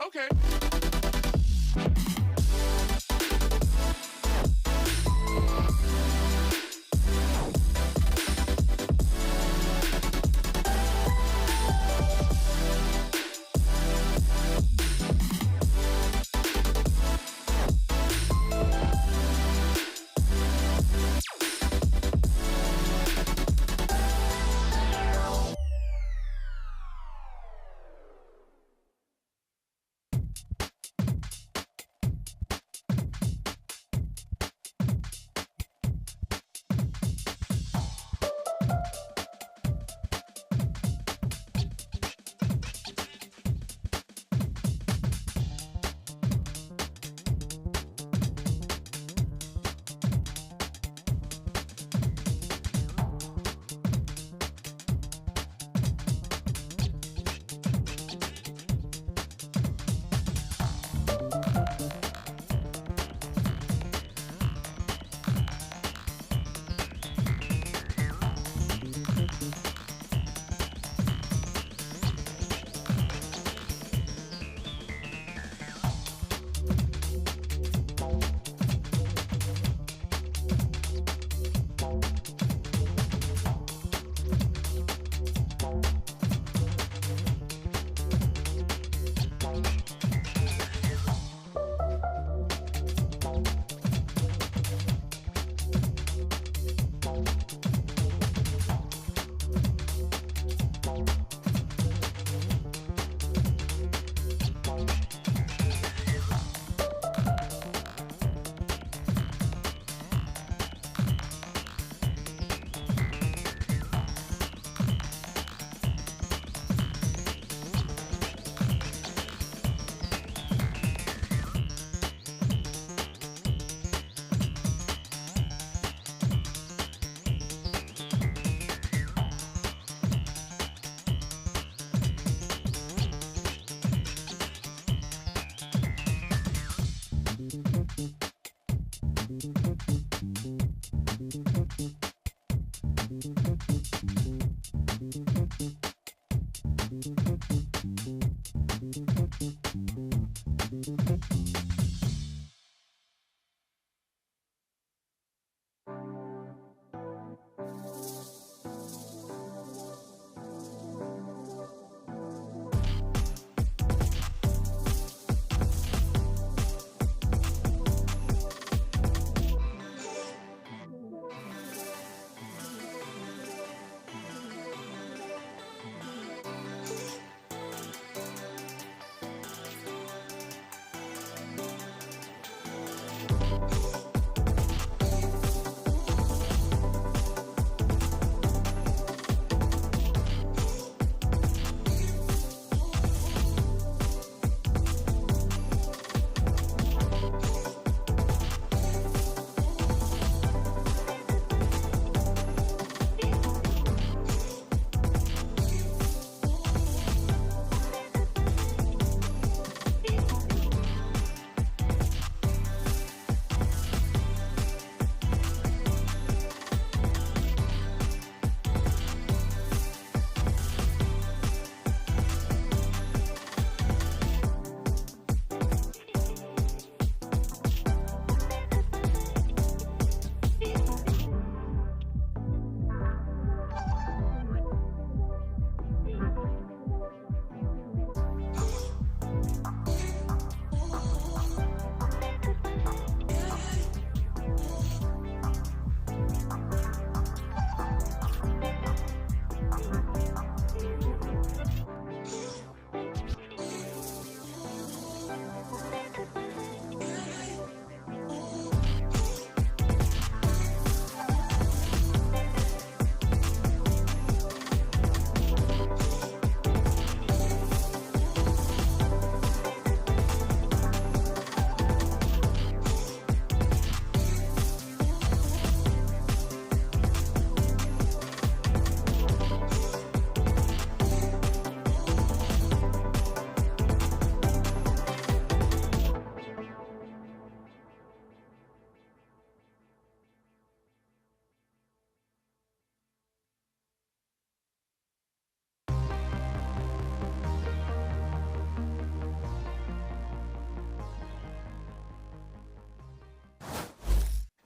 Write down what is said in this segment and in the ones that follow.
Okay.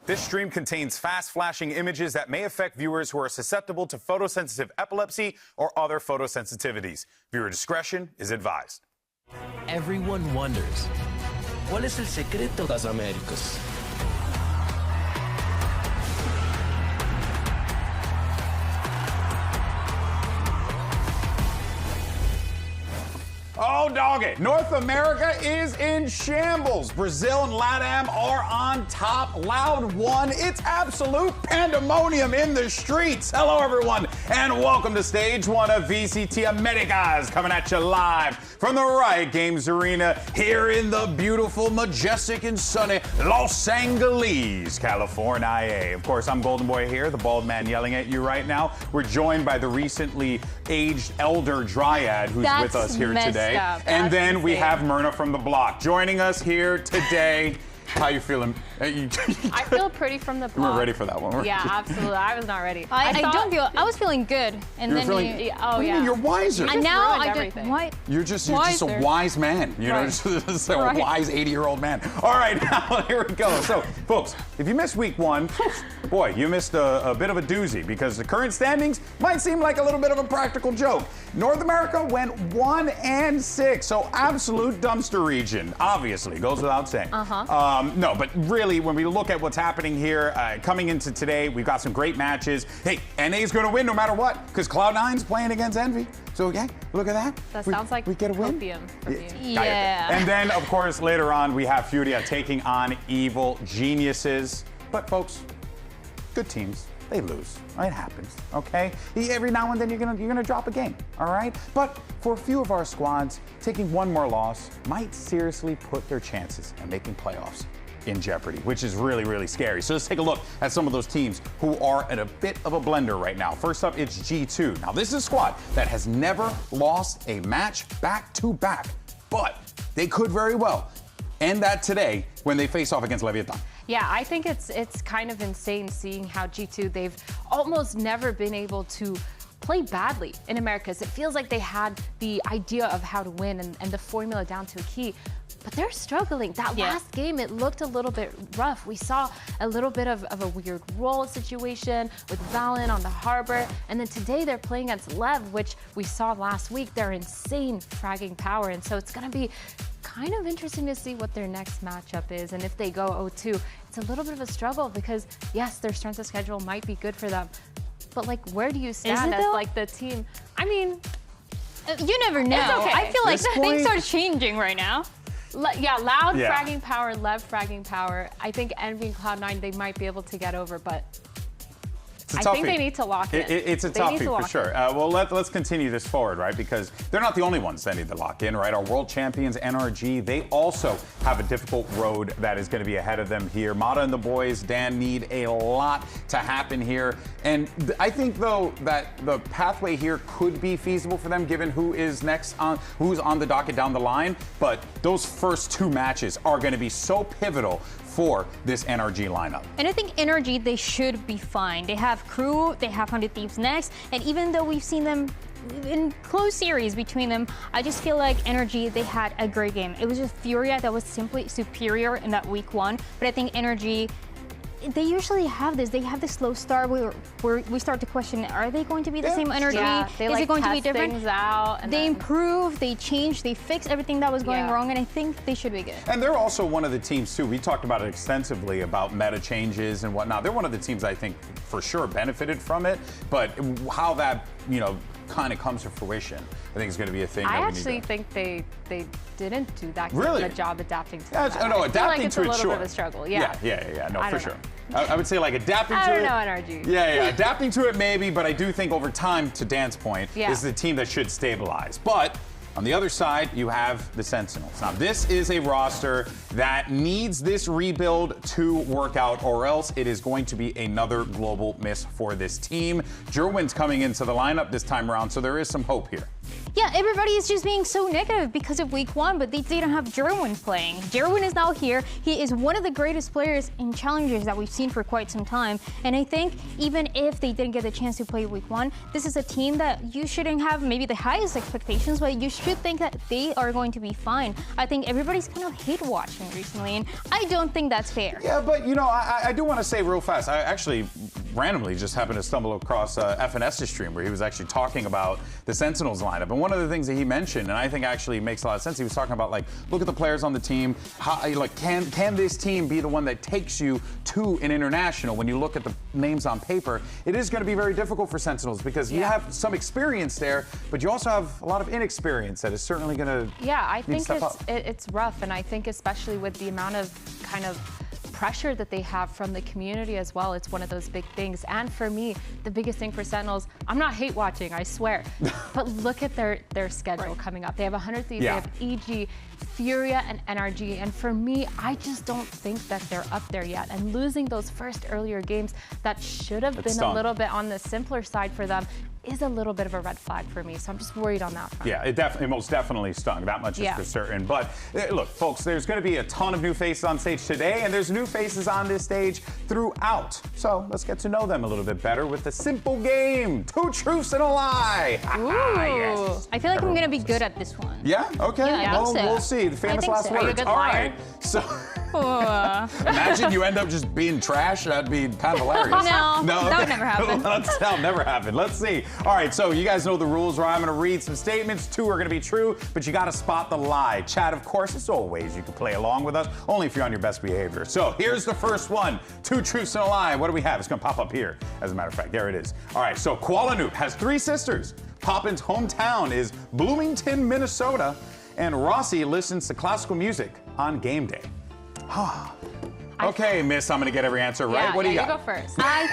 This stream contains fast-flashing images that may affect viewers who are susceptible to photosensitive epilepsy or other photosensitivities. Viewer discretion is advised. Everyone wonders, ¿cuál es el secreto de las Américas? Oh, dog it. North America is in shambles. Brazil and LATAM are on top. Loud1, it's absolute pandemonium in the streets. Hello, everyone, and welcome to stage one of VCT Americas, coming at you live from the Riot Games Arena here in the beautiful, majestic, and sunny Los Angeles, California. Of course, I'm Golden Boy here, the bald man yelling at you right now. We're joined by the recently aged elder Dryad who's with us here today. And then we have Myrna from the block joining us here today. How you feeling? I feel pretty from the block. You weren't ready for that one, Yeah, absolutely. I was not ready. I was feeling good, and then what do you mean? You're wiser. And now ruined I everything. You're just a wise man. You know, just a wise 80-year-old man. All right, now here we go. So, folks, if you missed week one, boy, you missed a bit of a doozy because the current standings might seem like a little bit of a practical joke. North America went 1-6, so absolute dumpster region. Obviously, goes without saying. No, but really, when we look at what's happening here, coming into today, we've got some great matches. Hey, NA's going to win no matter what, because Cloud9's playing against Envy. So, yeah, look at that. That sounds like we get a win. opium from you. Yeah. And then, of course, later on, we have FURIA taking on Evil Geniuses. But, folks, good teams, they lose. It happens, okay? Every now and then you're gonna drop a game, all right? But for a few of our squads, taking one more loss might seriously put their chances at making playoffs in jeopardy, which is really, really scary. So let's take a look at some of those teams who are at a bit of a blender right now. First up, it's G2. Now, this is a squad that has never lost a match back-to-back, but they could very well end that today when they face off against Leviatán. Yeah, I think it's kind of insane seeing how G2, they've almost never been able to play badly in Americas. It feels like they had the idea of how to win and the formula down to a key. But they're struggling. That last game, it looked a little bit rough. We saw a little bit of a weird role situation with Valen on the Harbor. And then today they're playing against Lev, which we saw last week. They're insane fragging power. And so it's going to be kind of interesting to see what their next matchup is. And if they go 0-2, it's a little bit of a struggle because, yes, their strength of schedule might be good for them. But, like, where do you stand as, like, the team? I mean, you never know. It's okay. I feel like things are changing right now. Loud fragging power, Lev fragging power. I think Envy and Cloud9, they might be able to get over, but I think they need to lock in. It's a toughie for sure. Well, let's continue this forward, right? Because they're not the only ones that need to lock in, right? Our world champions, NRG, they also have a difficult road that is going to be ahead of them here. Mata and the boys, Dan, need a lot to happen here. And I think, though, that the pathway here could be feasible for them, given who is next on, who's on the docket down the line. But those first two matches are going to be so pivotal for this NRG lineup. And I think NRG, they should be fine. They have Crew, they have 100 Thieves next, and even though we've seen them in close series between them, I just feel like NRG, they had a great game. It was just FURIA that was simply superior in that week one, but I think NRG, they usually have this. They have this slow start where we start to question, are they going to be the same energy? Yeah, they is it going to be different? Things out and they improve, they change, they fix everything that was going wrong, and I think they should be good. And they're also one of the teams, too. We talked about it extensively about meta changes and whatnot. They're one of the teams I think for sure benefited from it, but how that, kind of comes to fruition, I think is going to be a thing. I actually think they didn't do that good of a job adapting to that. No, adapting to it, sure. It's a little bit of a struggle, Yeah, no, for sure. I would say like adapting to it. I don't know, NRG. Yeah, adapting to it maybe, but I do think over time, to Dan's point, is the team that should stabilize. But on the other side, you have the Sentinels. Now, this is a roster that needs this rebuild to work out, or else it is going to be another global miss for this team. Jerwin's coming into the lineup this time around, so there is some hope here. Yeah, everybody is just being so negative because of week 1, but they didn't have Jerwin playing. Jerwin is now here. He is one of the greatest players in challengers that we've seen for quite some time. And I think even if they didn't get the chance to play week 1, this is a team that you shouldn't have maybe the highest expectations, but you should think that they are going to be fine. I think everybody's kind of hate watching recently, and I don't think that's fair. Yeah, but you know, I do want to say real fast, I actually randomly just happened to stumble across FNS's stream where he was actually talking about the Sentinels lineup. And one of the things that he mentioned, and I think actually makes a lot of sense, he was talking about, like, look at the players on the team. How, like, can this team be the one that takes you to an international? When you look at the names on paper, it is going to be very difficult for Sentinels because you have some experience there, but you also have a lot of inexperience that is certainly going to I think it's rough, and I think especially with the amount of kind of pressure that they have from the community as well, it's one of those big things. And for me, the biggest thing for Sentinels, I'm not hate watching, I swear, but look at their schedule coming up. They have 100 Thieves, they have EG, FURIA, and NRG. And for me, I just don't think that they're up there yet. And losing those first earlier games that should have been a little bit on the simpler side for them is a little bit of a red flag for me, so I'm just worried on that front. Yeah, it most definitely stung. That much is for certain. But look, folks, there's going to be a ton of new faces on stage today, and there's new faces on this stage throughout. So let's get to know them a little bit better with a simple game: 2 truths and a lie. Yes. I feel like I'm going to be good at this one. Yeah. Okay. Yeah, well, we'll see. The famous last words. Are you a good All liar? right. So. Imagine you end up just being trash. That'd be kind of hilarious. No, that would never happen. That'll never happen. Let's see. All right, so you guys know the rules, right? I'm going to read some statements. 2 are going to be true, but you got to spot the lie. Chat, of course, as always, you can play along with us, only if you're on your best behavior. So here's the first one. 2 truths and a lie. What do we have? It's going to pop up here, as a matter of fact. There it is. All right, so Kuala has 3 sisters. Poppin's hometown is Bloomington, Minnesota, and Rossi listens to classical music on game day. Okay, miss, I'm going to get every answer right. What do you got? You go first. I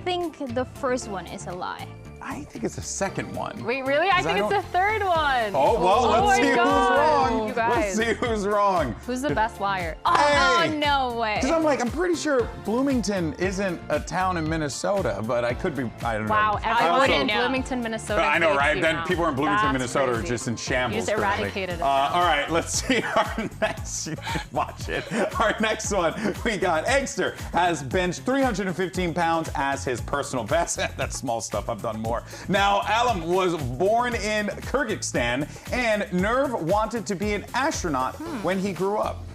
think the first one is a lie. I think it's the second one. Wait, really? I think it's the third one. Oh, well, let's see who's wrong. You guys. Let's see who's wrong. Who's the best liar? Oh, no way. Because I'm pretty sure Bloomington isn't a town in Minnesota, but I could be, I don't know. Wow, everyone in Bloomington, Minnesota. I know, right? Then people in Bloomington, Minnesota crazy. are just in shambles. You just eradicated it. All right, let's see our next, watch it. Our next one, we got Eggster has benched 315 pounds as his personal best. That's small stuff, I've done more. Now, Alam was born in Kyrgyzstan, and Nerve wanted to be an astronaut when he grew up.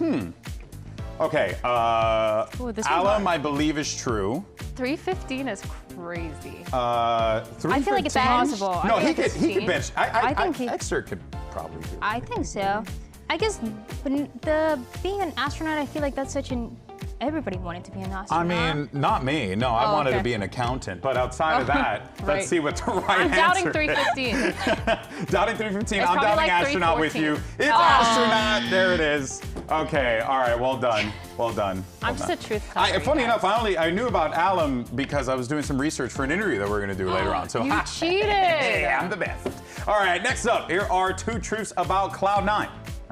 Okay, Alam, I believe, is true. 315 is crazy. 315? I feel like it's possible. No, he could bench. I think he Eggster could probably do it. I think so. I guess being an astronaut, I feel like that's such an... Everybody wanted to be an astronaut. I mean, not me. No, I wanted to be an accountant. But outside of that, let's see what the right answer is. I'm doubting 315. Doubting 315. It's I'm doubting like astronaut with you. It's astronaut. There it is. Okay. All right. Well done. Well done. I'm just a truth teller. Funny enough, I knew about Alam because I was doing some research for an interview that we're going to do later on. So you cheated. Hey, I'm the best. All right. Next up, here are 2 truths about Cloud9.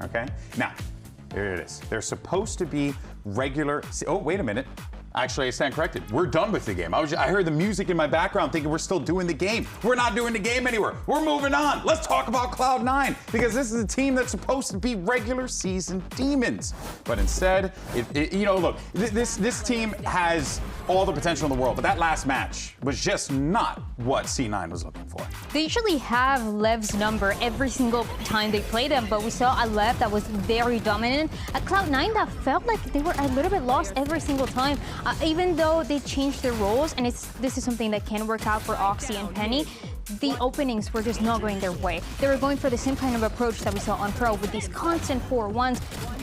Okay. Now, here it is. They're supposed to be regular. Oh, wait a minute. Actually, I stand corrected. We're done with the game. I heard the music in my background thinking we're still doing the game. We're not doing the game anywhere. We're moving on. Let's talk about Cloud9 because this is a team that's supposed to be regular season demons. But instead, look, this team has all the potential in the world, but that last match was just not what C9 was looking for. They usually have Lev's number every single time they play them, but we saw a Lev that was very dominant. A Cloud9 that felt like they were a little bit lost every single time. Even though they changed their roles, and this is something that can work out for Oxy and Penny, the openings were just not going their way. They were going for the same kind of approach that we saw on Pro with these constant 4-1s.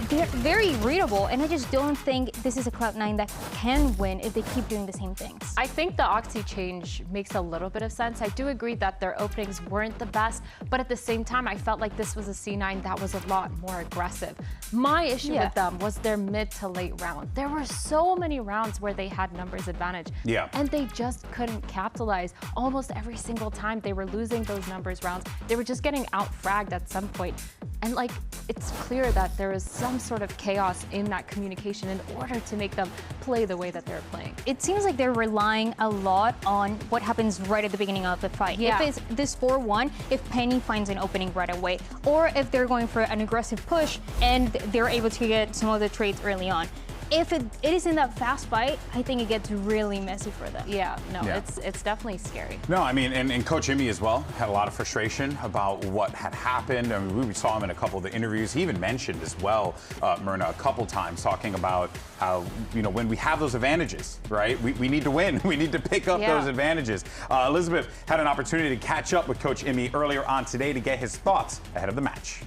They're very readable, and I just don't think this is a Cloud9 that can win if they keep doing the same things. I think the Oxy change makes a little bit of sense. I do agree that their openings weren't the best, but at the same time, I felt like this was a C9 that was a lot more aggressive. My issue with them was their mid to late round. There were so many rounds where they had numbers advantage, and they just couldn't capitalize. Almost every single time they were losing those numbers rounds, they were just getting out-fragged at some point. And like, it's clear that there is some some sort of chaos in that communication in order to make them play the way that they're playing. It seems like they're relying a lot on what happens right at the beginning of the fight. Yeah. If it's this 4-1, if Penny finds an opening right away, or if they're going for an aggressive push and they're able to get some of the trades early on. If it is in that fast fight, I think it gets really messy for them. Yeah, no, it's definitely scary. No, I mean, and Coach Imi as well had a lot of frustration about what had happened. I mean, we saw him in a couple of the interviews. He even mentioned as well, Myrna, a couple times talking about how, you know, when we have those advantages, right, we need to win. We need to pick up those advantages. Elizabeth had an opportunity to catch up with Coach Imi earlier on today to get his thoughts ahead of the match.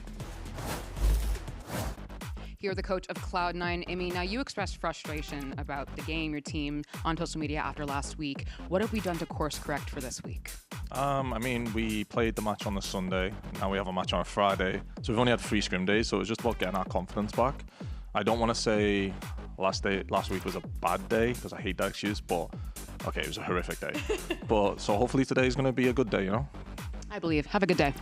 You're the coach of Cloud9, Imi. Now, you expressed frustration about the game, your team, on social media after last week. What have we done to course correct for this week? I mean, we played the match on the Sunday. Now we have a match on a Friday. So we've only had 3 scrim days, so it was just about getting our confidence back. I don't want to say last week was a bad day, because I hate that excuse, but okay, it was a horrific day. But so hopefully today is going to be a good day, you know? I believe. Have a good day.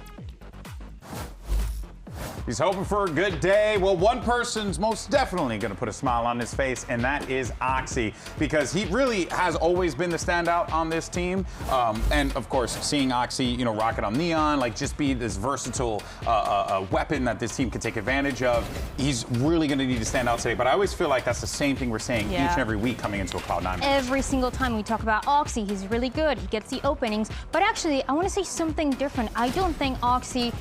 He's hoping for a good day. Well, one person's most definitely going to put a smile on his face, and that is Oxy, because he really has always been the standout on this team. And of course, seeing Oxy, you know, rocket on Neon, like just be this versatile weapon that this team can take advantage of. He's really going to need to stand out today. But I always feel like that's the same thing we're saying each and every week coming into a Cloud9 match. Every single time we talk about Oxy, he's really good. He gets the openings. But actually, I want to say something different. I don't think Oxy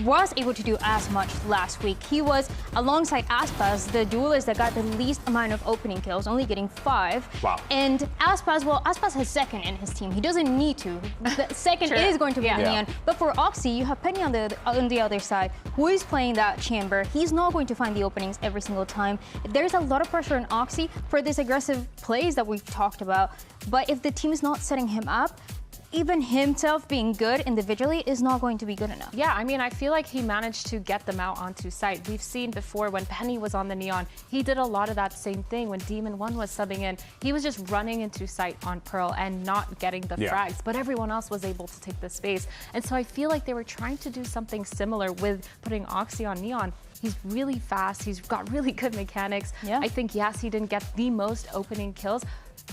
was able to do as much last week. He was, alongside Aspas, the duelist that got the least amount of opening kills, only getting 5. Wow. And Aspas, well, Aspas has second in his team. He doesn't need to. The second is going to be Neon. But for Oxy, you have Penny on the other side, who is playing that chamber. He's not going to find the openings every single time. There's a lot of pressure on Oxy for this aggressive plays that we've talked about. But if the team is not setting him up, even himself being good individually is not going to be good enough. Yeah, I mean, I feel like he managed to get them out onto site. We've seen before when Penny was on the Neon, he did a lot of that same thing. When Demon 1 was subbing in, he was just running into site on Pearl and not getting the frags, but everyone else was able to take the space. And so I feel like they were trying to do something similar with putting Oxy on Neon. He's really fast. He's got really good mechanics. Yeah. I think, yes, he didn't get the most opening kills,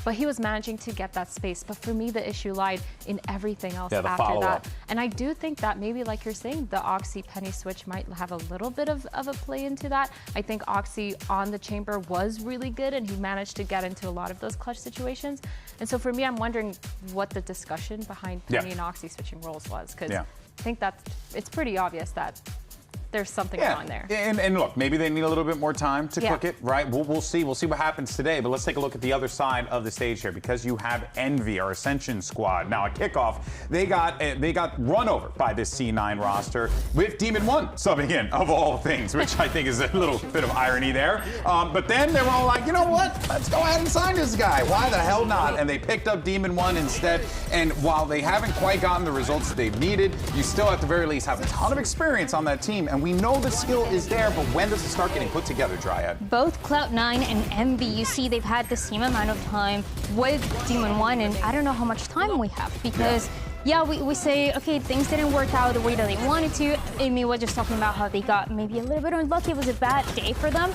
but he was managing to get that space. But for me, the issue lied in everything else after that. And I do think that maybe, like you're saying, the Oxy Penny switch might have a little bit of a play into that. I think Oxy on the chamber was really good, and he managed to get into a lot of those clutch situations. And so for me, I'm wondering what the discussion behind Penny and Oxy switching roles was, because I think it's pretty obvious that there's something going on there. And look, maybe they need a little bit more time to cook it, right? We'll see. We'll see what happens today. But let's take a look at the other side of the stage here, because you have Envy, our Ascension squad. Now at kickoff, they got run over by this C9 roster with Demon 1 subbing in, of all things, which I think is a little bit of irony there. But then they were all like, you know what? Let's go ahead and sign this guy. Why the hell not? And they picked up Demon 1 instead. And while they haven't quite gotten the results that they've needed, you still at the very least have a ton of experience on that team. And we know the skill is there, but when does it start getting put together, Dryad? Both Cloud9 and Envy, you see they've had the same amount of time with Demon 1, and I don't know how much time we have, because we say, okay, things didn't work out the way that they wanted to. Amy was just talking about how they got maybe a little bit unlucky. It was a bad day for them.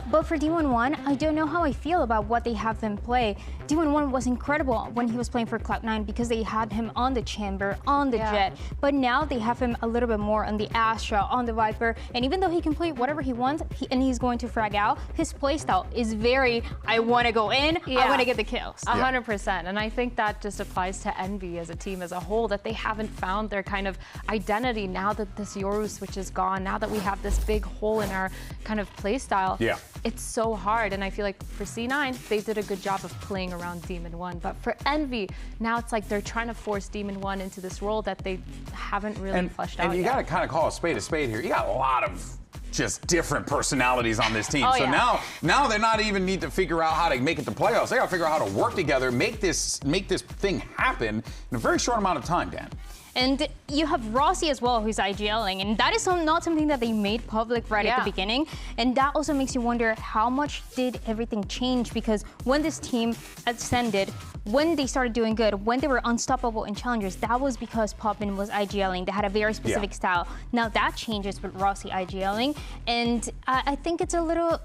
But for Demon 1, I don't know how I feel about what they have them play. Demon 1 was incredible when he was playing for Cloud9, because they had him on the chamber, on the Jet. But now they have him a little bit more on the Astra, on the Viper. And even though he can play whatever he wants, and he's going to frag out, his playstyle is very, I want to go in, I want to get the kills. 100%. And I think that just applies to Envy as a team as a whole, that they haven't found their kind of identity now that this Yoru switch is gone, now that we have this big hole in our kind of play style. It's so hard. And I feel like for C9, they did a good job of playing around Demon 1. But for Envy, now it's like they're trying to force Demon 1 into this role that they haven't really fleshed out yet. And you got to kind of call a spade here. You got a lot of just different personalities on this team. So now they're not even need to figure out how to make it to playoffs. They got to figure out how to work together, make this thing happen in a very short amount of time, Dan. And you have Rossi as well, who's IGLing, and that is not something that they made public right at the beginning. And that also makes you wonder how much did everything change, because when this team ascended, when they started doing good, when they were unstoppable in challengers, that was because Poppin was IGLing. They had a very specific style. Now that changes with Rossi IGLing, and I think it's a little...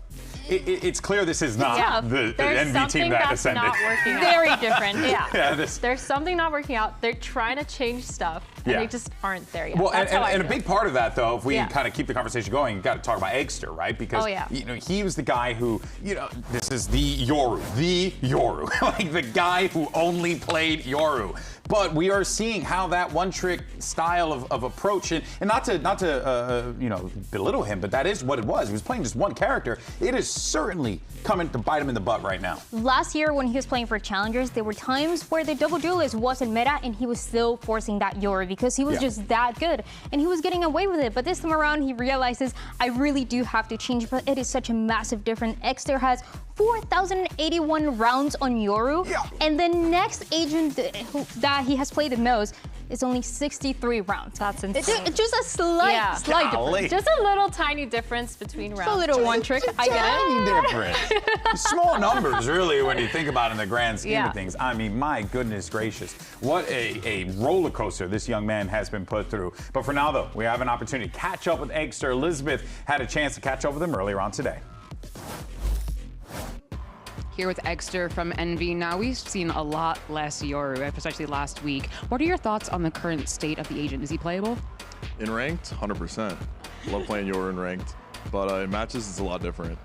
It's clear this is not the NV team that ascended. Not working out. Very different. There's something not working out. They're trying to change stuff, and they just aren't there yet. Well, and a big part of that, though, if we kind of keep the conversation going, you got to talk about Eggster, right? Because you know, he was the guy who, you know, this is the Yoru, like the guy who only played Yoru. But we are seeing how that one-trick style of approach, and not to you know, belittle him, but that is what it was. He was playing just one character. It is certainly coming to bite him in the butt right now. Last year, when he was playing for challengers, there were times where the double duelist wasn't meta, and he was still forcing that Yoru because he was just that good, and he was getting away with it. But this time around, he realizes, I really do have to change, but it is such a massive difference. Eggster has 4,081 rounds on Yoru, and the next agent that he has played the most is only 63 rounds. That's insane. It's just a slight difference. Just a little tiny difference between rounds. A little one trick. I get it. Tiny difference. Small numbers, really, when you think about it in the grand scheme of things. I mean, my goodness gracious. What a roller coaster this young man has been put through. But for now, though, we have an opportunity to catch up with Eggster. Elizabeth had a chance to catch up with him earlier on today. Here with Eggster from Envy. Now we've seen a lot less Yoru, especially last week. What are your thoughts on the current state of the agent? Is he playable? In ranked, 100%. Love playing Yoru in ranked, but in matches it's a lot different.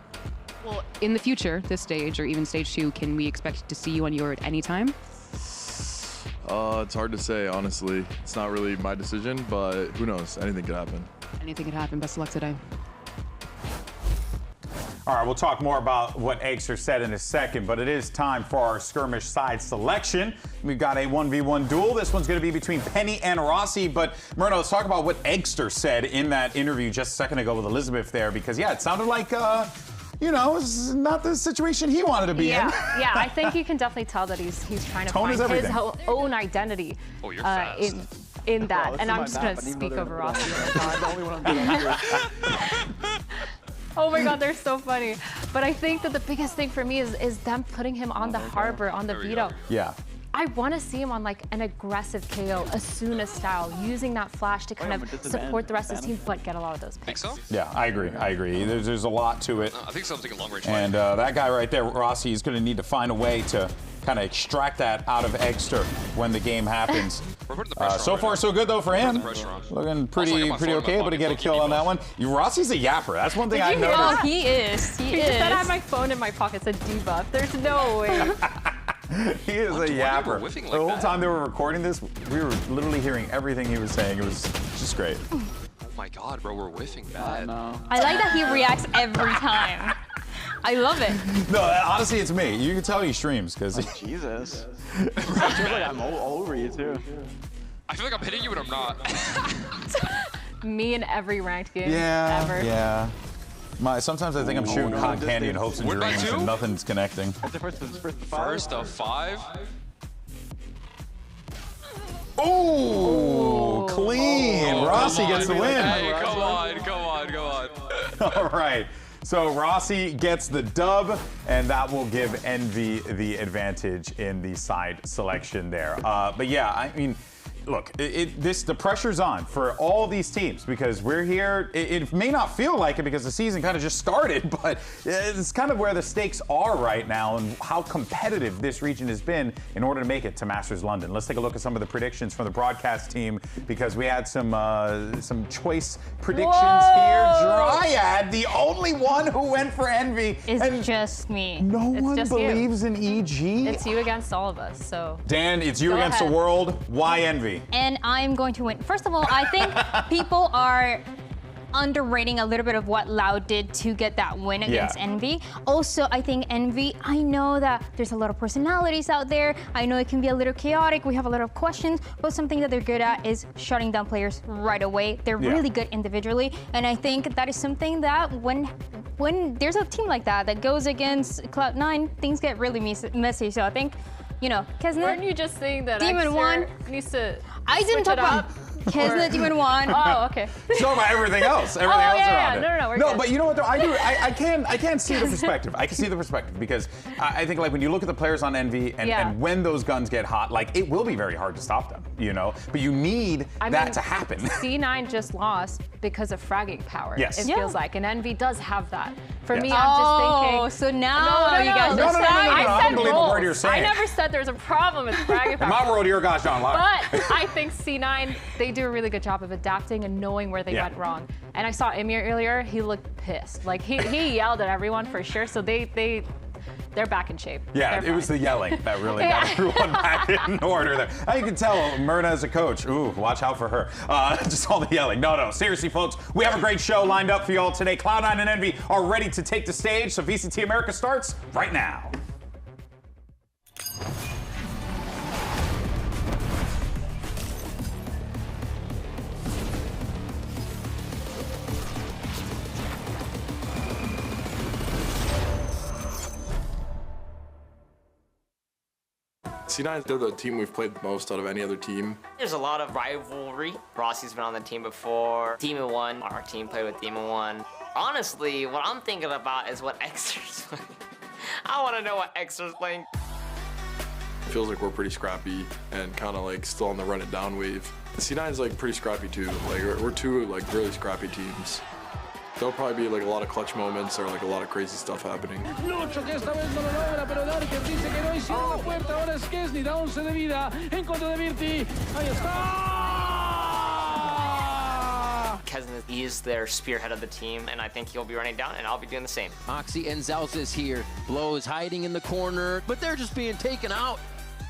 Well, in the future, this stage or even stage 2, can we expect to see you on Yoru at any time? It's hard to say, honestly. It's not really my decision, but who knows? Anything could happen. Anything could happen. Best of luck today. All right, we'll talk more about what Eggster said in a second, but it is time for our skirmish side selection. We've got a 1v1 duel. This one's going to be between Penny and Rossi, but Myrna, let's talk about what Eggster said in that interview just a second ago with Elizabeth there, because, it sounded like, you know, it's not the situation he wanted to be in. Yeah, I think you can definitely tell that he's trying to find his own identity in that. And I'm just going to speak over Rossi. Oh my God, they're so funny. But I think that the biggest thing for me is them putting him on the harbor, on the veto. Yeah. I want to see him on like an aggressive KO, Asuna style, using that flash to kind of support the rest of the team, but get a lot of those picks. Think so? Yeah, I agree. There's a lot to it. I think something a long range. And that guy right there, Rossi, is going to need to find a way to kind of extract that out of Eggster when the game happens. So far, so good though for him. Looking pretty okay, able to get a kill on that one. Rossi's a yapper. That's one thing I noticed. Oh, he is. He just said I have my phone in my pocket, said debuff. There's no way. He is a yapper. The whole time they were recording this, we were literally hearing everything he was saying. It was just great. Oh my God, bro, we're whiffing bad. I like that he reacts every time. I love it. No, honestly, it's me. You can tell he streams because. Jesus. I feel like I'm all over you too. I feel like I'm hitting you, but I'm not. Me in every ranked game ever. Yeah. Sometimes I think I'm shooting cotton candy in hopes and Win by dreams, 2? and nothing's connecting. First of 5. Oh, clean. Rossi gets the win. Hey, come on. All right. So Rossi gets the dub, and that will give Envy the advantage in the side selection there. But yeah, I mean, look, the pressure's on for all these teams because we're here. It may not feel like it because the season kind of just started, but it's kind of where the stakes are right now and how competitive this region has been in order to make it to Masters London. Let's take a look at some of the predictions from the broadcast team because we had some choice predictions here. Dryad, the only one who went for Envy. It's just me. No one just believes in EG. It's you against all of us, so. Dan, it's you Go against ahead. the world. Why Envy? And I'm going to win. First of all, I think people are underrating a little bit of what Loud did to get that win against Envy. Also, I think Envy, I know that there's a lot of personalities out there. I know it can be a little chaotic. We have a lot of questions, but something that they're good at is shutting down players right away. They're really good individually. And I think that is something that when there's a team like that goes against Cloud9, things get really messy. So I think, you know, Weren't you just saying that Demon Eggster won. needs to I didn't talk about Kesnet even won. Oh, okay. Talk about everything else. Everything else around it. No, we're No, good. but you know what though? I can see the perspective. I can see the perspective because I think like when you look at the players on Envy and when those guns get hot, like it will be very hard to stop them, you know. But you need that to happen. C9 just lost because of fragging power. Yes. It feels like, and Envy does have that. For me, Yes. I'm just thinking. Oh, so now you guys No, are I said don't believe a word roles. you're saying. I never said there's a problem with fragging In power. my world, you're gosh darn liar. But I think C9, they do a really good job of adapting and knowing where they went wrong. And I saw Emir earlier, he looked pissed. Like he yelled at everyone for sure. So they're back in shape. Yeah, They're it was fine. the yelling that really got everyone back in order there. Now you can tell Myrna as a coach, ooh, watch out for her. Just all the yelling. No, seriously, folks, we have a great show lined up for y'all today. Cloud9 and Envy are ready to take the stage, so VCT America starts right now. C9 they're the team we've played the most out of any other team. There's a lot of rivalry. Rossi's been on the team before. Demon 1, our team played with Demon 1. Honestly, what I'm thinking about is what Exer's playing. I want to know what Exer's playing. It feels like we're pretty scrappy and kind of like still on the run it down wave. C9 is like pretty scrappy too. Like we're two like really scrappy teams. There'll probably be like a lot of clutch moments or like a lot of crazy stuff happening. Lucho que esta vez no lo logra, pero Darker dice que no hicieron la puerta. Ahora es Kesny, da 11 de vida en contra de Virti. Ahí está. Kesnet is their spearhead of the team, and I think he'll be running down, and I'll be doing the same. Moxie and Zeus is here. Blow is hiding in the corner, but they're just being taken out.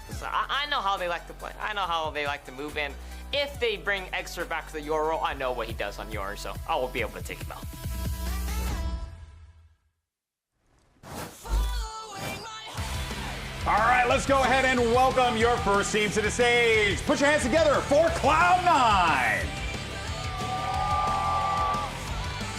So I know how they like to play. I know how they like to move in. If they bring Exer back to the Euro, I know what he does on Euro, so I will be able to take him out. All right, let's go ahead and welcome your first team to the stage. Put your hands together for Cloud9.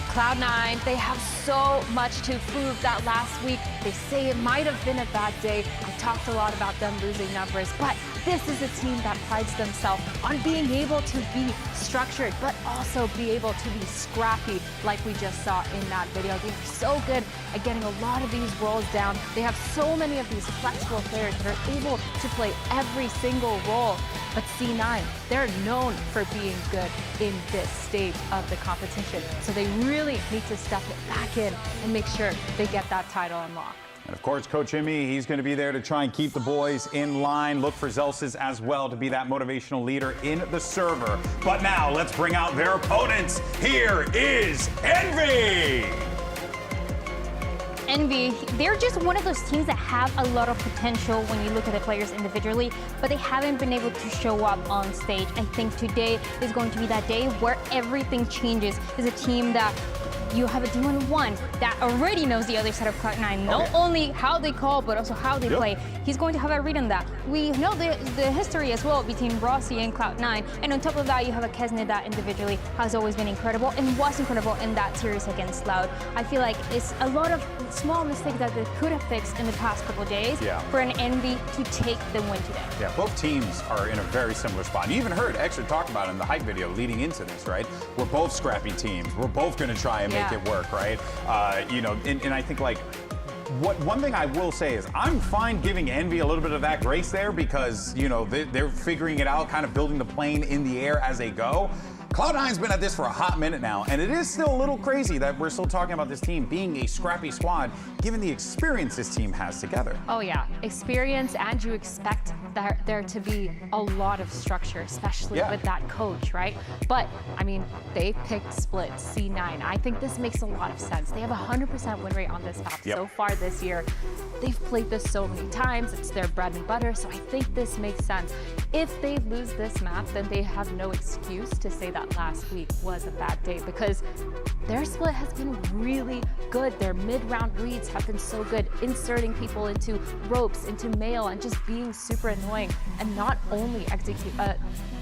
Cloud9, they have so much to prove that last week. They say it might have been a bad day. I talked a lot about them losing numbers, but this is a team that prides themselves on being able to be structured, but also be able to be scrappy like we just saw in that video. They are so good at getting a lot of these roles down. They have so many of these flexible players that are able to play every single role. But C9, they're known for being good in this stage of the competition. So they really need to step it back in and make sure they get that title unlocked. And of course, Coach Emmy, he's going to be there to try and keep the boys in line. Look for Zelsis as well to be that motivational leader in the server. But now let's bring out their opponents. Here is Envy. Envy, they're just one of those teams that have a lot of potential when you look at the players individually, but they haven't been able to show up on stage. I think today is going to be that day where everything changes. It's a team that you have a Demon 1 that already knows the other side of Cloud9, not only how they call, but also how they play. He's going to have a read on that. We know the history as well between Rossi and Cloud9, and on top of that, you have a Kesnet that individually has always been incredible and was incredible in that series against Loud. I feel like it's a lot of small mistakes that they could have fixed in the past couple of days for an Envy to take the win today. Yeah, both teams are in a very similar spot. You even heard Extra talk about it in the hype video leading into this, right? We're both scrappy teams. We're both going to try and make it work, right? You know, and I think like one thing I will say is I'm fine giving Envy a little bit of that grace there because, you know, they're figuring it out, kind of building the plane in the air as they go. Cloud9's been at this for a hot minute now, and it is still a little crazy that we're still talking about this team being a scrappy squad, given the experience this team has together. Oh yeah, experience, and you expect there to be a lot of structure, especially with that coach, right? But, I mean, they picked split C9. I think this makes a lot of sense. They have a 100% win rate on this map so far this year. They've played this so many times. It's their bread and butter, so I think this makes sense. If they lose this map, then they have no excuse to say that last week was a bad day because their split has been really good. Their mid-round reads have been so good, inserting people into ropes, into mail, and just being super annoying, and not only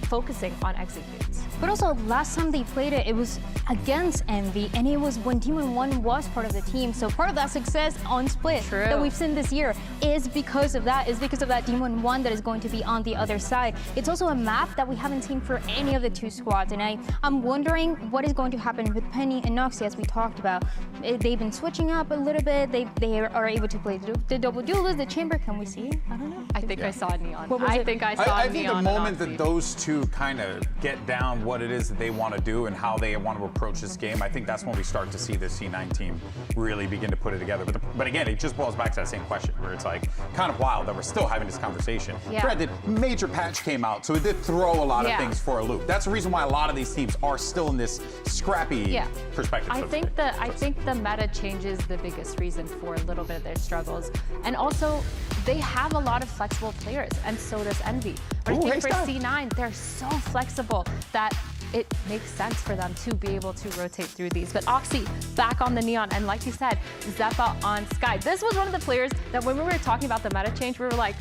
focusing on executes. But also, last time they played it, it was against Envy, and it was when Demon1 was part of the team. So part of that success on Split that we've seen this year is because of that, Demon1 that is going to be on the other side. It's also a map that we haven't seen for any of the two squads, and I'm wondering what is going to happen with Penny and Noxy, as we talked about. They've been switching up a little bit. They are able to play the double duelist, the chamber. Can we see? I don't know. I think I saw Neon. I think I saw I think Neon. the moment that those two kind of get down what it is that they want to do and how they want to approach this game, I think that's when we start to see the C9 team really begin to put it together. But again, it just boils back to that same question where it's like kind of wild that we're still having this conversation. Yeah. Granted, major patch came out, so it did throw a lot of things for a loop. That's the reason why a lot of these teams are still in this scrappy perspective. I think the meta change is the biggest reason for a little bit of their struggles, and also they have a lot of flexible players, and so does Envy. But I think for C9, they're so flexible that it makes sense for them to be able to rotate through these. But Oxy back on the Neon, and like you said, Zeppa on Sky. This was one of the players that when we were talking about the meta change, we were like,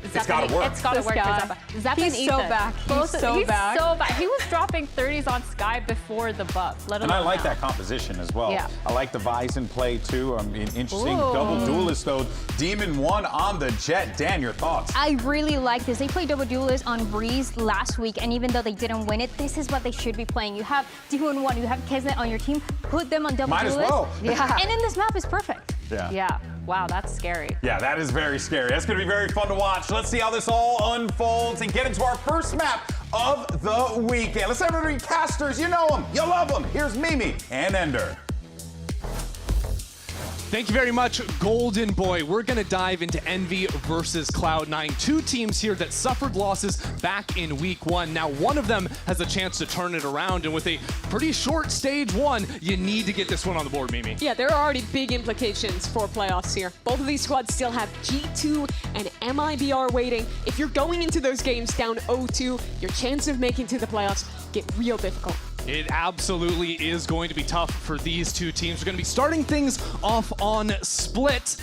it's gotta work. It's gotta work for Zeppa. Zeppa He's and so Ethan. back. He's so back. He was dropping 30s on Sky before the buff. And I like that composition as well. Yeah. I like the Verizon play too. I mean, interesting double duelist though. Demon1 on the Jet. Dan, your thoughts? I really like this. They played double duelist on Breeze last week, and even though they didn't win it, this is what they should be playing. You have Demon1, you have Kesnet on your team, put them on double Might duelist. as well. Yeah. And then this map is perfect. Yeah. Wow, that's scary. Yeah, that is very scary. That's going to be very fun to watch. Let's see how this all unfolds and get into our first map of the weekend. Let's have everybody casters. You know them. You love them. Here's Mimi and Ender. Thank you very much, Golden Boy. We're going to dive into Envy versus Cloud9. Two teams here that suffered losses back in week one. Now, one of them has a chance to turn it around, and with a pretty short stage one, you need to get this one on the board, Mimi. Yeah, there are already big implications for playoffs here. Both of these squads still have G2 and MIBR waiting. If you're going into those games down 0-2, your chance of making to the playoffs get real difficult. It absolutely is going to be tough for these two teams. We're going to be starting things off on Split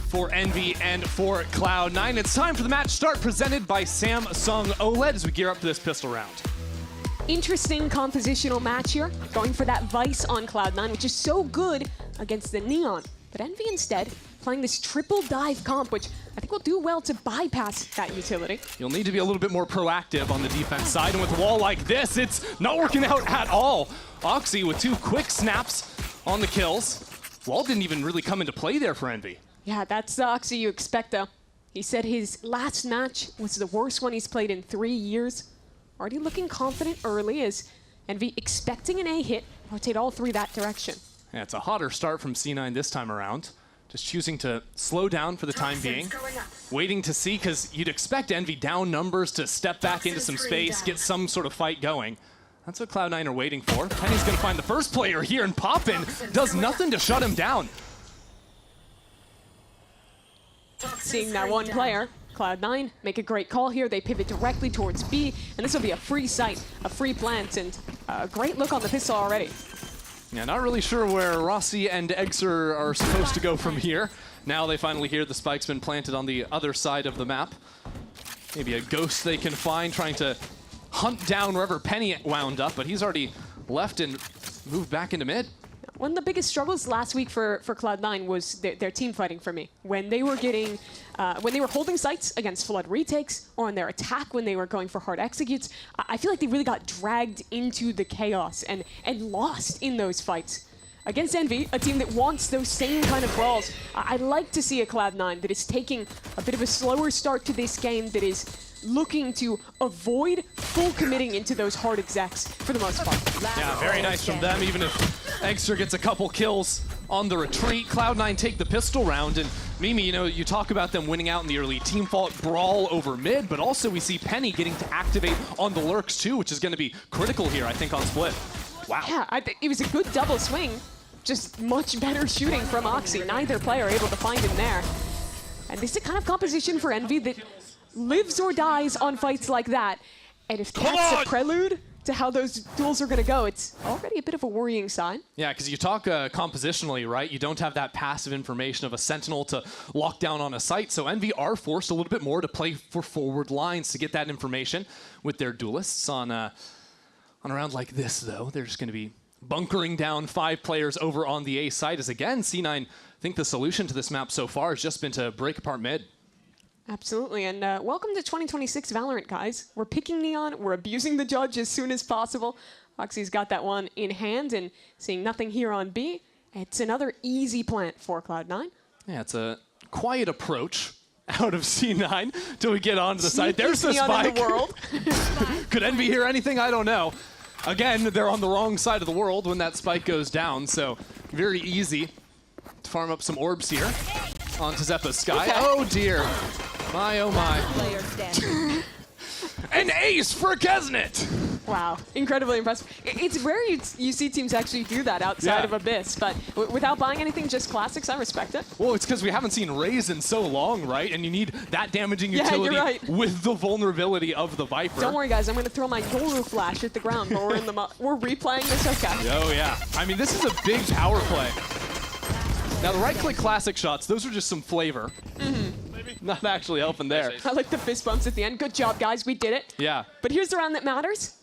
for Envy and for Cloud9. It's time for the match start presented by Samsung OLED as we gear up to this pistol round. Interesting compositional match here, going for that Vice on Cloud9, which is so good against the Neon. But Envy instead playing this triple dive comp, which I think will do well to bypass that utility. You'll need to be a little bit more proactive on the defense side, and with a wall like this, it's not working out at all. Oxy with two quick snaps on the kills. Wall didn't even really come into play there for Envy. Yeah, that's the Oxy you expect, though. He said his last match was the worst one he's played in 3 years. Already looking confident early as Envy expecting an A hit, rotate all three that direction. Yeah, it's a hotter start from C9 this time around. Just choosing to slow down for the time being. Waiting to see, because you'd expect Envy down numbers to step back into some space, get some sort of fight going. That's what Cloud9 are waiting for. Penny's going to find the first player here, and Poppin does nothing to shut him down. Seeing that one player, Cloud9 make a great call here. They pivot directly towards B, and this will be a free site, a free plant, and a great look on the pistol already. Yeah, not really sure where Rossi and Exer are supposed to go from here. Now they finally hear the spike's been planted on the other side of the map. Maybe a ghost they can find, trying to hunt down wherever Penny wound up, but he's already left and moved back into mid. One of the biggest struggles last week for Cloud9 was their team fighting for me. When they were getting, when they were holding sites against flood retakes, or on their attack when they were going for hard executes, I feel like they really got dragged into the chaos and lost in those fights. Against Envy, a team that wants those same kind of brawls, I'd like to see a Cloud9 that is taking a bit of a slower start to this game, that is looking to avoid full committing into those hard execs for the most part. Yeah, very nice from them, even if Exer gets a couple kills on the retreat. Cloud9 take the pistol round, and Mimi, you know, you talk about them winning out in the early team fault brawl over mid, but also we see Penny getting to activate on the lurks too, which is going to be critical here, I think, on Split. Wow. Yeah, it was a good double swing, just much better shooting from Oxy. Neither player able to find him there. And this is a kind of composition for Envy that lives or dies on fights like that. And if that's a prelude to how those duels are going to go, it's already a bit of a worrying sign. Yeah, because you talk compositionally, right? You don't have that passive information of a Sentinel to lock down on a site, so Envy are forced a little bit more to play for forward lines to get that information with their duelists. On a round like this, though, they're just going to be bunkering down 5 players over on the A side, as again, C9, I think the solution to this map so far has just been to break apart mid. Absolutely, and welcome to 2026 Valorant, guys. We're picking Neon, we're abusing the judge as soon as possible. Oxy's got that one in hand, and seeing nothing here on B, it's another easy plant for Cloud9. Yeah, it's a quiet approach out of C9 till we get onto the side. There's the Neon spike. in the world. Could Envy hear anything? I don't know. Again, they're on the wrong side of the world when that spike goes down, so very easy to farm up some orbs here onto Zeppa's Sky. Okay. Oh dear. My, oh my. An ace for Kesnet! Wow, incredibly impressive. It's rare you see teams actually do that outside of Abyss, but without buying anything, just classics, I respect it. Well, it's because we haven't seen Raze in so long, right? And you need that damaging utility with the vulnerability of the Viper. Don't worry, guys. I'm going to throw my Yoru flash at the ground, but we're replaying this, okay? Oh, yeah. I mean, this is a big power play. Now, the right-click classic shots, those are just some flavor. Not actually helping there. I like the fist bumps at the end. Good job, guys. We did it. Yeah. But here's the round that matters.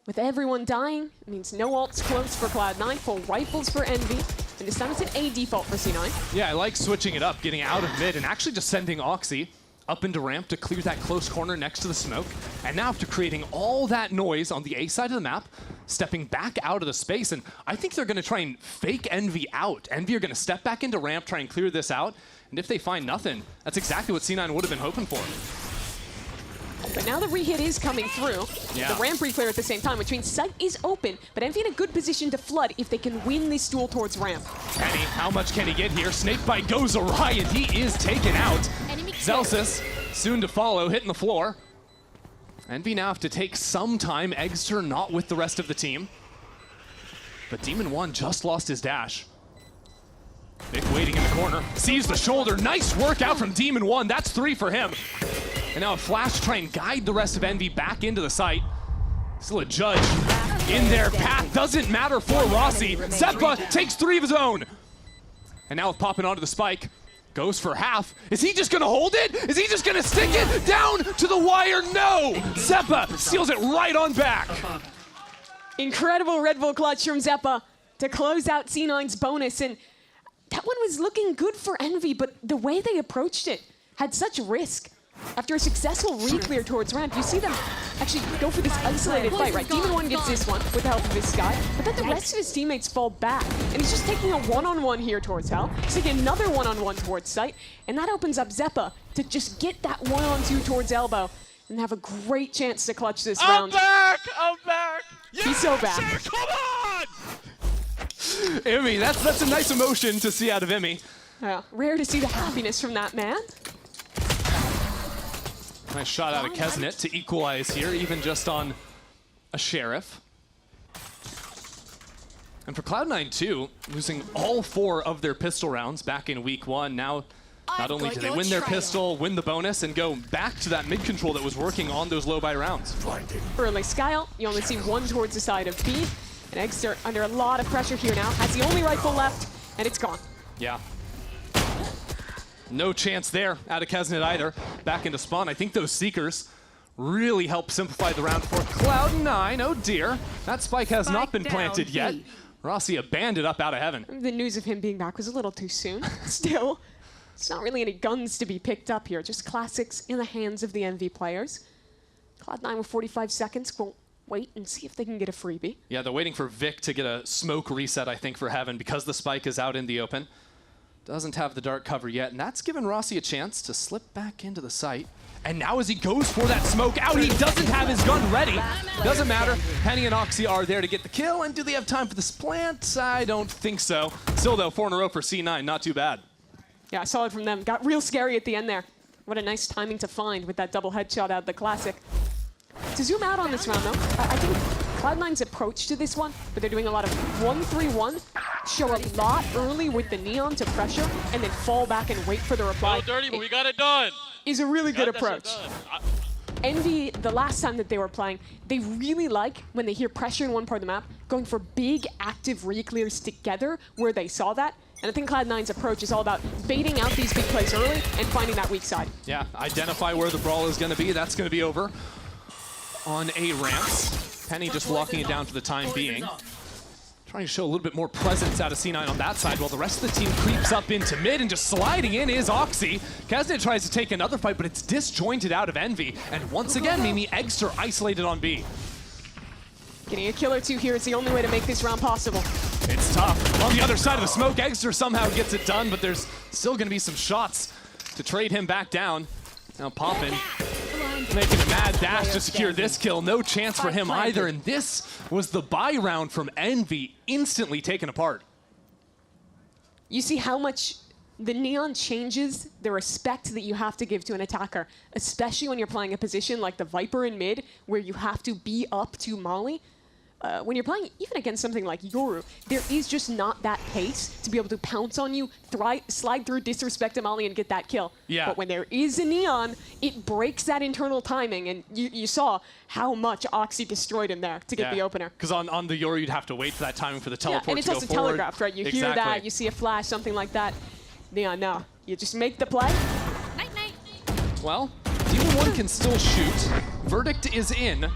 With everyone dying, it means no ults close for Cloud9, full rifles for Envy, and this time it's an A default for C9. Yeah, I like switching it up, getting out of mid, and actually just sending Oxy up into ramp to clear that close corner next to the smoke. And now after creating all that noise on the A side of the map, stepping back out of the space, and I think they're going to try and fake Envy out. Envy are going to step back into ramp, try and clear this out, and if they find nothing, that's exactly what C9 would have been hoping for. But now the re-hit is coming through. Yeah. The ramp re-clear at the same time, which means site is open, but Envy in a good position to flood if they can win this duel towards ramp. Kenny, how much can he get here? Snakebite goes awry, and he is taken out. Zelsis, soon to follow, hitting the floor. Envy now have to take some time. Eggster not with the rest of the team. But Demon 1 just lost his dash. Vic waiting in the corner, sees the shoulder. Nice work out from Demon 1. That's 3 for him. And now a flash to try and guide the rest of Envy back into the site. Still a judge in their path. Doesn't matter for Rossi. Zeppa takes 3 of his own. And now with popping onto the spike, goes for half. Is he just gonna hold it? Is he just gonna stick it down to the wire? No! Zeppa steals it right on back. Incredible Red Bull clutch from Zeppa to close out C9's bonus. And that one was looking good for Envy, but the way they approached it had such risk. After a successful re-clear towards ramp, you see them actually go for this isolated fight, right? Demon 1 gets this one with the help of his Sky, but then the rest of his teammates fall back. And he's just taking a one-on-one here towards Hell. He's taking another one-on-one towards Sight, and that opens up Zeppa to just get that one-on-two towards Elbow and have a great chance to clutch this round. I'm back! Yes, he's so back. Sir, come on! Emmy, that's a nice emotion to see out of Emmy. Yeah, rare to see the happiness from that man. Nice shot out of Kesnet to equalize here, even just on a Sheriff. And for Cloud9 too, losing all 4 of their pistol rounds back in week 1. Now, not only do they win their pistol, win the bonus, and go back to that mid-control that was working on those low-buy rounds. Early Skyle, you only see 1 towards the side of B. And Eggster under a lot of pressure here now, has the only rifle left, and it's gone. Yeah. No chance there out of Kesnet either. Back into spawn. I think those Seekers really help simplify the round for Cloud9. Oh dear. That spike has not been planted yet. Rossi abandoned up out of heaven. The news of him being back was a little too soon. Still, it's not really any guns to be picked up here. Just classics in the hands of the Envy players. Cloud9 with 45 seconds. We'll wait and see if they can get a freebie. Yeah, they're waiting for Vic to get a smoke reset, I think, for Heaven because the spike is out in the open. Doesn't have the dark cover yet, and that's given Rossi a chance to slip back into the site. And now as he goes for that smoke out, he doesn't have his gun ready. Doesn't matter. Penny and Oxy are there to get the kill, and do they have time for this plant? I don't think so. Still, though, 4 in a row for C9, not too bad. Yeah, I saw it from them. Got real scary at the end there. What a nice timing to find with that double headshot out of the classic. To zoom out on this round, though, I think Cloud9's approach to this one, but they're doing a lot of 1-3-1, show a lot early with the Neon to pressure, and then fall back and wait for the reply. Dirty, but we got it done. Is a really good approach. Envy, the last time that they were playing, they really like, when they hear pressure in one part of the map, going for big, active re-clears together where they saw that. And I think Cloud9's approach is all about baiting out these big plays early and finding that weak side. Yeah, identify where the brawl is going to be. That's going to be over on A ramps. Penny just locking it down for the time being. Trying to show a little bit more presence out of C9 on that side while the rest of the team creeps up into mid, and just sliding in is Oxy. Kaznit tries to take another fight, but it's disjointed out of Envy. And once again, Mimi, Eggster isolated on B. Getting a kill or two here is the only way to make this round possible. It's tough. On the other side of the smoke, Eggster somehow gets it done, but there's still going to be some shots to trade him back down. Now Poppin making a mad dash to secure this kill. No chance for him either, and this was the buy round from Envy, instantly taken apart. You see how much the Neon changes the respect that you have to give to an attacker, especially when you're playing a position like the Viper in mid, where you have to be up to Molly. When you're playing even against something like Yoru, there is just not that pace to be able to pounce on you, slide through, disrespect a Molly, and get that kill. Yeah. But when there is a Neon, it breaks that internal timing, and you saw how much Oxy destroyed him there to get the opener. Because on the Yoru, you'd have to wait for that timing for the teleport and it's to go also forward. telegraphed, right? You hear that, you see a flash, something like that. Neon, no. You just make the play. Night-night. Well, Demon 1 can still shoot. Verdict is in.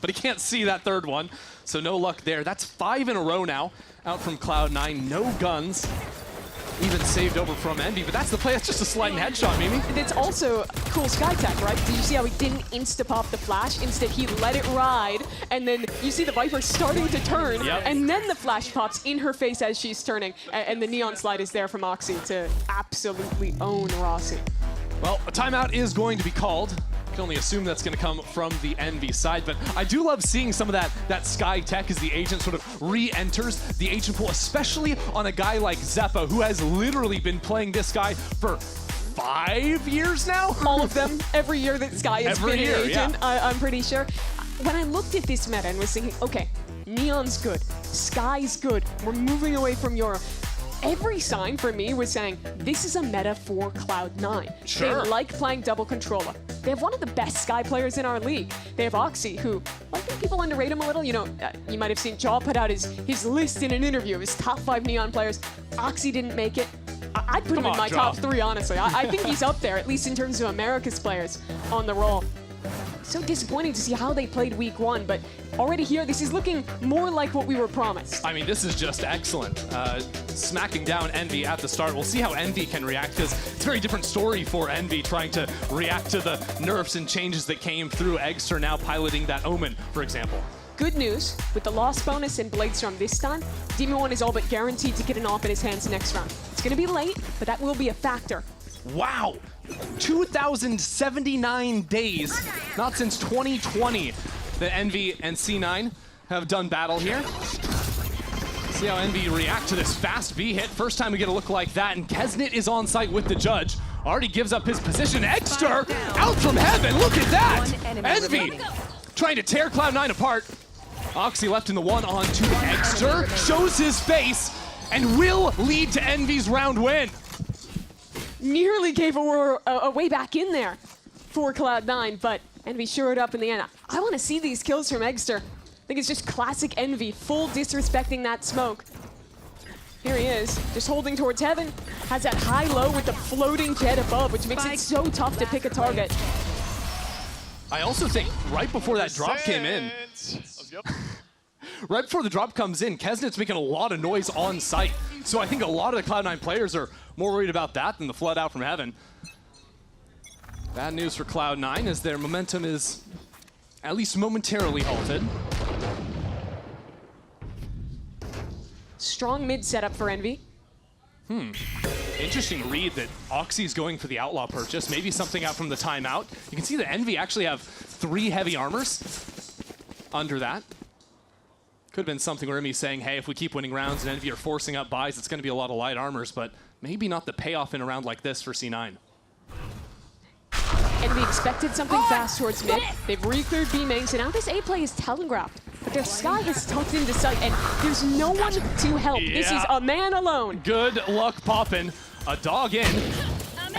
But he can't see that third one, so no luck there. That's 5 in a row now out from Cloud9. No guns even saved over from Envy, but that's the play. That's just a sliding headshot, Mimi. And it's also cool sky tech, right? Did you see how he didn't insta-pop the flash? Instead, he let it ride, and then you see the Viper starting to turn, and then the flash pops in her face as she's turning, and the Neon slide is there from Oxy to absolutely own Rossi. Well, a timeout is going to be called. I can only assume that's going to come from the Envy side, but I do love seeing some of that sky tech as the agent sort of re-enters the agent pool, especially on a guy like Zeppa, who has literally been playing this guy for 5 years now? All of them. Every year that Sky has been an agent, I'm pretty sure. When I looked at this meta and was thinking, okay, Neon's good, Sky's good, we're moving away from Yoru. Every sign for me was saying, this is a meta for Cloud9. Sure. They like playing double controller. They have one of the best Sky players in our league. They have Oxy, who, I think people underrate him a little. You know, you might have seen Jaw put out his list in an interview of his top 5 Neon players. Oxy didn't make it. I'd put him in my top 3, honestly. I think he's up there, at least in terms of America's players on the roll. So disappointing to see how they played week 1, but already here, this is looking more like what we were promised. I mean, this is just excellent. Smacking down Envy at the start. We'll see how Envy can react, because it's a very different story for Envy trying to react to the nerfs and changes that came through. Eggster now piloting that Omen, for example. Good news, with the loss bonus and Bladestorm this time, Demon 1 is all but guaranteed to get an AWP in his hands next round. It's going to be late, but that will be a factor. Wow! 2,079 days, not since 2020, that Envy and C9 have done battle here. See how Envy react to this fast B hit. First time we get a look like that, and Kaznit is on site with the judge. Already gives up his position. Eggster out from heaven, look at that! Envy trying to tear Cloud9 apart. Oxy left in the 1 on 2. Eggster shows his face and will lead to Envy's round win. Nearly gave a way back in there for Cloud9, but Envy shored up in the end. I want to see these kills from Eggster. I think it's just classic Envy, full disrespecting that smoke. Here he is, just holding towards heaven. Has that high-low with the floating jet above, which makes it so tough to pick a target. I also think right before that drop came in, right before the drop comes in, Kaznit's making a lot of noise on site. So I think a lot of the Cloud9 players are more worried about that than the flood out from heaven. Bad news for Cloud9 as their momentum is at least momentarily halted. Strong mid setup for Envy. Interesting read that Oxy's going for the Outlaw purchase. Maybe something out from the timeout. You can see that Envy actually have 3 heavy armors under that. Could have been something where Emmy's saying, hey, if we keep winning rounds and Envy are forcing up buys, it's going to be a lot of light armors, but maybe not the payoff in a round like this for C9. Envy expected something fast towards mid. They've re-cleared B main, so now this A play is telegraphed. But their Sky has tucked into sight, and there's no one to help. This is a man alone. Good luck popping. A dog in.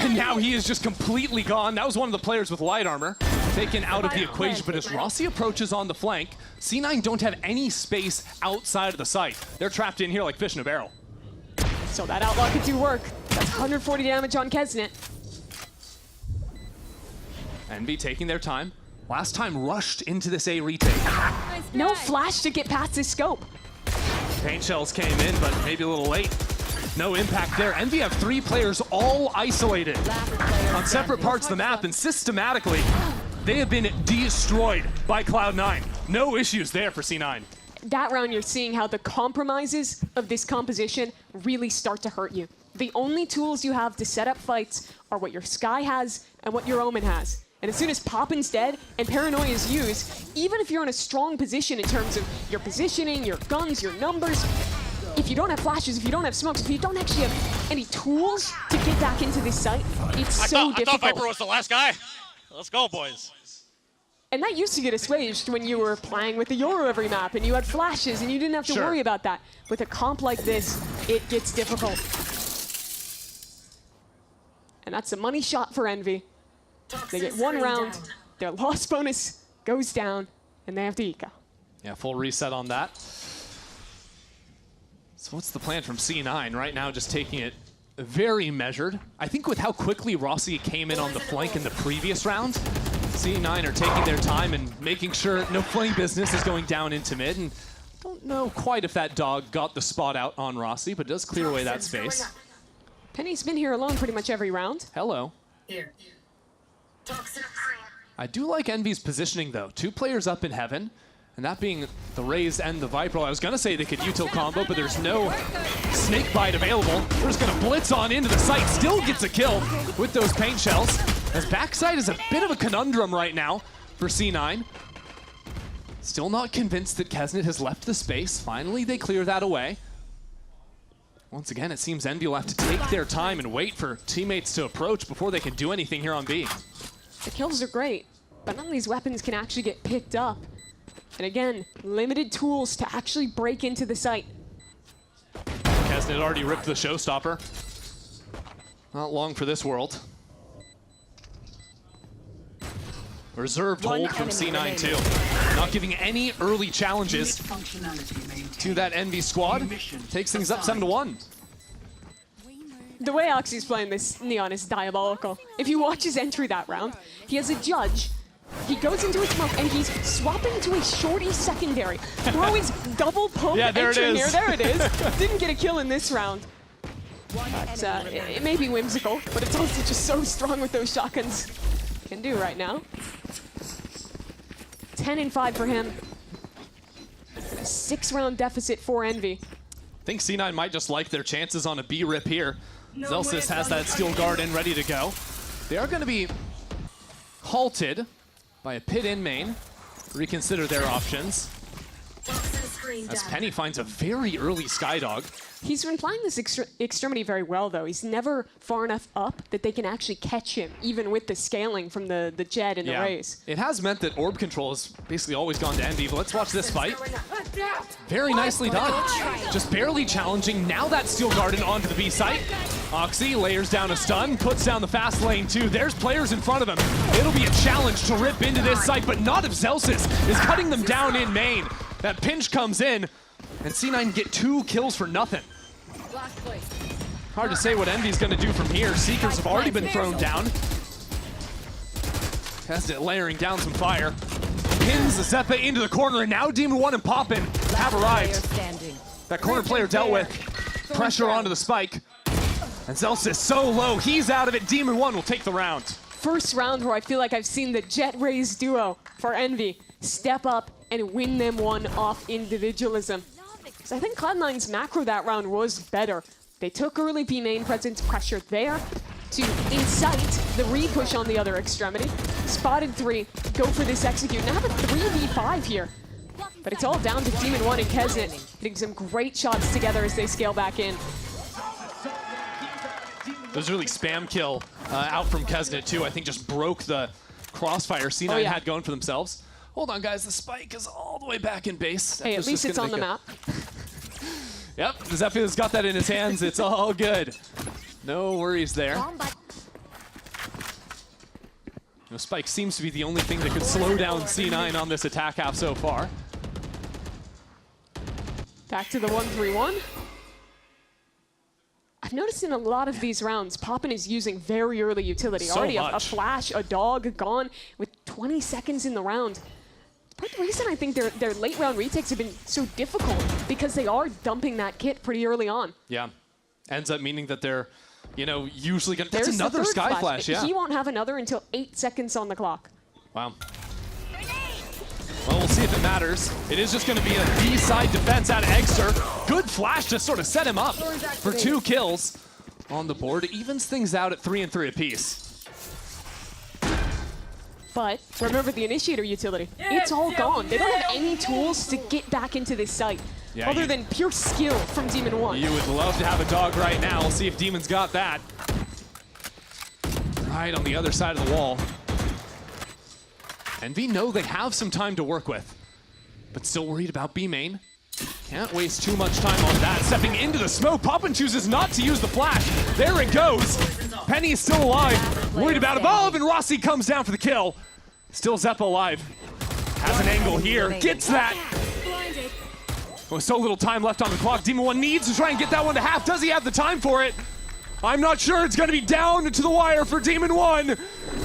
And now he is just completely gone. That was one of the players with light armor taken out of the equation. But as Rossi approaches on the flank, C9 don't have any space outside of the site. They're trapped in here like fish in a barrel. So that outlaw could do work. That's 140 damage on Kesnet. Envy taking their time. Last time rushed into this A retake. No flash to get past his scope. Paint shells came in, but maybe a little late. No impact there. Envy have 3 players all isolated on separate parts of the map, and systematically, they have been destroyed by Cloud9. No issues there for C9. That round, you're seeing how the compromises of this composition really start to hurt you. The only tools you have to set up fights are what your Sky has and what your Omen has. And as soon as Poppin's dead and Paranoia is used, even if you're in a strong position in terms of your positioning, your guns, your numbers, if you don't have flashes, if you don't have smokes, if you don't actually have any tools to get back into this site, it's so difficult. I thought Viper was the last guy. Let's go, boys. And that used to get assuaged when you were playing with the Yoru every map and you had flashes and you didn't have to worry about that. With a comp like this, it gets difficult. And that's a money shot for Envy. They get 1 round, their loss bonus goes down, and they have to eco. Yeah, full reset on that. So what's the plan from C9? Right now, just taking it very measured. I think with how quickly Rossi came in on the flank in the previous round, C9 are taking their time and making sure no flank business is going down into mid. And don't know quite if that dog got the spot out on Rossi, but does clear away that space. Penny's been here alone pretty much every round. Hello. I do like Envy's positioning, though. 2 players up in heaven, and that being the Raze and the Viper. I was going to say they could util combo, but there's no snake bite available. They're just going to blitz on into the site. Still gets a kill with those paint shells, as backside is a bit of a conundrum right now for C9. Still not convinced that Kesnet has left the space. Finally, they clear that away. Once again, it seems Envy will have to take their time and wait for teammates to approach before they can do anything here on B. The kills are great, but none of these weapons can actually get picked up. And again, limited tools to actually break into the site. Kesnet already ripped the showstopper. Not long for this world. Reserved hold from C9 too. Not giving any early challenges to that Envy squad. Takes things up 7-1. The way Oxy's playing this Neon is diabolical. If you watch his entry that round, he has a judge. He goes into a smoke and he's swapping to a shorty secondary. Throw his double pump entry here. There it is. Didn't get a kill in this round. But it may be whimsical, but it's also just so strong with those shotguns. Can do right now. 10-5 for him. A 6-round deficit for Envy. I think C9 might just like their chances on a B rip here. Zelsis has that steel guard in ready to go. They are going to be halted by a pit in main. Reconsider their options. As Penny finds a very early Skydog. He's been playing this extremity very well, though. He's never far enough up that they can actually catch him, even with the scaling from the Jet and the Raze. It has meant that orb control has basically always gone to Envy, but let's watch this fight. Very nicely done. Just barely challenging. Now that Steel Garden onto the B site. Oxy layers down a stun, puts down the fast lane too. There's players in front of him. It'll be a challenge to rip into this site, but not if Zelsis is cutting them down in main. That pinch comes in, and C9 get 2 kills for nothing. Hard to say what Envy's going to do from here. Seekers have already been thrown down. Kesnet layering down some fire. Pins the Zeppa into the corner, and now Demon 1 and Poppin have arrived. That corner player dealt with. Pressure onto the spike. And Zelsis so low, he's out of it. Demon 1 will take the round. First round where I feel like I've seen the Jet Raze duo for Envy step up and win them one off individualism. So I think Cloud9's macro that round was better. They took early B main presence pressure there to incite the re-push on the other extremity. Spotted 3, go for this execute. Now have a 3v5 here. But it's all down to Demon 1 and Kesnet hitting some great shots together as they scale back in. It was really spam kill out from Kesnet too. I think just broke the crossfire C9 had going for themselves. Hold on, guys. The spike is all the way back in base. Hey, at least it's on the map. Yep, Zephy's got that in his hands. It's all good. No worries there. The spike seems to be the only thing that could slow down C9 on this attack half so far. Back to the 1-3-1. I've noticed in a lot of these rounds, Poppin is using very early utility. So Already a much. flash, a dog gone with 20 seconds in the round. Part of the reason I think their late round retakes have been so difficult because they are dumping that kit pretty early on. Yeah. Ends up meaning that they're, you know, usually going to... That's There's the another third Sky Flash, yeah. He won't have another until 8 seconds on the clock. Wow. Well, we'll see if it matters. It is just going to be a B-side defense out of Eggster. Good flash to sort of set him up for 2 kills on the board. It evens things out at 3 and 3 apiece. But remember the initiator utility. It's all gone. They don't have any tools to get back into this site Yeah, other than pure skill from Demon 1. You would love to have a dog right now. We'll see if Demon's got that. Right on the other side of the wall. Envy know they have some time to work with, but still worried about B main. Can't waste too much time on that. Stepping into the smoke, Poppin chooses not to use the flash. There it goes. Penny is still alive. Worried about above, and Rossi comes down for the kill. Still Zeppa alive. Has an angle here, gets that. With so little time left on the clock, Demon 1 needs to try and get that one to half. Does he have the time for it? I'm not sure. It's going to be down to the wire for Demon 1.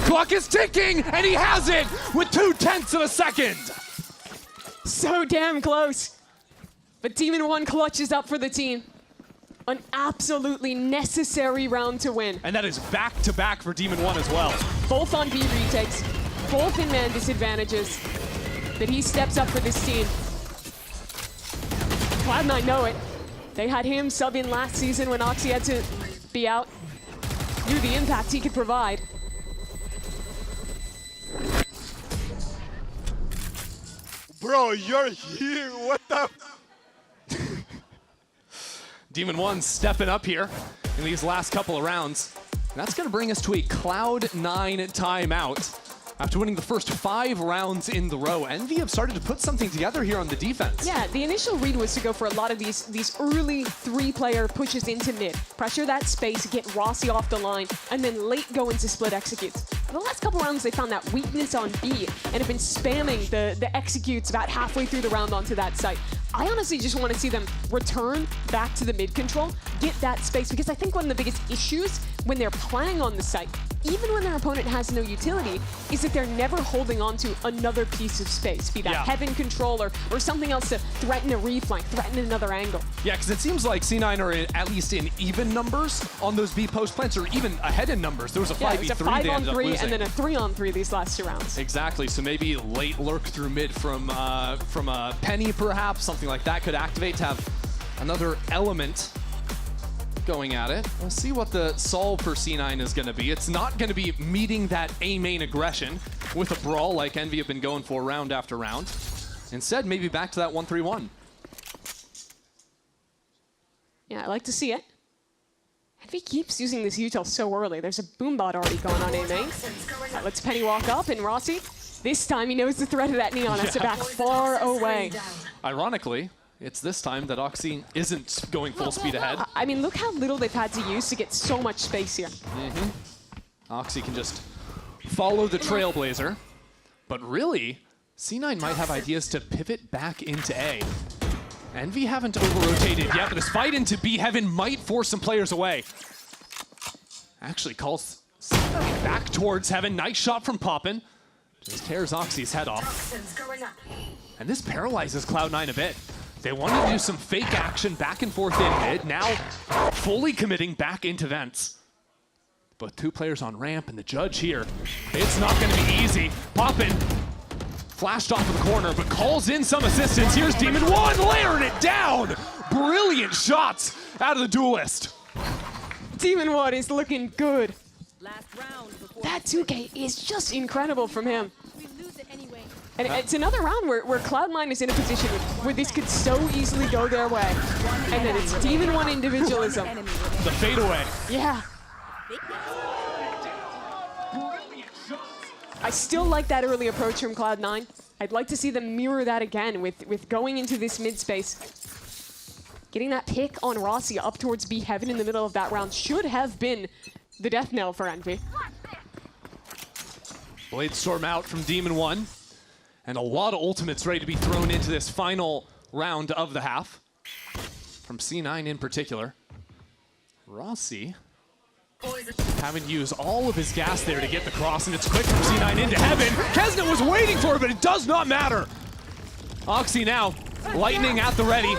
Clock is ticking, and he has it with 0.2 of a second. So damn close. But Demon 1 clutches up for the team. An absolutely necessary round to win. And that is back-to-back for Demon 1 as well. Both on B retakes, both in man disadvantages. But he steps up for this team. Cloud9 know it. They had him sub in last season when Oxy had to be out. Knew the impact he could provide. Bro, you're here. What the? Demon 1 stepping up here in these last couple of rounds. And that's going to bring us to a Cloud9 timeout. After winning the first 5 rounds in the row, Envy have started to put something together here on the defense. Yeah, the initial read was to go for a lot of these early 3-player pushes into mid. Pressure that space, get Rossi off the line, and then late go into split executes. In the last couple rounds, they found that weakness on B and have been spamming the executes about halfway through the round onto that site. I honestly just want to see them return back to the mid control, get that space, because I think one of the biggest issues when they're playing on the site, even when their opponent has no utility, is that they're never holding on to another piece of space, be that heaven control or something else to threaten a reflank, threaten another angle. Yeah, because it seems like C9 are at least in even numbers on those B post plants, or even ahead in numbers. There was a 5v3 it was a 5-on-3 and then a 3-on-3 these last 2 rounds. Exactly, so maybe late lurk through mid from a Penny perhaps, something like that could activate to have another element going at it. We'll see what the solve for C9 is going to be. It's not going to be meeting that A main aggression with a brawl like Envy have been going for round after round. Instead, maybe back to that 1-3-1. Yeah, I like to see it. Envy keeps using this util so early. There's a boombot already going on A main. That lets Penny walk up, and Rossi, this time he knows the threat of that Neon has to back far away. Ironically, it's this time that Oxy isn't going full speed ahead. I mean, look how little they've had to use to get so much space here. Oxy can just follow the Trailblazer. But really, C9 might have ideas to pivot back into A. Envy haven't over-rotated yet, but this fight into B Heaven might force some players away. Actually calls C9 back towards Heaven. Nice shot from Poppin. Just tears Oxy's head off. And this paralyzes Cloud9 a bit. They wanted to do some fake action back and forth in mid, now fully committing back into vents. But 2 players on ramp and the judge here. It's not going to be easy. Poppin flashed off of the corner, but calls in some assistance. Here's Demon 1, layering it down. Brilliant shots out of the duelist. Demon 1 is looking good. That 2K is just incredible from him. And it's another round where Cloud9 is in a position where this could so easily go their way. And then it's Demon 1 individualism. The fadeaway. Yeah. I still like that early approach from Cloud9. I'd like to see them mirror that again with going into this mid space. Getting that pick on Rossi up towards B Heaven in the middle of that round should have been the death knell for Envy. Blade Storm out from Demon 1. And a lot of ultimates ready to be thrown into this final round of the half. From C9 in particular. Rossi having to use all of his gas there to get the cross, and it's quick from C9 into heaven. Kesnet was waiting for it, but it does not matter. Oxy now, lightning at the ready.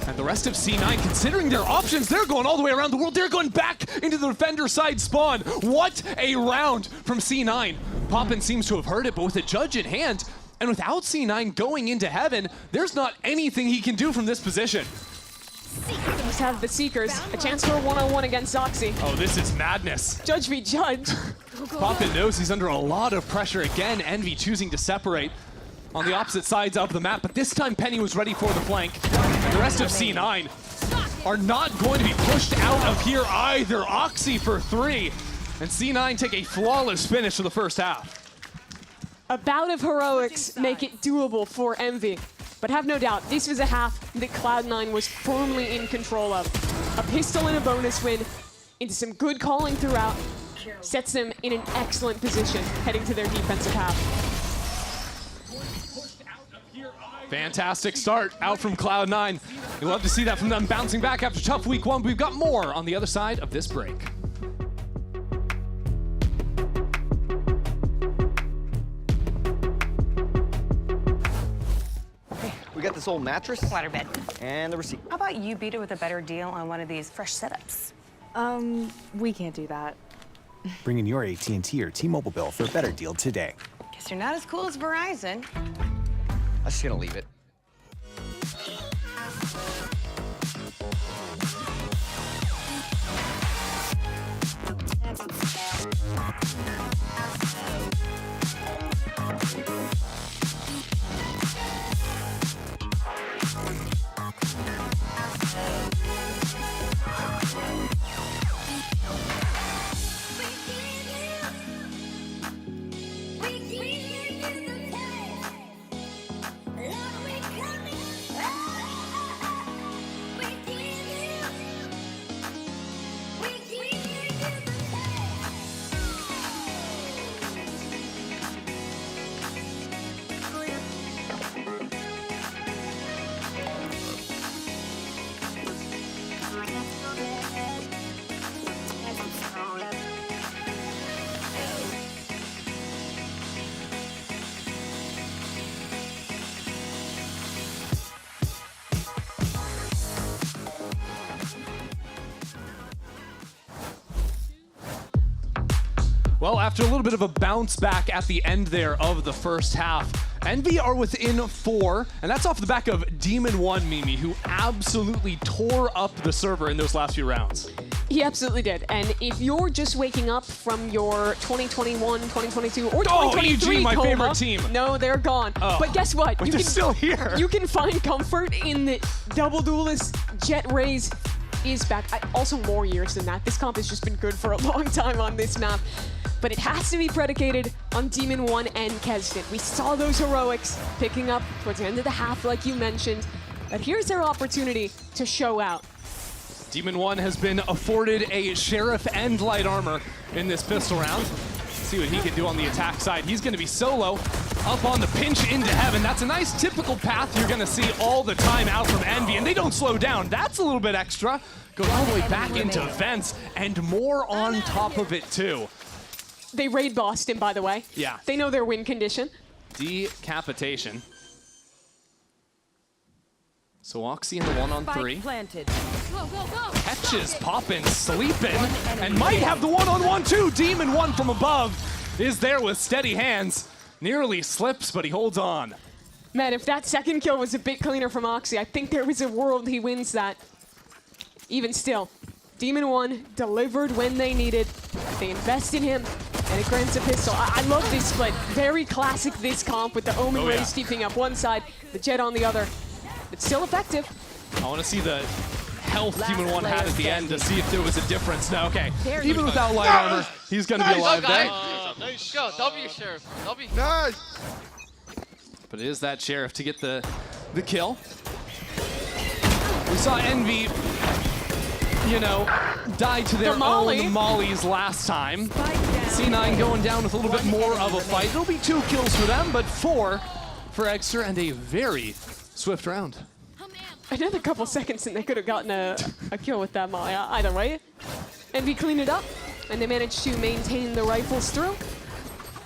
And the rest of C9, considering their options, they're going all the way around the world. They're going back into the defender side spawn. What a round from C9. Poppin seems to have heard it, but with a judge in hand, and without C9 going into heaven, there's not anything he can do from this position. Just have the Seekers, a chance for a one-on-one against Oxy. Oh, this is madness. Judge v. Judge. Poppin knows he's under a lot of pressure. Again, Envy choosing to separate on the opposite sides of the map, but this time Penny was ready for the flank. And the rest of C9 are not going to be pushed out of here either. Oxy for 3, and C9 take a flawless finish for the first half. A bout of heroics make it doable for Envy. But have no doubt, this was a half that Cloud9 was firmly in control of. A pistol and a bonus win into some good calling throughout sets them in an excellent position heading to their defensive half. Fantastic start out from Cloud9. We love to see that from them bouncing back after tough week 1. We've got more on the other side of this break. We got this old mattress. Waterbed. And the receipt. How about you beat it with a better deal on one of these fresh setups? We can't do that. Bring in your AT&T or T-Mobile bill for a better deal today. Guess you're not as cool as Verizon. I'm just gonna leave it. Well, after a little bit of a bounce back at the end there of the first half, Envy are within 4, and that's off the back of Demon 1, Mimi, who absolutely tore up the server in those last few rounds. He absolutely did. And if you're just waking up from your 2021, 2022, or 2023 EG, my coma, favorite team. No, they're gone. Oh, but guess what? but they're still here. You can find comfort in the double duelist. Jet Rays is back. Also more years than that. This comp has just been good for a long time on this map. But it has to be predicated on Demon 1 and Kesnet. We saw those heroics picking up towards the end of the half, like you mentioned. But here's their opportunity to show out. Demon 1 has been afforded a Sheriff and light armor in this pistol round. See what he can do on the attack side. He's going to be solo up on the pinch into heaven. That's a nice typical path you're going to see all the time out from Envy, and they don't slow down. That's a little bit extra. Goes all the way back into vents, and more on top of it, too. They raid bossed him, by the way. Yeah. They know their win condition. Decapitation. So Oxy in the 1-on-3. Planted. Catches Poppin sleeping, and might have the 1-on-1 too. Demon 1 from above is there with steady hands. Nearly slips, but he holds on. Man, if that second kill was a bit cleaner from Oxy, I think there is a world he wins that. Even still, Demon 1 delivered when they needed. They invest in him, and it grants a pistol. I love this split. Very classic this comp with the Omen Rays keeping up one side, the Jet on the other. It's still effective. I want to see the health Demon 1 had at the end to see if there was a difference. No, okay. Even without light armor, he's going to be alive there. Nice. Go, W, Sheriff. W. Nice. But it is that Sheriff to get the kill. We saw Envy, you know, die to their own mollies last time. C9 going down with a little bit more of a fight. It'll be 2 kills for them, but 4 for Extra, and a very swift round. Another couple seconds and they could have gotten a kill with that Molly. Either way, Envy cleaned it up, and they managed to maintain the rifles through.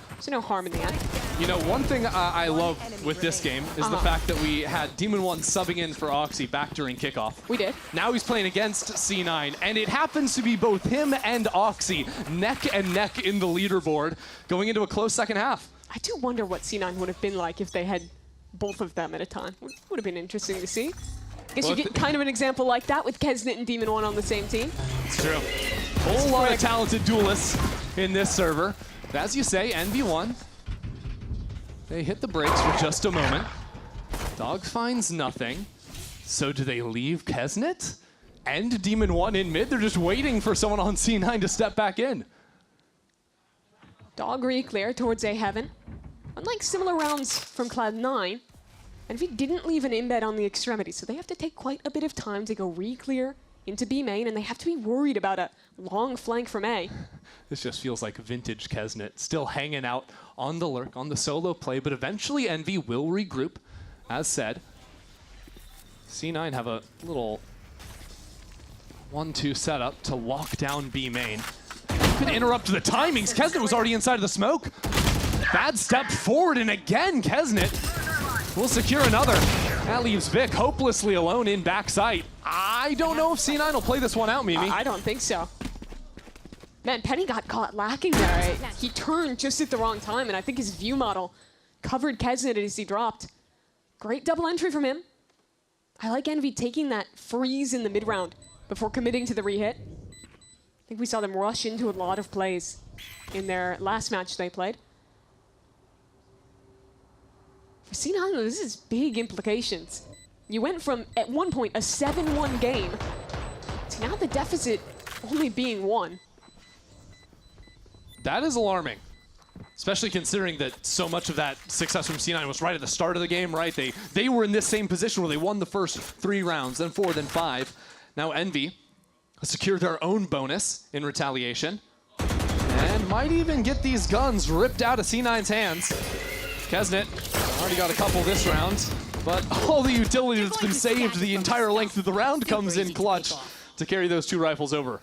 There's no harm in the end. You know, one thing I love with this game is the fact that we had Demon 1 subbing in for Oxy back during kickoff. We did. Now he's playing against C9, and it happens to be both him and Oxy neck and neck in the leaderboard going into a close second half. I do wonder what C9 would have been like if they had both of them at a time. Would have been interesting to see. Guess you get kind of an example like that with Kesnet and Demon 1 on the same team. It's true. Whole lot of talented duelists in this server. But as you say, NV1, they hit the brakes for just a moment. Dog finds nothing. So do they leave Kesnet and Demon 1 in mid? They're just waiting for someone on C9 to step back in. Dog re-clear towards A Heaven. Unlike similar rounds from Cloud9, Envy didn't leave an embed on the extremity, so they have to take quite a bit of time to go re-clear into B main, and they have to be worried about a long flank from A. This just feels like vintage Kesnet, still hanging out on the lurk, on the solo play, but eventually Envy will regroup, as said. C9 have a little 1-2 setup to lock down B main. Could interrupt the timings. Kesnet was already inside of the smoke. Bad step forward, and again, Kesnet will secure another. That leaves Vic hopelessly alone in backside. I don't know if C9 will play this one out, Mimi. I don't think so. Man, Penny got caught lacking there. He turned just at the wrong time, and I think his view model covered Kesnet as he dropped. Great double entry from him. I like Envy taking that freeze in the mid-round before committing to the re-hit. I think we saw them rush into a lot of plays in their last match they played. For C9, this is big implications. You went from, at one point, a 7-1 game to now the deficit only being 1. That is alarming, especially considering that so much of that success from C9 was right at the start of the game, right? They were in this same position where they won the first 3 rounds, then 4, then 5. Now Envy has secured their own bonus in retaliation and might even get these guns ripped out of C9's hands. Kesnet already got a couple this round, but all the utility that's been saved the entire length of the round comes in clutch to carry those 2 rifles over.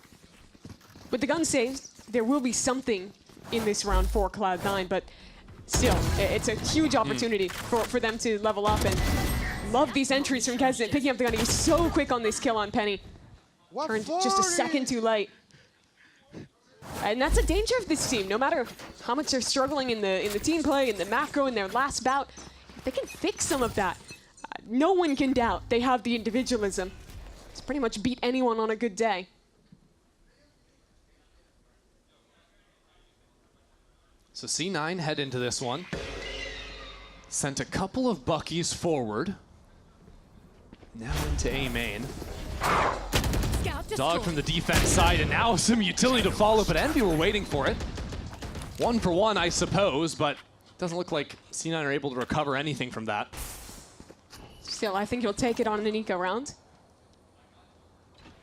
With the gun saved, there will be something in this round for Cloud9, but still, it's a huge opportunity for them to level up, and love these entries from Kesnet, picking up the gun. He was so quick on this kill on Penny. Turned just a second too late. And that's a danger of this team. No matter how much they're struggling in the team play, in the macro, in their last bout, if they can fix some of that, no one can doubt they have the individualism to pretty much beat anyone on a good day. So C9 head into this one. Sent a couple of Buckies forward. Now into A main. Dog from the defense side, and now some utility to follow, but Envy were waiting for it. 1 for 1, I suppose, but doesn't look like C9 are able to recover anything from that. Still, I think he'll take it on an eco round.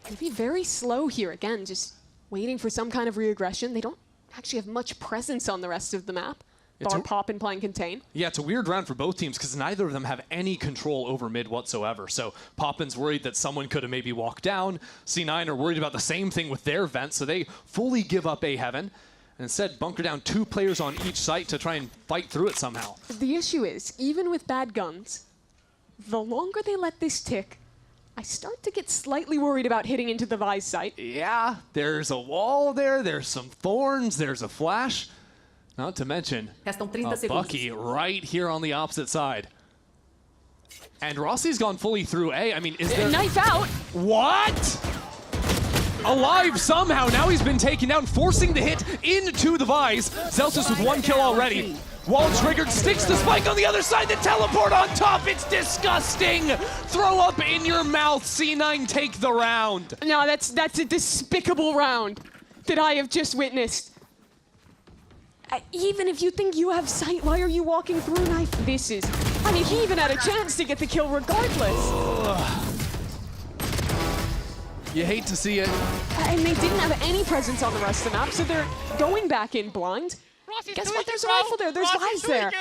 It'll be very slow here. Again, just waiting for some kind of reaggression. They don't actually have much presence on the rest of the map. Bar Pop and playing Contain. Yeah, it's a weird round for both teams because neither of them have any control over mid whatsoever. So Poppin's worried that someone could have maybe walked down. C9 are worried about the same thing with their vent, so they fully give up A Heaven and instead bunker down 2 players on each site to try and fight through it somehow. The issue is, even with bad guns, the longer they let this tick, I start to get slightly worried about hitting into the Vise site. Yeah, there's a wall there, there's some thorns, there's a flash. Not to mention a Bucky right here on the opposite side. And Rossi's gone fully through A. I mean, is there... Knife out! What? Alive somehow. Now he's been taken down, forcing the hit into the Vise. Celsius with 1 kill already. Wall triggered, sticks the spike on the other side, the teleport on top. It's disgusting. Throw up in your mouth. C9 take the round. No, that's a despicable round that I have just witnessed. Even if you think you have sight, why are you walking through knife? This is... I mean, he even had a chance to get the kill regardless. You hate to see it. And they didn't have any presence on the rest of the map, so they're going back in blind. Guess what? There's a rifle there. There's guys there.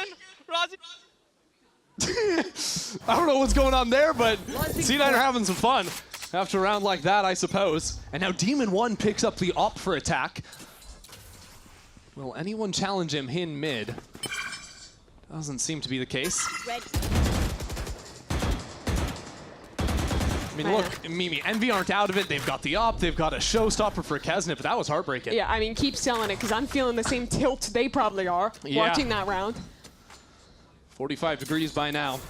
I don't know what's going on there, but C9 are having some fun after a round like that, I suppose. And now Demon 1 picks up the op for attack. Will anyone challenge him in mid? Doesn't seem to be the case. I mean, look, Mimi, Envy aren't out of it. They've got the op. They've got a showstopper for Kesnet, but that was heartbreaking. Yeah, I mean, keep selling it, because I'm feeling the same tilt they probably are watching that round. 45 degrees by now.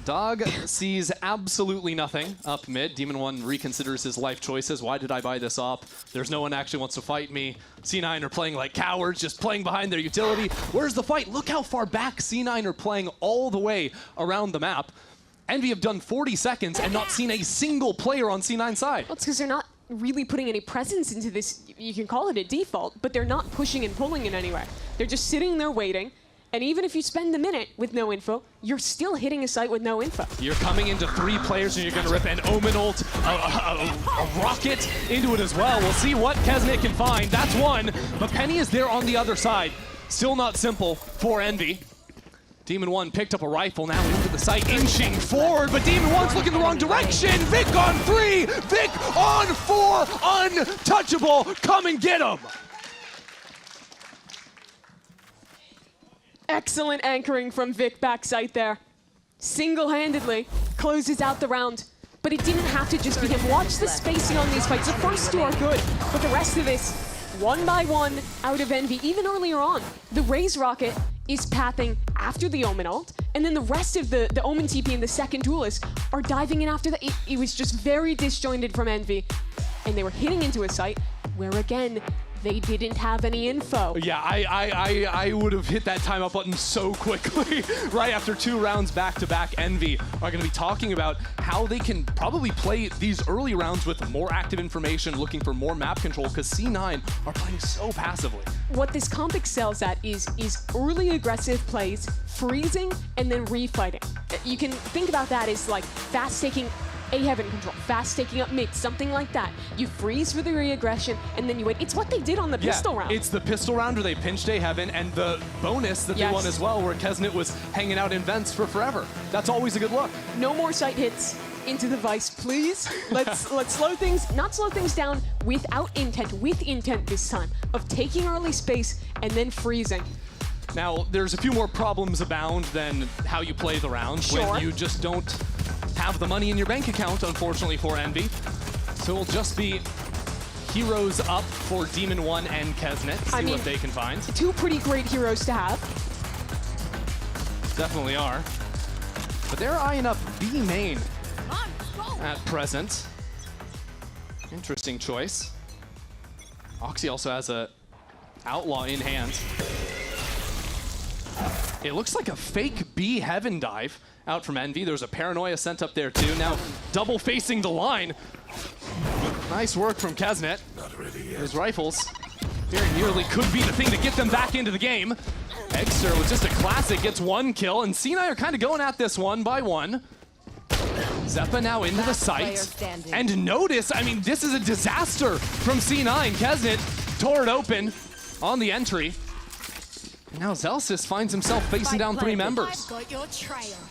Dog sees absolutely nothing up mid. Demon 1 reconsiders his life choices. Why did I buy this op? There's no one actually wants to fight me. C9 are playing like cowards, just playing behind their utility. Where's the fight? Look how far back C9 are playing all the way around the map. Envy have done 40 seconds and not seen a single player on C9's side. Well, it's because they're not really putting any presence into this. You can call it a default, but they're not pushing and pulling in any way. They're just sitting there waiting. And even if you spend a minute with no info, you're still hitting a site with no info. You're coming into 3 players and you're going to rip an Omen ult, a rocket into it as well. We'll see what Kesnet can find. That's one, but Penny is there on the other side. Still not simple for Envy. Demon 1 picked up a rifle now into the site, inching forward, but Demon 1's looking the wrong direction. Vic on 3, Vic on 4, untouchable. Come and get him. Excellent anchoring from Vic backside there. Single-handedly closes out the round. But it didn't have to just be him. Watch the spacing on these fights. The first 2 are good, but the rest of this, one by one, out of Envy. Even earlier on, the Raze rocket is pathing after the Omen ult, and then the rest of the Omen TP and the second duelist are diving in after that. It was just very disjointed from Envy, and they were hitting into a site where, again, they didn't have any info. Yeah, I would have hit that timeout button so quickly. Right after 2 rounds back-to-back, Envy are going to be talking about how they can probably play these early rounds with more active information, looking for more map control, because C9 are playing so passively. What this comp excels at is early aggressive plays, freezing, and then refighting. You can think about that as like fast taking A heaven control, fast taking up mid, something like that. You freeze for the re-aggression, and then you wait. It's what they did on the pistol round. It's the pistol round where they pinched A heaven, and the bonus that they won as well, where Kesnet was hanging out in vents for forever. That's always a good look. No more sight hits into the Vice, please. Let's slow things, not slow things down without intent, with intent this time, of taking early space and then freezing. Now, there's a few more problems abound than how you play the round when you just don't have the money in your bank account, unfortunately, for Envy. So it'll just be heroes up for Demon 1 and Kesnet. See what they can find. 2 pretty great heroes to have. Definitely are. But they're eyeing up B main at present. Interesting choice. Oxy also has a Outlaw in hand. It looks like a fake B heaven dive out from Envy. There's a Paranoia sent up there too. Now double facing the line. Nice work from Kesnet. Those rifles very nearly could be the thing to get them back into the game. Egster with just a classic gets 1 kill, and C9 are kind of going at this one by one. Zeppa now into the site. And notice, I mean, this is a disaster from C9. Kesnet tore it open on the entry. And now Zelsis finds himself facing down 3 members.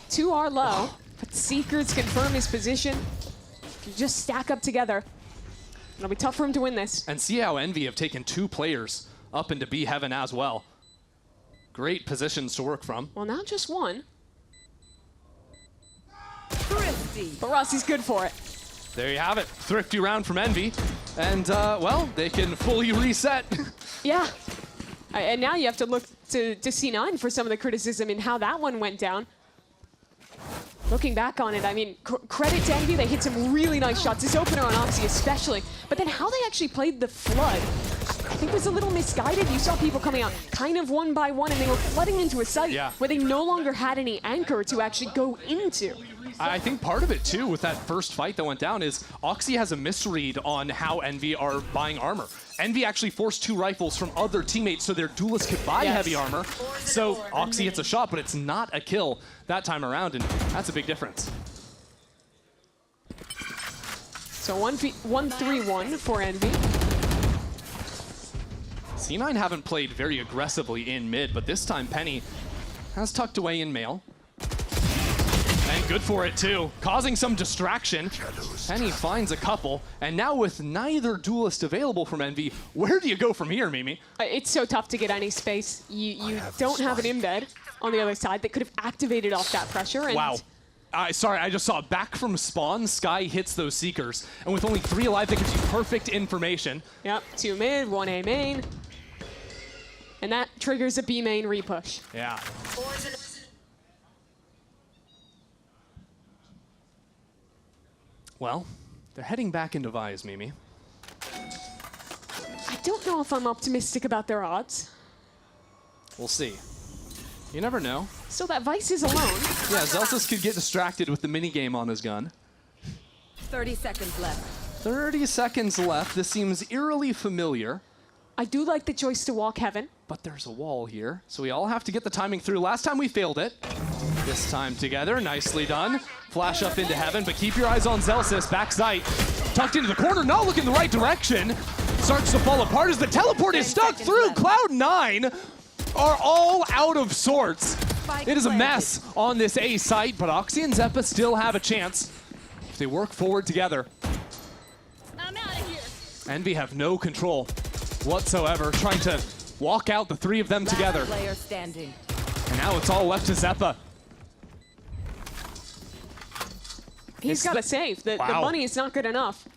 2 are low, but Seekers confirm his position. If you just stack up together, it'll be tough for him to win this. And see how Envy have taken 2 players up into B heaven as well. Great positions to work from. Well, now just 1. But Rossi's good for it. There you have it. Thrifty round from Envy. And, well, they can fully reset. Yeah. And now you have to look to C9 for some of the criticism in how that one went down. Looking back on it, I mean, credit to Envy, they hit some really nice shots. This opener on Oxy especially. But then how they actually played the flood, I think was a little misguided. You saw people coming out kind of one by one, and they were flooding into a site where they no longer had any anchor to actually go into. I think part of it, too, with that first fight that went down is Oxy has a misread on how Envy are buying armor. Envy actually forced 2 rifles from other teammates so their duelists could buy heavy armor. So Oxy hits a shot, but it's not a kill that time around, and that's a big difference. So 1-3-1 for Envy. C9 haven't played very aggressively in mid, but this time Penny has tucked away in male. And good for it too, causing some distraction. Penny finds a couple, and now with neither duelist available from Envy, where do you go from here, Mimi? It's so tough to get any space. You don't have an embed on the other side that could have activated off that pressure. And wow. Sorry, I just saw back from spawn, Sky hits those Seekers, and with only 3 alive, that gives you perfect information. Yep, 2 mid, 1 A main. And that triggers a B main repush. Yeah. Well, they're heading back into Vice, Mimi. I don't know if I'm optimistic about their odds. We'll see. You never know. So that Vice is alone. Yeah, Zelsis could get distracted with the minigame on his gun. 30 seconds left. 30 seconds left. This seems eerily familiar. I do like the choice to walk heaven. But there's a wall here, so we all have to get the timing through. Last time we failed it. This time together, nicely done. Flash up into heaven, but keep your eyes on Zelsis. Backside, tucked into the corner, not looking the right direction. Starts to fall apart as the teleport is stuck through. Cloud9 are all out of sorts. It is a mess on this A site, but Oxy and Zeppa still have a chance if they work forward together. I'm out of here. Envy have no control whatsoever, trying to walk out the 3 of them together. Player standing. And now it's all left to Zeppa. He's got to save. The money is not good enough.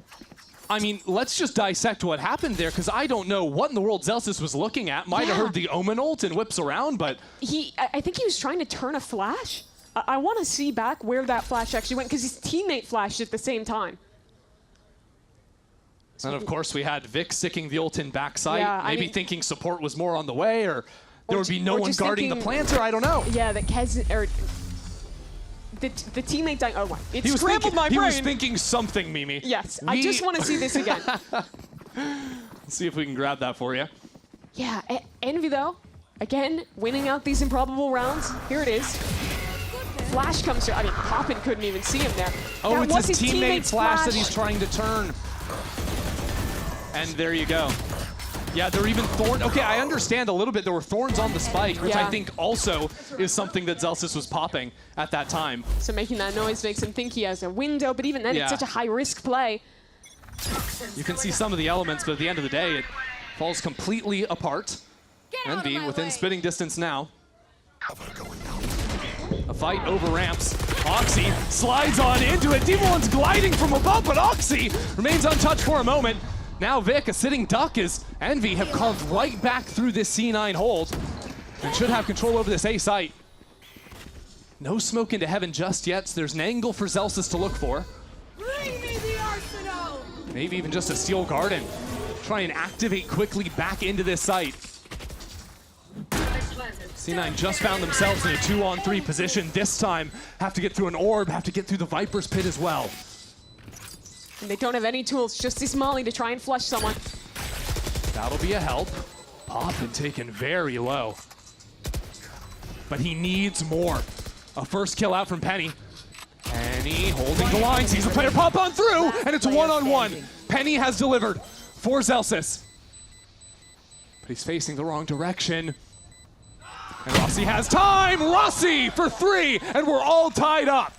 I mean, let's just dissect what happened there, because I don't know what in the world Zelsis was looking at. Might have heard the Omen ult and whips around, but... I think he was trying to turn a flash. I want to see back where that flash actually went, because his teammate flashed at the same time. And of course, we had Vic sticking the ult in backside, maybe thinking support was more on the way, or there would be no one guarding the planter, I don't know. Yeah, that Kez, or the teammate died. Oh, it scrambled my brain. He was thinking something, Mimi. Yes, I just want to see this again. Let's see if we can grab that for you. Yeah, Envy though, again, winning out these improbable rounds. Here it is. Flash comes through. I mean, Poppin couldn't even see him there. Oh, that it's his teammate's flash that he's trying to turn. And there you go. Yeah, there were even thorns. Okay, I understand a little bit. There were thorns on the spike, which I think also is something that Zelsis was popping at that time. So making that noise makes him think he has a window, but even then, it's such a high-risk play. You can see some of the elements, but at the end of the day, it falls completely apart. Envy within spitting distance now. A fight over ramps. Oxy slides on into it. Demon One's gliding from above, but Oxy remains untouched for a moment. Now Vic, a sitting duck, as Envy have carved right back through this C9 hold and should have control over this A site. No smoke into heaven just yet, so there's an angle for Zelsis to look for. Bring me the arsenal! Maybe even just a steel garden. Try and activate quickly back into this site. C9 just found themselves in a 2-on-3 position. This time, have to get through an orb, have to get through the Viper's Pit as well. And they don't have any tools, just this molly to try and flush someone. That'll be a help. Poppin taken very low. But he needs more. A first kill out from Penny. Penny holding the line, sees the player pop on through, and it's a 1-on-1. Penny has delivered for Zelsis. But he's facing the wrong direction. And Rossi has time! Rossi for 3, and we're all tied up.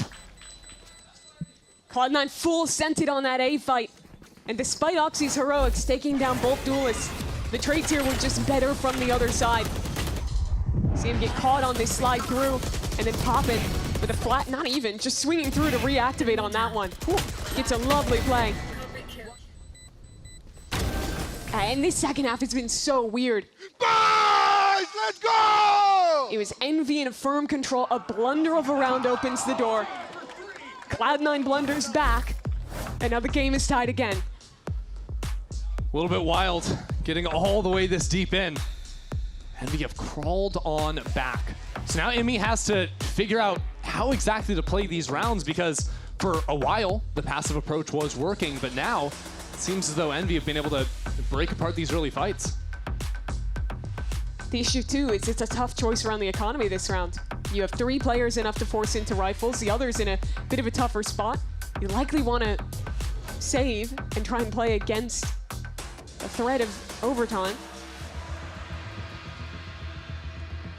Cloud9 full scented on that A fight. And despite Oxy's heroics taking down both duelists, the trades here were just better from the other side. See him get caught on this slide through, and then Poppin with a flat, not even, just swinging through to reactivate on that one. Whew, gets a lovely play. And this second half has been so weird. Boys, let's go! It was Envy in a firm control. A blunder of a round opens the door. Cloud9 blunders back, and now the game is tied again. A little bit wild, getting all the way this deep in. Envy have crawled on back. So now Emmy has to figure out how exactly to play these rounds, because for a while, the passive approach was working, but now it seems as though Envy have been able to break apart these early fights. The issue too is it's a tough choice around the economy this round. You have 3 players enough to force into rifles, the others in a bit of a tougher spot. You likely want to save and try and play against a threat of overtime.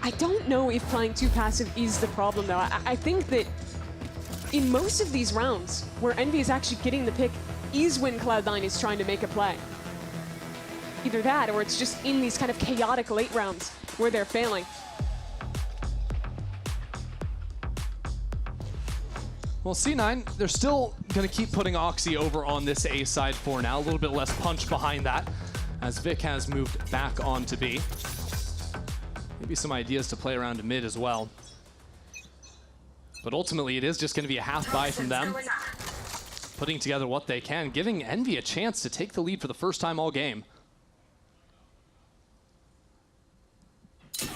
I don't know if playing too passive is the problem, though. I think that in most of these rounds, where Envy is actually getting the pick is when Cloud9 is trying to make a play. Either that, or it's just in these kind of chaotic late rounds where they're failing. Well, C9, they're still going to keep putting Oxy over on this A side for now. A little bit less punch behind that, as Vic has moved back onto B. Maybe some ideas to play around to mid as well. But ultimately, it is just going to be a half buy from them, putting together what they can, giving Envy a chance to take the lead for the first time all game.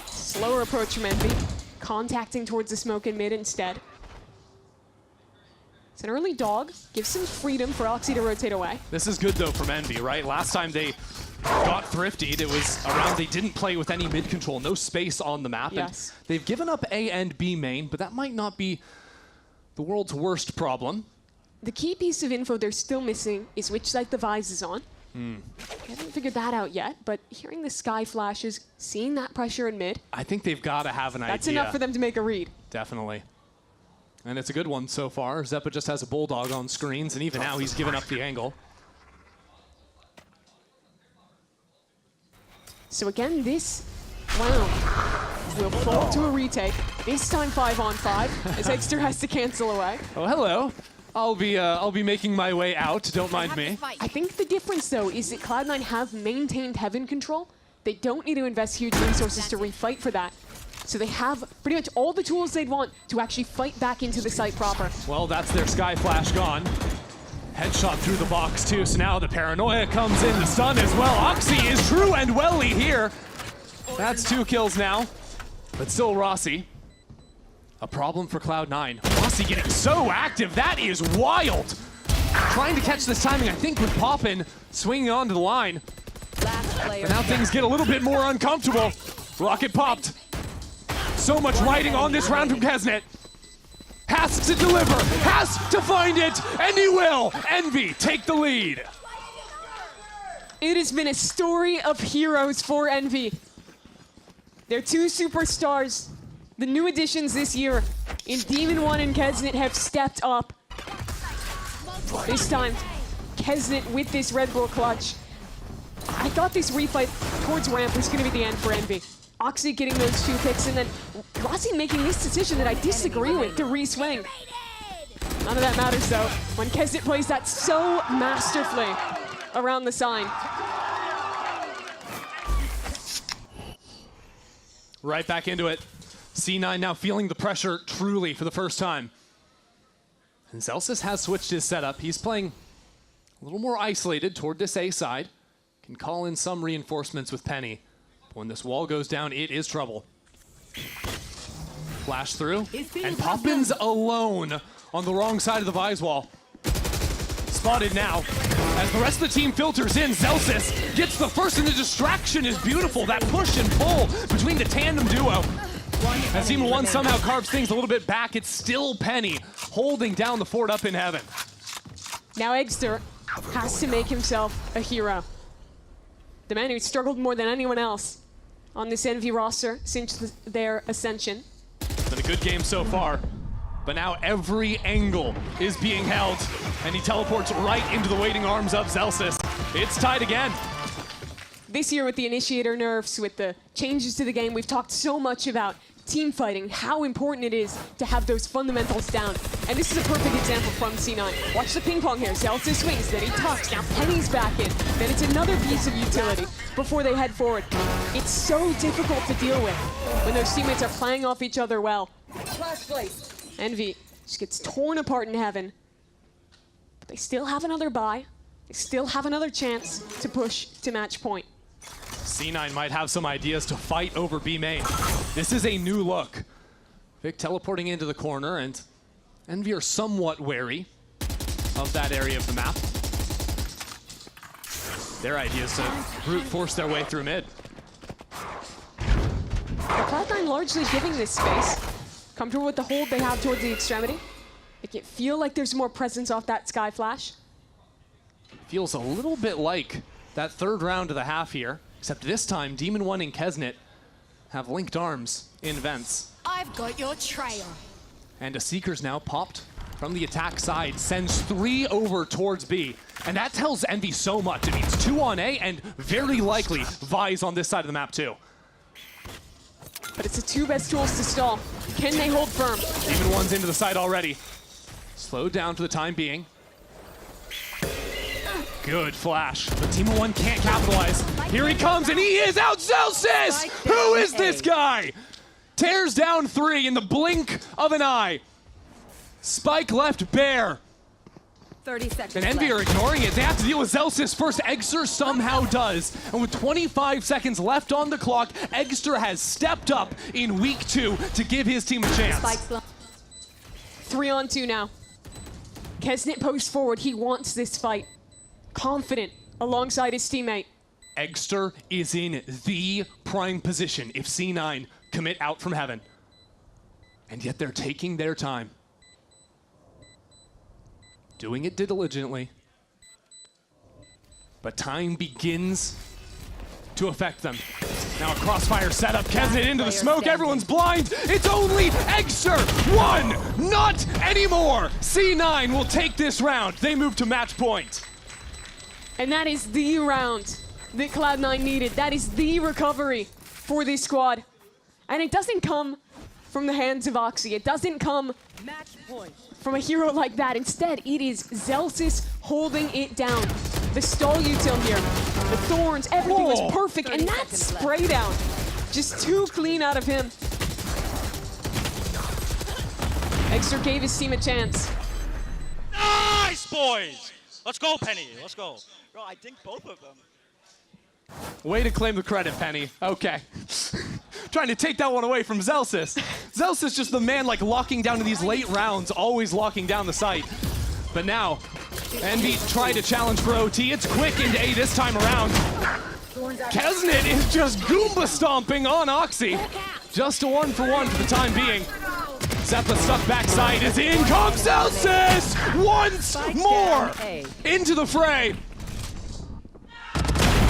Slower approach from Envy, contacting towards the smoke in mid instead. It's an early dog, gives some freedom for Oxy to rotate away. This is good, though, from Envy, right? Last time they got thriftied, it was around they didn't play with any mid control, no space on the map. Yes. And they've given up A and B main, but that might not be the world's worst problem. The key piece of info they're still missing is which side the Vise is on. They haven't figured that out yet, but hearing the sky flashes, seeing that pressure in mid. I think they've got to have an idea. That's enough for them to make a read. Definitely. And it's a good one so far. Zeppa just has a bulldog on screens, and even now he's given up the angle. So again, this round will fall to a retake. This time 5-on-5, as Exter has to cancel away. Oh, hello. I'll be making my way out. Don't mind me. I think the difference, though, is that Cloud9 have maintained Heaven control. They don't need to invest huge resources to refight for that. So they have pretty much all the tools they'd want to actually fight back into the site proper. Well, that's their Sky Flash gone. Headshot through the box, too, so now the paranoia comes in, the stun as well. Oxy is true and welly here. That's 2 kills now, but still Rossi. A problem for Cloud9. Rossi getting so active, that is wild. Trying to catch this timing, I think, with Poppin swinging onto the line. But now things get a little bit more uncomfortable. Rocket popped. So much writing on this round from Kesnet. Has to deliver, has to find it, and he will. Envy take the lead. It has been a story of heroes for Envy. Their 2 superstars, the new additions this year in Demon1 and Kesnet, have stepped up. This time, Kesnet with this Red Bull clutch. I thought this refight towards ramp was going to be the end for Envy. Oxy getting those 2 picks, and then Rossi making this decision that I disagree with to re-swing. None of that matters, though, when Kesnet plays that so masterfully around the sign. Right back into it. C9 now feeling the pressure truly for the first time. And Zelsis has switched his setup. He's playing a little more isolated toward this A side. Can call in some reinforcements with Penny. When this wall goes down, it is trouble. Flash through, and Poppins alone on the wrong side of the Vise wall. Spotted now. As the rest of the team filters in, Zelsis gets the first, and the distraction is beautiful. That push and pull between the tandem duo. As Team 1 somehow carves things a little bit back, it's still Penny holding down the fort up in heaven. Now Exter has to make himself a hero. The man who struggled more than anyone else on this Envy roster since their ascension. It's been a good game so far, but now every angle is being held, and he teleports right into the waiting arms of Zelsis. It's tied again. This year with the initiator nerfs, with the changes to the game, we've talked so much about team fighting, how important it is to have those fundamentals down. And this is a perfect example from C9. Watch the ping pong here. Zelsis swings, then he tucks, now Penny's back in. Then it's another piece of utility before they head forward. It's so difficult to deal with when those teammates are playing off each other well. Envy just gets torn apart in heaven. But they still have another buy. They still have another chance to push to match point. C9 might have some ideas to fight over B main. This is a new look. Vic teleporting into the corner, and Envy are somewhat wary of that area of the map. Their idea is to brute force their way through mid. Cloud9 largely giving this space. Comfortable with the hold they have towards the extremity. They can feel like there's more presence off that Sky Flash. Feels a little bit like that third round of the half here, except this time Demon 1 and Kesnet have linked arms in vents. I've got your trail. And a Seeker's now popped from the attack side, sends 3 over towards B. And that tells Envy so much. It means 2 on A and very likely Vi's on this side of the map too. But it's the 2 best tools to stall. Can they hold firm? Demon 1's into the side already. Slowed down for the time being. Good flash, but Demon 1 can't capitalize. Here he comes, and he is out. Celsius! Who is this guy? Tears down 3 in the blink of an eye. Spike left bare. 30 seconds And Envy are ignoring it. They have to deal with Celsius first. Eggster somehow does. And with 25 seconds left on the clock, Eggster has stepped up in week 2 to give his team a chance. 3 on 2 now. Kesnet posts forward. He wants this fight. Confident alongside his teammate. Eggster is in the prime position if C9 commit out from heaven. And yet they're taking their time. Doing it diligently. But time begins to affect them. Now a crossfire setup. Kesnet into the smoke. Everyone's blind. It's only Eggster. 1. Not anymore. C9 will take this round. They move to match point. And that is the round that Cloud9 needed. That is the recovery for this squad. And it doesn't come from the hands of Oxy. It doesn't come from a hero like that. Instead, it is Celsius holding it down. The stall util here, the thorns, everything was perfect. And that spray down, just too clean out of him. Eggster gave his team a chance. Nice, boys! Let's go, Penny. Let's go. Bro, I think both of them. Way to claim the credit, Penny. Okay. Trying to take that one away from Celsius. Celsius just the man like locking down in these late rounds, always locking down the site. But now, Envy tried to challenge for OT. It's quick into A this time around. Kesnet is just Goomba stomping on Oxy. Just a 1-for-1 for the time being. Zeppa stuck backside is in. Comes Celsius once more into the fray.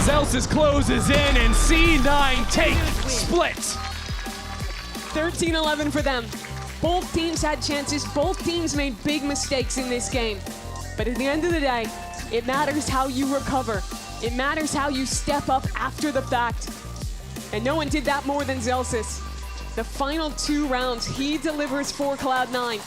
Celsius closes in and C9 take split. 13-11 for them. Both teams had chances. Both teams made big mistakes in this game. But at the end of the day, it matters how you recover. It matters how you step up after the fact. And no one did that more than Celsius. The final 2 rounds, he delivers for Cloud9.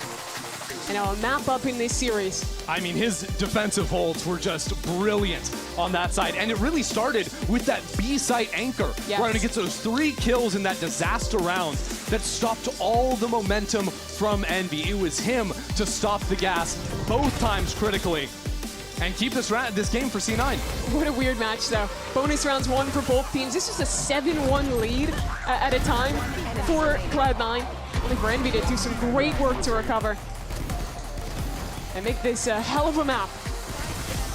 And a map up in this series. I mean, his defensive holds were just brilliant on that side. And it really started with that B site anchor. Yes. Where he gets those 3 kills in that disaster round that stopped all the momentum from Envy. It was him to stop the gas both times critically and keep this game for C9. What a weird match, though. Bonus rounds 1 for both teams. This was a 7-1 lead at a time for Cloud9. Only for Envy to do some great work to recover and make this a hell of a map.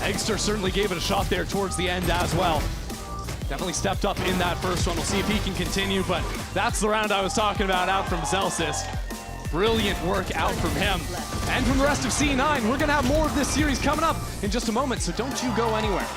Eggster certainly gave it a shot there towards the end as well. Definitely stepped up in that first one. We'll see if he can continue, but that's the round I was talking about out from Celsius. Brilliant work out from him. And from the rest of C9, we're gonna have more of this series coming up in just a moment, so don't you go anywhere.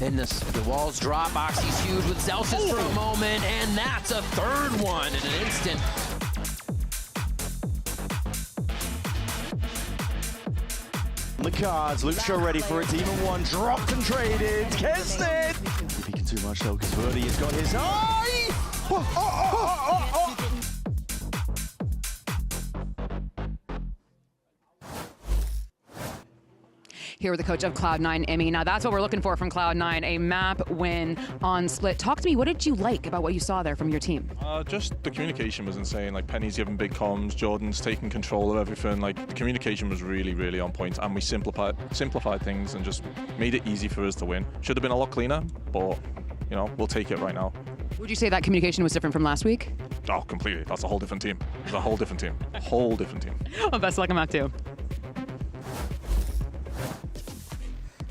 And the walls drop. Oxy's huge with Zelsis for a moment, and that's a third one in an instant. The cards, Luke Show ready for it. Demon 1 dropped and traded. Kesnet! Peeking too much though, because Verdi has got his eye! Here with the coach of Cloud9, Emmy. Now that's what we're looking for from Cloud9, a map win on Split. Talk to me, what did you like about what you saw there from your team? Just the communication was insane. Like Penny's giving big comms, Jordan's taking control of everything. Like the communication was really, really on point, and we simplified things and just made it easy for us to win. Should have been a lot cleaner, but you know, we'll take it right now. Would you say that communication was different from last week? Oh, completely. That's a whole different team. It's a whole different team. Whole different team. Well, best of luck on map 2.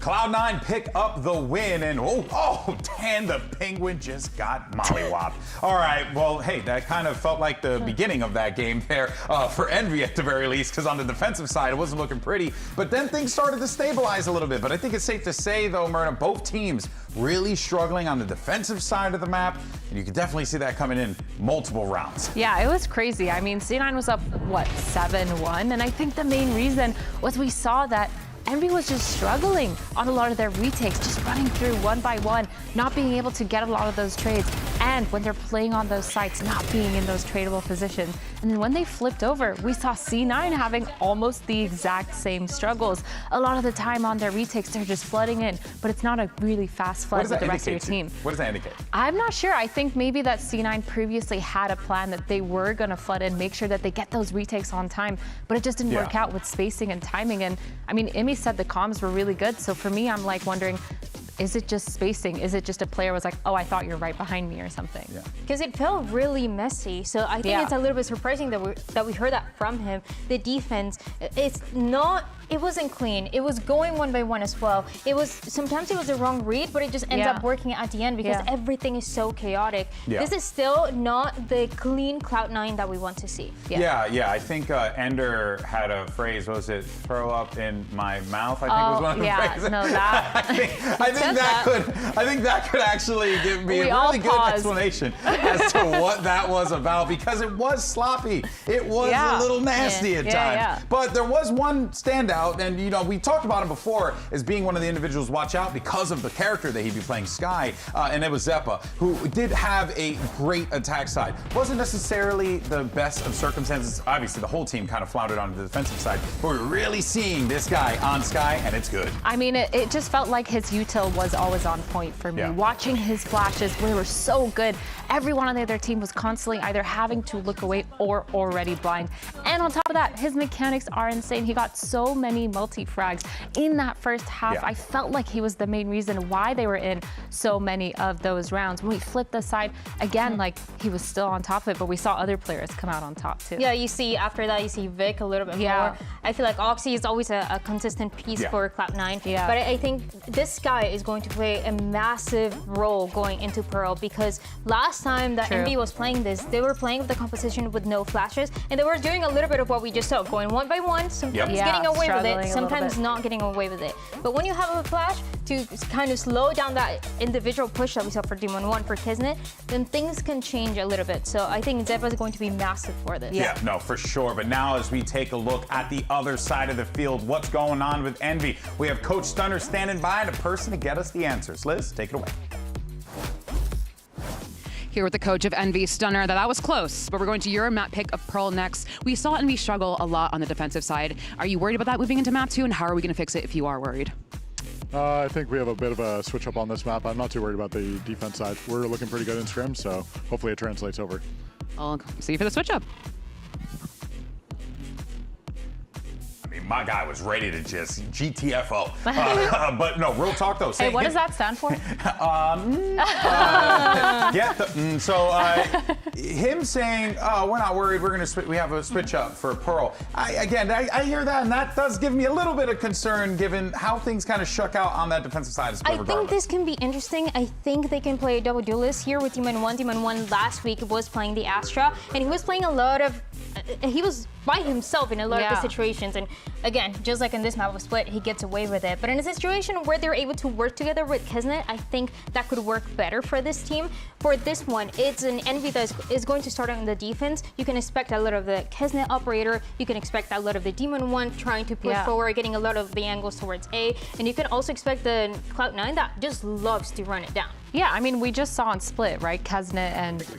Cloud9 pick up the win, and Dan, the Penguin just got mollywopped. All right, well, hey, that kind of felt like the beginning of that game there for Envy at the very least, because on the defensive side, it wasn't looking pretty. But then things started to stabilize a little bit. But I think it's safe to say, though, Myrna, both teams really struggling on the defensive side of the map, and you can definitely see that coming in multiple rounds. Yeah, it was crazy. I mean, C9 was up, 7-1? And I think the main reason was we saw that Envy was just struggling on a lot of their retakes, just running through one by one, not being able to get a lot of those trades, and when they're playing on those sites, not being in those tradable positions. And then when they flipped over, we saw C9 having almost the exact same struggles. A lot of the time on their retakes, they're just flooding in, but it's not a really fast flood with the rest of your team. What does that indicate? I'm not sure. I think maybe that C9 previously had a plan that they were going to flood in, make sure that they get those retakes on time, but it just didn't work out with spacing and timing. And I mean, Emmy said the comms were really good, so for me, I'm like wondering, is it just spacing? Is it just a player was like, oh, I thought you're right behind me or something? Because it felt really messy. So I think it's a little bit surprising that we heard that from him. The defense, it wasn't clean. It was going one by one as well. Sometimes it was the wrong read, but it just ends up working at the end because everything is so chaotic. This is still not the clean Cloud9 that we want to see. I think Ender had a phrase, what was it, throw up in my mouth, I think was one of the phrases. No, that. I think that could actually give me a really good explanation as to what that was about, because it was sloppy. It was a little nasty at times. But there was one standout, and you know, we talked about him before as being one of the individuals to watch out because of the character that he'd be playing, Sky, and it was Zeppa, who did have a great attack side. Wasn't necessarily the best of circumstances. Obviously, the whole team kind of floundered on the defensive side, but we're really seeing this guy on Sky, and it's good. I mean, it just felt like his util was always on point for me. Watching his flashes, they were so good. Everyone on the other team was constantly either having to look away or already blind. And on top of that, his mechanics are insane. He got so many multi-frags in that first half. I felt like he was the main reason why they were in so many of those rounds. When we flipped the side, again, like he was still on top of it, but we saw other players come out on top too. Yeah, you see after that, you see Vic a little bit more. I feel like Oxy is always a consistent piece for Cloud9. But I think this guy is going to play a massive role going into Pearl, because last time that Envy was playing this, they were playing with the composition with no flashes, and they were doing a little bit of what we just saw, going one by one, sometimes getting away with it, sometimes not getting away with it. But when you have a flash to kind of slow down that individual push that we saw for Demon 1 for Kisnet, then things can change a little bit. So I think Zeppa is going to be massive for this. Yeah, no, for sure. But now as we take a look at the other side of the field, what's going on with Envy? We have Coach Stunner standing by and a person to get us the answers. Liz, take it away. Here with the coach of Envy, Stunner. That was close, but we're going to your map pick of Pearl next. We saw Envy struggle a lot on the defensive side. Are you worried about that moving into map 2, and how are we going to fix it if you are worried? I think we have a bit of a switch up on this map. I'm not too worried about the defense side. We're looking pretty good in scrim, so hopefully it translates over. I'll see you for the switch up. My guy was ready to just GTFO. But no, real talk though. Hey, what does that stand for? Him saying, "Oh, we're not worried. We have a switch up for Pearl." I hear that, and that does give me a little bit of concern, given how things kind of shook out on that defensive side. I think this can be interesting. I think they can play a double duelist here with Demon 1. Demon 1 last week was playing the Astra, and he was playing a lot of he was by himself in a lot of the situations. And again, just like in this map of Split, he gets away with it. But in a situation where they're able to work together with Kesnet, I think that could work better for this team. For this one, it's an Envy that is going to start on the defense. You can expect a lot of the Kesnet operator. You can expect a lot of the Demon One trying to push forward, getting a lot of the angles towards A. And you can also expect the Cloud9 that just loves to run it down. Yeah, I mean, we just saw on Split, right? Kesnet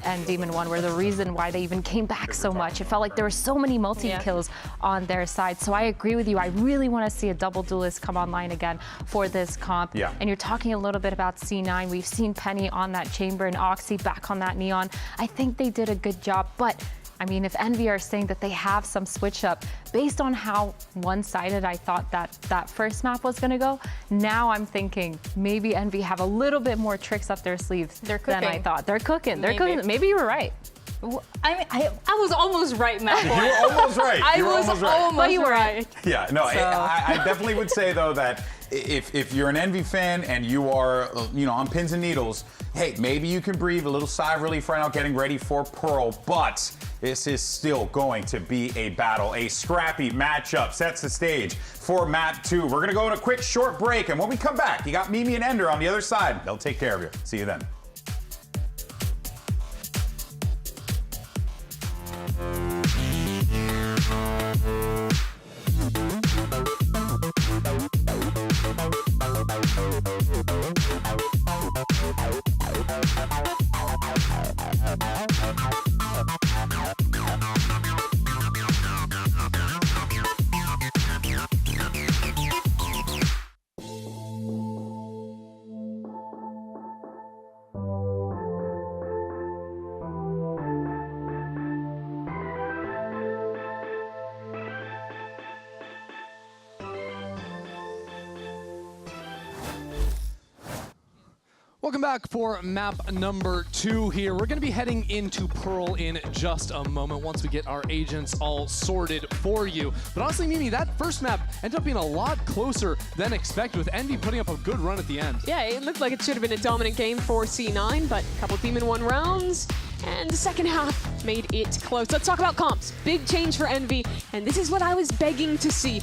and Demon One were the reason why they even came back so much. It felt like there were so many multi-kills on their side. So I agree with you. I really want to see a double duelist come online again for this comp. Yeah. And you're talking a little bit about C9. We've seen Penny on that Chamber and Oxy back on that Neon. I think they did a good job, but I mean, if Envy are saying that they have some switch up, based on how one-sided I thought that first map was gonna go, now I'm thinking maybe Envy have a little bit more tricks up their sleeves than I thought. They're cooking. They're cooking. Maybe you were right. I mean, I was almost right, Matt. You were almost right. I was almost right. Yeah, no, I definitely would say, though, that if you're an Envy fan and you are, on pins and needles, hey, maybe you can breathe a little sigh of relief right now getting ready for Pearl, but this is still going to be a battle. A scrappy matchup sets the stage for map 2. We're going to go on a quick short break, and when we come back, you got Mimi and Ender on the other side. They'll take care of you. See you then. Welcome back for map number 2 here. We're going to be heading into Pearl in just a moment once we get our agents all sorted for you. But honestly, Mimi, that first map ended up being a lot closer than expected, with Envy putting up a good run at the end. Yeah, it looked like it should have been a dominant game for C9, but a couple Demon One rounds, and the second half made it close. Let's talk about comps. Big change for Envy, and this is what I was begging to see.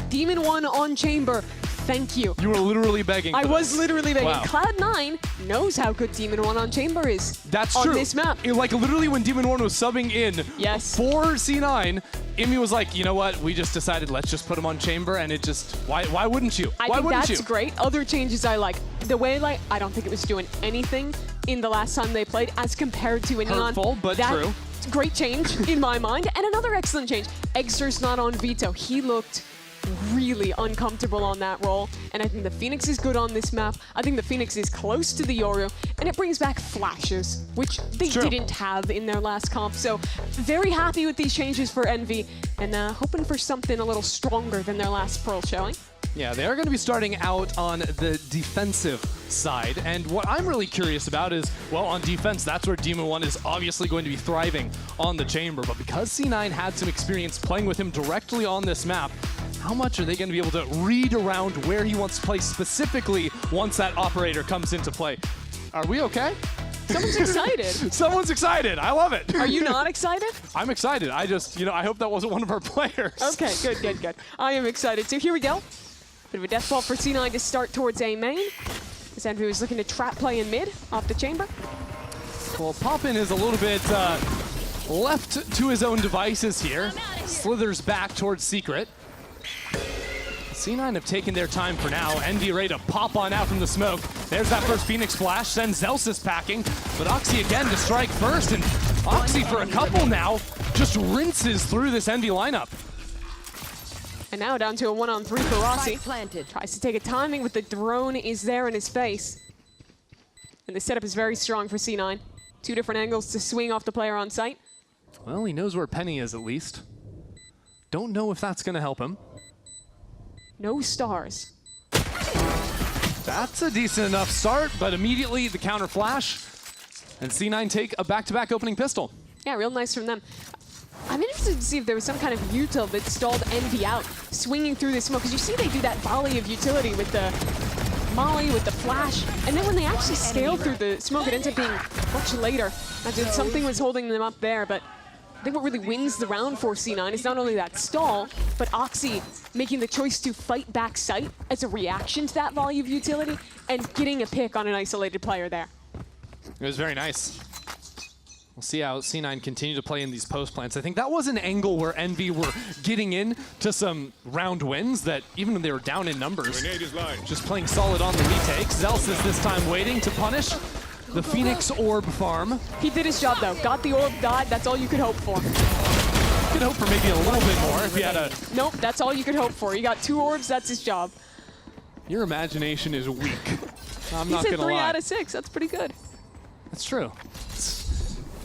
Demon One on Chamber. Thank you. You were literally begging. I was literally begging. Wow. Cloud9 knows how good Demon One on Chamber is. That's on true. This map. Like literally when Demon One was subbing in for C9, Imi was like, you know what? We just decided let's just put him on Chamber, and it just why wouldn't you? I think that's great. Other changes I like. The way I don't think it was doing anything in the last time they played as compared to a Neon. Hurtful, but true. Great change in my mind. And another excellent change. Eggster's not on Veto. He looked really uncomfortable on that role, and I think the Phoenix is good on this map. I think the Phoenix is close to the Yoru, and it brings back flashes, which they didn't have in their last comp. So very happy with these changes for Envy, and hoping for something a little stronger than their last Pearl showing. Yeah, they are going to be starting out on the defensive side, and what I'm really curious about is, well, on defense, that's where Demon One is obviously going to be thriving on the Chamber, but because C9 had some experience playing with him directly on this map, how much are they going to be able to read around where he wants to play specifically once that operator comes into play? Are we okay? Someone's excited. Someone's excited. I love it. Are you not excited? I'm excited. I just, I hope that wasn't one of our players. Okay, good. I am excited. So here we go. Bit of a death ball for C9 to start towards A main. As Envy was looking to trap play in mid off the Chamber. Well, Poppin is a little bit left to his own devices here. Slithers back towards Secret. C9 have taken their time for now. Envy ready to pop on out from the smoke. There's that first Phoenix flash, sends Zelsis packing, but Oxy again to strike first, and Oxy for a couple now just rinses through this Envy lineup. And now down to a 1-on-3 for Rossi. Tries to take a timing, but the drone is there in his face. And the setup is very strong for C9. 2 different angles to swing off the player on site. Well, he knows where Penny is at least. Don't know if that's going to help him. No stars. That's a decent enough start, but immediately the counter flash, and C9 take a back-to-back opening pistol. Yeah, real nice from them. I'm interested to see if there was some kind of util that stalled Envy out, swinging through the smoke. Because you see they do that volley of utility with the molly, with the flash, and then when they actually scale through the smoke, it ends up being much later. Imagine something was holding them up there, but I think what really wins the round for C9 is not only that stall, but Oxy making the choice to fight back site as a reaction to that volume of utility and getting a pick on an isolated player there. It was very nice. We'll see how C9 continue to play in these post plants. I think that was an angle where Envy were getting in to some round wins that even when they were down in numbers, just playing solid on the retakes. Zelsis this time waiting to punish the Phoenix Orb farm. He did his job though. Got the orb, died. That's all you could hope for. Could hope for maybe a little bit more if you had a... Nope, that's all you could hope for. He got 2 orbs, that's his job. Your imagination is weak. I'm not He gonna said 3 lie. out of 6, that's pretty good. That's true.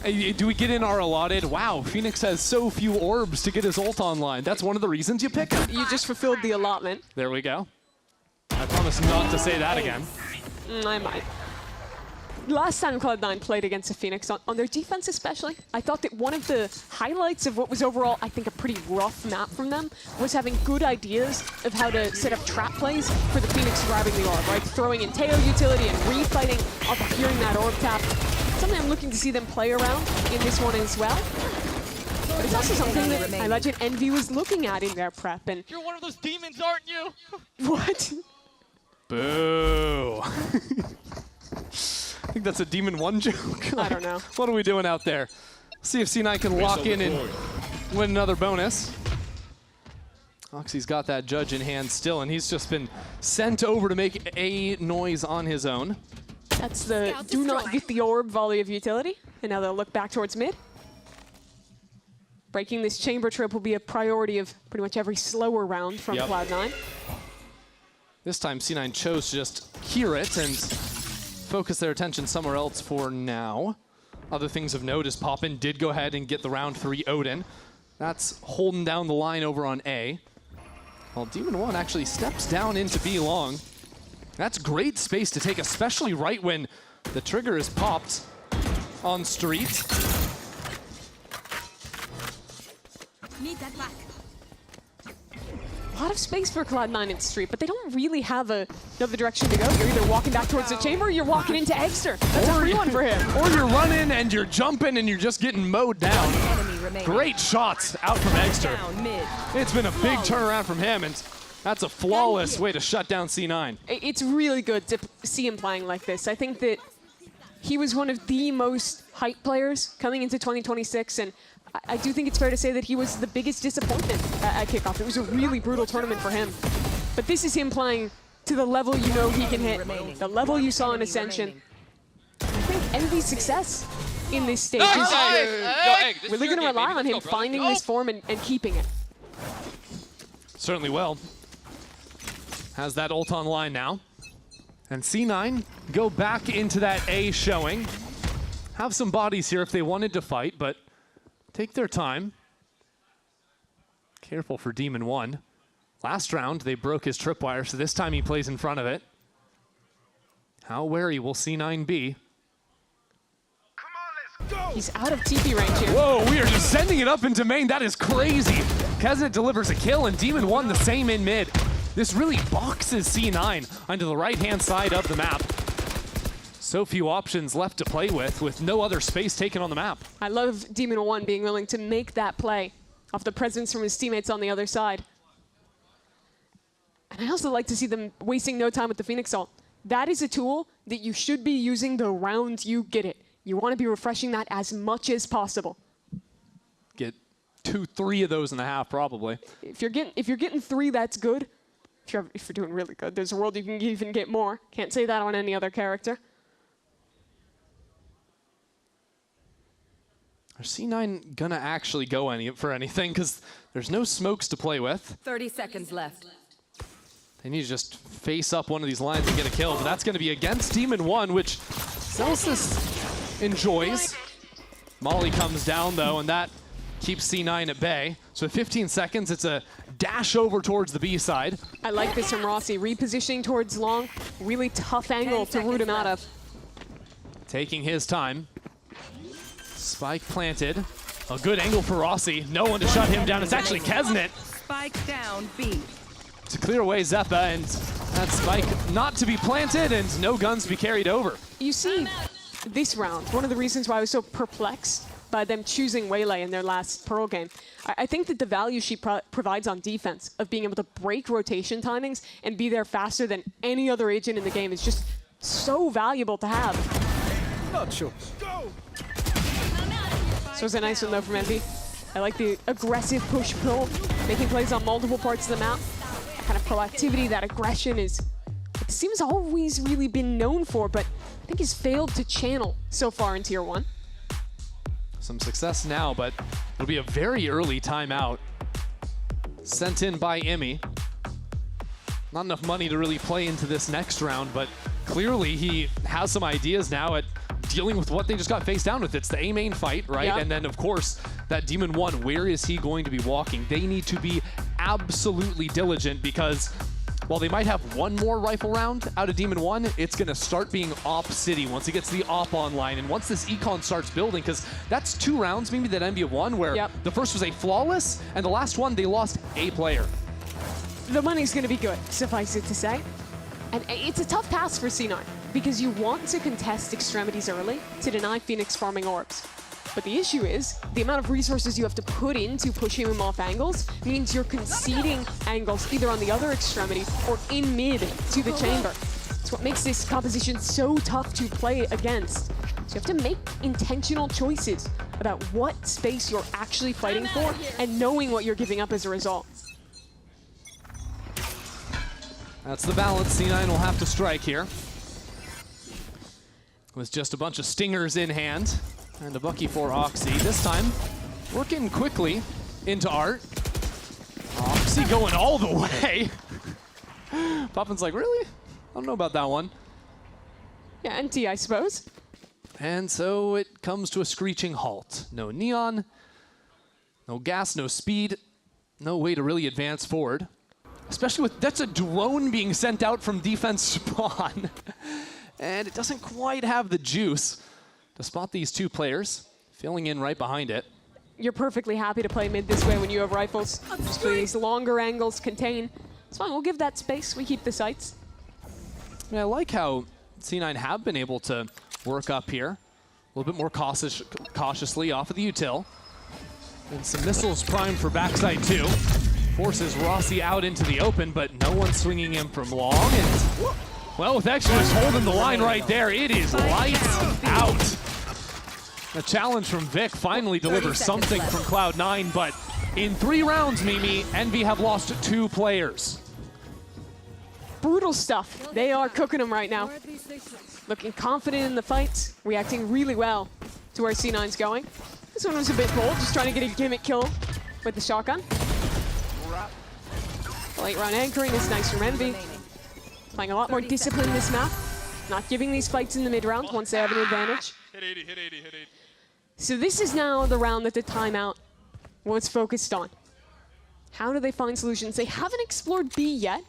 Hey, do we get in our allotted? Wow, Phoenix has so few orbs to get his ult online. That's one of the reasons you pick him. You just fulfilled the allotment. There we go. I promise not to say that again. I might. Last time Cloud9 played against the Phoenix, on their defense especially, I thought that one of the highlights of what was overall, I think, a pretty rough map from them was having good ideas of how to set up trap plays for the Phoenix grabbing the orb, right? Throwing in Teo utility and refighting off of hearing that orb tap. Something I'm looking to see them play around in this one as well. But it's also something that I imagine Envy was looking at in their prep. And You're one of those demons, aren't you? what? Boo. I think that's a Demon 1 joke. I don't know. What are we doing out there? See if C9 can lock in and win another bonus. Oxy's got that judge in hand still, and he's just been sent over to make a noise on his own. That's the do not get the orb volley of utility. And now they'll look back towards mid. Breaking this chamber trip will be a priority of pretty much every slower round from Cloud9. This time C9 chose to just hear it and focus their attention somewhere else for now. Other things of note is Poppin did go ahead and get the round 3 Odin. That's holding down the line over on A. Well, Demon 1 actually steps down into B long. That's great space to take, especially right when the trigger is popped on street. Need that back. A lot of space for Cloud9 in street, but they don't really have another direction to go. You're either walking back towards the chamber or you're walking into Exter. That's a free one for him. Or you're running and you're jumping and you're just getting mowed down. Great shots out from Exter. It's been a big turnaround from him, and that's a flawless way to shut down C9. It's really good to see him playing like this. I think that he was one of the most hyped players coming into 2026, and I do think it's fair to say that he was the biggest disappointment at kickoff. It was a really brutal tournament for him. But this is him playing to the level you know he can hit, the level you saw in Ascension. I think Envy's success in this stage is really going to rely on him finding this form and keeping it. Certainly will. Has that ult online now. And C9 go back into that A showing. Have some bodies here if they wanted to fight, but take their time. Careful for Demon 1. Last round, they broke his tripwire, so this time he plays in front of it. How wary will C9 be? He's out of TP range here. Whoa, we are just sending it up into main. That is crazy. Kesnet delivers a kill, and Demon 1 the same in mid. This really boxes C9 onto the right-hand side of the map. So few options left to play with no other space taken on the map. I love Demon 1 being willing to make that play off the presence from his teammates on the other side. And I also like to see them wasting no time with the Phoenix ult. That is a tool that you should be using the round you get it. You want to be refreshing that as much as possible. Get 2-3 of those in the half, probably. If you're getting 3, that's good. If you're doing really good, there's a world you can even get more. Can't say that on any other character. Are C9 gonna actually go for anything? Because there's no smokes to play with. 30 seconds left. They need to just face up one of these lines and get a kill, but that's gonna be against Demon 1, which Celsius enjoys. Molly comes down though, and that keeps C9 at bay. So 15 seconds, it's a dash over towards the B side. I like this from Rossi, repositioning towards long. Really tough angle to root him out of. Taking his time. Spike planted. A good angle for Rossi. No one to shut him down. It's actually Kesnet. Spike down B. To clear away Zeppa, and that spike not to be planted and no guns to be carried over. You see, this round, one of the reasons why I was so perplexed by them choosing Waylay in their last Pearl game. I think that the value she provides on defense of being able to break rotation timings and be there faster than any other agent in the game is just so valuable to have. Not sure. So it's a nice one though from Envy. I like the aggressive push-pull, making plays on multiple parts of the map. That kind of proactivity, that aggression is, it seems always really been known for, but I think he's failed to channel so far in Tier 1. Some success now, but it'll be a very early timeout sent in by Emmy. Not enough money to really play into this next round, but clearly he has some ideas now at dealing with what they just got faced down with. It's the A main fight, right? Yeah. And then, of course, that Demon 1, where is he going to be walking? They need to be absolutely diligent because while they might have one more rifle round out of Demon 1, it's going to start being Op City once he gets the Op online. And once this econ starts building, because that's 2 rounds maybe that NBA won, where the first was a flawless, and the last one, they lost a player. The money's going to be good, suffice it to say. And it's a tough task for C9, because you want to contest extremities early to deny Phoenix farming orbs. But the issue is, the amount of resources you have to put into pushing him off angles means you're conceding angles either on the other extremity or in mid to the chamber. It's what makes this composition so tough to play against. So you have to make intentional choices about what space you're actually fighting for and knowing what you're giving up as a result. That's the balance C9 will have to strike here. With just a bunch of stingers in hand. And a Bucky for Oxy. This time, working quickly into Art. Oxy going all the way. Popin's like, really? I don't know about that one. Yeah, NT, I suppose. And so it comes to a screeching halt. No neon, no gas, no speed, no way to really advance forward. Especially with, that's a drone being sent out from defense spawn. And it doesn't quite have the juice to spot these 2 players, filling in right behind it. You're perfectly happy to play mid this way when you have rifles. Just for these longer angles, contain. It's fine, we'll give that space. We keep the sights. Yeah, I like how C9 have been able to work up here. A little bit more cautiously off of the util. And some missiles primed for backside 2. Forces Rossi out into the open, but no one swinging him from long. And, well, with Exodus holding the line right there, it is lights out. The challenge from Vic finally delivers something from Cloud9, but in 3 rounds, Mimi, Envy have lost 2 players. Brutal stuff. They are cooking them right now. Looking confident in the fight, reacting really well to where C9's going. This one was a bit bold, just trying to get a gimmick kill with the shotgun. Late round anchoring is nice from Envy. Playing a lot more discipline this map. Not giving these fights in the mid round once they have an advantage. Hit 80, hit 80, hit 80. So this is now the round that the timeout was focused on. How do they find solutions? They haven't explored B yet.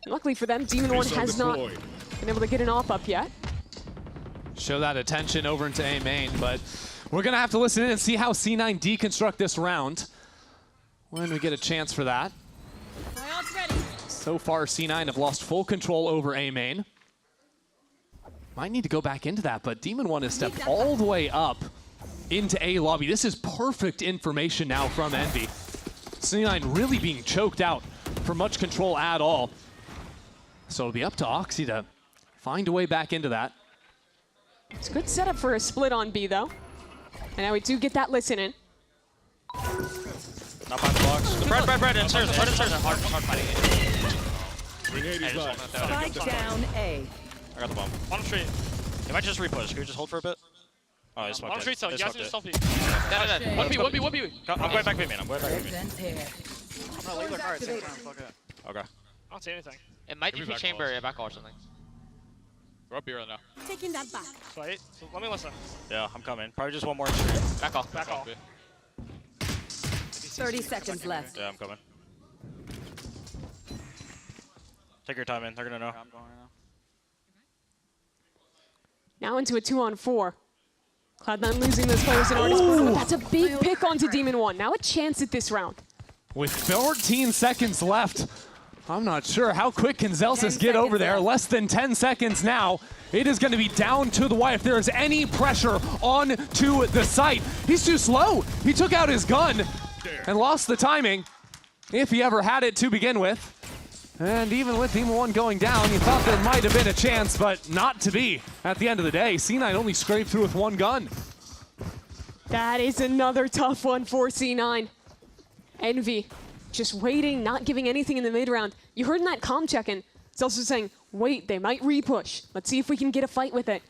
Luckily for them, Demon 1 has not been able to get an op up yet. Show that attention over into A main, but we're gonna have to listen in and see how C9 deconstruct this round when we get a chance for that. So far, C9 have lost full control over A main. Might need to go back into that, but Demon 1 has stepped all the way up into A lobby. This is perfect information now from Envy. C9 really being choked out for much control at all. So it'll be up to Oxy to find a way back into that. It's a good setup for a split on B, though. And now we do get that listen in. Not by the box. Bread, insert, hard fighting it. Spike down A. I got the bomb. One street. They might just repush. Can we just hold for a bit? Oh, he's smoked it. One street, so you guys just selfie. No. One B. I'm going back B, man. I'm going back B. I'm gonna leave the cards. Okay. I don't see anything. It might be chamber, back or something. We're up here right now. Taking that back. So let me listen. Yeah, I'm coming. Probably just one more street. Back off. Back off. 30 seconds left. Yeah, I'm coming. Take your time in. They're gonna know. I'm going right Now into a 2-on-4. Cloud9 losing those players in Artist, but that's a big pick onto Demon 1. Now a chance at this round. With 14 seconds left, I'm not sure. How quick can Zelsis get over there? Less than 10 seconds now. It is going to be down to the wire. If there is any pressure on to the site, he's too slow. He took out his gun and lost the timing, if he ever had it to begin with. And even with Team 1 going down, you thought there might have been a chance, but not to be. At the end of the day, C9 only scraped through with one gun. That is another tough one for C9. Envy, just waiting, not giving anything in the mid-round. You heard in that comm check-in, it's also saying, wait, they might repush. Let's see if we can get a fight with it.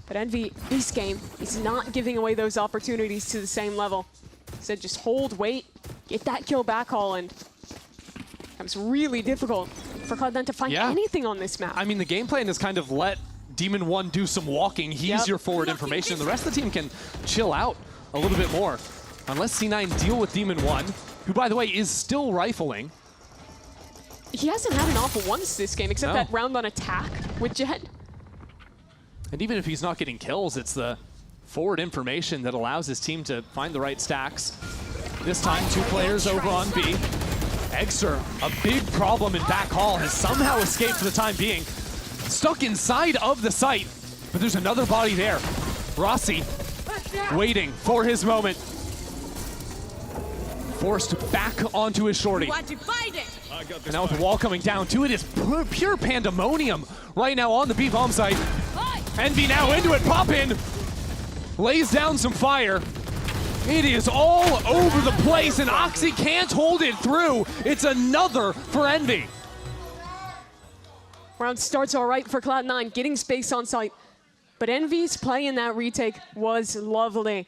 But Envy, this game, is not giving away those opportunities to the same level. Said just hold, wait, get that kill back haul, and it becomes really difficult for Cloud9 to find anything on this map. I mean, the game plan is kind of let Demon 1 do some walking. He's your forward information. The rest of the team can chill out a little bit more. Unless C9 deal with Demon 1, who, by the way, is still rifling. He hasn't had an awful once this game, except that round on attack with Jet. And even if he's not getting kills, it's the forward information that allows his team to find the right stacks. This time, 2 players over on B. Egster, a big problem in back hall, has somehow escaped for the time being. Stuck inside of the site, but there's another body there. Rossi waiting for his moment. Forced back onto his shorty. And now with the wall coming down too, it is pure pandemonium right now on the B bomb site. Envy now into it, pop in, lays down some fire. It is all over the place, and Oxy can't hold it through. It's another for Envy. Round starts all right for Cloud9, getting space on site. But Envy's play in that retake was lovely.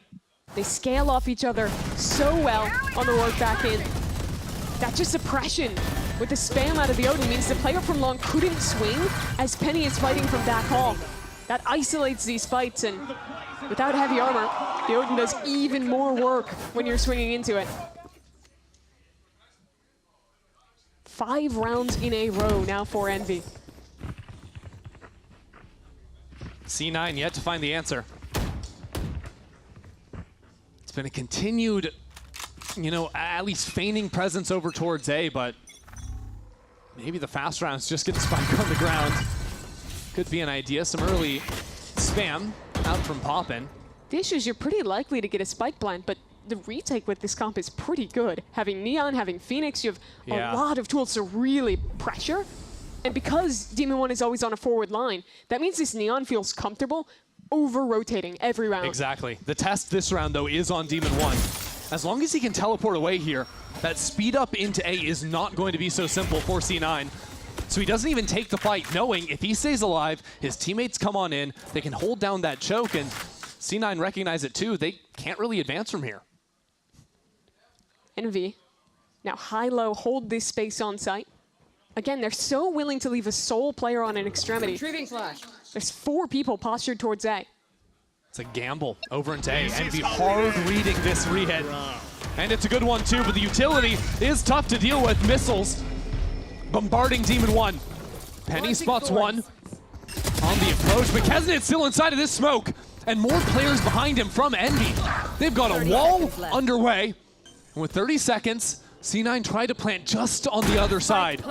They scale off each other so well on the work back in. That just suppression with the spam out of the Odin means the player from long couldn't swing as Penny is fighting from back hall. That isolates these fights, and without heavy armor, the Odin does even more work when you're swinging into it. 5 rounds in a row now for Envy. C9 yet to find the answer. It's been a continued, you know, at least feigning presence over towards A, but maybe the fast rounds just get the spike on the ground. Could be an idea. Some early spam out from Poppin. The issue is you're pretty likely to get a spike blind, but the retake with this comp is pretty good. Having Neon, having Phoenix, you have a lot of tools to really pressure. And because Demon 1 is always on a forward line, that means this Neon feels comfortable over-rotating every round. Exactly. The test this round, though, is on Demon 1. As long as he can teleport away here, that speed up into A is not going to be so simple for C9. So he doesn't even take the fight, knowing if he stays alive, his teammates come on in, they can hold down that choke, and C9 recognize it too. They can't really advance from here. Envy, now high-low, hold this space on site. Again, they're so willing to leave a sole player on an extremity. Retrieving flash. There's 4 people postured towards A. It's a gamble over into A. Envy hard reading this re-hit. And it's a good one too, but the utility is tough to deal with. Missiles bombarding Demon 1. Penny spots one on the approach, but Kesnit's still inside of this smoke. And more players behind him from Envy. They've got a wall underway. And with 30 seconds, C9 tried to plant just on the other side.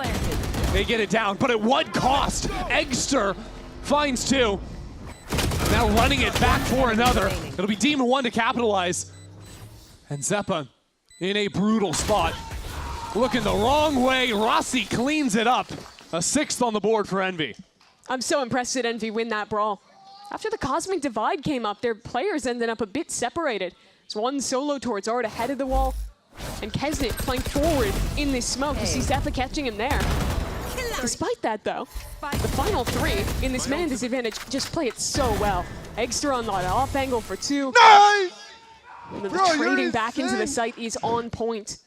They get it down, but at what cost? Egster finds 2. Now running it back for another. It'll be Demon 1 to capitalize. And Zeppa in a brutal spot. Looking the wrong way, Rossi cleans it up. A 6th on the board for Envy. I'm so impressed that Envy win that brawl. After the Cosmic Divide came up, their players ended up a bit separated. There's one solo towards Art ahead of the wall, and Kesnit playing forward in this smoke. You see Zeppa catching him there. Despite that, though, the final 3 in this man disadvantage just play it so well. Egster on the off angle for 2. Nice! And then the trading back into the site is on point.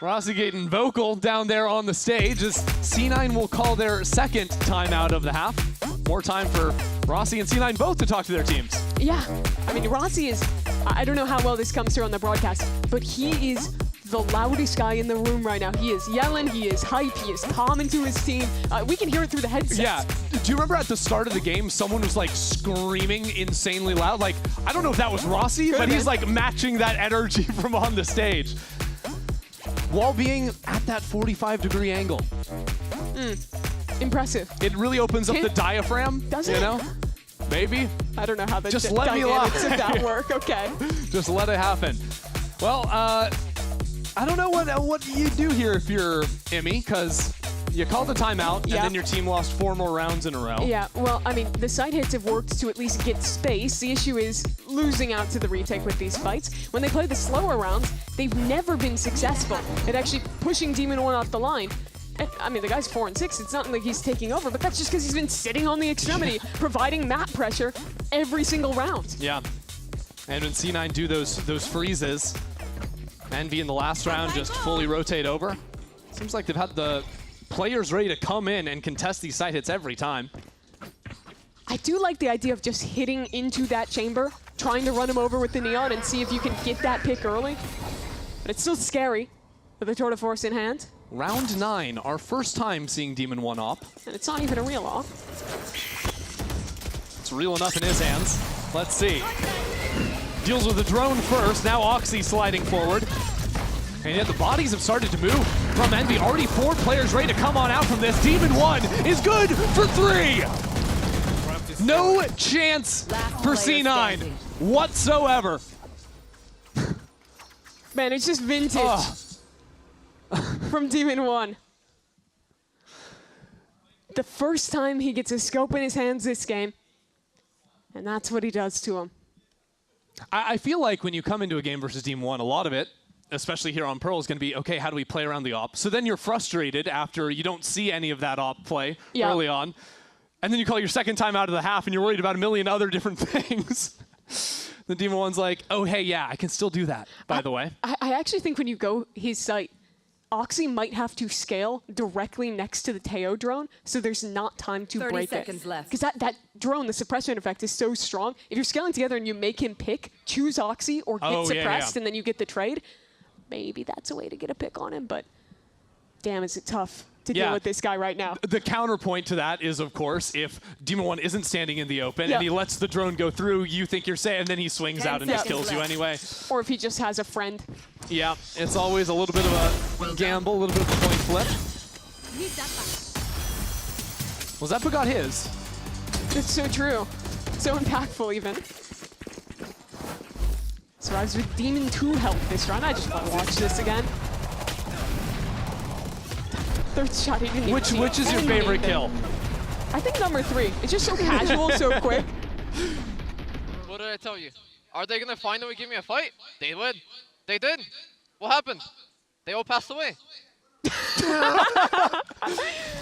Rossi getting vocal down there on the stage as C9 will call their 2nd timeout of the half. More time for Rossi and C9 both to talk to their teams. Yeah, I mean, Rossi is, I don't know how well this comes through on the broadcast, but he is the loudest guy in the room right now. He is yelling, he is hype, he is calming to his team. We can hear it through the headsets. Yeah. Do you remember at the start of the game, someone was like screaming insanely loud? Like, I don't know if that was Rossi, but he's like matching that energy from on the stage. While being at that 45-degree angle. Impressive. It really opens up the diaphragm, Does you it? know? Maybe. I don't know how the Just let me dynamics lie. of that work. Okay. Just let it happen. Well, I don't know what you do here if you're Emmy, because you called the timeout, and then your team lost 4 more rounds in a row. Yeah, well, I mean, the side hits have worked to at least get space. The issue is losing out to the retake with these fights. When they play the slower rounds, they've never been successful at actually pushing Demon 1 off the line. And, I mean, the guy's 4 and 6. It's not like he's taking over, but that's just because he's been sitting on the extremity, providing map pressure every single round. Yeah. And when C9 do those freezes, Envy in the last round just fully rotate over. Seems like they've had the players ready to come in and contest these side hits every time. I do like the idea of just hitting into that chamber, trying to run him over with the Neon and see if you can get that pick early. But it's still scary with the Tour de Force in hand. Round 9, our first time seeing Demon 1 op. And it's not even a real op. It's real enough in his hands. Let's see. Deals with the drone first, now Oxy sliding forward. And yet the bodies have started to move from Envy. Already 4 players ready to come on out from this. Demon 1 is good for 3. No chance for C9 whatsoever. Man, it's just vintage from Demon 1. The first time he gets a scope in his hands this game, and that's what he does to him. I feel like when you come into a game versus Demon 1, a lot of it, especially here on Pearl, is going to be, okay, how do we play around the op? So then you're frustrated after you don't see any of that op play early on. And then you call your second time out of the half and you're worried about a million other different things. The Demon 1's like, oh, hey, yeah, I can still do that, by the way. I actually think when you go his site, Oxy might have to scale directly next to the Teo drone, so there's not time to 30 break seconds it. left. Because that drone, the suppression effect is so strong. If you're scaling together and you make him pick, choose Oxy or get suppressed, and then you get the trade, maybe that's a way to get a pick on him, but damn, is it tough to deal with this guy right now. The counterpoint to that is, of course, if Demon 1 isn't standing in the open and he lets the drone go through, you think you're safe, and then he swings out and just kills you anyway. Or if he just has a friend. Yeah, it's always a little bit of a gamble, a little bit of a coin flip. Well, Zeppa got his. It's so true. So impactful, even. Survives with Demon 2 health this round. I just want to watch this again. Third shot, he didn't even see Which is your favorite kill? I think number 3. It's just so casual, so quick. What did I tell you? Are they gonna finally give me a fight? They would. They did. What happened? They all passed away.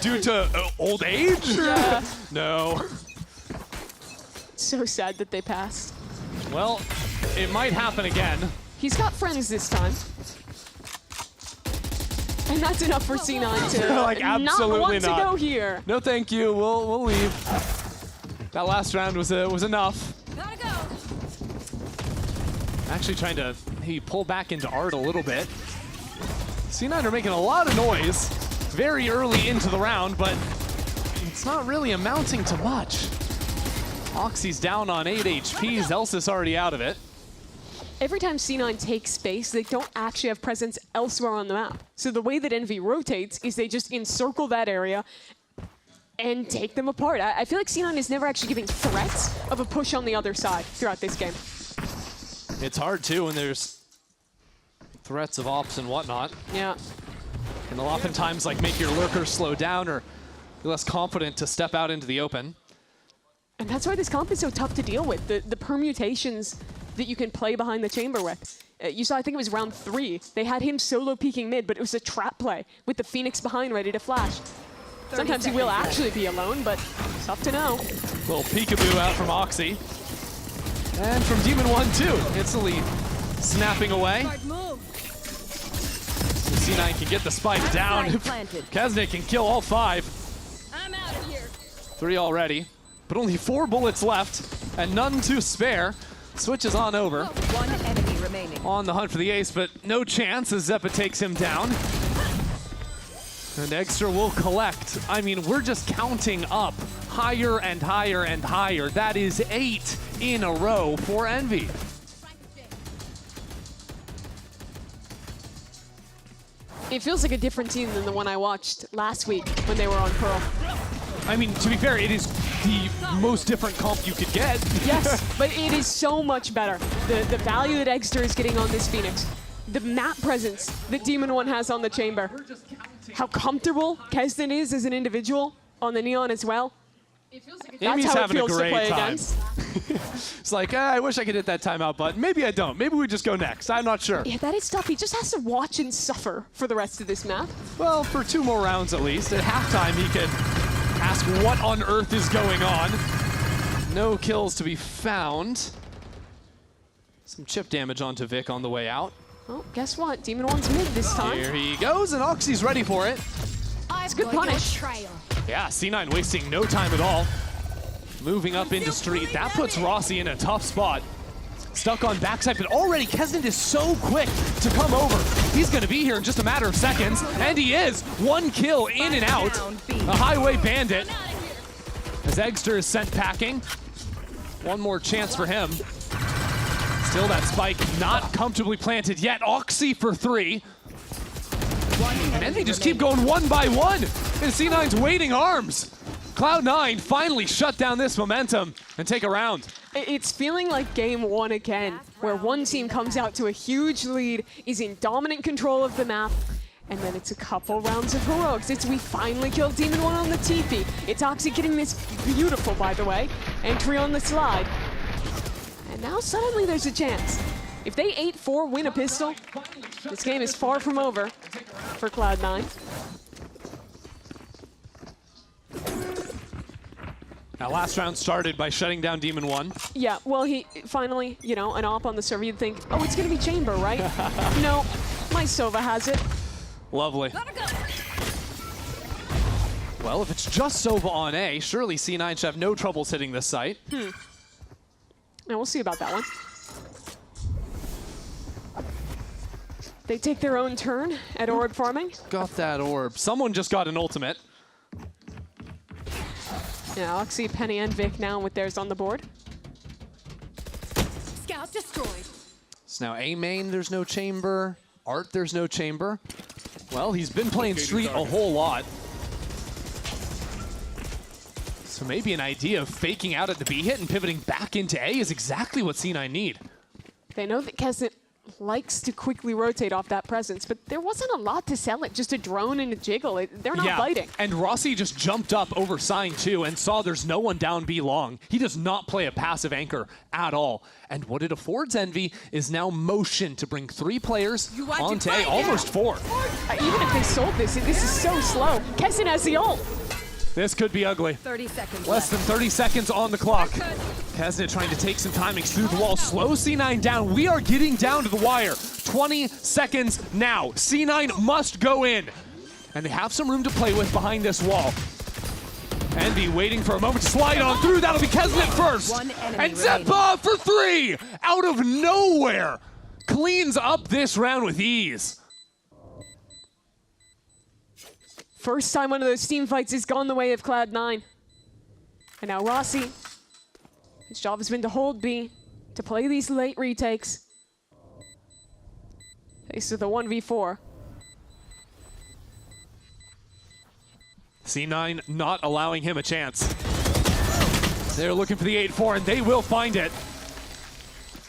Due to old age? Yeah. No. So sad that they passed. Well, it might happen again. He's got friends this time. And that's enough for C9 to like, absolutely not want not. to go here. No, thank you. We'll leave. That last round was enough. Gotta go. Actually trying to pull back into Art a little bit. C9 are making a lot of noise very early into the round, but it's not really amounting to much. Oxy's down on 8 HP. Zelsis already out of it. Every time C9 takes space, they don't actually have presence elsewhere on the map. So the way that Envy rotates is they just encircle that area and take them apart. I feel like C9 is never actually giving threats of a push on the other side throughout this game. It's hard, too, when there's threats of ops and whatnot. Yeah. And they'll oftentimes like make your lurkers slow down or be less confident to step out into the open. And that's why this comp is so tough to deal with. The permutations that you can play behind the chamber with. You saw, I think it was round 3. They had him solo peeking mid, but it was a trap play with the Phoenix behind ready to flash. Sometimes he will actually be alone, but tough to know. Little peekaboo out from Oxy. And from Demon 1 too. Instantly snapping away. So C9 can get the spike down. Kesnick can kill all 5. I'm out of here. 3 already, but only 4 bullets left and none to spare. Switches on over. One enemy remaining. remaining. On the hunt for the ace, but no chance as Zeppa takes him down. And Extra will collect. I mean, we're just counting up higher and higher and higher. That is 8 in a row for Envy. It feels like a different team than the one I watched last week when they were on Pearl. I mean, to be fair, it is the most different comp you could get. Yes, but it is so much better. The value that Extra is getting on this Phoenix, the map presence that Demon One has on the Chamber, how comfortable Keston is as an individual on the Neon as well. That's Amy's how it having a feels to great play time. against. It's like, I wish I could hit that timeout button. Maybe I don't. Maybe we just go next. I'm not sure. Yeah, that is tough. He just has to watch and suffer for the rest of this map. Well, for 2 more rounds at least. At halftime, he can ask what on earth is going on. No kills to be found. Some chip damage onto Vic on the way out. Well, guess what? Demon One's mid this time. Here he goes, and Oxy's ready for it. It's a good punish. Yeah, C9 wasting no time at all. Moving up into street. That puts Rossi in a tough spot. Stuck on backside, but already Keston is so quick to come over. He's going to be here in just a matter of seconds, and he is. 1 kill in and out. A highway bandit. As Eggster is sent packing. 1 more chance for him. Still that spike not comfortably planted yet. Oxy for 3. And Envy just keep going 1 by 1. And C9's waiting arms. Cloud9 finally shut down this momentum and take a round. It's feeling like game 1 again, where one team comes out to a huge lead, is in dominant control of the map, and then it's a couple rounds of heroics. It's we finally killed Demon One on the TP. It's Oxy getting this beautiful, by the way, entry on the slide. And now suddenly there's a chance. If they 8-4 win a pistol, this game is far from over for Cloud9. Now, last round started by shutting down Demon One. Yeah, well, he finally, you know, an op on the server, you'd think, oh, it's going to be Chamber, right? No, my Sova has it. Lovely. Well, if it's just Sova on A, surely C9 should have no troubles hitting this site. Now, we'll see about that one. They take their own turn at orb farming. Got that orb. Someone just got an ultimate. Yeah, Oxy, Penny, and Vic now with theirs on the board. Scout destroyed. So now A main, there's no chamber. Art, there's no chamber. Well, he's been playing Street a whole lot. So maybe an idea of faking out at the B hit and pivoting back into A is exactly what C9 need. They know that Keston likes to quickly rotate off that presence, but there wasn't a lot to sell it. Just a drone and a jiggle. They're not biting. And Rossi just jumped up over sign 2 and saw there's no one down B long. He does not play a passive anchor at all. And what it affords Envy is now motion to bring 3 players onto A, almost 4. Even if they sold this, this is so slow. Keston has the ult. This could be ugly. 30 seconds Less than 30 seconds on the clock. Keston trying to take some timings through the wall. Slow C9 down. We are getting down to the wire. 20 seconds now. C9 must go in. And they have some room to play with behind this wall. Envy waiting for a moment to slide on through. That'll be Keston at first. And Zeppa for 3. Out of nowhere. Cleans up this round with ease. First time one of those team fights has gone the way of Cloud9. And now Rossi, his job has been to hold B, to play these late retakes. Faced with a 1v4. C9 not allowing him a chance. They're looking for the 8-4, and they will find it.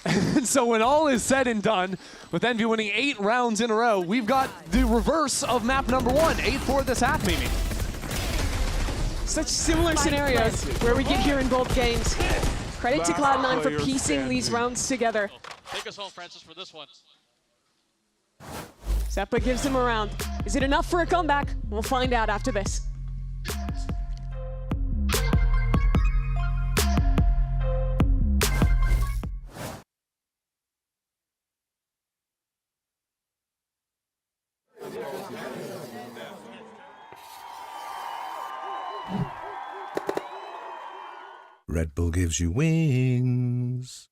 And so when all is said and done, with Envy winning 8 rounds in a row, we've got the reverse of map number 1, 8-4 this half, Mimi. Such similar scenarios where we get here in both games. Credit to Cloud9 for piecing these rounds together. Take us home, Francis, for this one. Zeppa gives him a round. Is it enough for a comeback? We'll find out after this. Red Bull gives you wings.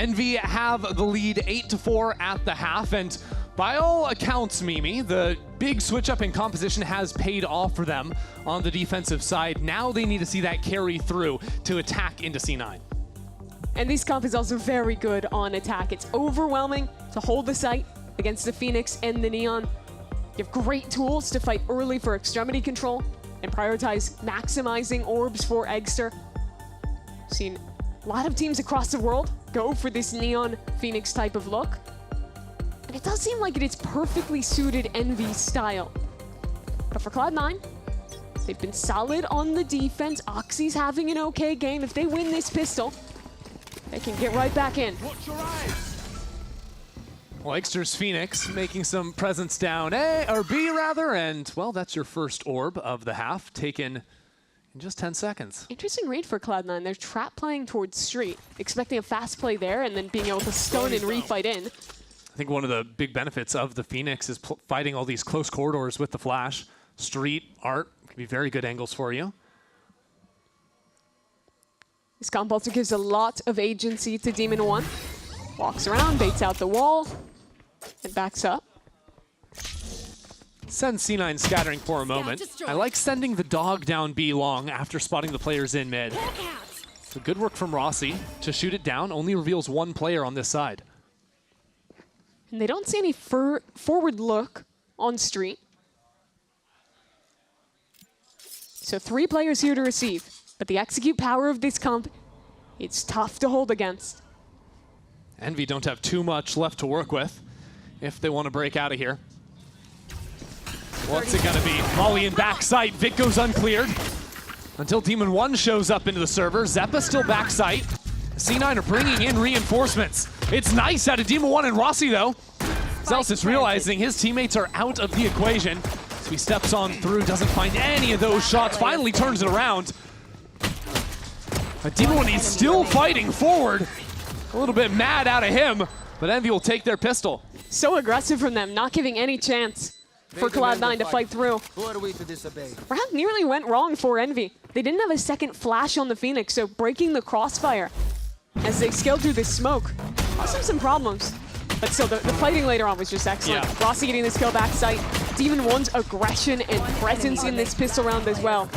Envy have the lead 8-4 at the half, and by all accounts, Mimi, the big switch up in composition has paid off for them on the defensive side. Now they need to see that carry through to attack into C9. And this comp is also very good on attack. It's overwhelming to hold the site against the Phoenix and the Neon. You have great tools to fight early for extremity control and prioritize maximizing orbs for Eggster. Seen a lot of teams across the world go for this Neon Phoenix type of look. And it does seem like it is perfectly suited Envy's style. But for Cloud9, they've been solid on the defense. Oxy's having an okay game. If they win this pistol, they can get right back in. Well, Eggster's Phoenix making some presence down A, or B rather, and well, that's your first orb of the half, taken in just 10 seconds. Interesting read for Cloud9. They're trap playing towards Street, expecting a fast play there and then being able to stun and refight in. I think one of the big benefits of the Phoenix is fighting all these close corridors with the flash. Street, Art, can be very good angles for you. This comp also gives a lot of agency to Demon 1. Walks around, baits out the wall, and backs up. Send C9 scattering for a moment. I like sending the dog down B long after spotting the players in mid. So good work from Rossi to shoot it down. Only reveals one player on this side. And they don't see any forward look on Street. So 3 players here to receive. But the execute power of this comp, it's tough to hold against. Envy don't have too much left to work with if they want to break out of here. What's it gonna be? Molly in backside. Vic goes uncleared until Demon 1 shows up into the server. Zeppa still backside. C9 are bringing in reinforcements. It's nice out of Demon 1 and Rossi though. Zelsis realizing his teammates are out of the equation. So he steps on through, doesn't find any of those shots, finally turns it around. But Demon 1 is still fighting forward. A little bit mad out of him, but Envy will take their pistol. So aggressive from them, not giving any chance for Cloud9 to fight through. Who are we to disobey? Round nearly went wrong for Envy. They didn't have a second flash on the Phoenix, so breaking the crossfire as they scaled through this smoke caused them some problems. But still, the fighting later on was just excellent. Yeah. Rossi getting this kill backside. Demon 1's aggression and presence in this pistol round as well.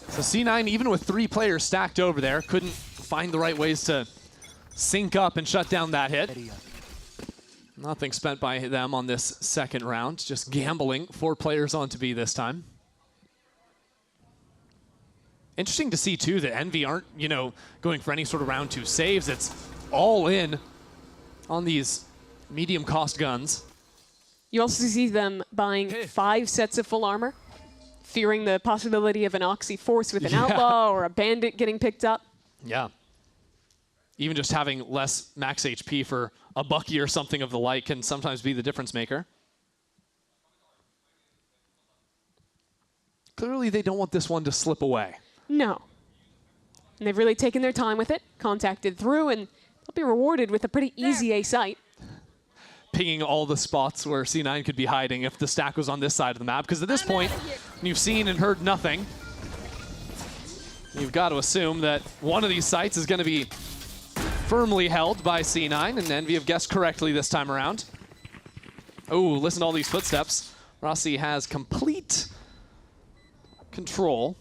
So C9, even with 3 players stacked over there, couldn't find the right ways to sync up and shut down that hit. Nothing spent by them on this second round, just gambling 4 players onto B this time. Interesting to see too that Envy aren't, going for any sort of round 2 saves. It's all in on these medium cost guns. You also see them buying 5 sets of full armor, fearing the possibility of an Oxy Force with an Outlaw or a Bandit getting picked up. Yeah. Even just having less max HP for a Bucky or something of the like can sometimes be the difference maker. Clearly they don't want this one to slip away. No. And they've really taken their time with it, contacted through, and they'll be rewarded with a pretty easy A site. Pinging all the spots where C9 could be hiding if the stack was on this side of the map, because at this point, you've seen and heard nothing. You've got to assume that one of these sites is going to be firmly held by C9, and Envy have guessed correctly this time around. Oh, listen to all these footsteps. Rossi has complete control.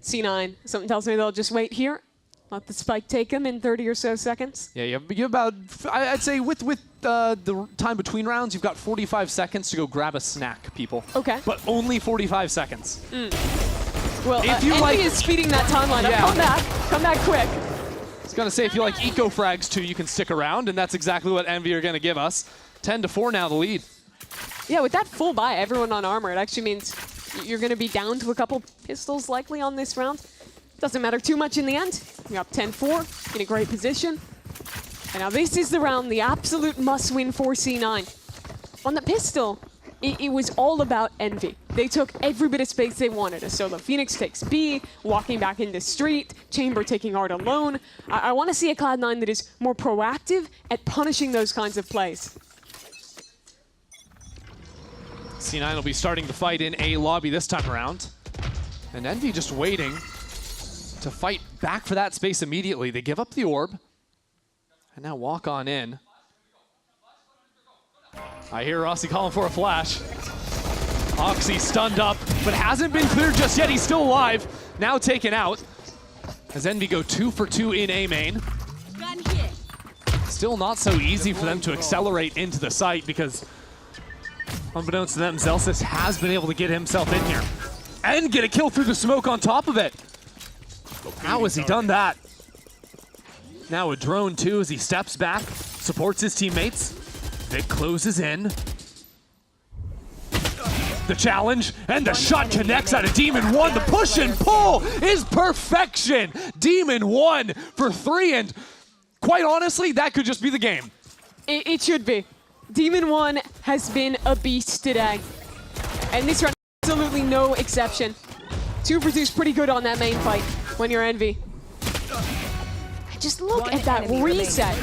C9, something tells me they'll just wait here. Let the spike take him in 30 or so seconds. Yeah, you have about, I'd say with the time between rounds, you've got 45 seconds to go grab a snack, people. Okay. But only 45 seconds. Well, if you Envy is speeding that timeline up. Come back quick. I was going to say, if you like eco frags too, you can stick around, and that's exactly what Envy are going to give us. 10-4 now, the lead. Yeah, with that full buy, everyone on armor, it actually means you're going to be down to a couple pistols likely on this round. Doesn't matter too much in the end. You're up 10-4, in a great position. And now this is the round, the absolute must-win for C9. On the pistol, it was all about Envy. They took every bit of space they wanted. A solo Phoenix takes B, walking back into Street, Chamber taking Art alone. I want to see a Cloud9 that is more proactive at punishing those kinds of plays. C9 will be starting the fight in A lobby this time around. And Envy just waiting to fight back for that space immediately. They give up the orb. And now walk on in. I hear Rossi calling for a flash. Oxy stunned up, but hasn't been cleared just yet. He's still alive. Now taken out. As Envy go 2 for 2 in A main. Still not so easy for them to accelerate into the site because, unbeknownst to them, Zelsis has been able to get himself in here and get a kill through the smoke on top of it. How has he done that? Now a drone too as he steps back, supports his teammates. Vic closes in. The challenge and the shot connects out of Demon 1. The push and pull is perfection. Demon 1 for 3, and quite honestly, that could just be the game. It should be. Demon 1 has been a beast today. And this round, absolutely no exception. 2 for 2 is pretty good on that main fight when you're Envy. And just look at that reset.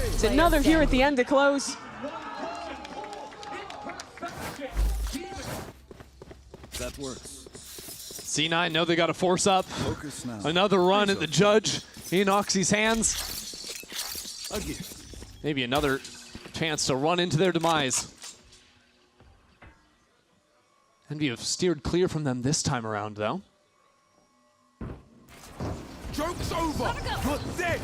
It's another here at the end to close. That works. C9 know they got to force up. Another run at the judge in Oxy's hands. Maybe another chance to run into their demise. Envy have steered clear from them this time around, though. Joke's over. You're dead.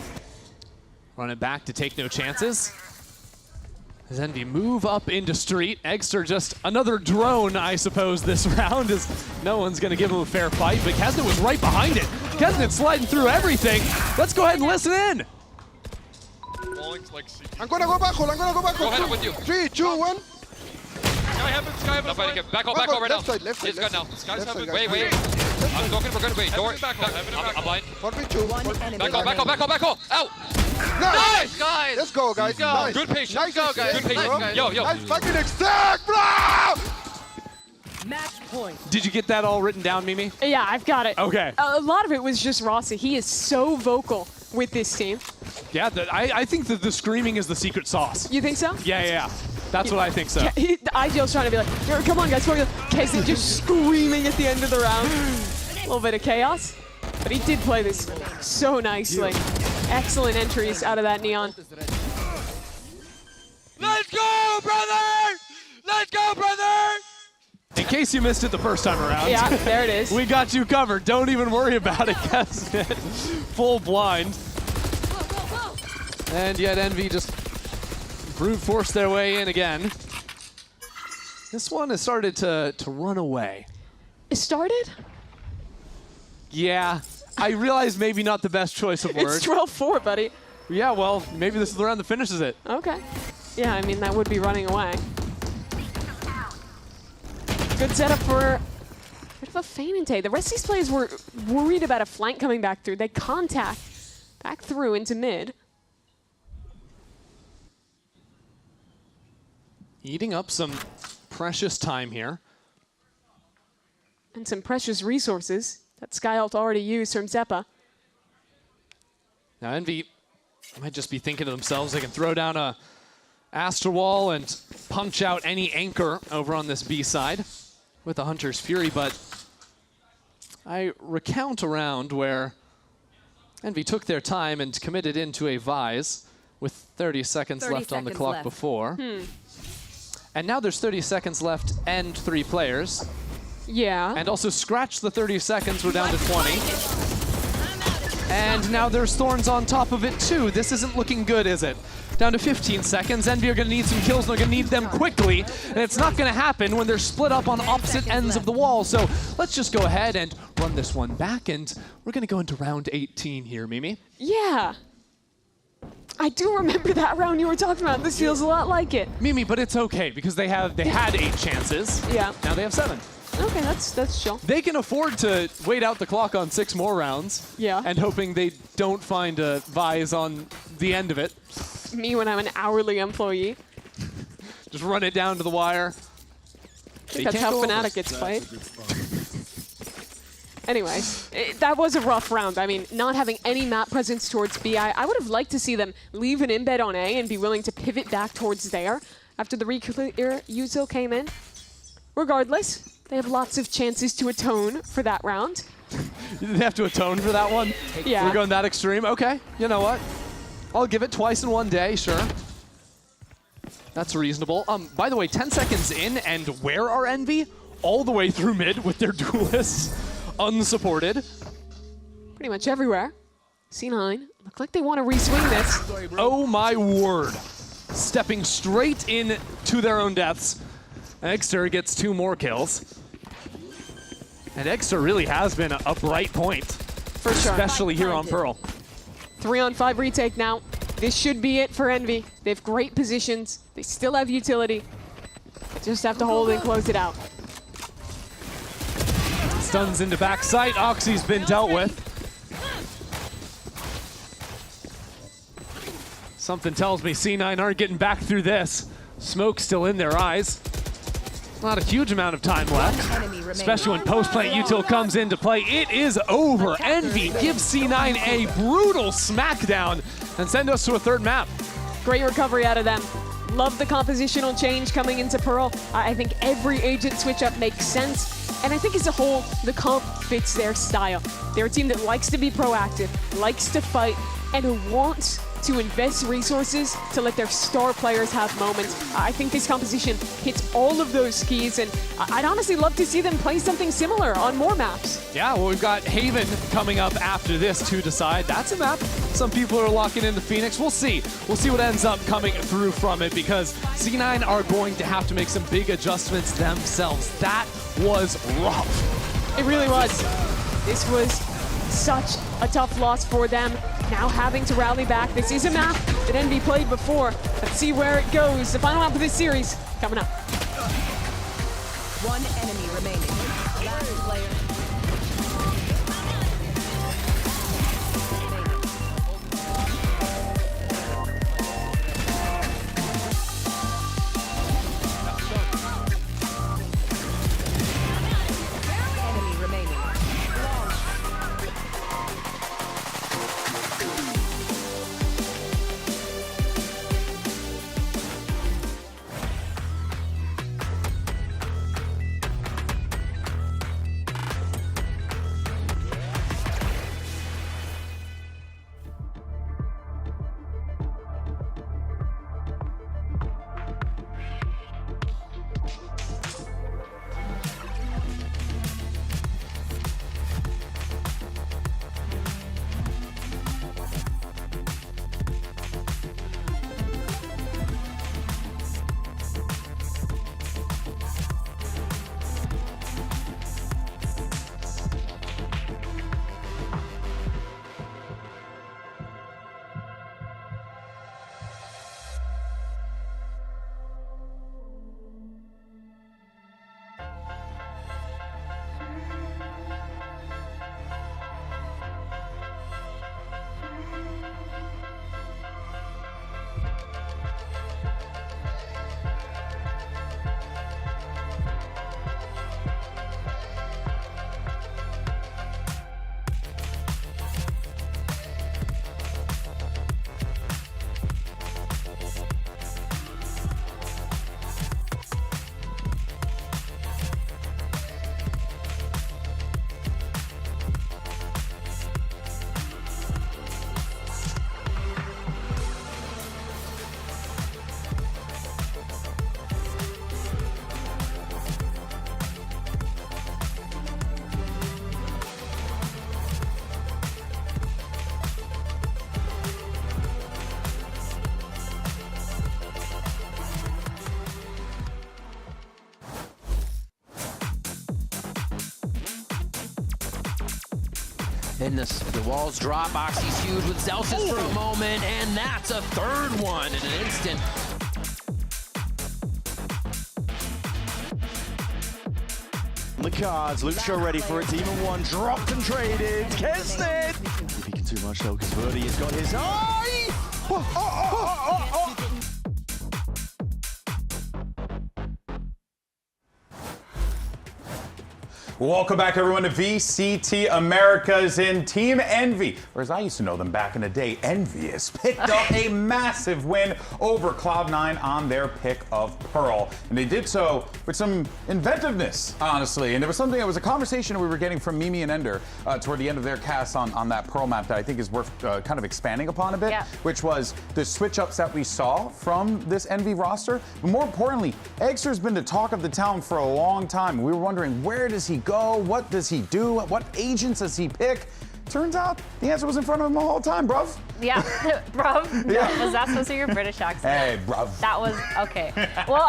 Run it back to take no chances. As Envy move up into street. Eggster just another drone, I suppose, this round, as no one's going to give him a fair fight, but Kesnet was right behind it. Kesnet sliding through everything. Let's go ahead and listen in. I'm gonna go back, I'm gonna go back. Go ahead, I'm with you. 3, 2, 1. Sky heaven, No fighting him. Back right now. Left side, He's good now. Sky's heaven. Wait. I'm talking, we're good. Wait, door. I'm blind. 1v2. Back on. Ow! Nice, guys! Let's go, guys. Go. Nice. Good patience. Nice Go, guys. exchange, Good patience. bro. Yo. Nice fucking exact, bro! Match point. Did you get that all written down, Mimi? Yeah, I've got it. Okay. A lot of it was just Rossi. He is so vocal with this team. Yeah, I think that the screaming is the secret sauce. You think so? Yeah. That's what I think so. IGL's trying to be like, come on, guys. Casey just screaming at the end of the round. A little bit of chaos. But he did play this so nicely. Excellent entries out of that Neon. Let's go, brother! Let's go, brother! In case you missed it the first time around. Yeah, there it is. We got you covered. Don't even worry about it, Kesnet. Full blind. And yet Envy just brute force their way in again. This one has started to run away. It started? Yeah. I realize maybe not the best choice of words. It's 12-4, buddy. Yeah, well, maybe this is the round that finishes it. Okay. Yeah, I mean, that would be running away. Good setup for a bit of a feint. The rest of these players were worried about a flank coming back through. They contact back through into mid. Eating up some precious time here. And some precious resources that Skyalt already used from Zeppa. Now Envy might just be thinking to themselves they can throw down a Astra Wall and punch out any anchor over on this B side with the Hunter's Fury, but I recount a round where Envy took their time and committed into a Vise with 30 seconds left on the clock before. And now there's 30 seconds left and 3 players. Yeah. And also scratch the 30 seconds, we're down to 20. And now there's Thorns on top of it too. This isn't looking good, is it? Down to 15 seconds. Envy are going to need some kills, and they're going to need them quickly. And it's not going to happen when they're split up on opposite ends of the wall. So let's just go ahead and run this one back, and we're going to go into round 18 here, Mimi. Yeah. I do remember that round you were talking about. This feels a lot like it. Mimi, but it's okay because they had 8 chances. Yeah. Now they have 7. Okay, that's chill. They can afford to wait out the clock on 6 more rounds. Yeah. And hoping they don't find a Vise on the end of it. Me when I'm an hourly employee. Just run it down to the wire. That's how Fnatic gets played. Anyway, that was a rough round. I mean, not having any map presence towards B, I would have liked to see them leave an embed on A and be willing to pivot back towards there after the reclear Util came in. regardless, they have lots of chances to atone for that round. You didn't have to atone for that one? Yeah. We're going that extreme? Okay, you know what? I'll give it twice in one day, sure. That's reasonable. By the way, 10 seconds in, and where are Envy? All the way through mid with their duelists unsupported. Pretty much everywhere. C9, look like they want to re-swing this. Oh my word. Stepping straight in to their own deaths. Exter gets 2 more kills. And Exter really has been a bright point. For sure. Especially here on Pearl. 3-on-5 retake now. This should be it for Envy. They have great positions. They still have utility. Just have to hold and close it out. Stuns into backside. Oxy's been dealt with. Something tells me C9 aren't getting back through this. Smoke still in their eyes. Not a huge amount of time left, especially when post-plant util comes into play. It is over. Envy gives C9 a brutal smackdown and send us to a third map. Great recovery out of them. Love the compositional change coming into Pearl. I think every agent switch up makes sense. And I think as a whole, the comp fits their style. They're a team that likes to be proactive, likes to fight, and who wants to invest resources to let their star players have moments. I think this composition hits all of those keys, and I'd honestly love to see them play something similar on more maps. Yeah, well, we've got Haven coming up after this to decide. That's a map some people are locking into Phoenix. We'll see. We'll see what ends up coming through from it, because C9 are going to have to make some big adjustments themselves. That was rough. It really was. This was such a tough loss for them. Now having to rally back. This is a map that Envy played before. Let's see where it goes. The final map of this series coming up. One enemy remaining. Last player. Enemy remaining. And the walls drop. Oxy's huge with Zelsis for a moment, and that's a third one in an instant. On the cards, Lucio ready for it. Demon 1 dropped and traded. Kesnet! Peeking too much though, because Verdi has got his eye! Welcome back, everyone, to VCT Americas in Team Envy, or as I used to know them back in the day, Envious, picked up a massive win over Cloud9 on their pick of Pearl. And they did so with some inventiveness, honestly. And there was a conversation we were getting from Mimi and Ender toward the end of their cast on that Pearl map that I think is worth kind of expanding upon a bit, which was the switch-ups that we saw from this Envy roster. But more importantly, Exter's been the talk of the town for a long time. We were wondering, where does he go? What does he do? What agents does he pick? Turns out the answer was in front of him the whole time, bruv. Yeah, bruv. Yeah. Was that supposed to be your British accent? Hey, bruv. That was okay. Well,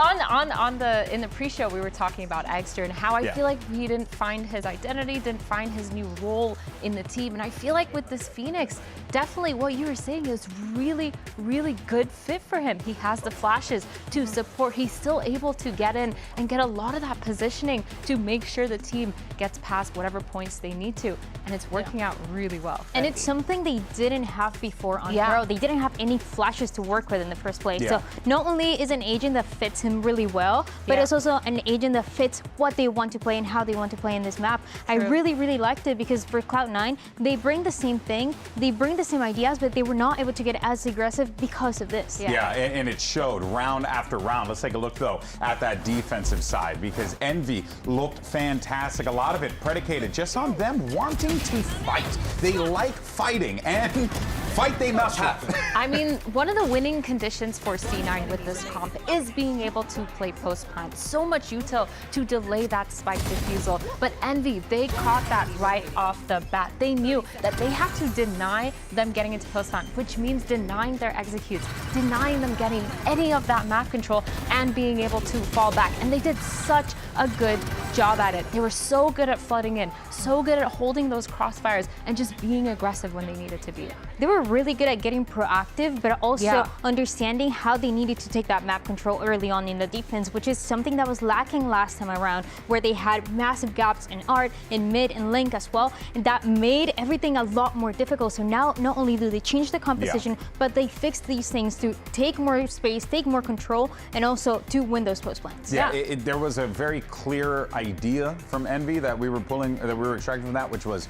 in the pre-show we were talking about Exter and how I feel like he didn't find his identity, didn't find his new role in the team, and I feel like with this Phoenix, definitely what you were saying is really, really good fit for him. He has the flashes to support. He's still able to get in and get a lot of that positioning to make sure the team gets past whatever points they need to, and it's working out really well. And it's something they didn't have before on Pearl. They didn't have any flashes to work with in the first place. So not only is an agent that fits him really well, but it's also an agent that fits what they want to play and how they want to play in this map. I really, really liked it because for Cloud9, they bring the same thing, they bring the same ideas, but they were not able to get as aggressive because of this. And it showed round after round. Let's take a look, though, at that defensive side because Envy looked fantastic. A lot of it predicated just on them wanting to fight. They like fighting, and fight they must have. I mean, one of the winning conditions for C9 with this comp is being able to play post-plant. So much util to delay that spike defusal. But Envy, they caught that right off the bat. They knew that they had to deny them getting into post-plant, which means denying their executes, denying them getting any of that map control and being able to fall back. And they did such a good job at it. They were so good at flooding in, so good at holding those crossfires and just being aggressive when they needed to be. They were really good at getting proactive, but also understanding how they needed to take that map control early on in the defense, which is something that was lacking last time around, where they had massive gaps in art, in mid, and link as well, and that made everything a lot more difficult. So now, not only do they change the composition, but they fix these things to take more space, take more control, and also to win those post plants. There was a very clear idea from Envy that we were extracting from that, which was,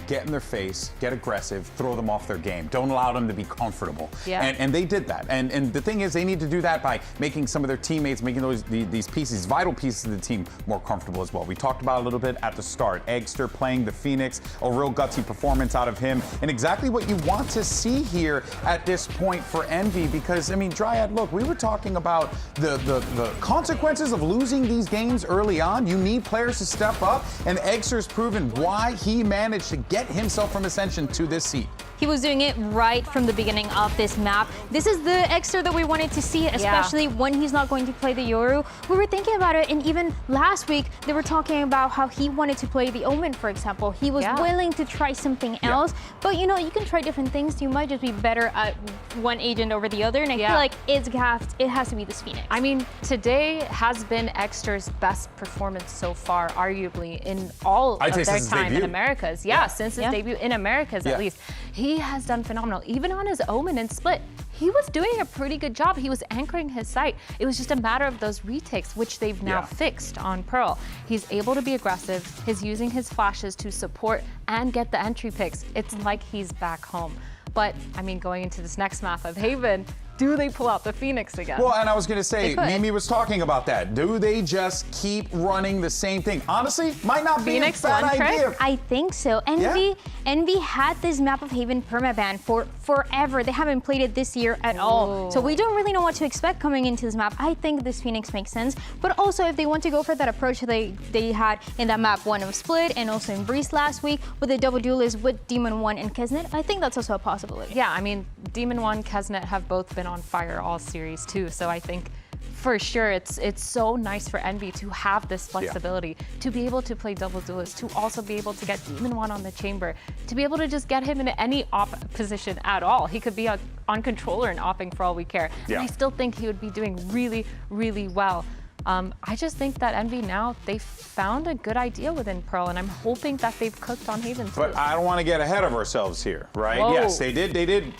get in their face, get aggressive, throw them off their game. Don't allow them to be comfortable. And they did that. And the thing is, they need to do that by making some of their teammates, making these pieces, vital pieces of the team, more comfortable as well. We talked about it a little bit at the start. Eggster playing the Phoenix, a real gutsy performance out of him, and exactly what you want to see here at this point for Envy, because, I mean, Dryad, look, we were talking about the consequences of losing these games early on. You need players to step up, and Eggster's proven why he managed to get himself from Ascension to this seat. He was doing it right from the beginning of this map. This is the Exter that we wanted to see, especially when he's not going to play the Yoru. We were thinking about it, and even last week, they were talking about how he wanted to play the Omen, for example. He was willing to try something else, but you can try different things. You might just be better at one agent over the other, and I feel like it has to be this Phoenix. I mean, today has been Exter's best performance so far, arguably, in all of their time in Americas. Since his debut in Americas, at least. He has done phenomenal. Even on his Omen and Split, he was doing a pretty good job. He was anchoring his site. It was just a matter of those retakes, which they've now fixed on Pearl. He's able to be aggressive. He's using his flashes to support and get the entry picks. It's like he's back home. But, I mean, going into this next map of Haven, do they pull out the Phoenix again? Well, and I was going to say, Mimi was talking about that. Do they just keep running the same thing? Honestly, might not be a bad idea. I think so. Envy had this map of Haven permaban for forever. They haven't played it this year at all. So we don't really know what to expect coming into this map. I think this Phoenix makes sense. But also, if they want to go for that approach they had in that map 1 of Split and also in Breeze last week with the double duelist with Demon 1 and Kesnet, I think that's also a possibility. Yeah, I mean, Demon 1, Kesnet have both been on fire all series too, so I think for sure it's so nice for Envy to have this flexibility, to be able to play double duelist, to also be able to get Demon 1 on the chamber, to be able to just get him in any op position at all. He could be on controller and opping for all we care. And I still think he would be doing really, really well. I just think that Envy now, they found a good idea within Pearl, and I'm hoping that they've cooked on Haven too. But I don't want to get ahead of ourselves here, right? Whoa. Yes, they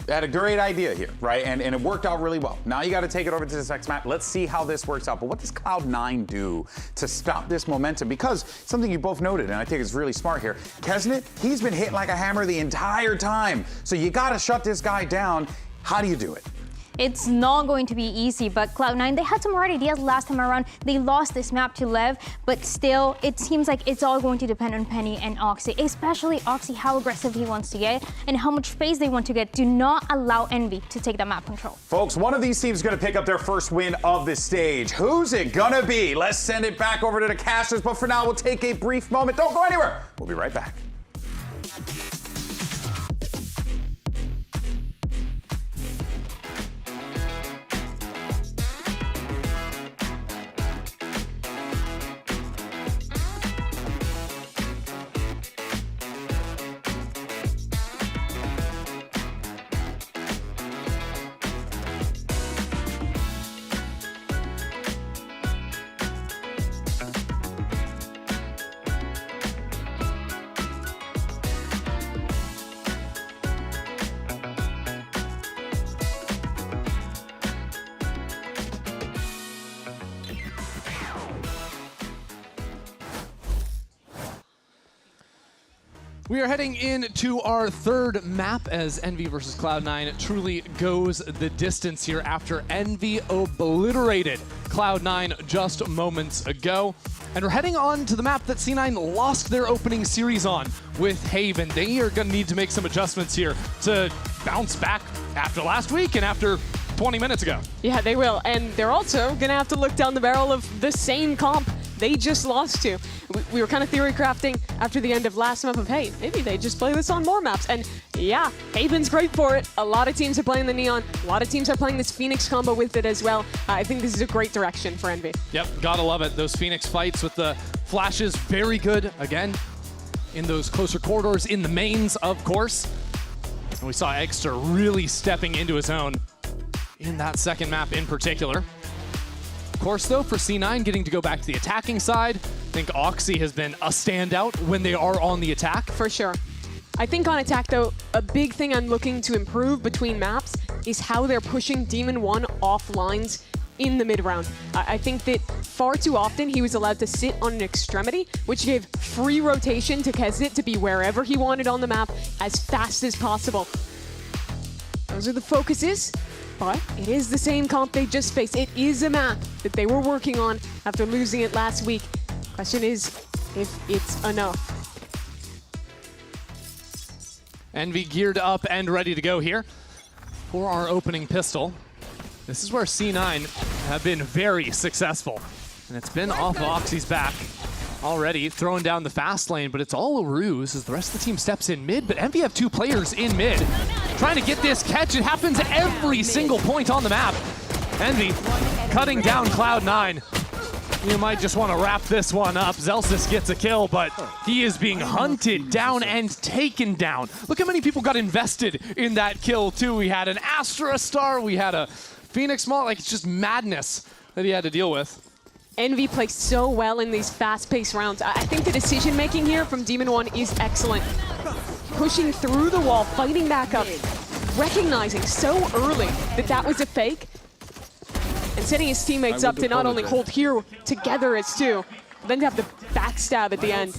had a great idea here, right? And it worked out really well. Now you got to take it over to this next map. Let's see how this works out. But what does Cloud9 do to stop this momentum? Because something you both noted, and I think it's really smart here, Kesnet, he's been hitting like a hammer the entire time. So you got to shut this guy down. How do you do it? It's not going to be easy, but Cloud9, they had some right ideas last time around. They lost this map to Lev, but still, it seems like it's all going to depend on Penny and Oxy, especially Oxy, how aggressive he wants to get and how much space they want to get. Do not allow Envy to take that map control. Folks, one of these teams is going to pick up their first win of the stage. Who's it going to be? Let's send it back over to the casters, but for now, we'll take a brief moment. Don't go anywhere. We'll be right back. We are heading into our third map as Envy versus Cloud9 truly goes the distance here after Envy obliterated Cloud9 just moments ago. And we're heading on to the map that C9 lost their opening series on with Haven. They are going to need to make some adjustments here to bounce back after last week and after 20 minutes ago. Yeah, they will. And they're also going to have to look down the barrel of the same comp they just lost to. We were kind of theory crafting after the end of last map of, hey, maybe they just play this on more maps. And yeah, Haven's great for it. A lot of teams are playing the Neon. A lot of teams are playing this Phoenix combo with it as well. I think this is a great direction for Envy. Yep, gotta love it. Those Phoenix fights with the flashes, very good. Again, in those closer corridors, in the mains, of course. And we saw Eggster really stepping into his own in that second map in particular. Of course, though, for C9 getting to go back to the attacking side, I think Oxy has been a standout when they are on the attack. For sure. I think on attack, though, a big thing I'm looking to improve between maps is how they're pushing Demon 1 off lines in the mid-round. I think that far too often he was allowed to sit on an extremity, which gave free rotation to Kesnet to be wherever he wanted on the map as fast as possible. Those are the focuses. But it is the same comp they just faced. It is a map that they were working on after losing it last week. Question is if it's enough. Envy geared up and ready to go here for our opening pistol. This is where C9 have been very successful. And it's been off Oxy's back already, throwing down the fast lane, but it's all a ruse as the rest of the team steps in mid. But Envy have two players in mid trying to get this catch. It happens at every single point on the map. Envy cutting down Cloud9. You might just want to wrap this one up. Zelsis gets a kill, but he is being hunted down and taken down. Look how many people got invested in that kill, too. We had an Astra star, we had a Phoenix Mall. Like, it's just madness that he had to deal with. Envy plays so well in these fast-paced rounds. I think the decision-making here from Demon 1 is excellent. Pushing through the wall, fighting back up, recognizing so early that that was a fake, and setting his teammates up to not only hold here together as two, but then to have the backstab at the end.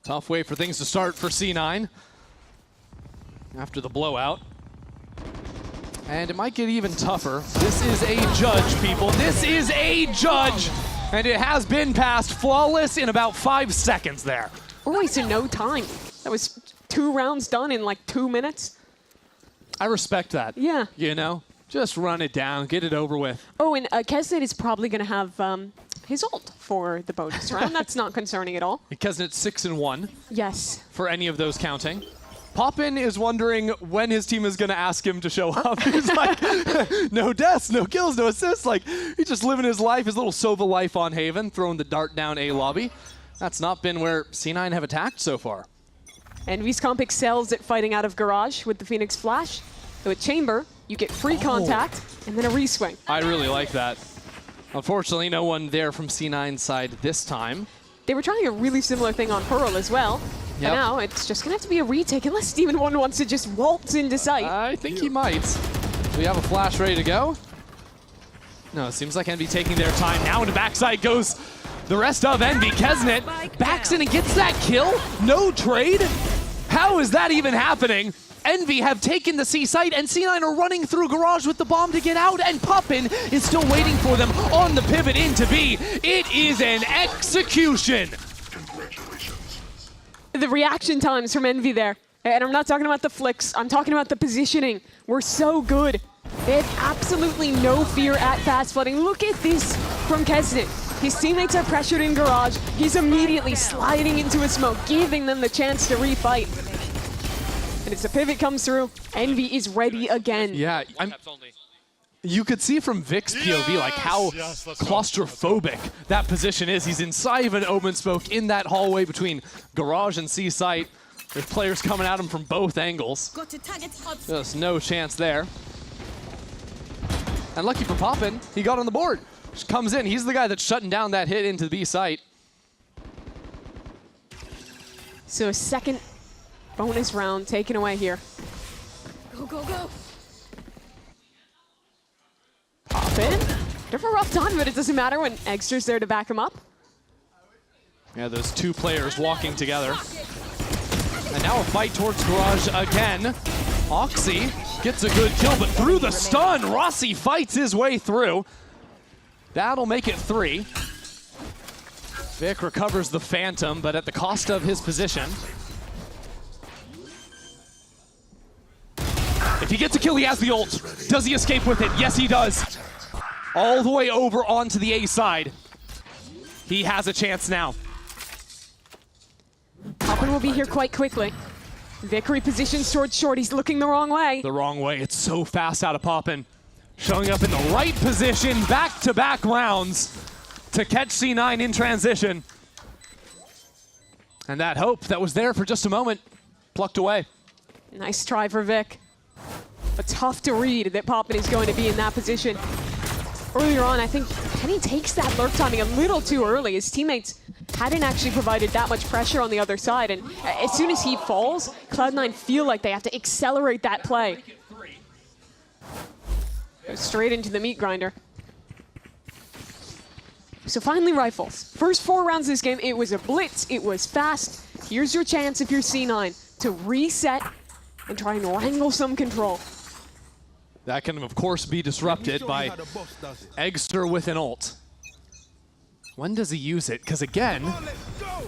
Tough way for things to start for C9 after the blowout. And it might get even tougher. This is a judge, people. This is a judge! And it has been passed flawless in about 5 seconds there. We're wasting no time. That was 2 rounds done in like 2 minutes. I respect that. Yeah. You know, just run it down, get it over with. Oh, and Kesnet is probably going to have his ult for the bonus round. That's not concerning at all. Kesnet's 6-1. Yes. For any of those counting. Poppin is wondering when his team is going to ask him to show up. He's like, no deaths, no kills, no assists. Like, he's just living his life, his little Sova life on Haven, throwing the dart down A lobby. That's not been where C9 have attacked so far. Envy's comp excels at fighting out of Garage with the Phoenix Flash. So with Chamber, You get free contact and then a reswing. I really like that. Unfortunately, no one there from C9's side this time. They were trying a really similar thing on Pearl as well. Yep. And now it's just going to have to be a retake unless Demon 1 wants to just waltz into sight. I think he might. We have a flash ready to go. No, it seems like Envy taking their time. Now into backside goes the rest of Envy. Kesnet backs in and gets that kill. No trade. How is that even happening? Envy have taken the C site, and C9 are running through Garage with the bomb to get out, and Poppin is still waiting for them on the pivot into B. It is an execution. The reaction times from Envy there. And I'm not talking about the flicks, I'm talking about the positioning. We're so good. They had absolutely no fear at fast flooding. Look at this from Kesnet. His teammates are pressured in Garage. He's immediately sliding into a smoke, giving them the chance to refight. And as the pivot comes through, Envy is ready again. Yeah, you could see from Vic's POV like how claustrophobic that position is. He's inside of an open smoke in that hallway between Garage and C site. There's players coming at him from both angles. Just no chance there. And lucky for Poppin, he got on the board. Just comes in. He's the guy that's shutting down that hit into the B site. So a second bonus round taken away here. Go, go, go. Poppin. Bit of a rough time, but it doesn't matter when Extra's there to back him up. Yeah, those two players walking together. And now a fight towards Garage again. Oxy gets a good kill, but through the stun, Rossi fights his way through. That'll make it 3. Vic recovers the Phantom, but at the cost of his position. If he gets a kill, he has the ult. Does he escape with it? Yes, he does. All the way over onto the A side. He has a chance now. Poppin will be here quite quickly. Vic repositions towards short. He's looking the wrong way. The wrong way. It's so fast out of Poppin. Showing up in the right position, back-to-back rounds to catch C9 in transition. And that hope that was there for just a moment, plucked away. Nice try for Vic. But tough to read that Poppin is going to be in that position. Earlier on, I think Penny takes that lurk timing a little too early. His teammates hadn't actually provided that much pressure on the other side. And as soon as he falls, Cloud9 feel like they have to accelerate that play. Go straight into the meat grinder. So finally rifles. First 4 rounds of this game, it was a blitz, it was fast. Here's your chance if you're C9 to reset and try and wrangle some control. That can, of course, be disrupted by Eggster with an ult. When does he use it? Because again,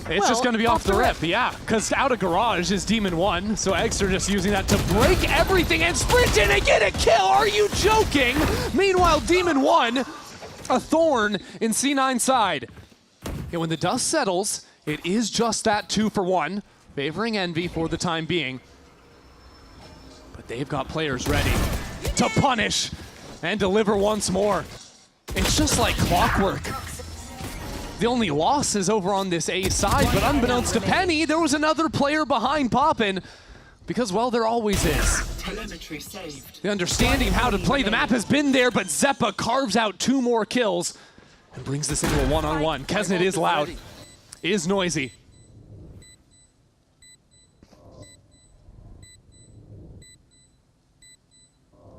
it's just going to be off the rip. Yeah, because out of Garage is Demon 1, so Eggster just using that to break everything and sprint in and get a kill. Are you joking? Meanwhile, Demon 1, a thorn in C9's side. And when the dust settles, it is just that 2 for 1, favoring Envy for the time being. But they've got players ready to punish and deliver once more. It's just like clockwork. The only loss is over on this A side, but unbeknownst to Penny, there was another player behind Poppin, because, well, there always is. The understanding of how to play the map has been there, but Zeppa carves out 2 more kills and brings this into a one-on-one. Kesnet is loud, is noisy.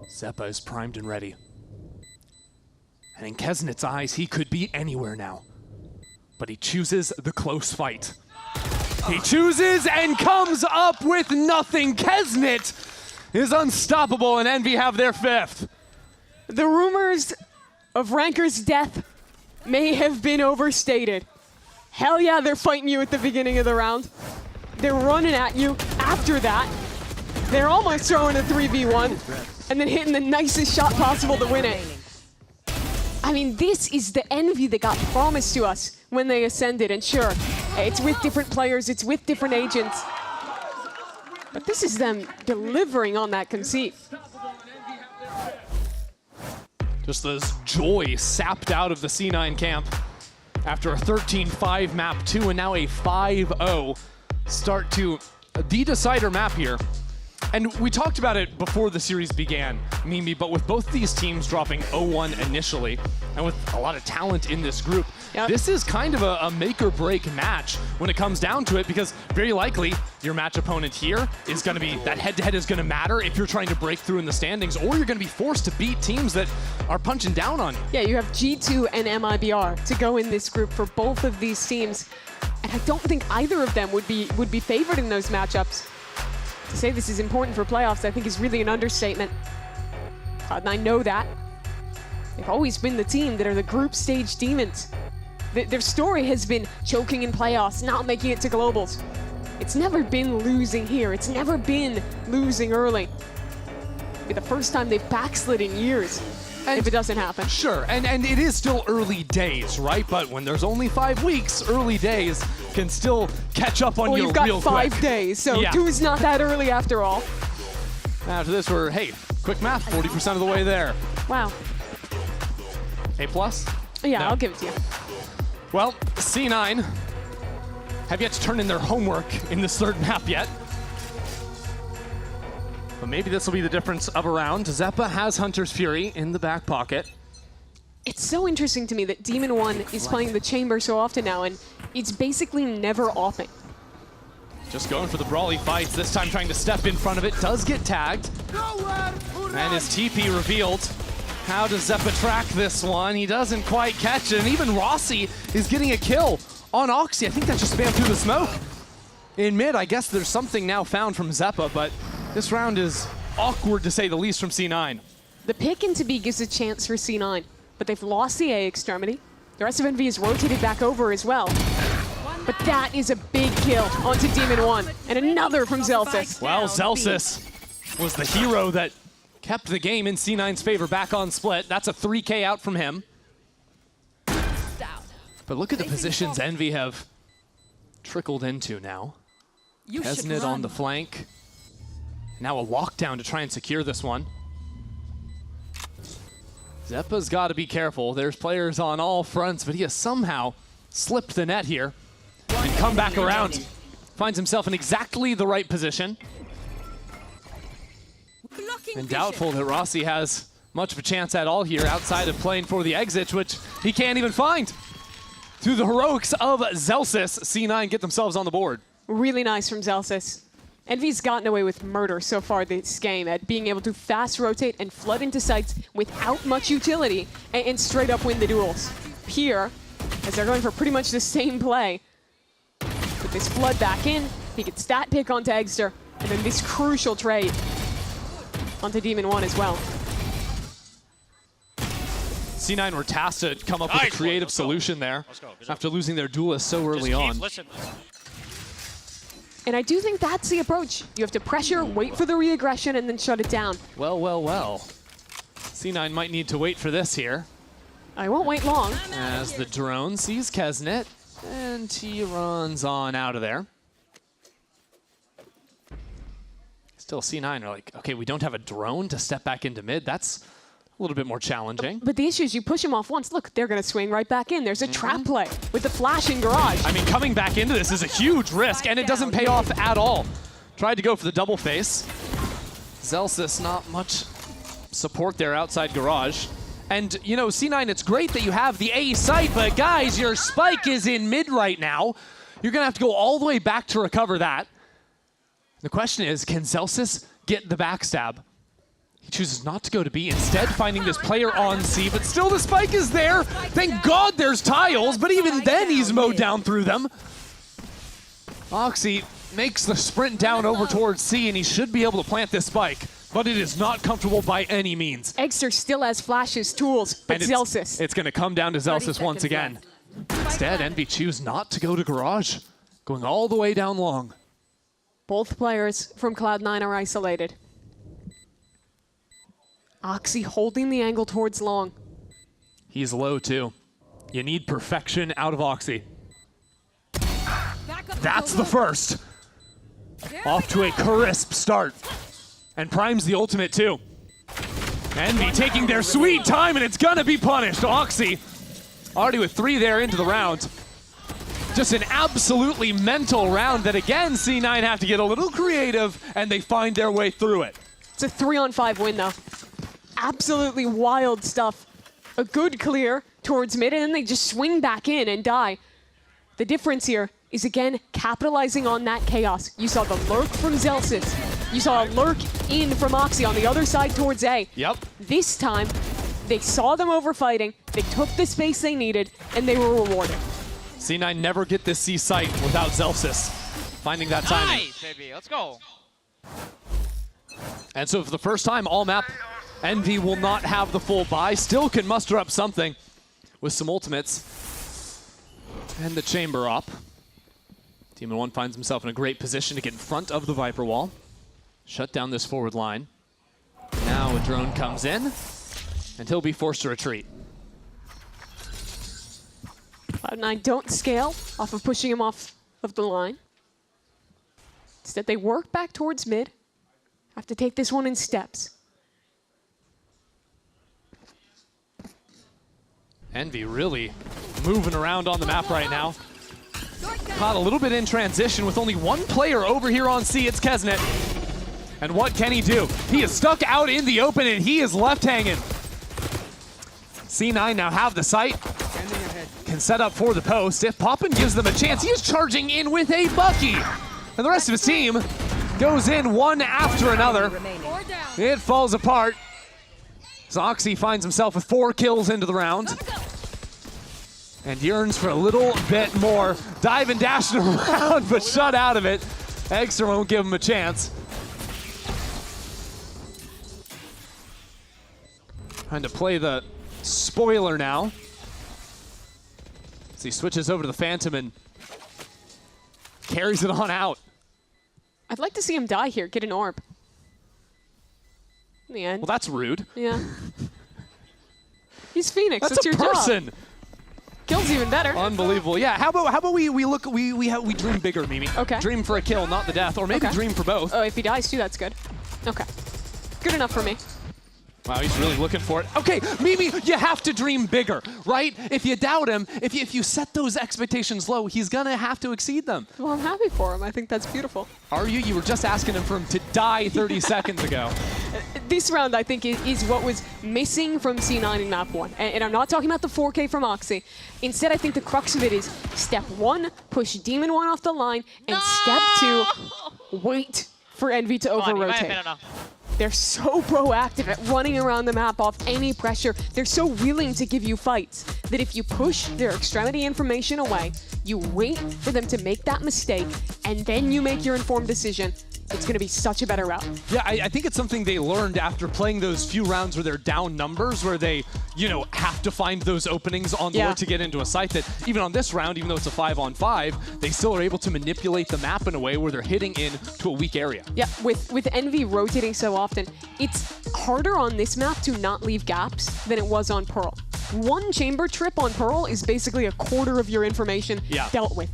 Zeppa is primed and ready. And in Kesnet's eyes, he could be anywhere now. But he chooses the close fight. He chooses and comes up with nothing. Kesnet is unstoppable, and Envy have their 5th. The rumors of Ranker's death may have been overstated. Hell yeah, they're fighting you at the beginning of the round. They're running at you after that. They're almost throwing a 3v1 and then hitting the nicest shot possible to win it. I mean, this is the Envy that got promised to us when they ascended, and sure, it's with different players, it's with different agents, but this is them delivering on that conceit. Just this joy sapped out of the C9 camp after a 13-5 map 2 and now a 5-0 start to the decider map here. And we talked about it before the series began, Mimi, but with both these teams dropping 0-1 initially, and with a lot of talent in this group, this is kind of a make or break match when it comes down to it, because very likely your match opponent here is going to be, that head-to-head is going to matter if you're trying to break through in the standings, or you're going to be forced to beat teams that are punching down on you. Yeah, you have G2 and MIBR to go in this group for both of these teams, and I don't think either of them would be favored in those matchups. To say this is important for playoffs, I think is really an understatement. Cloud9 know that. They've always been the team that are the group stage demons. Their story has been choking in playoffs, not making it to globals. It's never been losing here. It's never been losing early. It'll be the first time they've backslid in years. If it doesn't happen. Sure, and it is still early days, right? But when there's only 5 weeks, early days can still catch up on you real quick. Well, you've got 5 days, so 2 is not that early after all. After this, we're, hey, quick math, 40% of the way there. Wow. A+? Yeah, No. I'll give it to you. Well, C9 have yet to turn in their homework in this third map yet. But maybe this will be the difference of a round. Zeppa has Hunter's Fury in the back pocket. It's so interesting to me that Demon 1 is playing the Chamber so often now, and it's basically never offing. Just going for the brawly fights, this time trying to step in front of it. Does get tagged. And his TP revealed. How does Zeppa track this one? He doesn't quite catch it, and even Rossi is getting a kill on Oxy. I think that just spammed through the smoke. In mid, I guess there's something now found from Zeppa, but this round is awkward to say the least from C9. The pick into B gives a chance for C9, but they've lost the A extremity. The rest of Envy is rotated back over as well. But that is a big kill onto Demon 1, and another from Zelsis. Well, Zelsis was the hero that kept the game in C9's favor back on split. That's a 3K out from him. But look at the positions Envy have trickled into now. Esnit on the flank. Now a lockdown to try and secure this one. Zeppa's got to be careful. There's players on all fronts, but he has somehow slipped the net here and come back around. Finds himself in exactly the right position. And doubtful that Rossi has much of a chance at all here outside of playing for the exit, which he can't even find. Through the heroics of Zelsis, C9 get themselves on the board. Really nice from Zelsis. Envy's gotten away with murder so far this game at being able to fast rotate and flood into sites without much utility and straight up win the duels. Here, as they're going for pretty much the same play, with this flood back in, he gets stat pick onto Eggster, and then this crucial trade onto Demon 1 as well. C9 were tasked to come up with a creative solution there after losing their duelist so early on. And I do think that's the approach. You have to pressure, wait for the re-aggression, and then shut it down. Well, well, well. C9 might need to wait for this here. I won't wait long. As the drone sees Kesnet, and he runs on out of there. Still, C9 are like, okay, we don't have a drone to step back into mid. That's a little bit more challenging. But the issue is you push him off once. Look, they're going to swing right back in. There's a trap play with the flash in garage. I mean, coming back into this is a huge risk, and it doesn't pay off at all. Tried to go for the double face. Zelsis, not much support there outside garage. And, you know, C9, it's great that you have the A site, but guys, your spike is in mid right now. You're going to have to go all the way back to recover that. The question is, can Zelsis get the backstab? He chooses not to go to B, instead finding this player on C, but still the spike is there. Thank God there's tiles, but even then he's mowed down through them. Oxy makes the sprint down over towards C, and he should be able to plant this spike, but it is not comfortable by any means. Eggster still has flashes, tools, but Zelsis. It's going to come down to Zelsis once again. Instead, Envy choose not to go to garage, going all the way down long. Both players from Cloud9 are isolated. Oxy holding the angle towards long. He's low too. You need perfection out of Oxy. That's the first. Off to a crisp start. And primes the ultimate too. Envy taking their sweet time, and it's gonna be punished. Oxy already with 3 there into the round. Just an absolutely mental round that, again, C9 have to get a little creative, and they find their way through it. It's a 3-on-5 win, though. Absolutely wild stuff. A good clear towards mid, and then they just swing back in and die. The difference here is, again, capitalizing on that chaos. You saw the lurk from Zelsis. You saw a lurk in from Oxy on the other side towards A. Yep. This time, they saw them overfighting, they took the space they needed, and they were rewarded. C9 never get this C site without Zelsis finding that timing. Nice, baby. Let's go. And so for the first time all map, Envy will not have the full buy. Still can muster up something with some ultimates. And the chamber up. Demon 1 finds himself in a great position to get in front of the Viper wall. Shut down this forward line. Now a drone comes in, and he'll be forced to retreat. Cloud9 don't scale off of pushing him off of the line. Instead, they work back towards mid. Have to take this one in steps. Envy really moving around on the map right now. Caught a little bit in transition with only one player over here on C. It's Kesnet. And what can he do? He is stuck out in the open and he is left hanging. C9 now have the site. Can set up for the post. If Poppin gives them a chance, he is charging in with a Bucky. And the rest of his team goes in one after another. It falls apart. Zoxy finds himself with 4 kills into the round. And yearns for a little bit more. Dive and dashing around, but shut out of it. Extra won't give him a chance. Trying to play the spoiler now. As he switches over to the Phantom and carries it on out. I'd like to see him die here, get an orb. In the end. Well, that's rude. Yeah. He's Phoenix. That's your a person. job. Kill's even better. Unbelievable. Yeah. How about we dream bigger, Mimi. Okay. Dream for a kill, not the death, or maybe dream for both. Oh, if he dies too, that's good. Okay. Good enough for me. Wow, he's really looking for it. Okay, Mimi, you have to dream bigger, right? If you doubt him, if you set those expectations low, he's gonna have to exceed them. Well, I'm happy for him. I think that's beautiful. Are you? You were just asking him for him to die 30 seconds ago. This round, I think, is what was missing from C9 in map 1. And I'm not talking about the 4K from Oxy. Instead, I think the crux of it is step 1, push Demon 1 off the line, and step 2, wait for Envy to over-rotate. They're so proactive at running around the map off any pressure. They're so willing to give you fights that if you push their extremity information away, you wait for them to make that mistake, and then you make your informed decision, it's going to be such a better route. Yeah, I think it's something they learned after playing those few rounds where they're down numbers, where they, have to find those openings on the board to get into a site that, even on this round, even though it's a 5-on-5, they still are able to manipulate the map in a way where they're hitting into a weak area. Yeah, with Envy rotating so often, it's harder on this map to not leave gaps than it was on Pearl. One chamber trip on Pearl is basically a quarter of your information dealt with.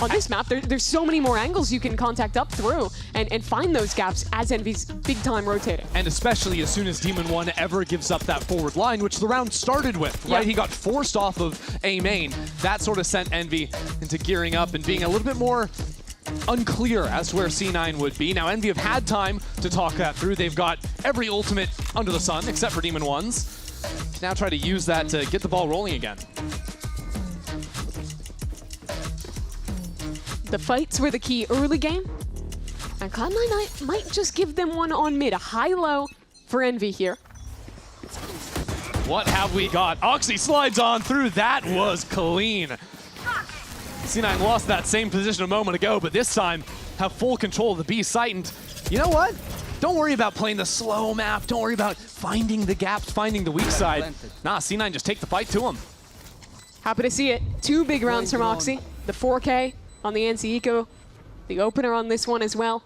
On this map, there's so many more angles you can contact up through and find those gaps as Envy's big time rotating. And especially as soon as Demon 1 ever gives up that forward line, which the round started with, right? He got forced off of A main. That sort of sent Envy into gearing up and being a little bit more unclear as to where C9 would be. Now Envy have had time to talk that through. They've got every ultimate under the sun except for Demon 1's. Now try to use that to get the ball rolling again. The fights were the key early game, and Cloud9 might just give them one on mid, a high-low for Envy here. What have we got? Oxy slides on through. That was clean. C9 lost that same position a moment ago, but this time have full control of the B site. And you know what? Don't worry about playing the slow map. Don't worry about finding the gaps, finding the weak side. Nah, C9 just take the fight to him. Happy to see it. 2 big rounds from Oxy. The 4K on the NC Eco, the opener on this one as well.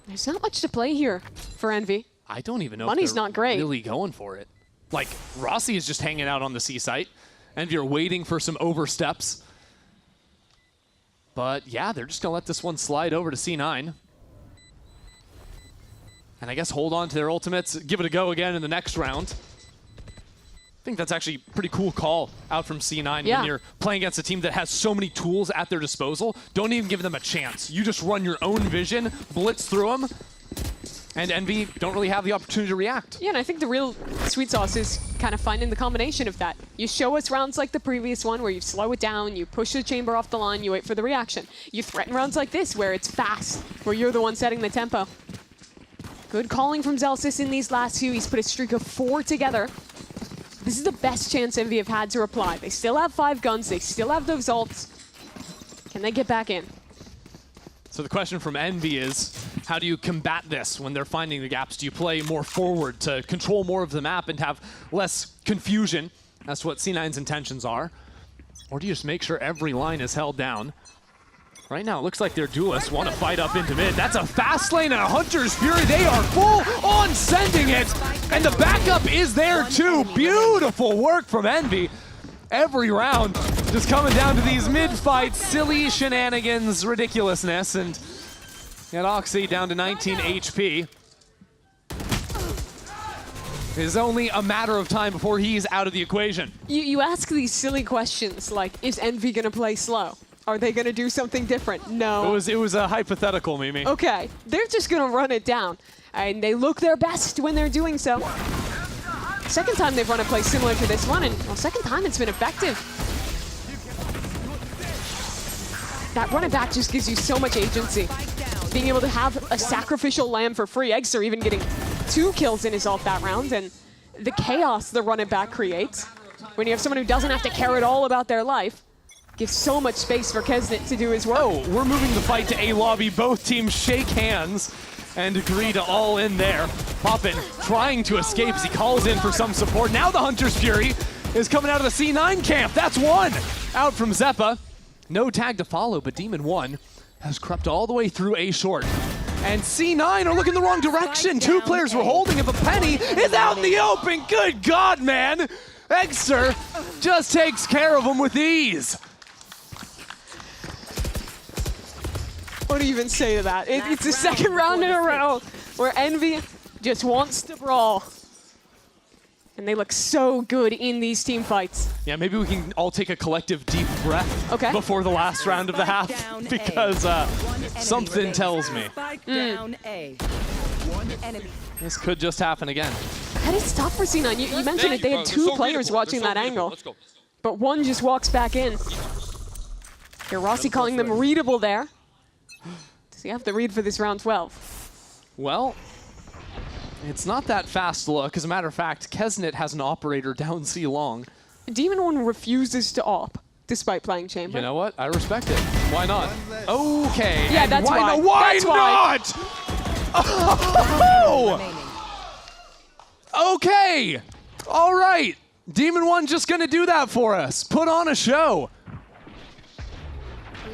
There's not much to play here for Envy. I don't even know Money's if they're not great. really going for it. Like, Rossi is just hanging out on the C site. Envy are waiting for some oversteps. But yeah, they're just going to let this one slide over to C9. And I guess hold on to their ultimates, give it a go again in the next round. think that's actually a pretty cool call out from C9 when you're playing against a team that has so many tools at their disposal. Don't even give them a chance. You just run your own vision, blitz through them, and Envy don't really have the opportunity to react. Yeah, and I think the real sweet sauce is kind of finding the combination of that. You show us rounds like the previous one where you slow it down, you push the chamber off the line, you wait for the reaction. You threaten rounds like this where it's fast, where you're the one setting the tempo. Good calling from Zellsis in these last few. He's put a streak of 4 together. This is the best chance Envy have had to reply. They still have 5 guns, they still have those ults. Can they get back in? So the question from Envy is, how do you combat this when they're finding the gaps? Do you play more forward to control more of the map and have less confusion? That's what C9's intentions are. Or do you just make sure every line is held down? Right now, it looks like their duelists want to fight up into mid. That's a fast lane and a Hunter's Fury. They are full on sending it. And the backup is there too. Beautiful work from Envy. Every round just coming down to these mid-fights, silly shenanigans, ridiculousness, and get Oxy down to 19 HP. It is only a matter of time before he's out of the equation. You ask these silly questions like, is Envy gonna play slow? Are they gonna do something different? No. It was a hypothetical, Mimi. Okay, they're just gonna run it down. And they look their best when they're doing so. Second time they've run a play similar to this one, and well, second time it's been effective. That run it back just gives you so much agency. Being able to have a sacrificial lamb for free. Egster even getting 2 kills in his ult that round, and the chaos the run it back creates when you have someone who doesn't have to care at all about their life. Gives so much space for Kesnet to do his work. Oh, we're moving the fight to A lobby. Both teams shake hands and agree to all in there. Poppin trying to escape as he calls in for some support. Now the Hunter's Fury is coming out of the C9 camp. That's 1 out from Zeppa. No tag to follow, but Demon 1 has crept all the way through A short. And C9 are looking the wrong direction. 2 players were holding it, but Penny is out in the open. Good God, man. Egster just takes care of him with ease. What do you even say to that? It's the second round in a row where Envy just wants to brawl. And they look so good in these team fights. Yeah, maybe we can all take a collective deep breath before the last round of the half, because something tells me this could just happen again. That is tough for C9. You mentioned it, they had 2 players watching that angle, but 1 just walks back in. Here, Rossi calling them readable there. Does he have to read for this round 12? Well, it's not that fast look. As a matter of fact, Kesnet has an operator down C long. Demon 1 refuses to op, despite playing Chamber. You know what? I respect it. Why not? Okay. Yeah, that's why. Why not? Oh! Okay. All right. Demon 1 just going to do that for us. Put on a show.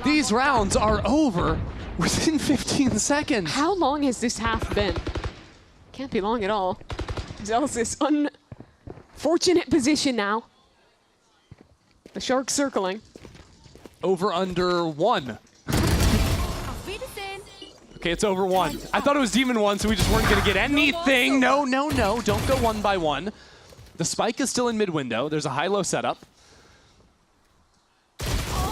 These rounds are over within 15 seconds. How long has this half been? Can't be long at all. Zellsis unfortunate position now. The Shark circling. Over under 1. Okay, it's over 1. I thought it was Demon 1, so we just weren't going to get anything. No, no, no. Don't go 1 by 1. The spike is still in mid window. There's a high-low setup.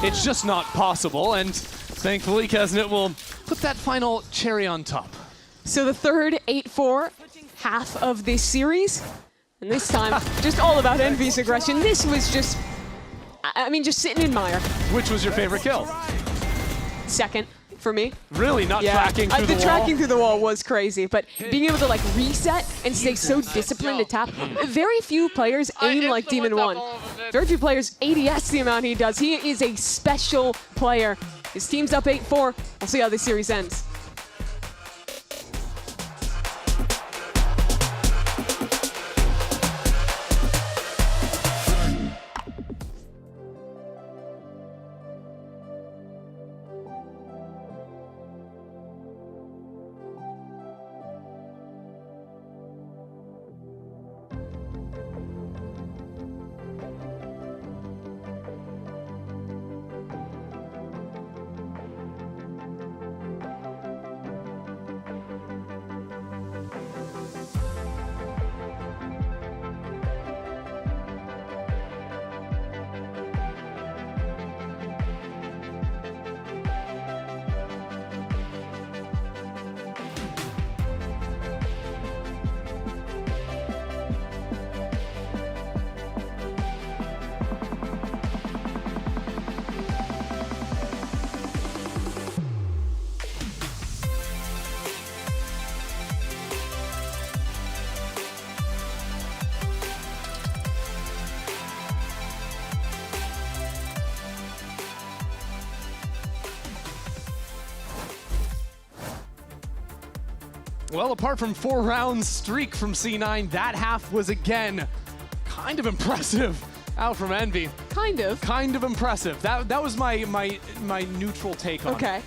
It's just not possible, and thankfully Kesnet will put that final cherry on top. So the third 8-4 half of this series, and this time just all about Envy's aggression. This was just, I mean, just sit and admire. Which was your favorite kill? Second for me. Really? Not tracking through the wall? The tracking through the wall was crazy, but being able to like reset and stay so disciplined to tap. Very few players aim like Demon 1. Very few players ADS the amount he does. He is a special player. His team's up 8-4. We'll see how this series ends. Well, apart from 4 rounds streak from C9, that half was again kind of impressive out from Envy. Kind of? Kind of impressive. That was my neutral take on it. Okay.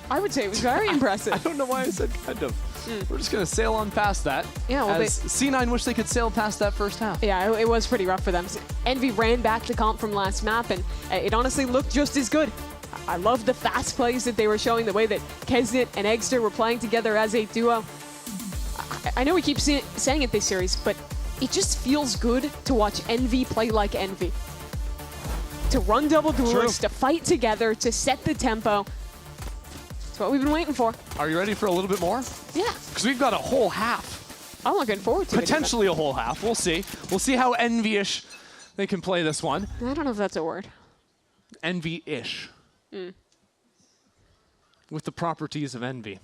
I would say it was very impressive. I don't know why I said kind of. We're just going to sail on past that. Yeah, well, as C9 wish they could sail past that first half. Yeah, it was pretty rough for them. Envy ran back the comp from last map, and it honestly looked just as good. I love the fast plays that they were showing, the way that Kesnet and Egster were playing together as a duo. I know we keep saying it this series, but it just feels good to watch Envy play like Envy. To run double duelists, to fight together, to set the tempo. That's what we've been waiting for. Are you ready for a little bit more? Yeah. Because we've got a whole half. I'm looking forward to it. Potentially a whole half. We'll see. We'll see how envy-ish they can play this one. I don't know if that's a word. Envy-ish. With the properties of envy.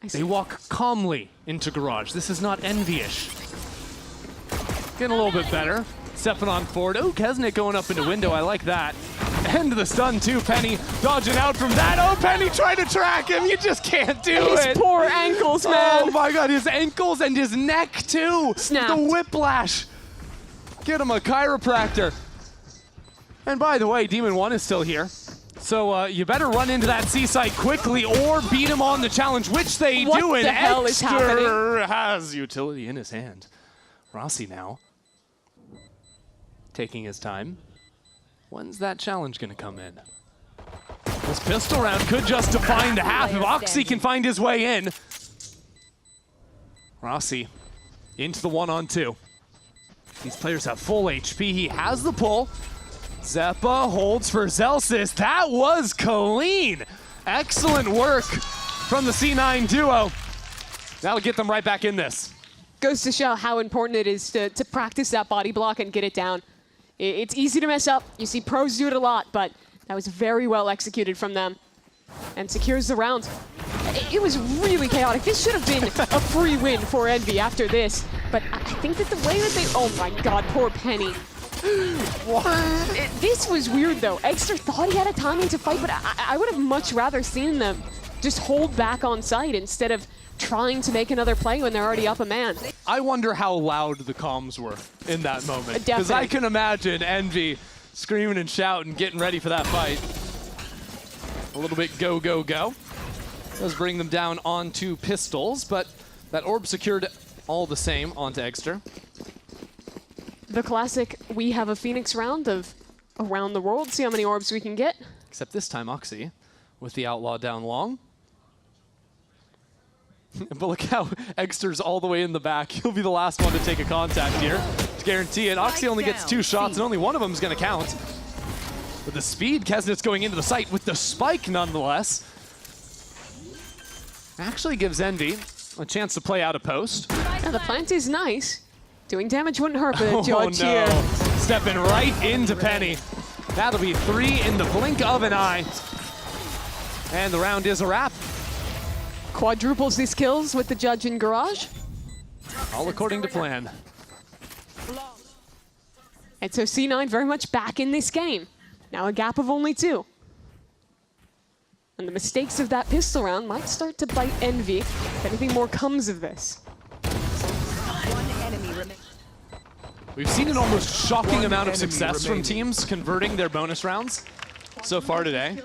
see. They walk calmly into garage. This is not envy-ish. Getting a little bit better. Stepping on forward. Oh, Kesnet going up into window. I like that. And the stun too. Penny dodging out from that. Oh, Penny trying to track him. You just can't do it. His poor ankles, man. Oh my God, his ankles and his neck too. Snapped. The whiplash. Get him a chiropractor. And by the way, Demon 1 is still here. So you better run into that C-site quickly or beat him on the challenge, which they what do. The hell is happening? Has utility in his hand. Rossi now taking his time. When's that challenge going to come in? This pistol round could just define the half if Oxy can find his way in. Rossi into the 1-on-2. These players have full HP. He has the pull. Zeppa holds for Zelsis. That was clean. Excellent work from the C9 duo. That'll get them right back in this. Goes to show how important it is to practice that body block and get it down. It's easy to mess up. You see pros do it a lot, but that was very well executed from them. And secures the round. It was really chaotic. This should have been a free win for Envy after this. But I think that the way that they... Oh my God, poor Penny. This was weird though. Exter thought he had a timing to fight, but I would have much rather seen them just hold back on site instead of trying to make another play when they're already up a man. I wonder how loud the comms were in that moment. Because I can imagine Envy screaming and shouting, getting ready for that fight. A little bit go, go, go. Does bring them down onto pistols, but that orb secured all the same onto Egster. The classic, we have a Phoenix round of around the world, see how many orbs we can get. Except this time Oxy with the Outlaw down long. But look how Egster's all the way in the back. He'll be the last one to take a contact here to guarantee it. Oxy only gets 2 shots, and only one of them is going to count. With the speed, Kesnet's going into the site with the spike nonetheless. Actually gives Envy a chance to play out a post. Yeah, the plant is nice. Doing damage wouldn't hurt for the judge here. Stepping right into Penny. That'll be 3 in the blink of an eye. And the round is a wrap. Quadruples these kills with the judge in garage. All according to plan. And so C9 very much back in this game. Now a gap of only 2. And the mistakes of that pistol round might start to bite Envy if anything more comes of this. We've seen an almost shocking amount of success from teams converting their bonus rounds so far today.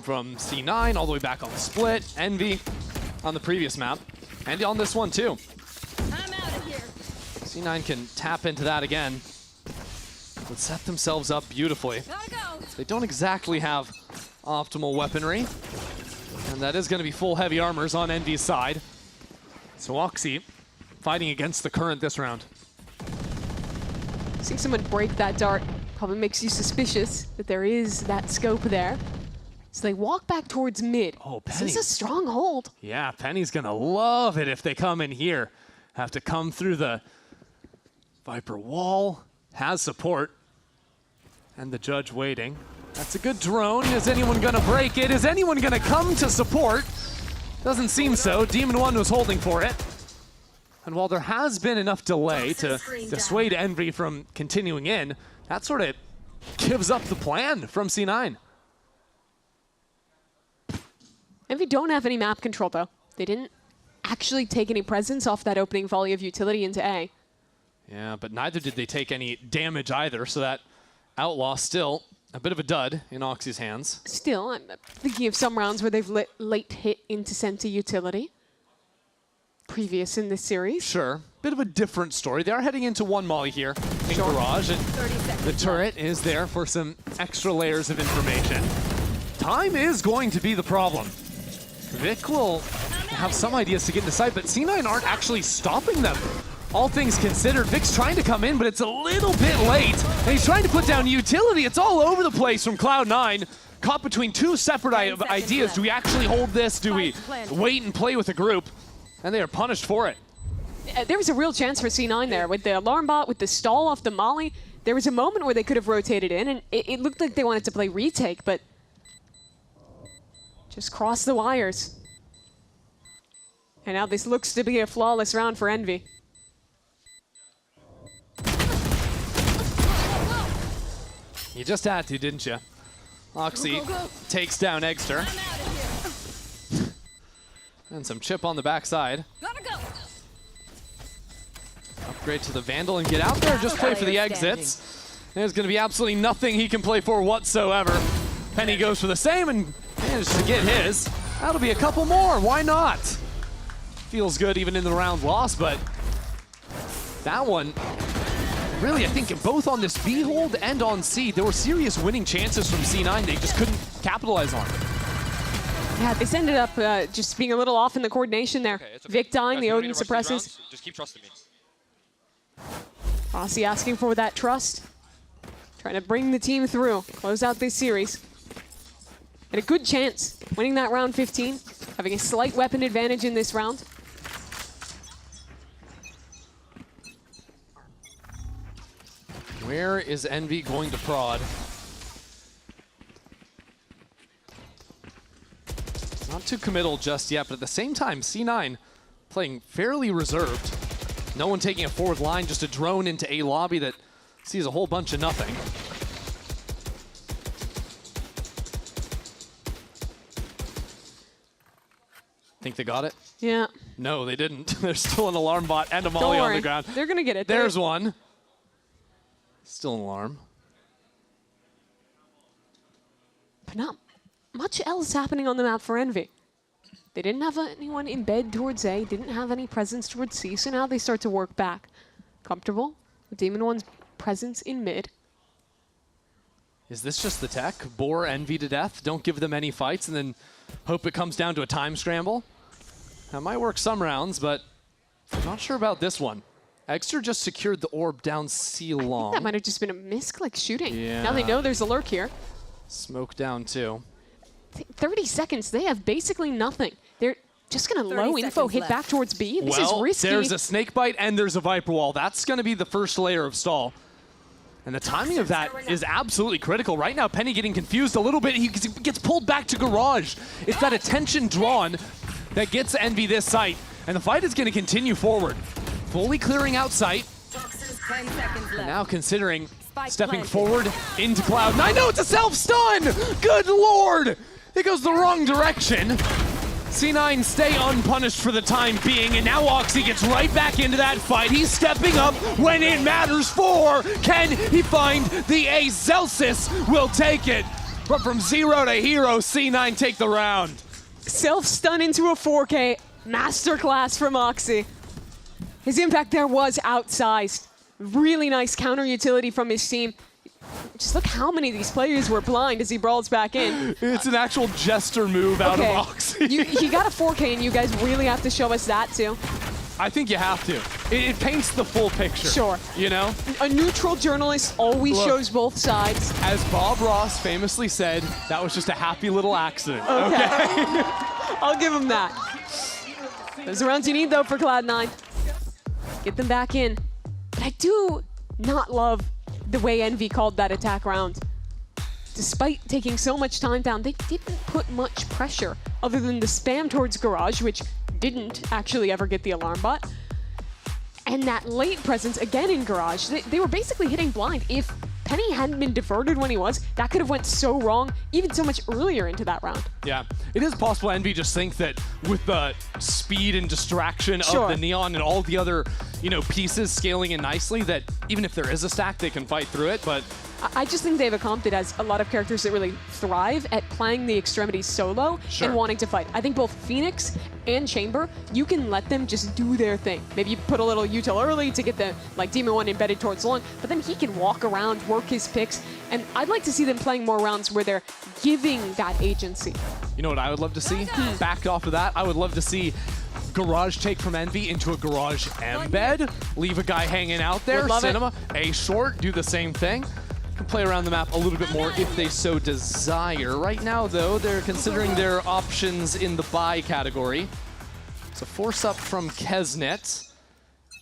From C9 all the way back on the split, Envy on the previous map, and on this one too. C9 can tap into that again, but set themselves up beautifully. They don't exactly have optimal weaponry, and that is going to be full heavy armors on Envy's side. So Oxy fighting against the current this round. Seeing someone break that dart probably makes you suspicious that there is that scope there. So they walk back towards mid. Oh, Penny. This is a strong hold. Yeah, Penny's gonna love it if they come in here. Have to come through the Viper wall. Has support. And the judge waiting. That's a good drone. Is anyone gonna break it? Is anyone gonna come to support? Doesn't seem so. Demon 1 was holding for it. And while there has been enough delay to dissuade Envy from continuing in, that sort of gives up the plan from C9. Envy don't have any map control though. They didn't actually take any presence off that opening volley of utility into A. Yeah, but neither did they take any damage either, so that Outlaw still a bit of a dud in Oxy's hands. Still, I'm thinking of some rounds where they've late hit into center utility. Previous in this series. Sure. Bit of a different story. They are heading into one molly here in Garage, and the turret is there for some extra layers of information. Time is going to be the problem. Vic will have some ideas to get into sight, but C9 aren't actually stopping them. All things considered, Vic's trying to come in, but it's a little bit late, and he's trying to put down utility. It's all over the place from Cloud9. Caught between two separate ideas. Do we actually hold this? Do we wait and play with the group? And they are punished for it. There was a real chance for C9 there. With the alarm bot, with the stall off the molly, there was a moment where they could have rotated in, and it looked like they wanted to play retake, but just crossed the wires. And now this looks to be a flawless round for Envy. You just had to, didn't you? Oxy takes down Eggster. And some chip on the backside. Upgrade to the Vandal and get out there. Just play for the exits. There's going to be absolutely nothing he can play for whatsoever. Penny goes for the same and manages to get his. That'll be a couple more. Why not? Feels good even in the round loss, but that one, really, I think both on this B hold and on C, there were serious winning chances from C9 they just couldn't capitalize on. Yeah, this ended up just being a little off in the coordination there. Okay, Vic dying, the Odin suppresses. Just keep trusting me. Rossi asking for that trust. Trying to bring the team through, close out this series. And a good chance, winning that round 15, having a slight weapon advantage in this round. Where is Envy going to prod? Not too committal just yet, but at the same time, C9 playing fairly reserved. No one taking a forward line, just a drone into A lobby that sees a whole bunch of nothing. Think they got it? Yeah. No, they didn't. There's still an alarm bot and a molly on the ground. They're going to get it. There's one. Still an alarm. But not much else happening on the map for Envy. They didn't have anyone in bed towards A, didn't have any presence towards C, so now they start to work back. Comfortable with Demon One's presence in mid. Is this just the tech? Bore Envy to death, don't give them any fights, and then hope it comes down to a time scramble? That might work some rounds, but I'm not sure about this one. Eggster just secured the orb down C long. I think that might have just been a misclick shooting. Yeah. Now they know there's a lurk here. Smoke down too. 30 seconds, they have basically nothing. They're just going to low info hit back towards B. This is risky. There's a snake bite and there's a Viper wall. That's going to be the first layer of stall. And the timing of that is absolutely critical. Right now, Penny getting confused a little bit. He gets pulled back to Garage. It's that attention drawn that gets Envy this site. And the fight is going to continue forward. Fully clearing out sight. And now considering stepping forward into Cloud9. No, it's a self-stun! Good lord! It goes the wrong direction. C9 stay unpunished for the time being, and now Oxy gets right back into that fight. He's stepping up when it matters for. Can he find the ace? Celsius will take it. But from 0 to hero, C9 take the round. Self-stun into a 4K. Masterclass from Oxy. His impact there was outsized. Really nice counter utility from his team. Just look how many of these players were blind as he brawls back in. It's an actual jester move out of Oxy. He got a 4K, and you guys really have to show us that too. I think you have to. It paints the full picture. Sure. You know? A neutral journalist always shows both sides. As Bob Ross famously said, that was just a happy little accident. Okay. I'll give him that. Those are rounds you need, though, for Cloud9. Get them back in. But I do not love the way Envy called that attack round. Despite taking so much time down, they didn't put much pressure other than the spam towards Garage, which didn't actually ever get the alarm bot. And that late presence again in Garage. They were basically hitting blind. If Penny hadn't been diverted when he was, that could have went so wrong, even so much earlier into that round. Yeah, it is possible Envy just think that with the speed and distraction of the Neon and all the other, you know, pieces scaling in nicely, that even if there is a stack, they can fight through it, but... I just think David Compton has a lot of characters that really thrive at playing the extremities solo and wanting to fight. I think both Phoenix and Chamber, you can let them just do their thing. Maybe you put a little util early to get the Demon 1 embedded towards long, but then he can walk around, work his picks, and I'd like to see them playing more rounds where they're giving that agency. You know what I would love to see? Back off of that, I would love to see garage take from Envy into a garage embed, leave a guy hanging out there, Cinema, A short, do the same thing. Can play around the map a little bit more if they so desire. Right now, though, they're considering their options in the buy category. So force up from Kesnet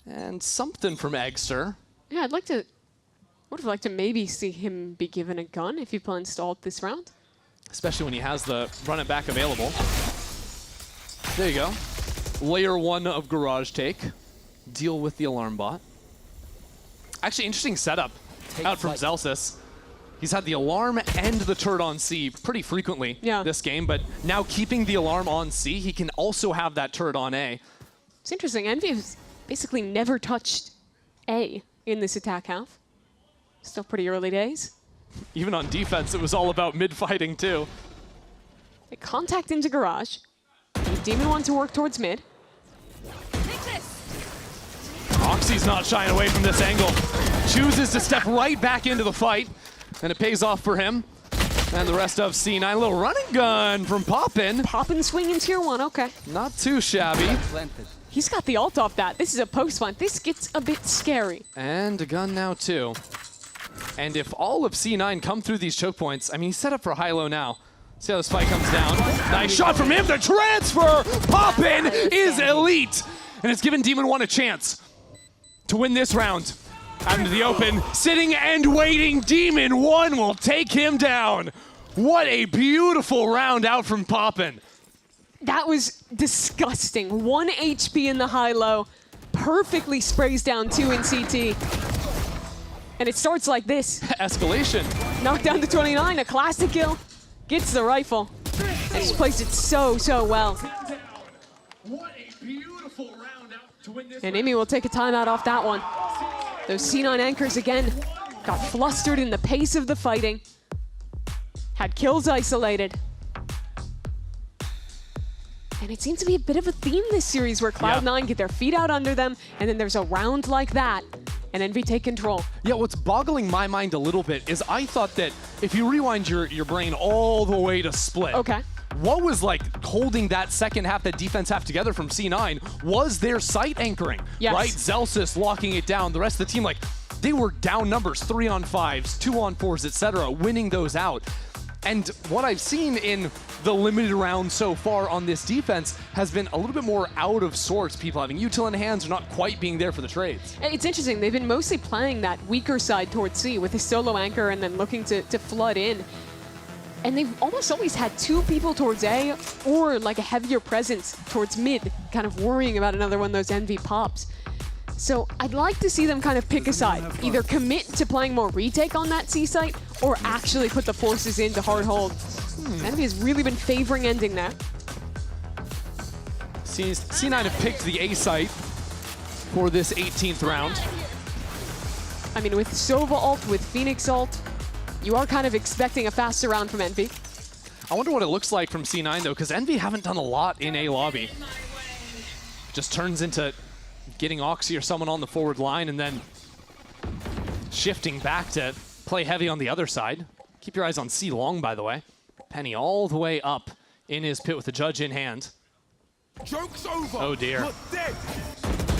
and something from Eggster. Yeah, I would have liked to maybe see him be given a gun if he plans to ult this round. Especially when he has the run it back available. There you go. Layer 1 of garage take. Deal with the alarm bot. Actually, interesting setup out from Zelsis. He's had the alarm and the turret on C pretty frequently this game, but now keeping the alarm on C, he can also have that turret on A. It's interesting. Envy has basically never touched A in this attack half. Still pretty early days. Even on defense, it was all about mid-fighting too. They contact into garage. Demon wants to work towards mid. Oxy's not shying away from this angle. Chooses to step right back into the fight, and it pays off for him. And the rest of C9, a little running gun from Poppin. Poppin swing in tier 1, okay. Not too shabby. He's got the ult off that. This is a post fight. This gets a bit scary. And a gun now too. And if all of C9 come through these choke points, I mean, he's set up for high-low now. See how this fight comes down. Nice shot from him. The transfer! Poppin is elite! And it's given Demon 1 a chance to win this round. Out into the open, sitting and waiting. Demon 1 will take him down. What a beautiful round out from Poppin. That was disgusting. 1 HP in the high-low. Perfectly sprays down 2 in CT. And it starts like this. Escalation. Knocked down to 29, a classic kill. Gets the rifle. And just plays it so well. What a beautiful round out to win this and Amy will take a timeout off that one. Those C9 anchors again got flustered in the pace of the fighting. Had kills isolated. And it seems to be a bit of a theme this series where Cloud9 get their feet out under them, and then there's a round like that, and Envy take control. Yeah, what's boggling my mind a little bit is I thought that if you rewind your brain all the way to Split, what was like holding that second half, that defense half together from C9 was their site anchoring, right? Zelsis locking it down. The rest of the team, like, they were down numbers, 3-on-5s, 2-on-4s, etc., winning those out. And what I've seen in the limited round so far on this defense has been a little bit more out of sorts. People having util in hands, or not quite being there for the trades. It's interesting. They've been mostly playing that weaker side towards C with a solo anchor and then looking to flood in. And they've almost always had 2 people towards A or like a heavier presence towards mid, kind of worrying about another one of those Envy pops. So I'd like to see them kind of pick a side, either commit to playing more retake on that C site or actually put the forces into hard hold. Envy has really been favoring ending there. C9 have picked the A site for this 18th round. I mean, with Sova ult, with Phoenix ult, you are kind of expecting a faster round from Envy. I wonder what it looks like from C9 though, because Envy haven't done a lot in A lobby. Just turns into getting Oxy or someone on the forward line and then shifting back to play heavy on the other side. Keep your eyes on C long, by the way. Penny all the way up in his pit with the judge in hand. Joke's over. Oh dear.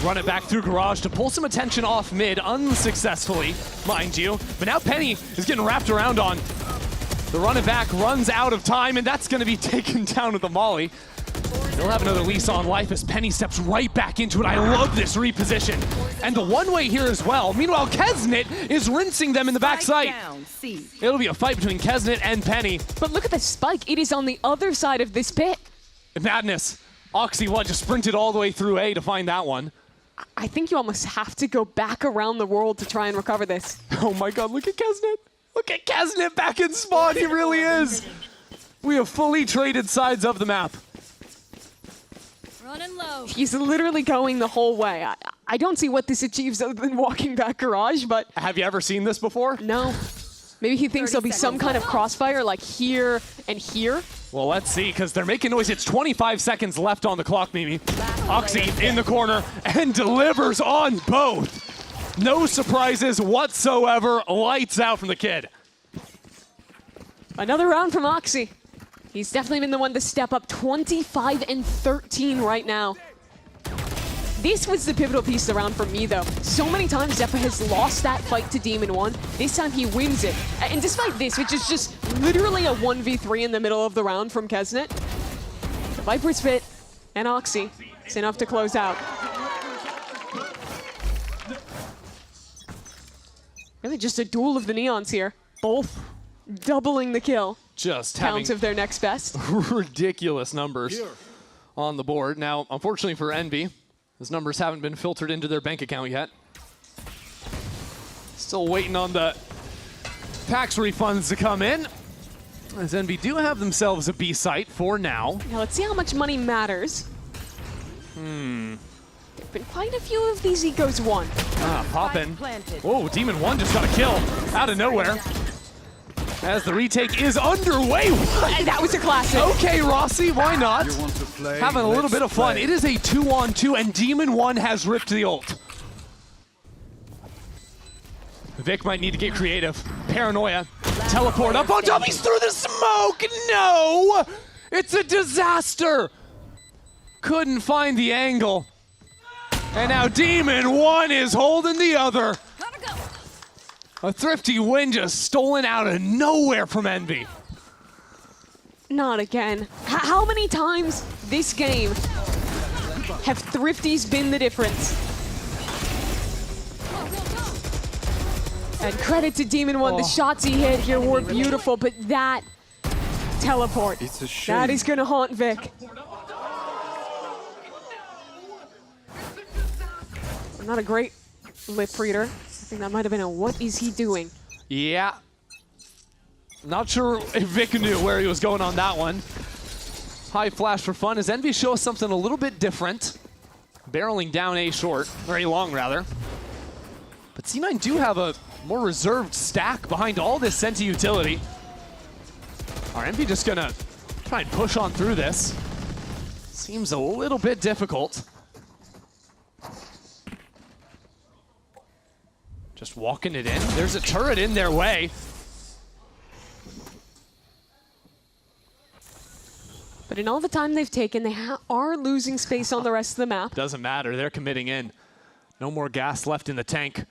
Run it back through garage to pull some attention off mid, unsuccessfully, mind you. But now Penny is getting wrapped around on. The run it back runs out of time, and that's going to be taken down with the molly. They'll have another lease on life as Penny steps right back into it. I love this reposition. And the one-way here as well. Meanwhile, Kesnet is rinsing them in the backside. It'll be a fight between Kesnet and Penny. But look at the spike. It is on the other side of this pit. Madness. Oxy just sprinted all the way through A to find that one. I think you almost have to go back around the world to try and recover this. Oh my god, look at Kesnet. Look at Kesnet back in spawn, he really is. We have fully traded sides of the map. Running low. He's literally going the whole way. I don't see what this achieves other than walking back garage, but... Have you ever seen this before? No. Maybe he thinks there'll be some kind of crossfire like here and here. Well, let's see, because they're making noise. It's 25 seconds left on the clock, Mimi. Oxy in the corner and delivers on both. No surprises whatsoever. Lights out from the kid. Another round from Oxy. He's definitely been the one to step up. 25 and 13 right now. This was the pivotal piece of the round for me, though. So many times Zephyr has lost that fight to Demon 1. This time he wins it. And despite this, which is just literally a 1v3 in the middle of the round from Kesnet, the Viper's Fit and Oxy, it's enough to close out. Really just a duel of the Neons here. Both doubling the kill just counts of their next best. Ridiculous numbers on the board. Now, unfortunately for Envy, those numbers haven't been filtered into their bank account yet. Still waiting on the tax refunds to come in. As Envy do have themselves a B site for now. Now let's see how much money matters. There've been quite a few of these Ecos won. Poppin'. Whoa, Demon 1 just got a kill out of nowhere. As the retake is underway. That was a classic. Okay, Rossi, why not? Having a little bit of fun. It is a 2-on-2, and Demon 1 has ripped the ult. Vic might need to get creative. Paranoia. Teleport up on top. He's through the smoke. No! It's a disaster. Couldn't find the angle. And now Demon 1 is holding the other. A thrifty win just stolen out of nowhere from Envy. Not again. How many times this game have thrifties been the difference? And credit to Demon 1, the shots he hit here were beautiful, but that teleport, that is gonna haunt Vic. Not a great lip reader. I think that might have been a what is he doing? Yeah. Not sure if Vic knew where he was going on that one. High flash for fun as Envy shows something a little bit different. Barreling down A short, or A long rather. But C9 do have a more reserved stack behind all this Senti utility. Are Envy just gonna try and push on through this? Seems a little bit difficult. Just walking it in. There's a turret in their way. But in all the time they've taken, they are losing space on the rest of the map. Doesn't matter. They're committing in. No more gas left in the tank.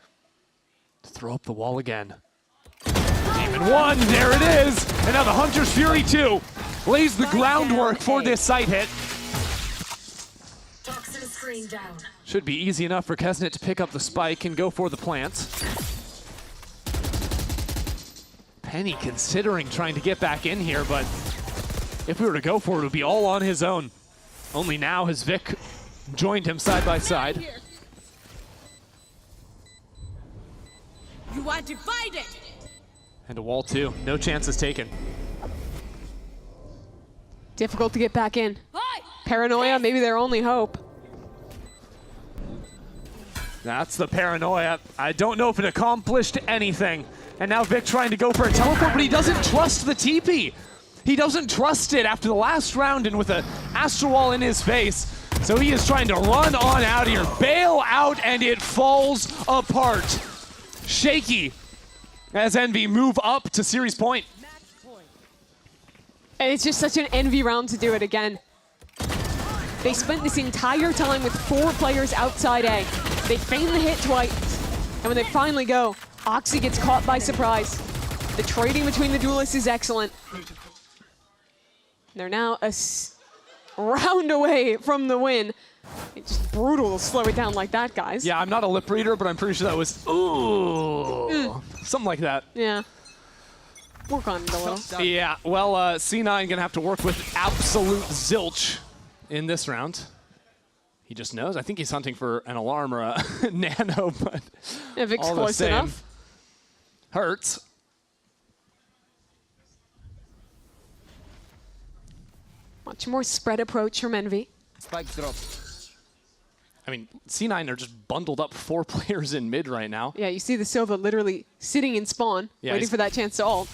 Throw up the wall again. Demon 1, there it is. And now the Hunter's Fury 2 lays the groundwork for this site hit. Should be easy enough for Kesnet to pick up the spike and go for the plant. Penny considering trying to get back in here, but if we were to go for it, it would be all on his own. Only now has Vic joined him side by side. You are divided. And a wall too. No chances taken. Difficult to get back in. Paranoia, maybe their only hope. That's the paranoia. I don't know if it accomplished anything. And now Vic trying to go for a teleport, but he doesn't trust the TP. He doesn't trust it after the last round and with an Astral Wall in his face. So he is trying to run on out here, bail out, and it falls apart. Shaky as Envy move up to series point. And it's just such an Envy round to do it again. They spent this entire time with 4 players outside A. They feign the hit twice, and when they finally go, Oxy gets caught by surprise. The trading between the duelists is excellent. They're now a round away from the win. It's just brutal to slow it down like that, guys. Yeah, I'm not a lip reader, but I'm pretty sure that was, ooh, something like that. Yeah. Work on it a little. Yeah, well, C9 gonna have to work with absolute zilch in this round. He just knows. I think he's hunting for an alarm or a nano, but if it's all the close same, enough. Hurts. Much more spread approach from Envy. Spike drop. I mean, C9 are just bundled up 4 players in mid right now. Yeah, you see the Sova literally sitting in spawn, Yeah, waiting for that chance to ult.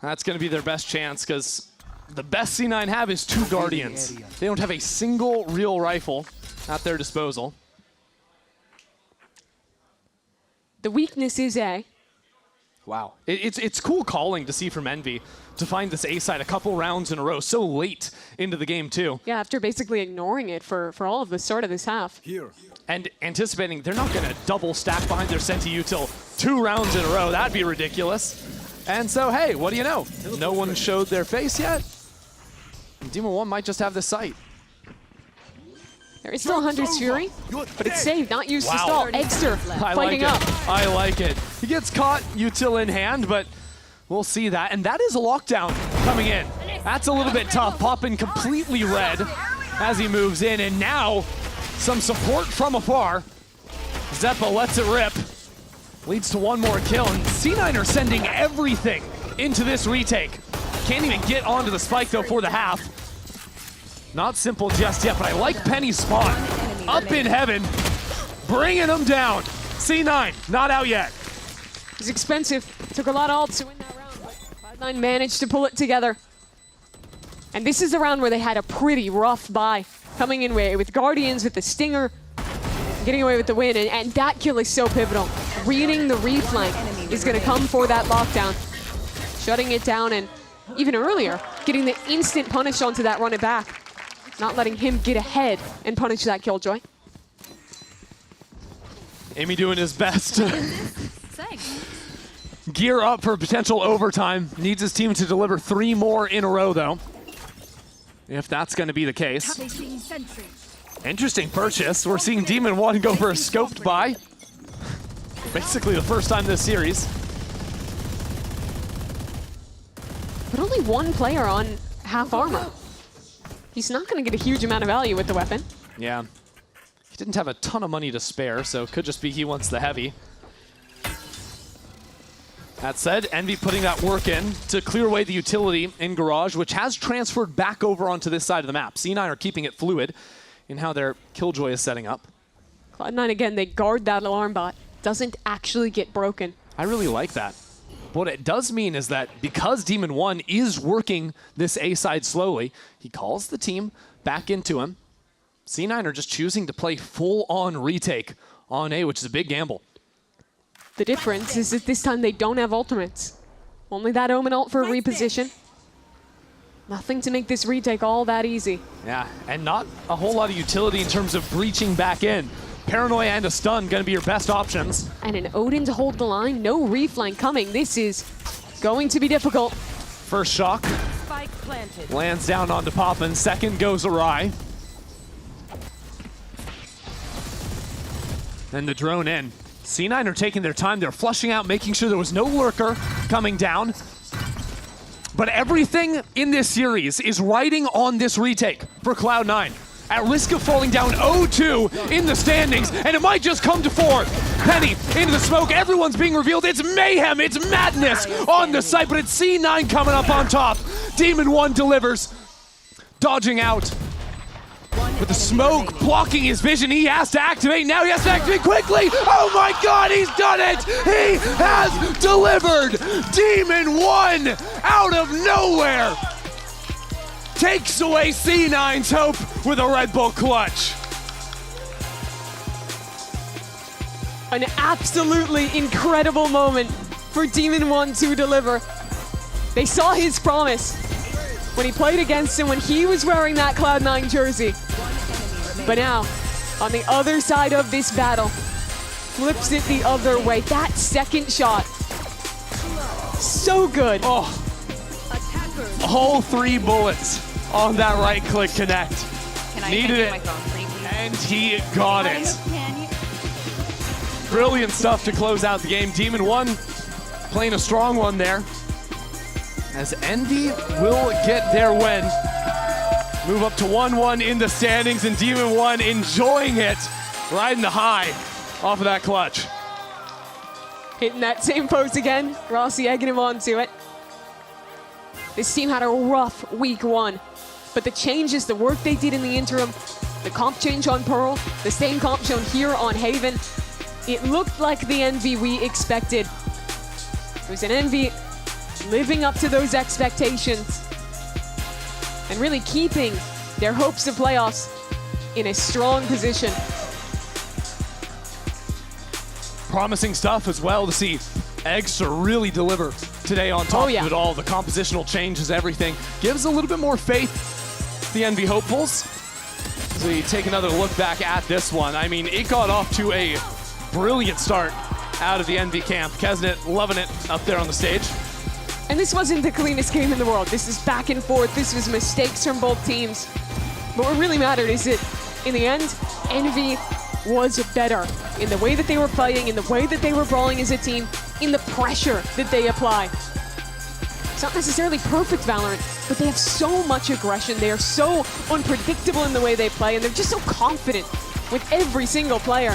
That's going to be their best chance because the best C9 have is 2 Guardians. They don't have a single real rifle at their disposal. The weakness is A. Wow. It's cool calling to see from Envy to find this A side a couple rounds in a row so late into the game too. Yeah, after basically ignoring it for all of the start of this half. And anticipating they're not going to double stack behind their Senti util 2 rounds in a row. That'd be ridiculous. And so, hey, what do you know? No one showed their face yet. Demon 1 might just have this site. There is still Hunter's Fury, but it's saved, not used to stall. Egster I fighting like up. I like it. He gets caught, util in hand, but we'll see that. And that is a lockdown coming in. That's a little bit tough. Poppin completely red as he moves in. And now some support from afar. Zeppa lets it rip. Leads to 1 more kill. And C9 are sending everything into this retake. Can't even get onto the spike, though, for the half. Not simple just yet, but I like Penny's spot. Up in heaven, bringing them down. C9, not out yet. It's expensive. Took a lot of ults to win that round, but Cloud9 managed to pull it together. And this is the round where they had a pretty rough buy. Coming in with Guardians, with the Stinger, getting away with the win, and that kill is so pivotal. Reading the reflank is going to come for that lockdown. Shutting it down, and even earlier, getting the instant punish onto that run it back. Not letting him get ahead and punish that Killjoy. Amy doing his best to gear up for potential overtime. Needs his team to deliver 3 more in a row, though. If that's going to be the case. Interesting purchase. We're seeing Demon 1 go for a scoped buy. Basically the first time this series. But only 1 player on half armor. He's not going to get a huge amount of value with the weapon. Yeah. He didn't have a ton of money to spare, so it could just be he wants the heavy. That said, Envy putting that work in to clear away the utility in Garage, which has transferred back over onto this side of the map. C9 are keeping it fluid in how their Killjoy is setting up. Cloud9, again, they guard that alarm bot. Doesn't actually get broken. I really like that. What it does mean is that because Demon 1 is working this A side slowly, he calls the team back into him. C9 are just choosing to play full-on retake on A, which is a big gamble. The difference is that this time they don't have ultimates. Only that Omen ult for a reposition. Nothing to make this retake all that easy. Yeah, and not a whole lot of utility in terms of breaching back in. Paranoia and a stun going to be your best options. And an Odin to hold the line, no reflank coming. This is going to be difficult. First shock. Spike planted. Lands down onto Poppin. Second goes awry. And the drone in. C9 are taking their time. They're flushing out, making sure there was no lurker coming down. But everything in this series is riding on this retake for Cloud9. At risk of falling down 0-2 in the standings, and it might just come to 4. Penny into the smoke, everyone's being revealed. It's mayhem, it's madness on the site, but it's C9 coming up on top. Demon 1 delivers, dodging out. With the smoke blocking his vision, he has to activate. Now he has to activate quickly. Oh my God, he's done it! He has delivered! Demon 1 out of nowhere! Takes away C9's hope with a Red Bull clutch. An absolutely incredible moment for Demon 1 to deliver. They saw his promise when he played against him when he was wearing that Cloud9 jersey. But now, on the other side of this battle, flips it the other way. That second shot, so good. Oh, all 3 bullets on that right-click connect. Needed it, and he got it. Brilliant stuff to close out the game. Demon 1 playing a strong one there. As Envy will get their win. Move up to 1-1 in the standings, and Demon 1 enjoying it, riding the high off of that clutch. Hitting that same post again. Rossi egging him onto it. This team had a rough week 1, but the changes, the work they did in the interim, the comp change on Pearl, the same comp shown here on Haven, it looked like the Envy we expected. It was an Envy living up to those expectations and really keeping their hopes of playoffs in a strong position. Promising stuff as well to see Eggs to really deliver today on top of it all. The compositional changes, everything. Gives a little bit more faith to the Envy hopefuls. As we take another look back at this one. I mean, it got off to a brilliant start out of the Envy camp. Kesnet loving it up there on the stage. And this wasn't the cleanest game in the world. This is back and forth. This was mistakes from both teams. But what really mattered is that, in the end, Envy was better in the way that they were fighting, in the way that they were brawling as a team, in the pressure that they apply. It's not necessarily perfect Valorant, but they have so much aggression. They are so unpredictable in the way they play, and they're just so confident with every single player.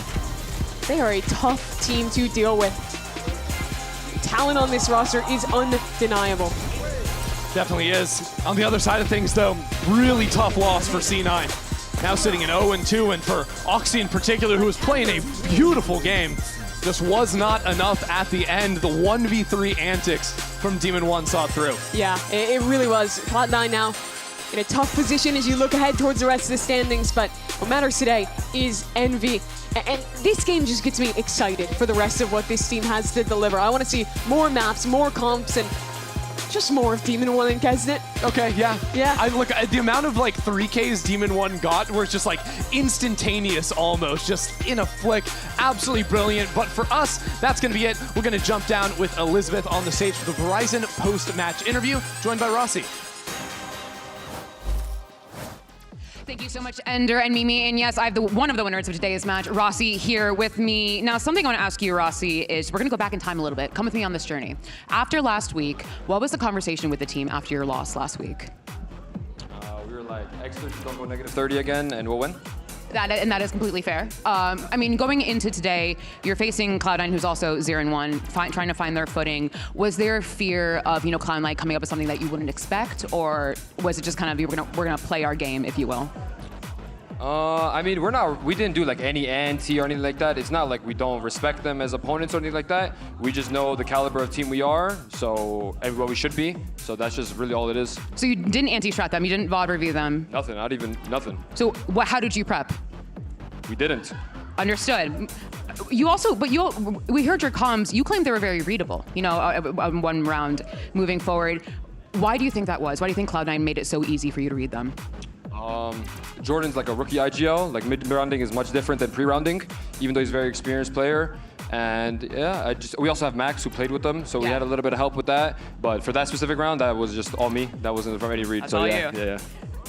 They are a tough team to deal with. Talent on this roster is undeniable. Definitely is. On the other side of things, though, really tough loss for C9. Now sitting in 0-2, and for Oxy in particular, who was playing a beautiful game, just was not enough at the end. The 1v3 antics from Demon 1 saw through. Yeah, it really was. Cloud9 now in a tough position as you look ahead towards the rest of the standings, but what matters today is Envy. And this game just gets me excited for the rest of what this team has to deliver. I want to see more maps, more comps, and just more of Demon 1 and Kesnet. Okay, yeah. I look at the amount of like 3Ks Demon 1 got, where it's just like instantaneous almost, just in a flick. Absolutely brilliant. But for us, that's going to be it. We're going to jump down with Elizabeth on the stage for the Verizon post-match interview, joined by Rossi. Thank you so much, Ender and Mimi. And yes, I have one of the winners of today's match, Rossi, here with me. Now, something I want to ask you, Rossi, is we're going to go back in time a little bit. Come with me on this journey. After last week, what was the conversation with the team after your loss last week? We were like, Extra, don't go -30 again, and we'll win. That is completely fair. I mean, going into today, you're facing Cloud9, who's also 0-1, trying to find their footing. Was there fear of, Cloud9 coming up with something that you wouldn't expect, or was it just kind of we're gonna play our game, if you will? I mean, we didn't do like any anti or anything like that. It's not like we don't respect them as opponents or anything like that. We just know the caliber of team we are, and what we should be. So that's just really all it is. So you didn't anti-strat them, you didn't VOD review them? Nothing, nothing. So how did you prep? We didn't. Understood. We heard your comms, you claimed they were very readable, on one round moving forward. Why do you think that was? Why do you think Cloud9 made it so easy for you to read them? Jordan's like a rookie IGL. Like mid-rounding is much different than pre-rounding, even though he's a very experienced player. And yeah, we also have Max who played with them, so we had a little bit of help with that. But for that specific round, that was just all me. That wasn't from any read. That's so all yeah, you. yeah.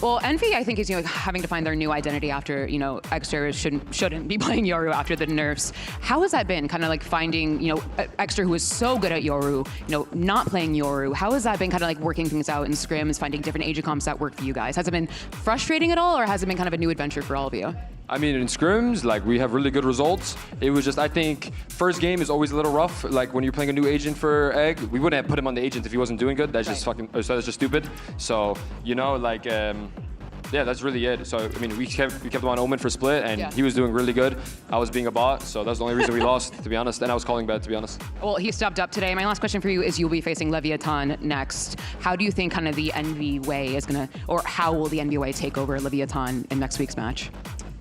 Well, Envy, I think, is having to find their new identity after Extra shouldn't be playing Yoru after the nerfs. How has that been? Kind of like finding Extra, who is so good at Yoru, not playing Yoru. How has that been? Kind of like working things out in scrims, finding different agent comps that work for you guys. Has it been frustrating at all, or has it been kind of a new adventure for all of you? I mean, in scrims, like, we have really good results. It was just, I think, first game is always a little rough. Like, when you're playing a new agent for Egg, we wouldn't have put him on the agent if he wasn't doing good. That's just that's just stupid. So, yeah, that's really it. So, I mean, we kept him on Omen for split, and he was doing really good. I was being a bot, so that's the only reason we lost, to be honest. And I was calling bad, to be honest. Well, he stepped up today. My last question for you is you'll be facing Leviatán next. How do you think kind of the Envy way is going to, or how will the Envy way take over Leviatán in next week's match?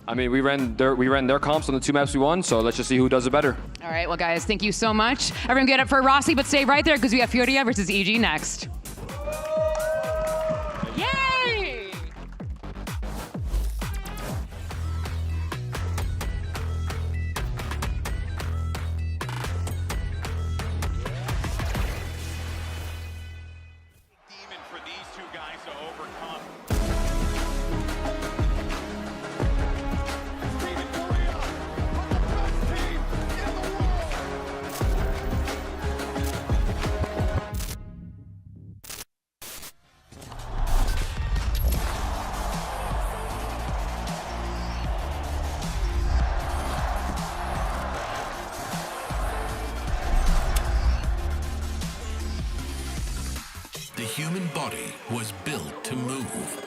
I mean, we ran their comps on the 2 maps we won, so let's just see who does it better. All right, well, guys, thank you so much. Everyone get up for Rossi, but stay right there because we have FURIA versus EG next. Yay! Demon for these two guys to overcome. human body was built to move.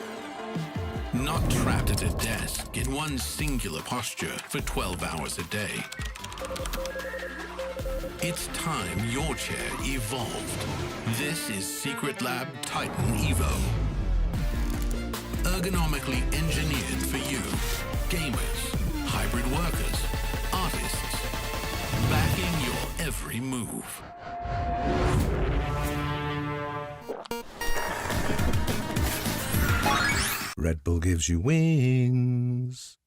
Not trapped at a desk in one singular posture for 12 hours a day. It's time your chair evolved. This is Secretlab Titan Evo. Ergonomically engineered for you, gamers, hybrid workers, artists, backing your every move. Red Bull gives you wings.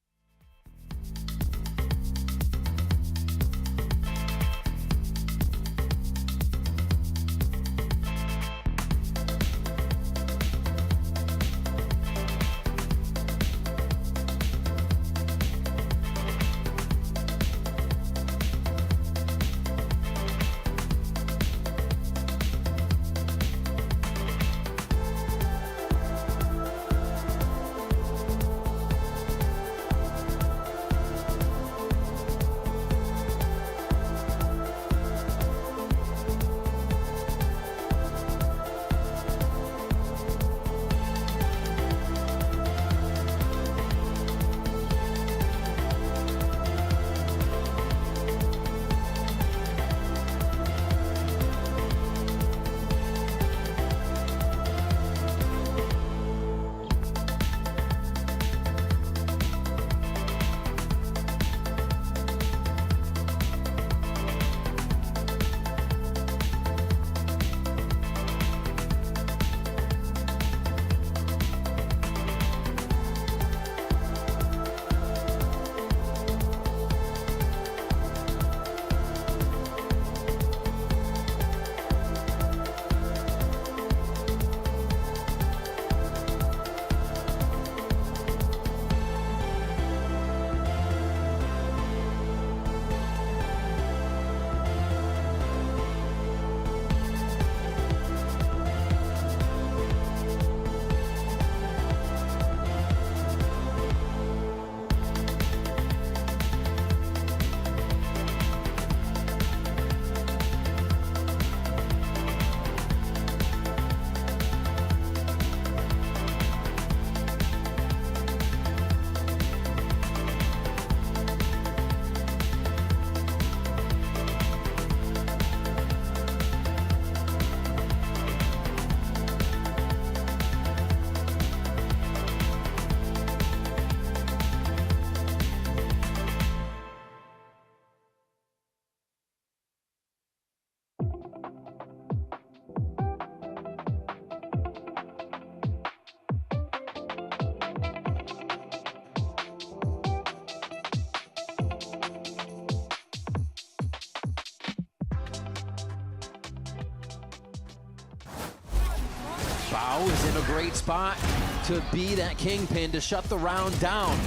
Bao is in a great spot to be that kingpin to shut the round down.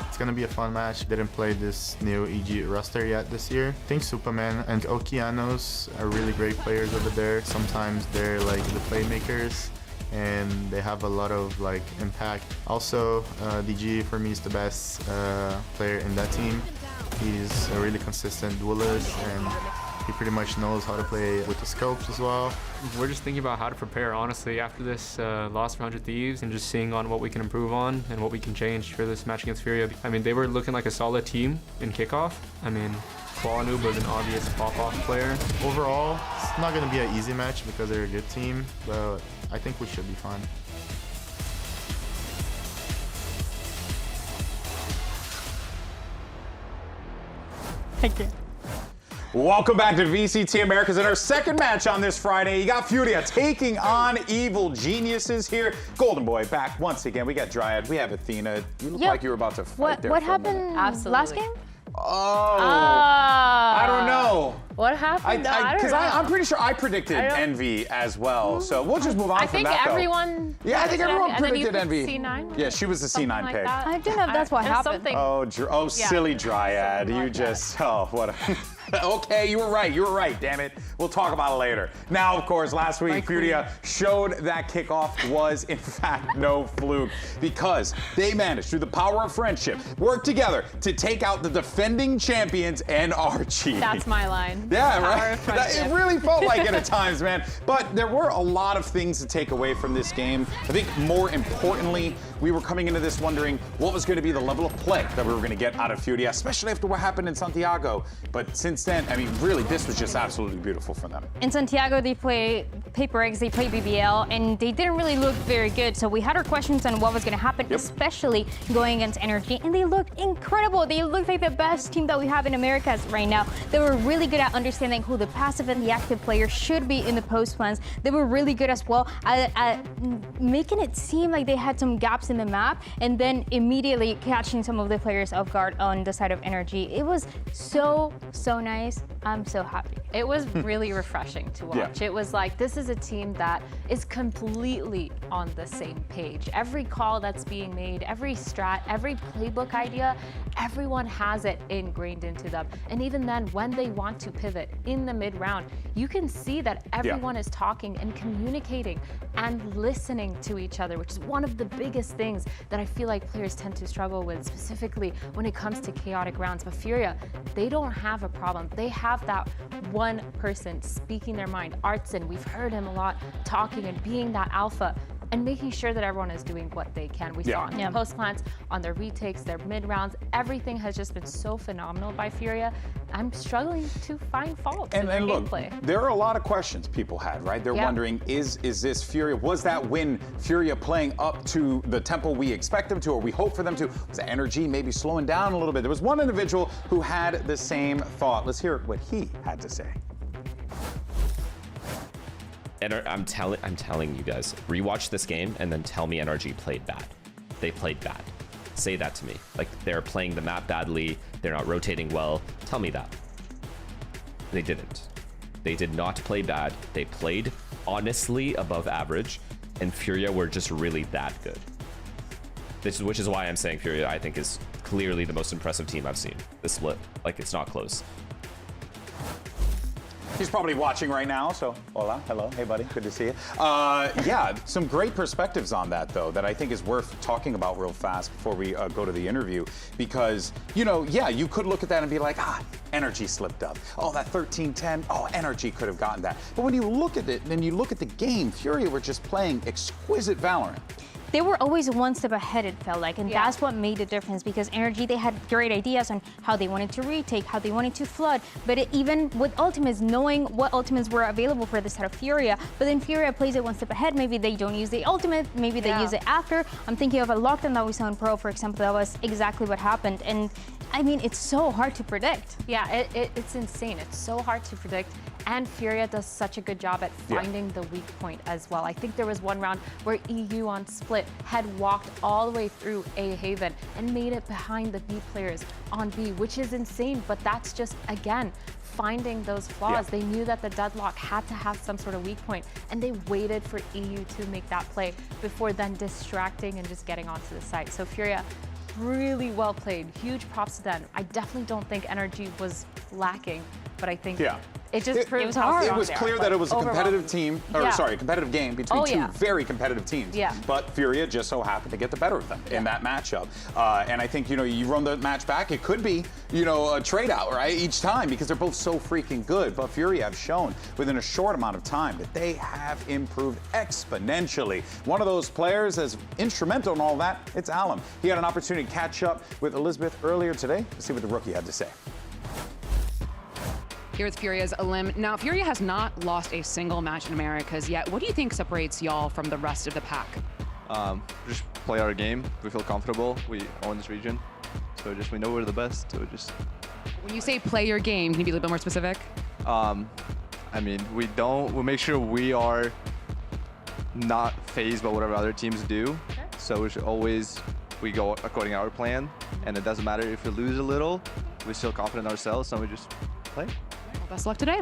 It's gonna be a fun match. Didn't play this new EG roster yet this year. I think Superman and Okeanos are really great players over there. Sometimes they're like the playmakers and they have a lot of like impact. Also, DG for me is the best player in that team. He's a really consistent duelist and he pretty much knows how to play with the scopes as well. We're just thinking about how to prepare, honestly, after this loss for 100 Thieves and just seeing on what we can improve on and what we can change for this match against FURIA. I mean, they were looking like a solid team in kickoff. I mean, Qualanoob was an obvious pop-off player. Overall, it's not going to be an easy match because they're a good team, but I think we should be fine. Thank you. Welcome back to VCT Americas in our second match on this Friday. You got FURIA taking on Evil Geniuses here. Golden Boy back once again. We got Dryad. We have Athena. You look like you were about to fight there. What happened last game? Oh, I don't know. What happened? Because I'm pretty sure I predicted Envy as well. So we'll just move on from that, though. I think everyone predicted Envy. C9? Yeah, she was the C9 pick. I don't know if that's what happened. Oh, silly Dryad. You just, what a... Okay, you were right, damn it. We'll talk about it later. Now, of course, last week, FURIA showed that kickoff was, in fact, no fluke because they managed, through the power of friendship, work together to take out the defending champions NRG. That's my line. Yeah, Power right? of friendship. It really felt like it at times, man. But there were a lot of things to take away from this game. I think more importantly, we were coming into this wondering what was going to be the level of play that we were going to get out of FURIA, especially after what happened in Santiago. But since then, I mean, really, this was just absolutely beautiful for them. In Santiago, they play Paper X, they play BBL, and they didn't really look very good. So we had our questions on what was going to happen, especially going against Energy, and they looked incredible. They looked like the best team that we have in Americas right now. They were really good at understanding who the passive and the active players should be in the post plans. They were really good as well at making it seem like they had some gaps in the map, and then immediately catching some of the players off guard on the side of Energy. It was so nice. I'm so happy. It was really refreshing to watch. Yeah. It was like, this is a team that is completely on the same page. Every call that's being made, every strat, every playbook idea, everyone has it ingrained into them. And even then, when they want to pivot in the mid-round, you can see that everyone is talking and communicating and listening to each other, which is one of the biggest things that I feel like players tend to struggle with, specifically when it comes to chaotic rounds. But FURIA, they don't have a problem. They have that one person speaking their mind. Artson, we've heard him a lot talking and being that alpha and making sure that everyone is doing what they can. We saw on their post plants, on their retakes, their mid rounds. Everything has just been so phenomenal by FURIA. I'm struggling to find fault in their look, gameplay. there are a lot of questions people had, right? They're wondering, is this FURIA? Was that win FURIA playing up to the tempo we expect them to, or we hope for them to? Was the energy maybe slowing down a little bit? There was one individual who had the same thought. Let's hear what he had to say. And I'm telling you guys, rewatch this game and then tell me NRG played bad. They played bad. Say that to me. Like, they're playing the map badly, they're not rotating well. Tell me that. They didn't. They did not play bad. They played honestly above average, and FURIA were just really that good. Which is why I'm saying FURIA, I think, is clearly the most impressive team I've seen this split. Like, it's not close. He's probably watching right now, so hola, hello, hey buddy, good to see you. Yeah, some great perspectives on that though, that I think is worth talking about real fast before we go to the interview, because, you know, yeah, you could look at that and be like, Energy slipped up. Oh, that 13-10, Energy could have gotten that. But when you look at it, and you look at the game, FURIA were just playing exquisite Valorant. They were always one step ahead, it felt like, and that's what made the difference, because Energy, they had great ideas on how they wanted to retake, how they wanted to flood, but even with ultimates, knowing what ultimates were available for this set of FURIA, but then FURIA plays it one step ahead. Maybe they don't use the ultimate, maybe they use it after. I'm thinking of a lockdown that we saw in Pro, for example. That was exactly what happened, and I mean, it's so hard to predict. Yeah, it's insane. It's so hard to predict. And FURIA does such a good job at finding the weak point as well. I think there was one round where EU on split had walked all the way through A Haven and made it behind the B players on B, which is insane. But that's just, again, finding those flaws. They knew that the deadlock had to have some sort of weak point, and they waited for EU to make that play before then distracting and just getting onto the site. So FURIA, really well played. Huge props to them. I definitely don't think Energy was lacking, but I think it just proved how It strong was they clear are, that but it was a competitive overall- team, or sorry, a competitive game between two very competitive teams. But FURIA just so happened to get the better of them in that matchup. And I think, you know, you run the match back, it could be, you know, a trade out, right, each time, because they're both so freaking good. But FURIA have shown within a short amount of time that they have improved exponentially. One of those players as instrumental in all that, it's Alum. He had an opportunity to catch up with Elizabeth earlier today. Let's see what the rookie had to say. Here with FURIA's Alim. Now, FURIA has not lost a single match in Americas yet. What do you think separates y'all from the rest of the pack? Just play our game. We feel comfortable. We own this region. So just we know we're the best. So just. When you say play your game, can you be a little bit more specific? I mean, we make sure we are not fazed by whatever other teams do. So we should always, we go according to our plan. And it doesn't matter if we lose a little, we're still confident in ourselves, so we just play. Well, best luck today.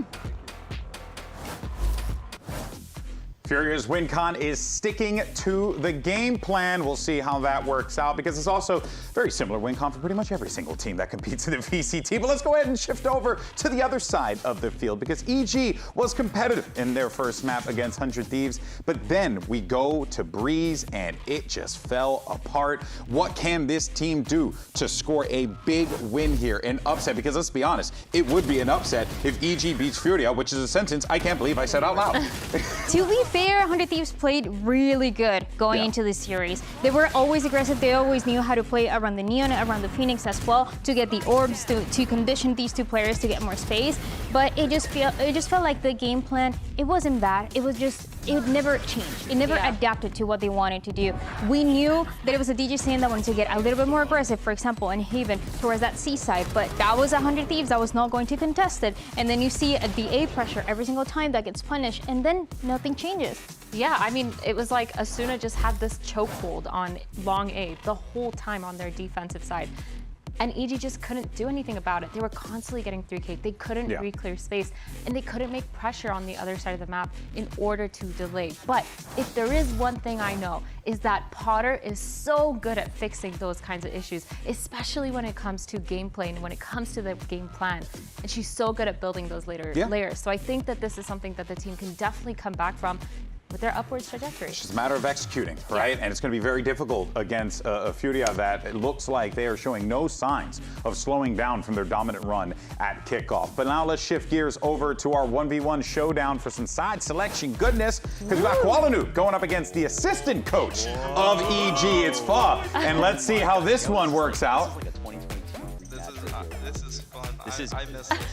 Furia's win con is sticking to the game plan. We'll see how that works out because it's also very similar win con for pretty much every single team that competes in the VCT. But let's go ahead and shift over to the other side of the field because EG was competitive in their first map against 100 Thieves. But then we go to Breeze and it just fell apart. What can this team do to score a big win here, an upset? Because let's be honest, it would be an upset if EG beats Furia, which is a sentence I can't believe I said out loud. To be fair, 100 Thieves played really good going into this series. They were always aggressive. They always knew how to play around the Neon, around the Phoenix as well, to get the orbs, to condition these two players to get more space. But it just felt like the game plan, it wasn't bad. It never changed. It never adapted to what they wanted to do. We knew that it was a DJ Sand that wanted to get a little bit more aggressive, for example, in Haven towards that seaside, but that was 100 Thieves that was not going to contest it. And then you see the A pressure every single time that gets punished, and then nothing changes. Yeah, I mean, it was like Asuna just had this chokehold on long A the whole time on their defensive side. And EG just couldn't do anything about it. They were constantly getting 3K. They couldn't re-clear space, and they couldn't make pressure on the other side of the map in order to delay. But if there is one thing I know, is that Potter is so good at fixing those kinds of issues, especially when it comes to gameplay and when it comes to the game plan. And she's so good at building those layers. So I think that this is something that the team can definitely come back from with their upwards trajectory. It's just a matter of executing, right? And it's going to be very difficult against a Furia that it looks like they are showing no signs of slowing down from their dominant run at kickoff. But now let's shift gears over to our 1v1 showdown for some side selection goodness, because we got Qualanu going up against the assistant coach of EG. It's Fa, and let's see how this one works out. This is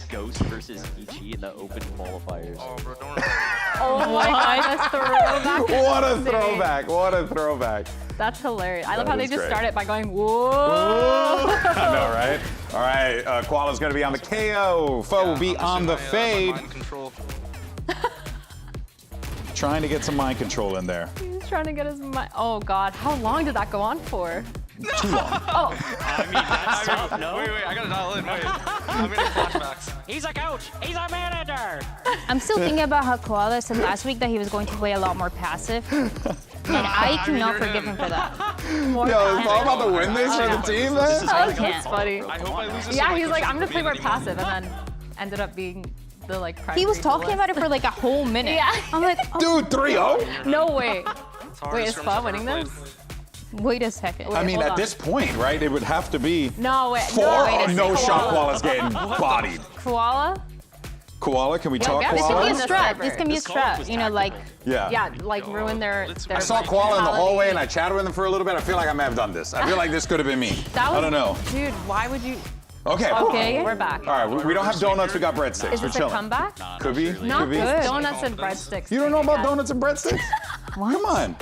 Ghost versus EG in the open qualifiers. Oh my gosh, that's throwback. What a throwback, what a throwback. That's hilarious. I love how they just great. start it by going, whoa. I know, right? All right, Koala's gonna be on the KO. Foe will be on the fade. Trying to get some mind control in there. He's trying to get his mind. Oh God, how long did that go on for? Too long. Oh. I mean, that's tough, no? Wait, I gotta dial in, wait. I'm getting flashbacks. He's a coach, he's a manager. I'm still thinking about how Koala said last week that he was going to play a lot more passive. And I cannot forgive him for that. Yo, it's all about to win this for the team, man? That's funny. I hope I lose this. Yeah, he's like, I'm gonna play more passive, and then ended up being the like primary. He was talking about it for like a whole minute. Yeah. I'm like, dude, 3-0? No way. Wait, is Fa winning this? Wait a second. I mean, at this point, right, it would have to be no, wait, 4. No, No shot, Koala's getting bodied. Koala? Koala, can we talk This Koala? can be a strat. This can be a strat. You know, like, yeah, like ruin their I saw Koala in the hallway and I chatted with him for a little bit. I feel like I may have done this. I feel like this could have been me. I don't know. Dude, why would you? Okay. Okay, we're back. All right, we don't have donuts, we got breadsticks. Is We're this a chilling. comeback? Could be. Not could be. good. Donuts and breadsticks. You don't know about donuts and breadsticks? Come on.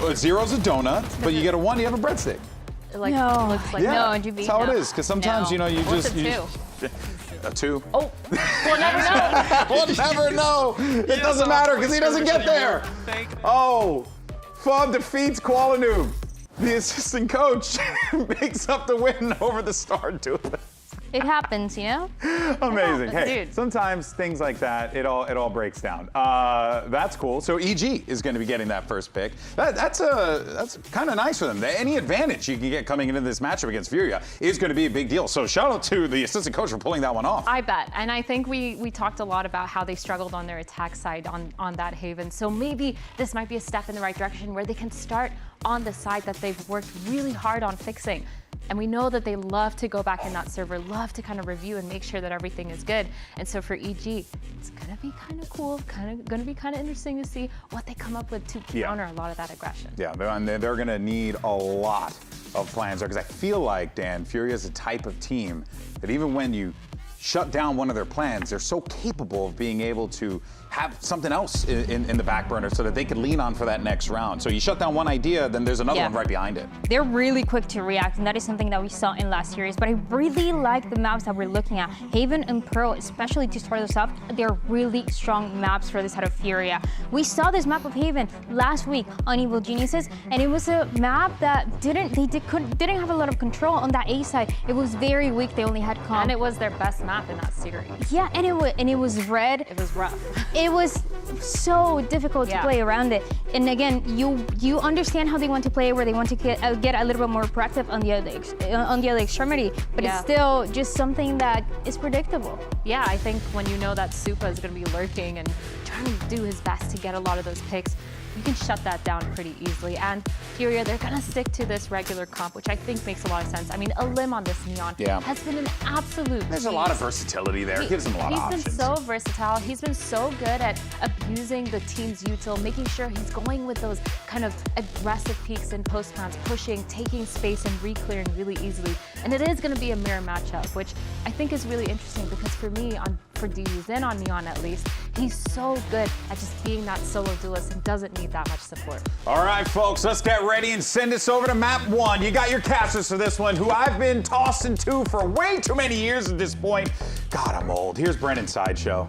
A zero's a donut, but you get a 1, you have a breadstick. Like, no. looks like Yeah, no, that's how it is. Because sometimes, you know, you What's just... a 2? A 2. Oh, we'll never know. We'll never know. It doesn't matter because he doesn't get there. Oh, Fub defeats Qualanoob. The assistant coach makes up the win over the star duelist. It happens, you know? Amazing. Hey, Dude. sometimes things like that, it all breaks down. That's cool. So EG is going to be getting that first pick. That's kind of nice for them. Any advantage you can get coming into this matchup against Furia is going to be a big deal. So shout out to the assistant coach for pulling that one off. I bet. And I think we talked a lot about how they struggled on their attack side on that Haven. So maybe this might be a step in the right direction where they can start on the side that they've worked really hard on fixing. And we know that they love to go back in that server, love to kind of review and make sure that everything is good. And so for EG, it's gonna be kind of cool, gonna be kind of interesting to see what they come up with to counter a lot of that aggression. Yeah, they're gonna need a lot of plans there because I feel like, Dan, Furia is a type of team that even when you shut down one of their plans, they're so capable of being able to have something else in the back burner so that they can lean on for that next round. So you shut down one idea, then there's another one right behind it. They're really quick to react, and that is something that we saw in last series. But I really like the maps that we're looking at. Haven and Pearl, especially to start us off, they're really strong maps for this side of Furia. We saw this map of Haven last week on Evil Geniuses, and it was a map that didn't have a lot of control on that A side. It was very weak. They only had comp. And it was their best map in that series. Yeah, and it was red. It was rough. it was so difficult to play around it. And again, you understand how they want to play, where they want to get a little bit more proactive on the other extremity, but it's still just something that is predictable. Yeah, I think when you know that Supa is going to be lurking and trying to do his best to get a lot of those picks, you can shut that down pretty easily. And FURIA, they're going to stick to this regular comp, which I think makes a lot of sense. I mean, a limb on this Neon has been an absolute There's a lot of versatility there. It gives him a lot of options. He's been so versatile. He's been so good at abusing the team's util, making sure he's going with those kind of aggressive peaks and post plants, pushing, taking space, and re-clearing really easily. And it is going to be a mirror matchup, which I think is really interesting because for me, for DUs and on Neon at least, he's so good at just being that solo duelist and doesn't need that much support. All right, folks, let's get ready and send us over to map 1. You got your casters for this one, who I've been tossing to for way too many years at this point. God, I'm old. Here's Brennan Sideshow.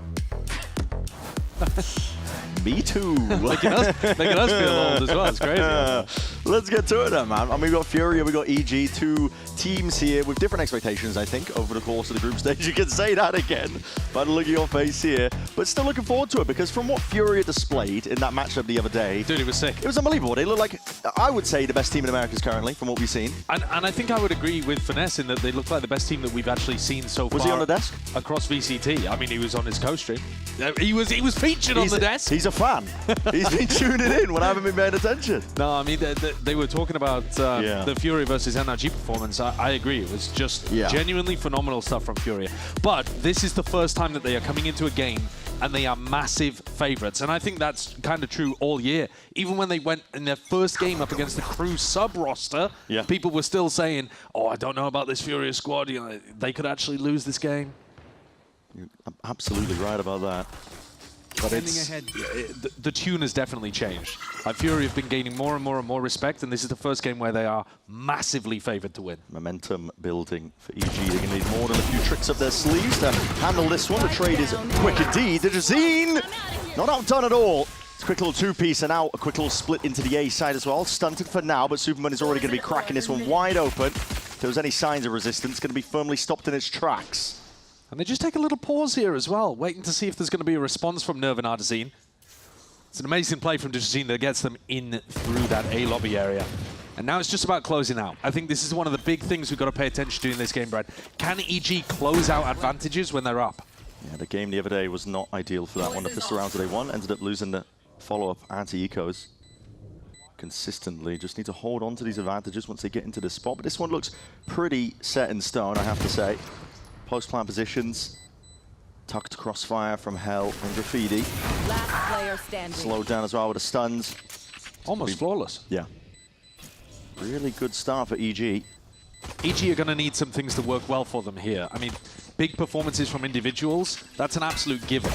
Me too. making us feel old as well. It's crazy. Let's get to it then, man. I mean, we've got FURIA, we've got EG, two teams here with different expectations, I think, over the course of the group stage. You can say that again by the look at your face here. But still looking forward to it, because from what FURIA displayed in that matchup the other day... Dude, it was sick. It was unbelievable. They look like, I would say, the best team in Americas currently, from what we've seen. And I think I would agree with Finesse in that they look like the best team that we've actually seen so far. Was he on the desk? Across VCT. I mean, he was on his co-stream. He was featured on the desk. He's a fan. He's been tuning in when I haven't been paying attention. No, I mean, they were talking about the FURIA versus NRG performance. I agree. It was just genuinely phenomenal stuff from FURIA. But this is the first time that they are coming into a game and they are massive favorites. And I think that's kind of true all year. Even when they went in their first game up against the Crew sub-roster, people were still saying, oh, I don't know about this FURIA squad. You know, they could actually lose this game. You're absolutely right about that. But it's, the tune has definitely changed. FURIA have been gaining more and more respect, and this is the first game where they are massively favored to win. Momentum building for EG. They're going to need more than a few tricks up their sleeves to handle this one. The trade is quick indeed. The Jazeen, not outdone at all. It's a quick little two-piece, and now a quick little split into the A side as well. Stunted for now, but Superman is already going to be cracking this one wide open. If there was any signs of resistance, it's going to be firmly stopped in its tracks. And they just take a little pause here as well, waiting to see if there's going to be a response from Nerve and Ardazine. It's an amazing play from Jazeen that gets them in through that A lobby area. And now it's just about closing out. I think this is one of the big things we've got to pay attention to in this game, Brad. Can EG close out advantages when they're up? Yeah, the game the other day was not ideal for that one. The first round they won, ended up losing the follow-up anti-ecos consistently. Just need to hold on to these advantages once they get into the spot. But this one looks pretty set in stone, I have to say. Post-plant positions, tucked crossfire from Hell and Graffiti. Last player standing. Slowed down as well with the stuns. Almost flawless. Yeah. Really good start for EG. EG are going to need some things to work well for them here. I mean, big performances from individuals, that's an absolute given.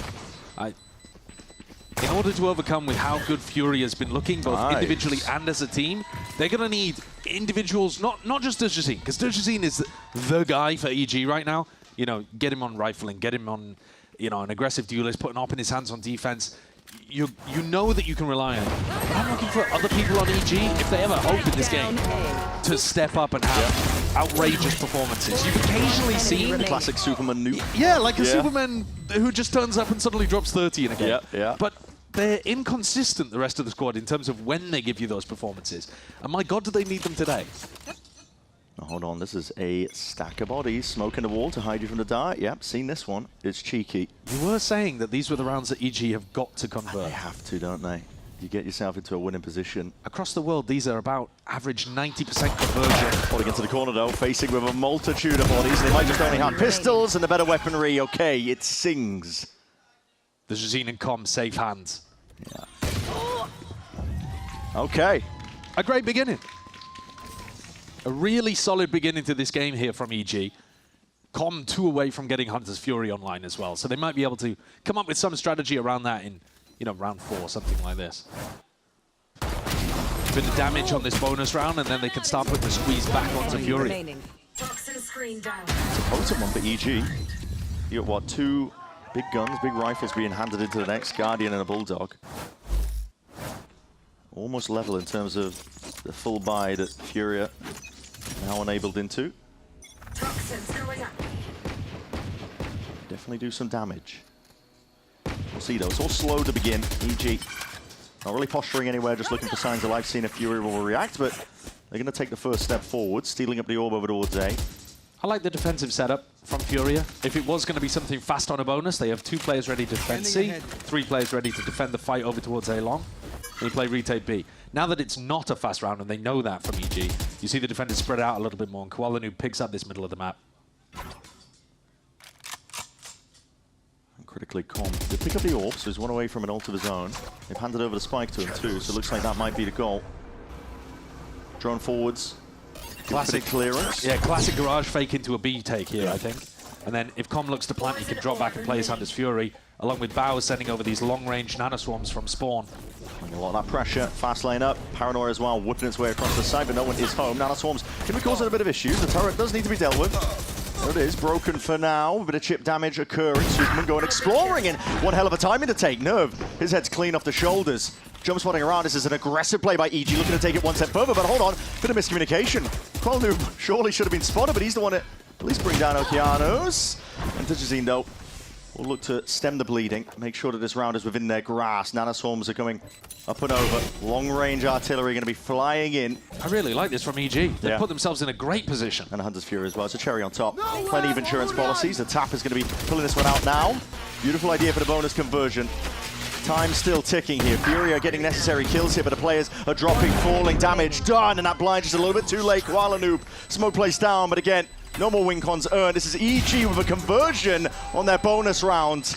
In order to overcome with how good FURIA has been looking, both individually and as a team, they're going to need individuals, not just Dujazine, because Dujazine is the guy for EG right now. You know, get him on rifling, get him on, you know, an aggressive duelist, put an op in his hands on defense. You know that you can rely on him. But I'm looking for other people on EG, if they ever hope in this game, to step up and have outrageous performances. You've occasionally seen... The classic Superman nuke. Yeah, like a Superman who just turns up and suddenly drops 30 in a game. But they're inconsistent, the rest of the squad, in terms of when they give you those performances. And my God, do they need them today? Hold on, this is a stack of bodies. Smoke in the wall to hide you from the dart. Yep, seen this one. It's cheeky. You were saying that these were the rounds that EG have got to convert. And they have to, don't they? You get yourself into a winning position. Across the world, these are about average 90% conversion. Falling into the corner, though, facing with a multitude of bodies. They might just only have pistols and the better weaponry. Okay, it sings. The Jazeen and Com, safe hands. Yeah. Okay. A great beginning. A really solid beginning to this game here from EG. Com 2 away from getting Hunter's Fury online as well. So they might be able to come up with some strategy around that in, you know, round 4, something like this. A bit of damage on this bonus round, and then they can start putting the squeeze back onto Fury. It's a potent one for EG. You got, what, 2 big guns, big rifles being handed into the next Guardian and a Bulldog. Almost level in terms of the full buy that FURIA now enabled into. Definitely do some damage. We'll see though, it's all slow to begin. EG not really posturing anywhere, just looking for signs of life, seeing if FURIA will react, but they're going to take the first step forward, stealing up the orb over towards A. I like the defensive setup from FURIA. If it was going to be something fast on a bonus, they have 2 players ready to defend C, 3 players ready to defend the fight over towards A long, and you play retake B. Now that it's not a fast round, and they know that from EG, you see the defenders spread out a little bit more, and Koala9 picks up this middle of the map. Critically calm. They pick up the orb, so he's one away from an ult of his own. They've handed over the spike to him too, so it looks like that might be the goal. Drone forwards. Classic clearance. Yeah, classic garage fake into a B take here, I think. And then if Com looks to plant, he can drop back and play his hand as Fury, along with Bowers sending over these long-range nanoswarms from spawn. A lot of that pressure, fast lane up, Paranoia as well, whipping its way across the side, but no one is home. Nanoswarms can be causing a bit of issues. The turret does need to be dealt with. There it is, broken for now, a bit of chip damage occurring. Superman going exploring, and one hell of a timing to take. Nerve, his head's clean off the shoulders. Jump spotting around, this is an aggressive play by EG, looking to take it one step further, but hold on, bit of miscommunication. Koala9 surely should have been spotted, but he's the one that at least bring down Okeanos. And Digizine, though, will look to stem the bleeding, make sure that this round is within their grasp. Nanoswarms are coming up and over. Long-range artillery going to be flying in. I really like this from EG. They've put themselves in a great position. And Hunter's Fury as well. It's a cherry on top. Plenty of insurance policies. The tap is going to be pulling this one out now. Beautiful idea for the bonus conversion. Time still ticking here. Fury are getting necessary kills here, but the players are dropping, falling, damage done, and that blind just a little bit too late. Koala9, smoke placed down, but again, no more win cons earned. This is EG with a conversion on their bonus round.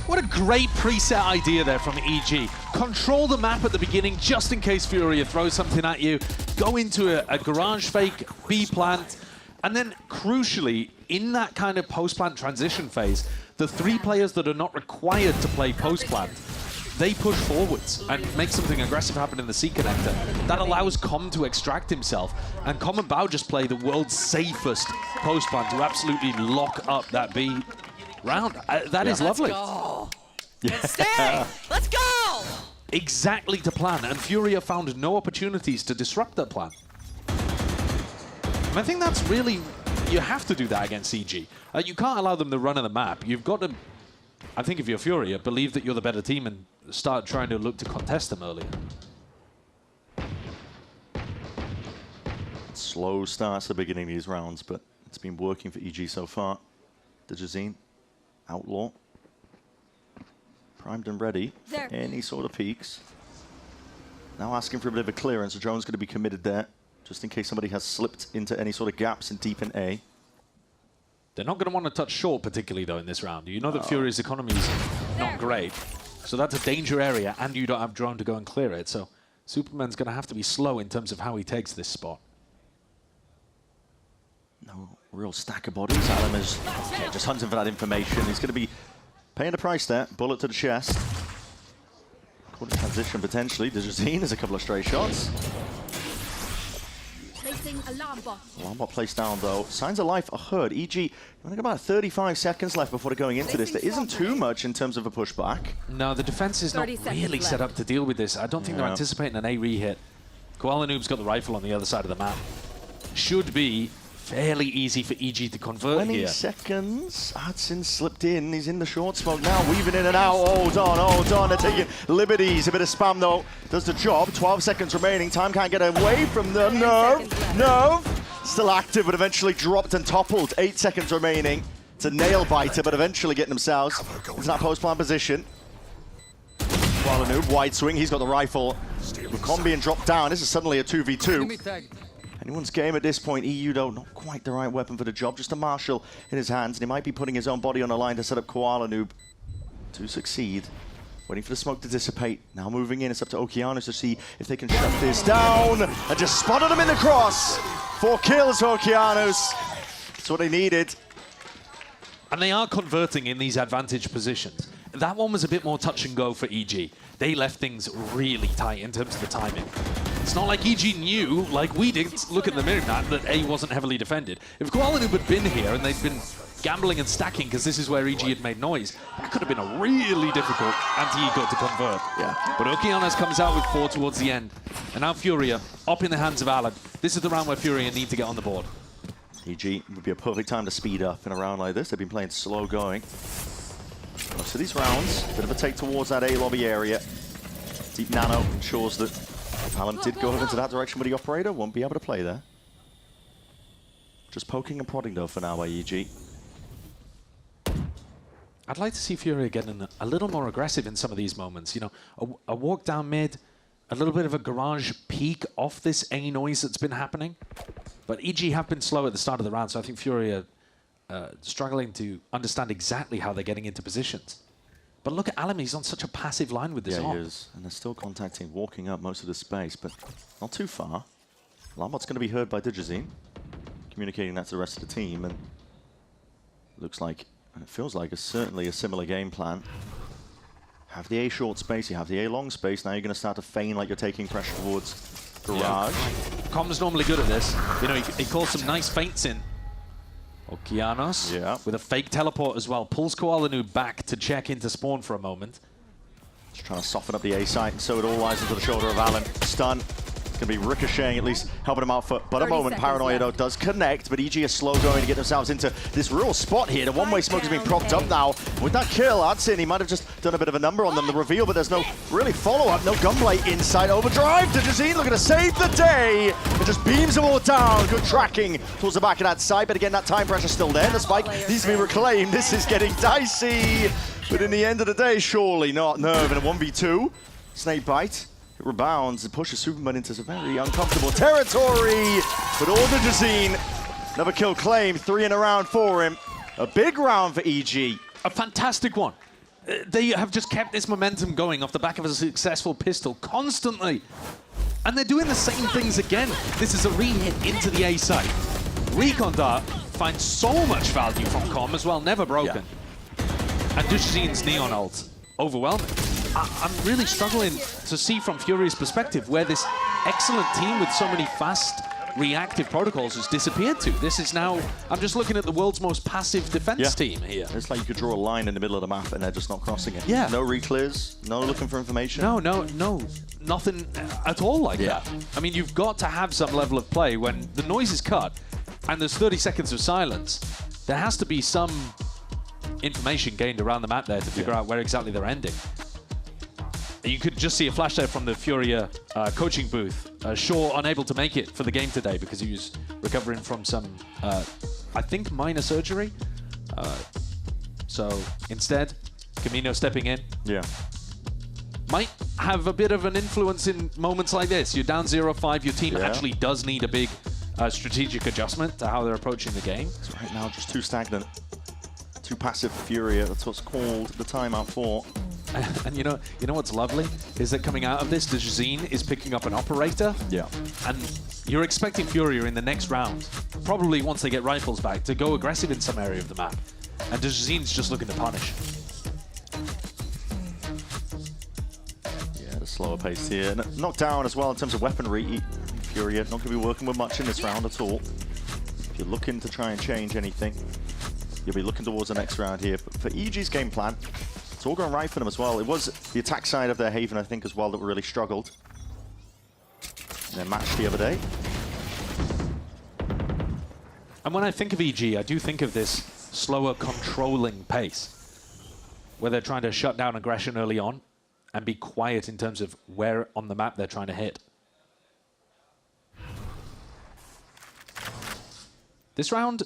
What a great preset idea there from EG. Control the map at the beginning just in case Furia throws something at you. Go into a garage fake, B plant, and then crucially, in that kind of post-plant transition phase, the 3 players that are not required to play post-plant, they push forwards and make something aggressive happen in the C connector. That allows Com to extract himself, and Com and Bao just play the world's safest post-plant to absolutely lock up that B round. That is lovely. Let's go. Let's stay. Let's go. Exactly to plan, and Furia found no opportunities to disrupt that plan. And I think that's really, you have to do that against EG. You can't allow them to run on the map. You've got to, I think if you're Furia, believe that you're the better team and start trying to look to contest them earlier. Slow starts at the beginning of these rounds, but it's been working for EG so far. Digizine, Outlaw, primed and ready. Any sort of peaks. Now asking for a bit of a clearance. The drone's going to be committed there, just in case somebody has slipped into any sort of gaps in deep in A. They're not going to want to touch short particularly, though, in this round. You know that Furia's economy is not great. So that's a danger area, and you don't have drone to go and clear it. So Superman's going to have to be slow in terms of how he takes this spot. No real stack of bodies. Alan is just hunting for that information. He's going to be paying the price there. Bullet to the chest. Quarter transition potentially. Digizine has a couple of stray shots. Alarm bot placed down though. Signs of life are heard. EG, you've only got about 35 seconds left before they're going into this. There isn't too much in terms of a pushback. No, the defense is not really set up to deal with this. I don't think they're anticipating an A re-hit. Koala9's got the rifle on the other side of the map. Should be fairly easy for EG to convert 20 here. seconds. Hudson slipped in. He's in the short smoke now, weaving in and out. Hold on. They're taking liberties. A bit of spam, though, does the job. 12 seconds remaining. Time can't get away from the Nerve. Still active, but eventually dropped and toppled. 8 seconds remaining. It's a nail biter, but eventually getting themselves into that post-plan position. Koala9, wide swing. He's got the rifle. With Com being dropped down, this is suddenly a 2v2. Anyone's game at this point. EU, though, not quite the right weapon for the job. Just a Marshall in his hands, and he might be putting his own body on the line to set up Koala9 to succeed. Waiting for the smoke to dissipate. Now moving in, it's up to Okeanos to see if they can shut this down. And just spotted him in the cross. 4 kills for Okeanos. That's what they needed. And they are converting in these advantage positions. That one was a bit more touch and go for EG. They left things really tight in terms of the timing. It's not like EG knew, like we did, look at the mirror map, that A wasn't heavily defended. If Koala9 had been here and they'd been gambling and stacking because this is where EG had made noise, that could have been a really difficult anti-ego to convert. But Okeanos comes out with 4 towards the end. And now Furia, up in the hands of Alan. This is the round where Furia need to get on the board. EG would be a perfect time to speed up in a round like this. They've been playing slow going. Most of these rounds, bit of a take towards that A lobby area. Deep Nano ensures that Valorant did go into that direction, but the operator won't be able to play there. Just poking and prodding though for now by EG. I'd like to see FURIA getting a little more aggressive in some of these moments. You know, a walk down mid, a little bit of a garage peek off this A noise that's been happening. But EG have been slow at the start of the round, so I think FURIA struggling to understand exactly how they're getting into positions. But look at Alam, he's on such a passive line with this Yeah, op. he is. And they're still contacting, walking up most of the space, but not too far. Lambot's going to be heard by Digizine, communicating that to the rest of the team, and looks like, and it feels like, certainly a similar game plan. Have the A short space, you have the A long space, now you're going to start to feign like you're taking pressure towards garage. Yeah. Com's normally good at this. You know, he calls some nice feints in. Okeanos with a fake teleport as well. Pulls Koalanu back to check into spawn for a moment. Just trying to soften up the A site, and so it all lies into the shoulder of Alan. Stun. It's going to be ricocheting, at least helping him out for but a moment. Paranoia, though, does connect, but EG are slow going to get themselves into this real spot here. The one-way smoke has been propped up now. With that kill, I'd say he might have just done a bit of a number on them, the reveal, but there's no really follow-up, no gunblade inside. Overdrive to Jazine, looking to save the day. It just beams them all down. Good tracking towards the back of that side, but again, that time pressure still there. The spike needs to be reclaimed. This is getting dicey. But in the end of the day, surely not Nerve in a 1v2. Snake bite. It rebounds and pushes Superman into some very uncomfortable territory. But all the Jazine. Another kill claimed, 3 in a round for him. A big round for EG. A fantastic one. They have just kept this momentum going off the back of a successful pistol constantly. And they're doing the same things again. This is a re-hit into the A site. Recon Dart finds so much value from Com as well, never broken. And Dujazine's Neon ult, overwhelming. I'm really struggling to see from FURIA's perspective where this excellent team with so many fast, reactive protocols has disappeared to. This is now, I'm just looking at the world's most passive defense team here. It's like you could draw a line in the middle of the map and they're just not crossing it. Yeah. No reclears, no looking for information. No, nothing at all like that. I mean, you've got to have some level of play when the noise is cut and there's 30 seconds of silence. There has to be some information gained around the map there to figure out where exactly they're ending. You could just see a flash there from the FURIA coaching booth. Shaw unable to make it for the game today because he was recovering from some, I think, minor surgery. So instead, Camino stepping in. Yeah. Might have a bit of an influence in moments like this. You're down 0-5, your team actually does need a big strategic adjustment to how they're approaching the game. So right now, just too stagnant. Too passive for FURIA. That's what's called the timeout for. And you know what's lovely is that coming out of this, Jazine is picking up an operator. Yeah. And you're expecting FURIA in the next round, probably once they get rifles back, to go aggressive in some area of the map. And Jazine's just looking to punish. Yeah, the slower pace here. Knocked down as well in terms of weaponry. FURIA not going to be working with much in this round at all. If you're looking to try and change anything, you'll be looking towards the next round here. But for EG's game plan, it's all going right for them as well. It was the attack side of their Haven, I think, as well, that really struggled in their match the other day. And when I think of EG, I do think of this slower, controlling pace, where they're trying to shut down aggression early on and be quiet in terms of where on the map they're trying to hit. This round,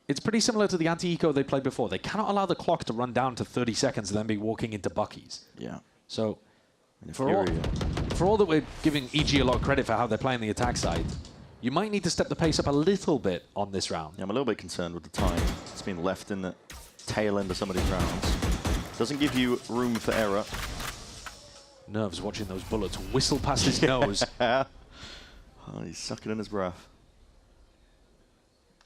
it's pretty similar to the anti-eco they played before. They cannot allow the clock to run down to 30 seconds and then be walking into Bucky's. Yeah. So, for all that we're giving EG a lot of credit for how they're playing the attack side, you might need to step the pace up a little bit on this round. Yeah, I'm a little bit concerned with the time. It's been left in the tail end of some of these rounds. Doesn't give you room for error. Nerves watching those bullets whistle past his nose. Oh, he's sucking in his breath.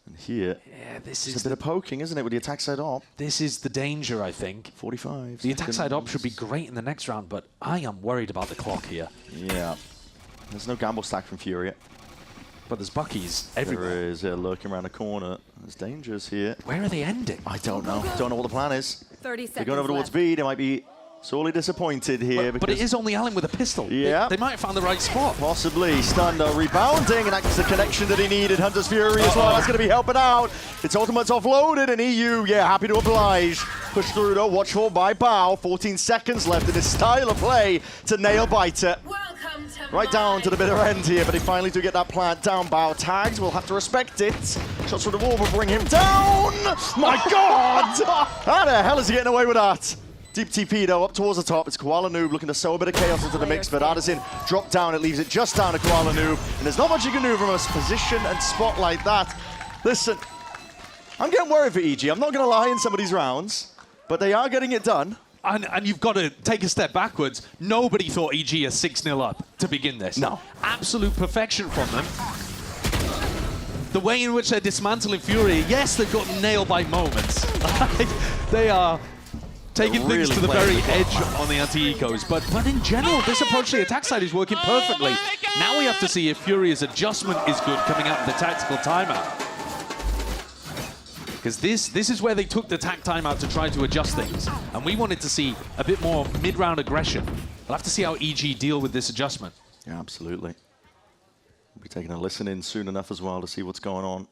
And here, this is a bit of poking, isn't it, with the attack side op? This is the danger, I think. 45. The attack side op should be great in the next round, but I am worried about the clock here. Yeah. There's no gamble stack from FURIA. But there's Bucky's everywhere. There is, lurking around the corner. There's dangers here. Where are they ending? I don't know. Don't know what the plan is. 30 seconds They're going over towards left. B. They might be Sorely disappointed here. But it is only Allen with a pistol. Yeah. They might have found the right spot. Possibly. Stunned, rebounding, and that's the connection that he needed. Hunter's Fury as well. That's going to be helping out. Its ultimate's offloaded, and EU, yeah, happy to oblige. Push through, though. Watch for by Bao. 14 seconds left in his style of play to nail Biter. Right down to the bitter end here, but he finally do get that plant down. Bao tags. We'll have to respect it. Shots from the wall will bring him down. My God! How the hell is he getting away with that? Deep TP though, up towards the top. It's Koala Noob looking to sow a bit of chaos into the mix, but Addison dropped down. It leaves it just down to Koala Noob, and there's not much you can do from a position and spot like that. Listen, I'm getting worried for EG. I'm not going to lie in some of these rounds, but they are getting it done. And you've got to take a step backwards. Nobody thought EG is 6-0 up to begin this. No. Absolute perfection from them. The way in which they're dismantling FURIA, yes, they've got nailed by moments. They are taking things to the very edge on the anti-ecos. But in general, this approach to the attack side is working perfectly. Now we have to see if FURIA's adjustment is good coming out of the tactical timeout. Because this is where they took the tac timeout to try to adjust things. And we wanted to see a bit more mid-round aggression. We'll have to see how EG deal with this adjustment. Yeah, absolutely. We'll be taking a listen in soon enough as well to see what's going on.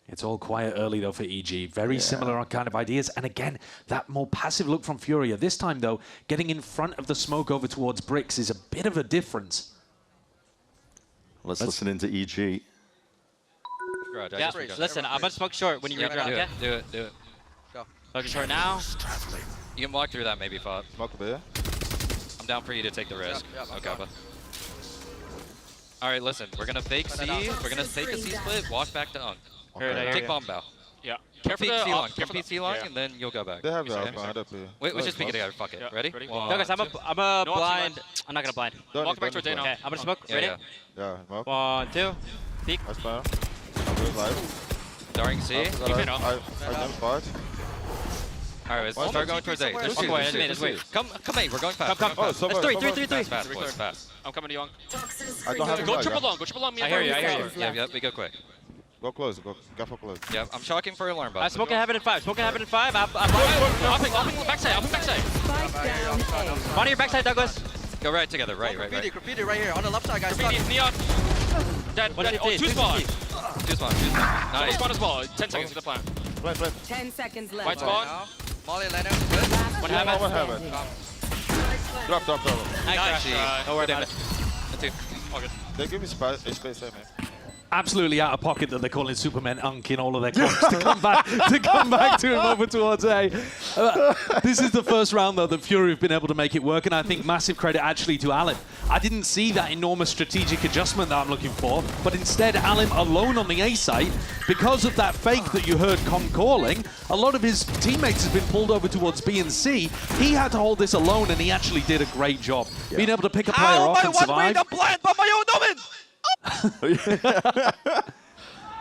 It's all quiet early, though, for EG. Very similar kind of ideas. And again, that more passive look from FURIA. This time, though, getting in front of the smoke over towards bricks is a bit of a difference. Let's listen into EG. Yeah, listen, I'm gonna smoke short when you reach around, okay? Do it. Go. Smoking short now. You can walk through that maybe, Fop. Smoke a bit. I'm down for you to take the risk. Yeah, okay, but. Alright, listen, we're gonna fake C, we're gonna fake a C split, walk back to Unk. Okay. Take bomb bow. Yeah. Careful C long, careful C long, and then you'll go back. They have the Wait, let's just pick it together, fuck it. Ready? Douglas, I'm a blind. I'm not gonna blind. Walk back towards A now. Okay, I'm gonna smoke. Ready? Yeah, smoke. 1, 2. Peek. That's fine. Darting C. I didn't fight. Alright, let's start going towards A. Just wait. Come A, we're going fast. Come. That's 3. Fast, boys, fast. I'm coming to you, Unk. I don't have Go triple long, me. I hear you. Yeah, we go quick. Go close, go for close. Yeah, I'm shocking for alarm bot. I'm smoking heaven in 5. I'm backside. On your backside, Douglas. Go right together, right. Graffiti right here on the left side, guys. Graffiti, neon. Dead. Oh, two spawn. Nice. Spawn as well. 10 seconds to the plan. Play. 10 seconds left. White spawn. Molly, Leno. Good. What happened? Drop. Nice. Don't worry about it. All good. They give me space, man. Absolutely out of pocket that they're calling Superman Unk in all of their clips to come back to him over towards A. This is the first round, though, that FURIA have been able to make it work, and I think massive credit actually to Alim. I didn't see that enormous strategic adjustment that I'm looking for, but instead Alim alone on the A site, because of that fake that you heard Con calling, a lot of his teammates have been pulled over towards B and C. He had to hold this alone, and he actually did a great job. Being able to pick a player off and survive. blind by my own omen!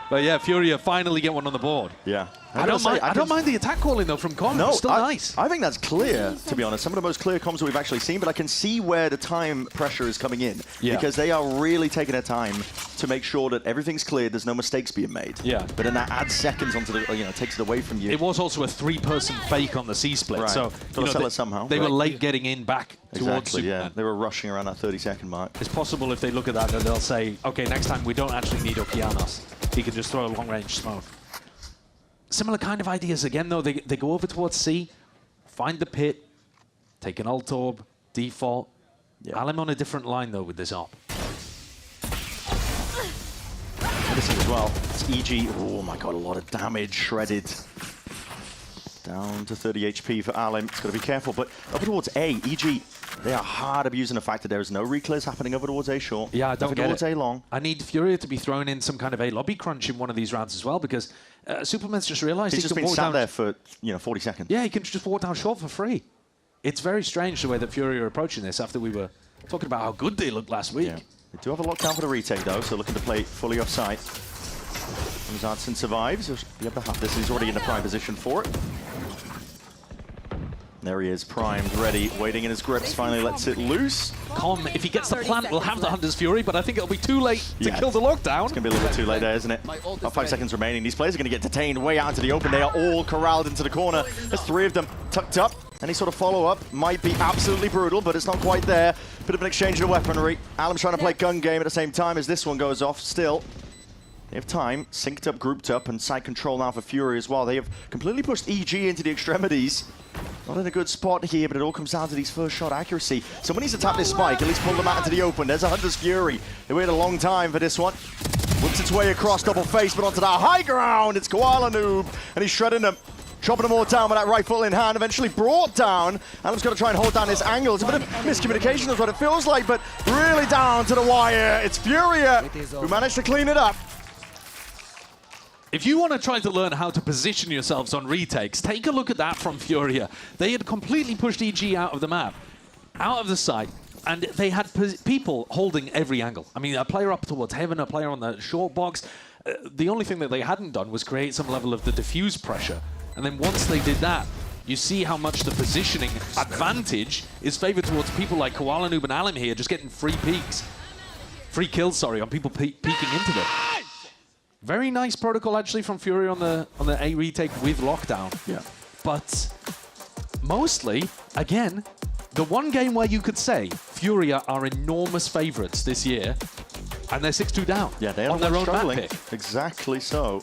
But yeah, FURIA finally get one on the board. Yeah. I don't mind the attack calling, though, from Con. No, It's still nice. I think that's clear, to be honest. Some of the most clear comms that we've actually seen, but I can see where the time pressure is coming in. Yeah. Because they are really taking their time to make sure that everything's cleared, there's no mistakes being made. Yeah. But then that adds seconds onto the, takes it away from you. It was also a 3-person fake on the C-split, Right. so Gotta sell it somehow. They were late getting in back towards Exactly, Superman. yeah. They were rushing around that 30-second mark. It's possible if they look at that they'll say, okay, next time we don't actually need Okeanos. He can just throw a long-range smoke. Similar kind of ideas again, though. They go over towards C, find the pit, take an alt orb, default. Yeah. Alim on a different line, though, with this op. This as well. It's EG. Oh my god, a lot of damage. Shredded. Down to 30 HP for Alim. It's got to be careful. But over towards A, EG, they are hard abusing the fact that there is no reclears happening over towards A short. Yeah, I don't get towards it. A long. I need FURIA to be thrown in some kind of A lobby crunch in one of these rounds as well, because Superman's just realized He's just can been walk sat down there for 40 seconds. Yeah, he can just walk down short for free. It's very strange the way that FURIA are approaching this after we were talking about how good they looked last week. Yeah. They do have a lockdown for the retake, though, so looking to play fully off-site. Zadson survives. He'll be able to have this. He's already in the prime position for it. There he is, primed, ready, waiting in his grips, finally lets it loose. Com, if he gets the plant, will have the Hunter's Fury, but I think it'll be too late to kill the lockdown. It's going to be a little bit too late there, isn't it? About 5 seconds remaining. These players are going to get detained way out into the open. They are all corralled into the corner. There's 3 of them tucked up. Any sort of follow-up might be absolutely brutal, but it's not quite there. Bit of an exchange of weaponry. Alam's trying to play gun game at the same time as this one goes off. Still, they have time, synced up, grouped up, and side control now for Fury as well. They have completely pushed EG into the extremities. Not in a good spot here, but it all comes down to these first shot accuracy. Someone needs to tap this spike, at least pull them out into the open. There's a Hunter's Fury. They waited a long time for this one. Whips its way across, double face, but onto that high ground. It's Koala Noob, and he's shredding them. Chopping them all down with that rifle in hand, eventually brought down. Alam's got to try and hold down his angle. It's a bit of miscommunication is what it feels like, but really down to the wire. It's Furia who managed to clean it up. If you want to try to learn how to position yourselves on retakes, take a look at that from Furia. They had completely pushed EG out of the map, out of the sight, and they had people holding every angle. I mean, a player up towards heaven, a player on the short box. The only thing that they hadn't done was create some level of the diffuse pressure. And then once they did that, you see how much the positioning advantage is favored towards people like Koala Noob and Alam here, just getting free kills, on people peeking into them. Very nice protocol actually from Fury on the A retake with lockdown. Yeah. But mostly, again, the one game where you could say Furia are enormous favorites this year, and they're 6-2 down. Yeah, they are on their own map pick. Exactly so.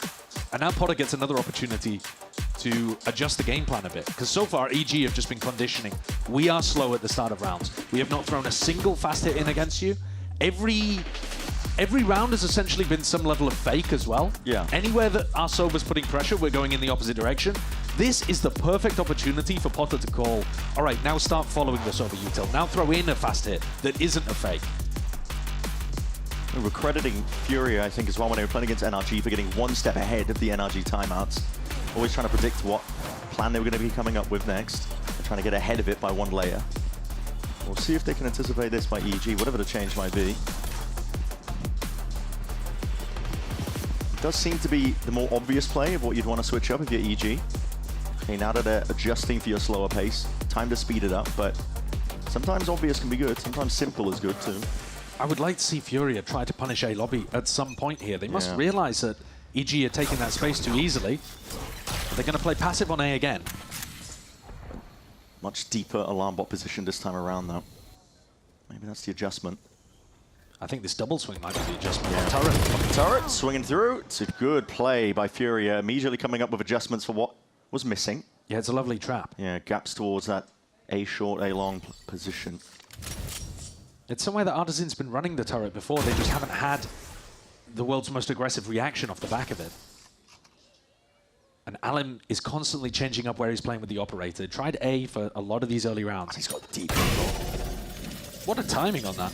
And now Potter gets another opportunity to adjust the game plan a bit. Because so far, EG have just been conditioning. We are slow at the start of rounds. We have not thrown a single fast hit in against you. Every round has essentially been some level of fake as well. Yeah. Anywhere that our Soba's putting pressure, we're going in the opposite direction. This is the perfect opportunity for Potter to call, all right, now start following the Soba util. Now throw in a fast hit that isn't a fake. We're crediting Furia, I think, as well, when they were playing against NRG for getting one step ahead of the NRG timeouts. Always trying to predict what plan they were going to be coming up with next. They're trying to get ahead of it by one layer. We'll see if they can anticipate this by EG, whatever the change might be. It does seem to be the more obvious play of what you'd want to switch up if you're EG. Okay, now that they're adjusting for your slower pace, time to speed it up, but sometimes obvious can be good, sometimes simple is good too. I would like to see Furia try to punish A lobby at some point here. They must realize that EG are taking that space too easily. They're going to play passive on A again. Much deeper alarm bot position this time around, though. Maybe that's the adjustment. I think this double swing might be the adjustment. Yeah. Turret swinging through. It's a good play by Furia, immediately coming up with adjustments for what was missing. Yeah, it's a lovely trap. Yeah, gaps towards that A short, A long position. It's somewhere that Artisan's been running the turret before. They just haven't had the world's most aggressive reaction off the back of it. And Alam is constantly changing up where he's playing with the operator. Tried A for a lot of these early rounds. He's got deep. What a timing on that.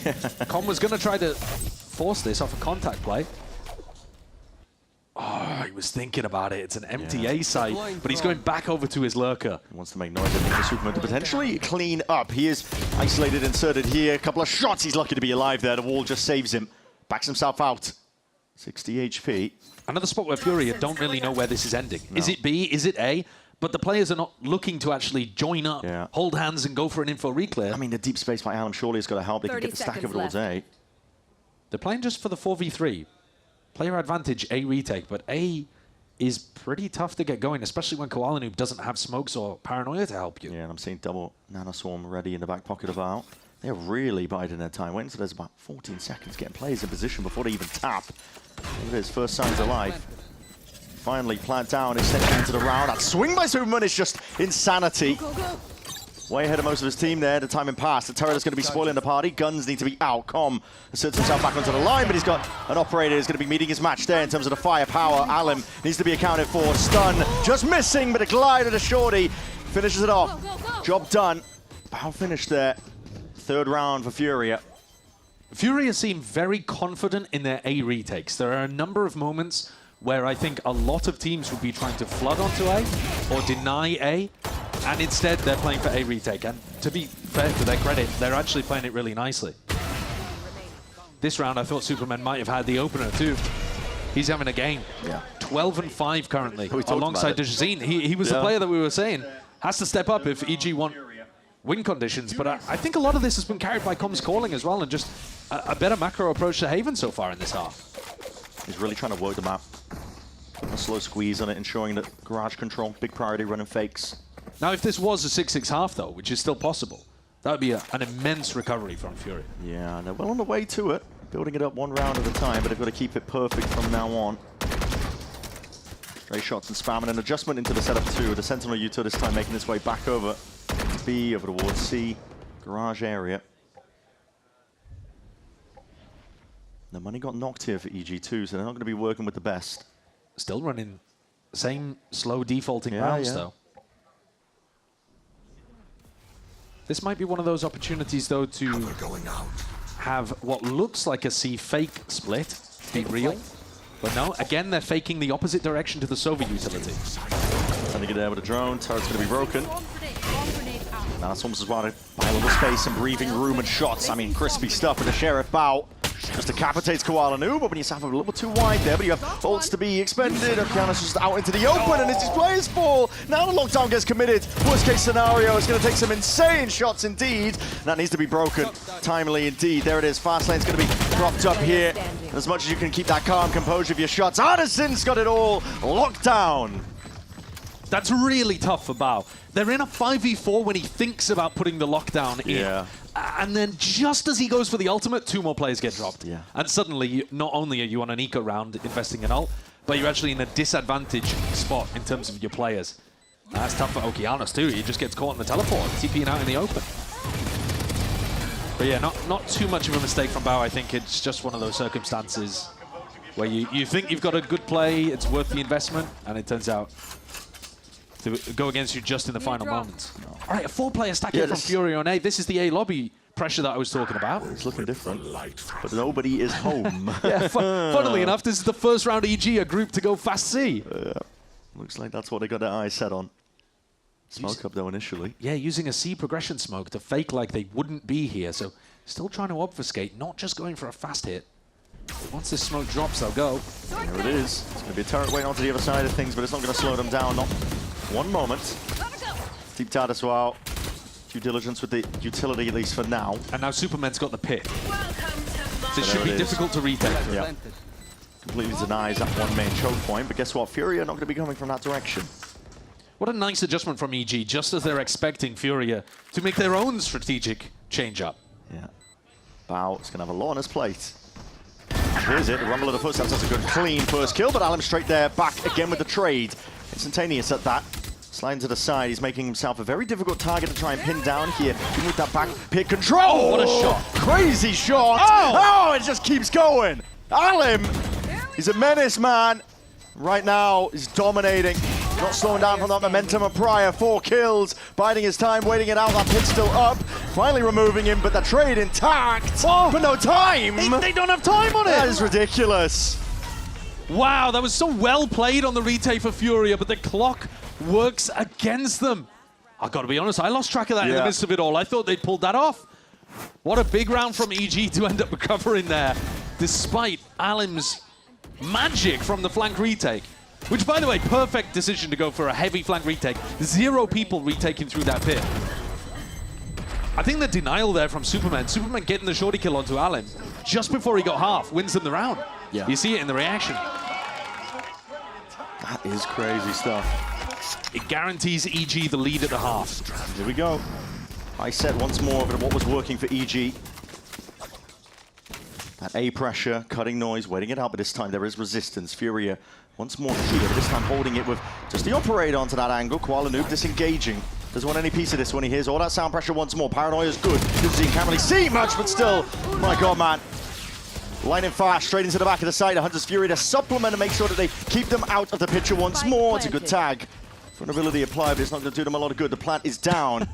Yeah. Con was going to try to force this off a contact play. Oh, he was thinking about it. It's an empty A site, but he's going back over to his lurker. He wants to make noise. I think for Superman to potentially clean up. He is isolated, inserted here. A couple of shots. He's lucky to be alive there. The wall just saves him. Backs himself out. 60 HP. Another spot where Furia don't really know where this is ending. No. Is it B? Is it A? But the players are not looking to actually join up, hold hands, and go for an info reclear. I mean, the deep space by Alam surely has got to help. They can get the stack of it all day. They're playing just for the 4v3. Player advantage, A retake, but A is pretty tough to get going, especially when Koala Noob doesn't have smokes or paranoia to help you. Yeah, and I'm seeing double Nanoswarm ready in the back pocket of Al. They're really biding their time. Wait until there's about 14 seconds getting players in position before they even tap. Look at his first signs of life. Finally plant down, extension into the round. That swing by Superman is just insanity. Way ahead of most of his team there. The timing passed. The turret is going to be spoiling the party. Guns need to be out. Com asserts himself back onto the line, but he's got an operator who's going to be meeting his match there in terms of the firepower. Alam needs to be accounted for. Stun just missing, but a glide at a shorty finishes it off. Job done. Pow finish there. Third round for Furia. Furia seem very confident in their A retakes. There are a number of moments where I think a lot of teams would be trying to flood onto A or deny A, and instead they're playing for A retake. And to be fair to their credit, they're actually playing it really nicely. This round, I thought Superman might have had the opener too. He's having a game. Yeah. 12-5 currently, alongside Dejazine. He was the player that we were saying has to step up if EG want win conditions, but I think a lot of this has been carried by Com's calling as well, and just a better macro approach to Haven so far in this half. He's really trying to work the map. A slow squeeze on it, ensuring that garage control, big priority, running fakes. Now, if this was a 6-6 half, though, which is still possible, that would be an immense recovery from FURIA. Yeah, they're well on the way to it. Building it up one round at a time, but they've got to keep it perfect from now on. Stray shots and spam, and an adjustment into the setup too. The Sentinel Util this time making its way back over to B, over towards C, garage area. The money got knocked here for EG2, so they're not going to be working with the best. Still running the same slow defaulting rounds, though. This might be one of those opportunities, though, to have what looks like a C fake split be real. But no, again, they're faking the opposite direction to the Sova utility. Trying to get there with a drone. Turret's going to be broken. Now that's almost as well to buy a little space and breathing room and shots. I mean, crispy stuff with the Sheriff bow. Just decapitates Koala-Nu, but when you have a little too wide there, but you have ults to be expended. Okeanos just out into the open, and as these players fall, now the lockdown gets committed. Worst case scenario, it's going to take some insane shots indeed. That needs to be broken timely indeed. There it is. Fast lane's going to be propped up here. As much as you can keep that calm composure of your shots. Artisan's got it all locked down. That's really tough for Bao. They're in a 5v4 when he thinks about putting the lockdown in. Yeah. And then just as he goes for the ultimate, 2 more players get dropped. Yeah. And suddenly, not only are you on an eco round investing in ult, but you're actually in a disadvantaged spot in terms of your players. That's tough for Okeanos too. He just gets caught in the teleport, TPing out in the open. But yeah, not too much of a mistake from Bao. I think it's just one of those circumstances where you think you've got a good play, it's worth the investment, and it turns out to go against you just in the final moments. No. All right, a 4-player stack here from FURIA on A. This is the A lobby pressure that I was talking about. It's looking different, but nobody is home. Yeah, funnily enough, this is the first round EG, a group to go fast C. Looks like that's what they got their eyes set on. Smoke up though initially. Yeah, using a C progression smoke to fake like they wouldn't be here. So still trying to obfuscate, not just going for a fast hit. Once this smoke drops, they'll go. There it is. It's going to be a turret waiting onto the other side of things, but it's not going to slow them down. Not one moment. Deep Tard as well. Due diligence with the utility, at least for now. And now Superman's got the pit. So it should be difficult to retake. Yeah. Completely denies that one main choke point, but guess what? FURIA are not going to be coming from that direction. What a nice adjustment from EG, just as they're expecting FURIA to make their own strategic change-up. Yeah. Bao is going to have a lot on his plate. Here's it, the rumble of the footsteps. That's a good, clean first kill, but Alim straight there, back again with the trade. Instantaneous at that. Sliding to the side, he's making himself a very difficult target to try and pin down here. Even with that back pit control. Oh, what a shot. Crazy shot. Oh, it just keeps going. Alim, he's a menace, man. Right now, he's dominating. Not slowing down from that momentum of prior. 4 kills, biding his time, waiting it out. That pit's still up. Finally removing him, but the trade intact. But no time. They don't have time on it. That is ridiculous. Wow, that was so well played on the retake for FURIA, but the clock works against them. I've got to be honest, I lost track of that in the midst of it all. I thought they'd pulled that off. What a big round from EG to end up recovering there, despite Alim's magic from the flank retake. Which, by the way, perfect decision to go for a heavy flank retake. 0 people retaking through that pit. I think the denial there from Superman getting the shorty kill onto Alim just before he got half, wins them the round. Yeah. You see it in the reaction. That is crazy stuff. It guarantees EG the lead at the half. Here we go. I said once more of what was working for EG. That A pressure, cutting noise, waiting it out, but this time there is resistance. FURIA once more here, but this time holding it with just the operator onto that angle. Koala-Nu disengaging. Doesn't want any piece of this when he hears all that sound pressure once more. Paranoia is good. He can't really see much, but still, my God, man. Lightning fast, straight into the back of the site. The Hunter's Fury to supplement and make sure that they keep them out of the picture once more. It's a good tag. Vulnerability applied, but it's not going to do them a lot of good. The plant is down.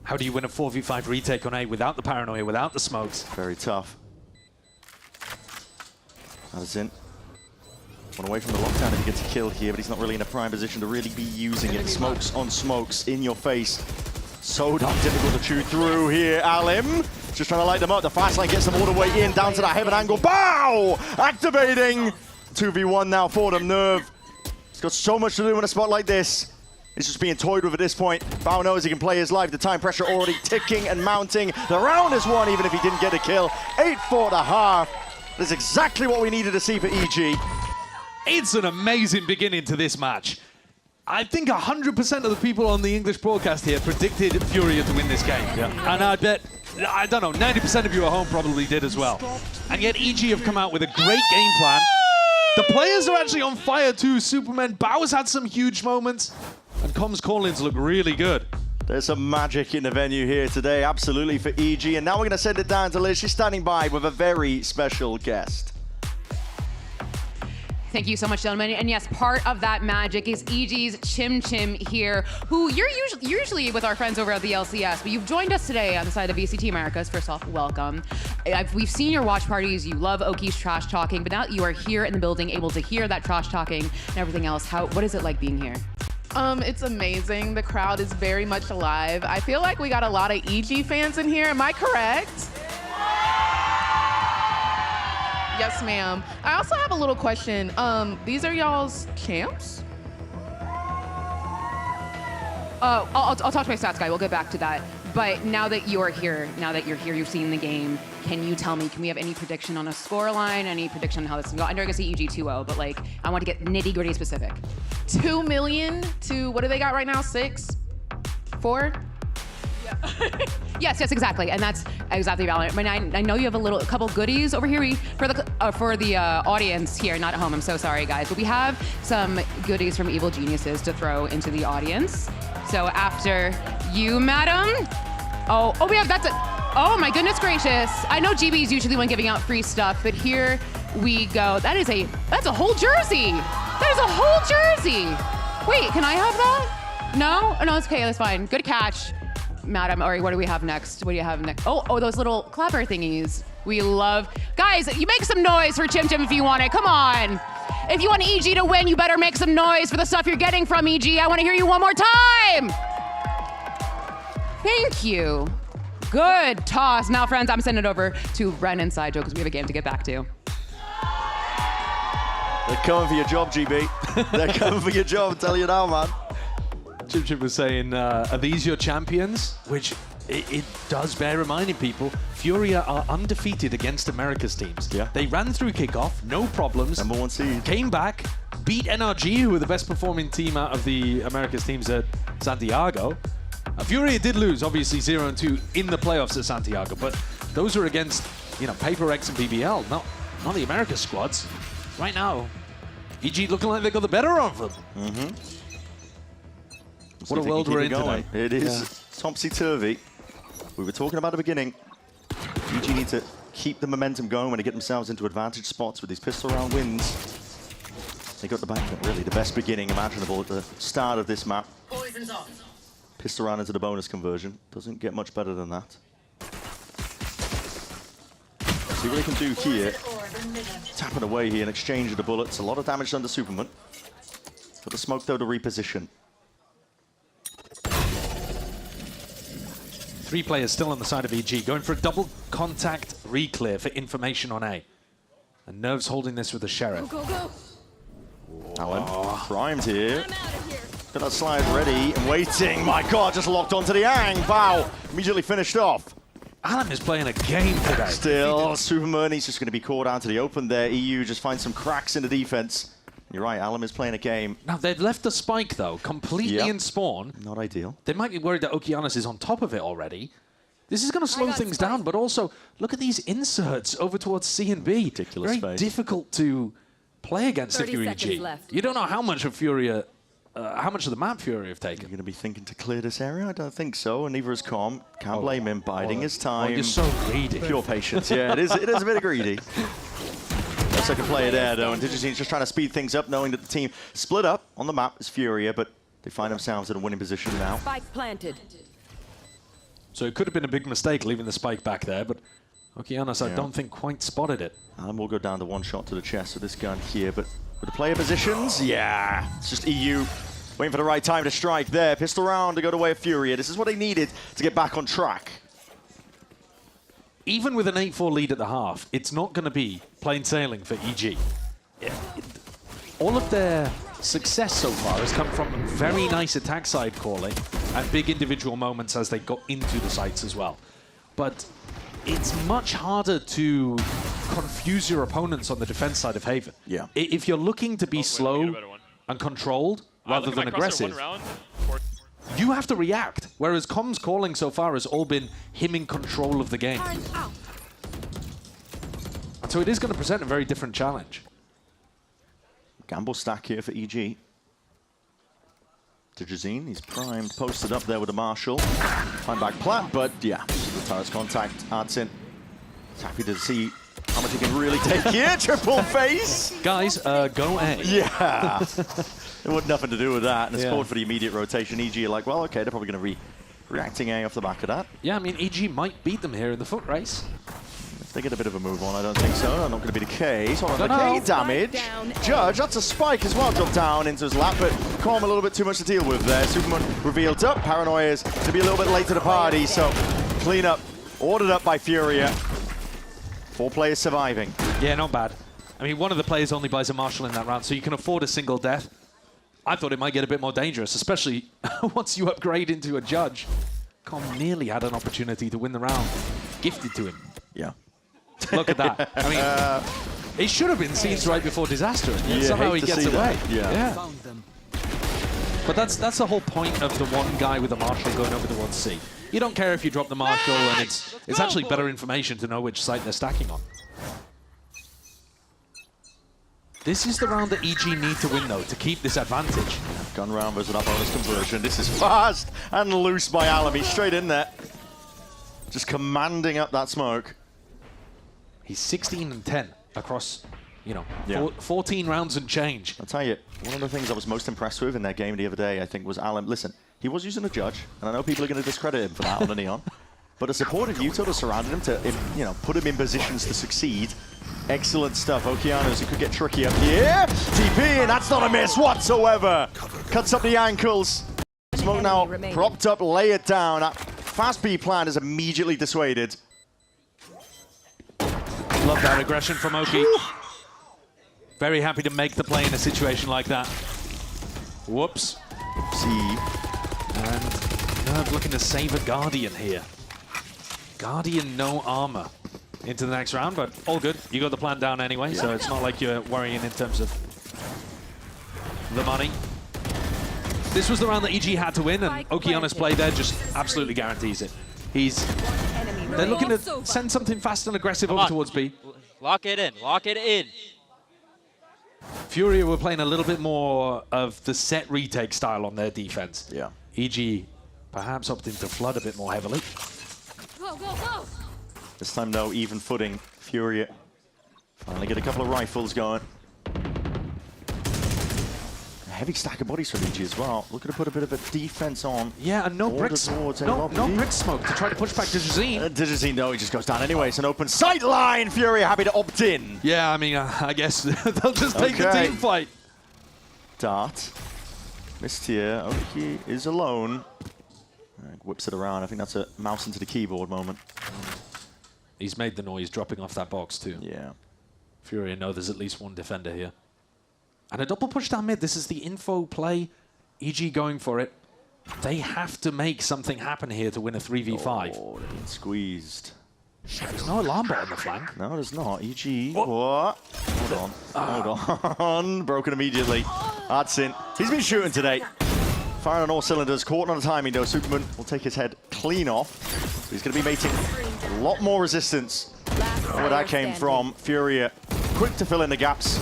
How do you win a 4v5 retake on A without the paranoia, without the smokes? Very tough. That is in. One away from the lockdown if he gets killed here, but he's not really in a prime position to really be using it. Smokes on smokes in your face. So damn difficult to chew through here. Alim just trying to light them up. The fast line gets them all the way in, down to that heaven angle. Bow! Activating. 2v1 now for them. Nerve. He's got so much to do in a spot like this. He's just being toyed with at this point. Bao knows he can play his life. The time pressure already ticking and mounting. The round is won, even if he didn't get a kill. 8-4 to half. That's exactly what we needed to see for EG. It's an amazing beginning to this match. I think 100% of the people on the English broadcast here predicted FURIA to win this game. Yeah. And I bet, I don't know, 90% of you at home probably did as well. And yet EG have come out with a great game plan. The players are actually on fire too. Superman, Bowers had some huge moments. And Comms call-ins look really good. There's some magic in the venue here today, absolutely, for EG. And now we're going to send it down to Liz. She's standing by with a very special guest. Thank you so much, gentlemen. And yes, part of that magic is EG's Chim Chim here, who you're usually with our friends over at the LCS, but you've joined us today on the side of VCT Americas. First off, welcome. We've seen your watch parties. You love Oki's trash talking, but now you are here in the building, able to hear that trash talking and everything else. What is it like being here? It's amazing. The crowd is very much alive. I feel like we got a lot of EG fans in here. Am I correct? Yes, ma'am. I also have a little question. These are y'all's champs? I'll talk to my stats guy. We'll get back to that. But now that you're here, you've seen the game, can you tell me, can we have any prediction on a scoreline, any prediction on how this is going to go? I know you're going to see EG 2-0, but like, I want to get nitty-gritty specific. 2 million to, what do they got right now, 6? 4? Yes, exactly, and that's exactly VALORANT. I mean, I know you have a couple goodies over here for the audience here, not at home. I'm so sorry, guys, but we have some goodies from Evil Geniuses to throw into the audience. So after you, madam. Oh, we have oh my goodness gracious! I know GB is usually the one giving out free stuff, but here we go. That's a whole jersey. That is a whole jersey. Wait, can I have that? No, it's okay. That's fine. Good catch. Madam, all right, what do we have next? What do you have next? Oh, those little clapper thingies. We love. Guys, you make some noise for Chim Chim if you want it. Come on. If you want EG to win, you better make some noise for the stuff you're getting from EG. I want to hear you one more time. Thank you. Good toss. Now, friends, I'm sending it over to Ren and Sidjo because we have a game to get back to. They're coming for your job, GB. They're coming for your job, I'm telling you now, man. Chim Chim was saying, are these your champions? Which it does bear reminding people, FURIA are undefeated against America's teams. Yeah. They ran through kickoff, no problems. #1 seed. Came back, beat NRG, who were the best performing team out of the America's teams at Santiago. FURIA did lose, obviously 0-2 in the playoffs at Santiago, but those were against, Paper X and BBL, not the Americas squads. Right now, EG looking like they got the better of them. Mm-hmm. What a world we're in today. It is topsy-turvy. We were talking about at the beginning. EG need to keep the momentum going when they get themselves into advantage spots with these pistol round wins. They got the back, really, the best beginning imaginable at the start of this map. Pistol round into the bonus conversion. Doesn't get much better than that. See what they can do here. Tapping away here in exchange of the bullets. A lot of damage done to Superman. Got the smoke, though, to reposition. 3 players still on the side of EG, going for a double contact re-clear for information on A. And Nerves holding this with the Sheriff. Go. Alan, primed here. Got that slide ready and waiting. My God, just locked onto the Ang. Wow, immediately finished off. Alan is playing a game today. Still, Superman, he's just going to be caught out to the open there. EU just finds some cracks in the defense. You're right, Alam is playing a game. Now, they've left the spike, though, completely in spawn. Not ideal. They might be worried that Okeanos is on top of it already. This is going to slow things down, but also, look at these inserts over towards C and B. Ridiculous Very space. difficult to play against if you're EG. Left. You don't know how much of FURIA, how much of the map FURIA have taken. You're going to be thinking to clear this area? I don't think so, and neither is Com. Can't blame him, biding his time. Oh, you're so greedy. Pure patience, yeah, it is a bit greedy. No second player there, though, and Digigene's just trying to speed things up, knowing that the team split up on the map is FURIA, but they find themselves in a winning position now. Spike planted. So it could have been a big mistake leaving the spike back there, but Okeanos, I don't think, quite spotted it. And we'll go down to one shot to the chest with this gun here, but with the player positions, yeah, it's just EU waiting for the right time to strike there. Pistol round to go the way of FURIA. This is what they needed to get back on track. Even with an 8-4 lead at the half, it's not going to be plain sailing for EG. All of their success so far has come from very nice attack side calling and big individual moments as they got into the sites as well. But it's much harder to confuse your opponents on the defense side of Haven. Yeah. If you're looking to be slow and controlled, rather than aggressive, you have to react. Whereas Com's calling so far has all been him in control of the game. And so it is going to present a very different challenge. Gamble stack here for EG. Digizine, he's primed, posted up there with a Marshall. Find back Plat, but yeah, the turret's contact. Artsin, he's happy to see how much he can really take here. Triple face! Guys, go A. Yeah! It had nothing to do with that, and it's called for the immediate rotation. EG are like, well, okay, they're probably going to be reacting A off the back of that. Yeah, I mean, EG might beat them here in the foot race. If they get a bit of a move on, I don't think so. Not going to be the case. On the K damage. Judge, that's a spike as well. Drop down into his lap, but Calm a little bit too much to deal with there. Superman revealed up. Paranoia is to be a little bit late to the party, so clean up. Ordered up by Furia. 4 players surviving. Yeah, not bad. I mean, one of the players only buys a Marshall in that round, so you can afford a single death. I thought it might get a bit more dangerous, especially once you upgrade into a Judge. Calm nearly had an opportunity to win the round. Gifted to him. Yeah. Look at that. I mean, it should have been scenes right before disaster, and somehow he gets away. Yeah. But that's the whole point of the one guy with the Marshall going over towards C. You don't care if you drop the Marshall, and it's actually better information to know which site they're stacking on. This is the round that EG need to win, though, to keep this advantage. Gun round versus that bonus conversion. This is fast and loose by Alamy. Straight in there. Just commanding up that smoke. He's 16 and 10 across, you know, 14 rounds and change. I'll tell you, one of the things I was most impressed with in their game the other day, I think, was Alan. Listen, he was using a Judge, and I know people are going to discredit him for that on the Neon, but a supportive Yuto that surrounded him to, you know, put him in positions to succeed. Excellent stuff. Okeanos, who could get tricky up here. TP, and that's not a miss whatsoever. Cuts up the ankles. Smoke now propped up, lay it down. That fast B plan is immediately dissuaded. Love that aggression from Oki. Very happy to make the play in a situation like that. Whoops. See. And Nerve looking to save a Guardian here. Guardian, no armor into the next round, but all good. You got the plan down anyway, so it's not like you're worrying in terms of the money. This was the round that EG had to win, and Okeanos' play there just absolutely guarantees it. They're looking to send something fast and aggressive over towards B. Lock it in. Lock it in. FURIA were playing a little bit more of the set retake style on their defense. Yeah. EG perhaps opting to flood a bit more heavily. Go, go, go. This time, though, even footing. Furia finally get a couple of rifles going. A heavy stack of bodies from EG as well. Looking to put a bit of a defense on. Yeah, and no bricks. No brick smoke to try to push back Digizine. Digizine, no, he just goes down anyway. It's an open sight line. Furia happy to opt in. Yeah, I mean, I guess they'll just take the team fight. Dart. Missed here. Oki is alone. Whips it around. I think that's a mouse into the keyboard moment. He's made the noise dropping off that box too. Yeah. Furia know there's at least one defender here. And a double push down mid. This is the info play. EG going for it. They have to make something happen here to win a 3v5. Oh, they've been squeezed. There's no alarm bot on the flank. No, there's not. EG. What? Hold on. Hold on. Broken immediately. Artsin. He's been shooting today. Firing on all cylinders. Caught on the timing, though. Superman will take his head clean off. He's going to be mating a lot more resistance. Where that came from. Furia quick to fill in the gaps.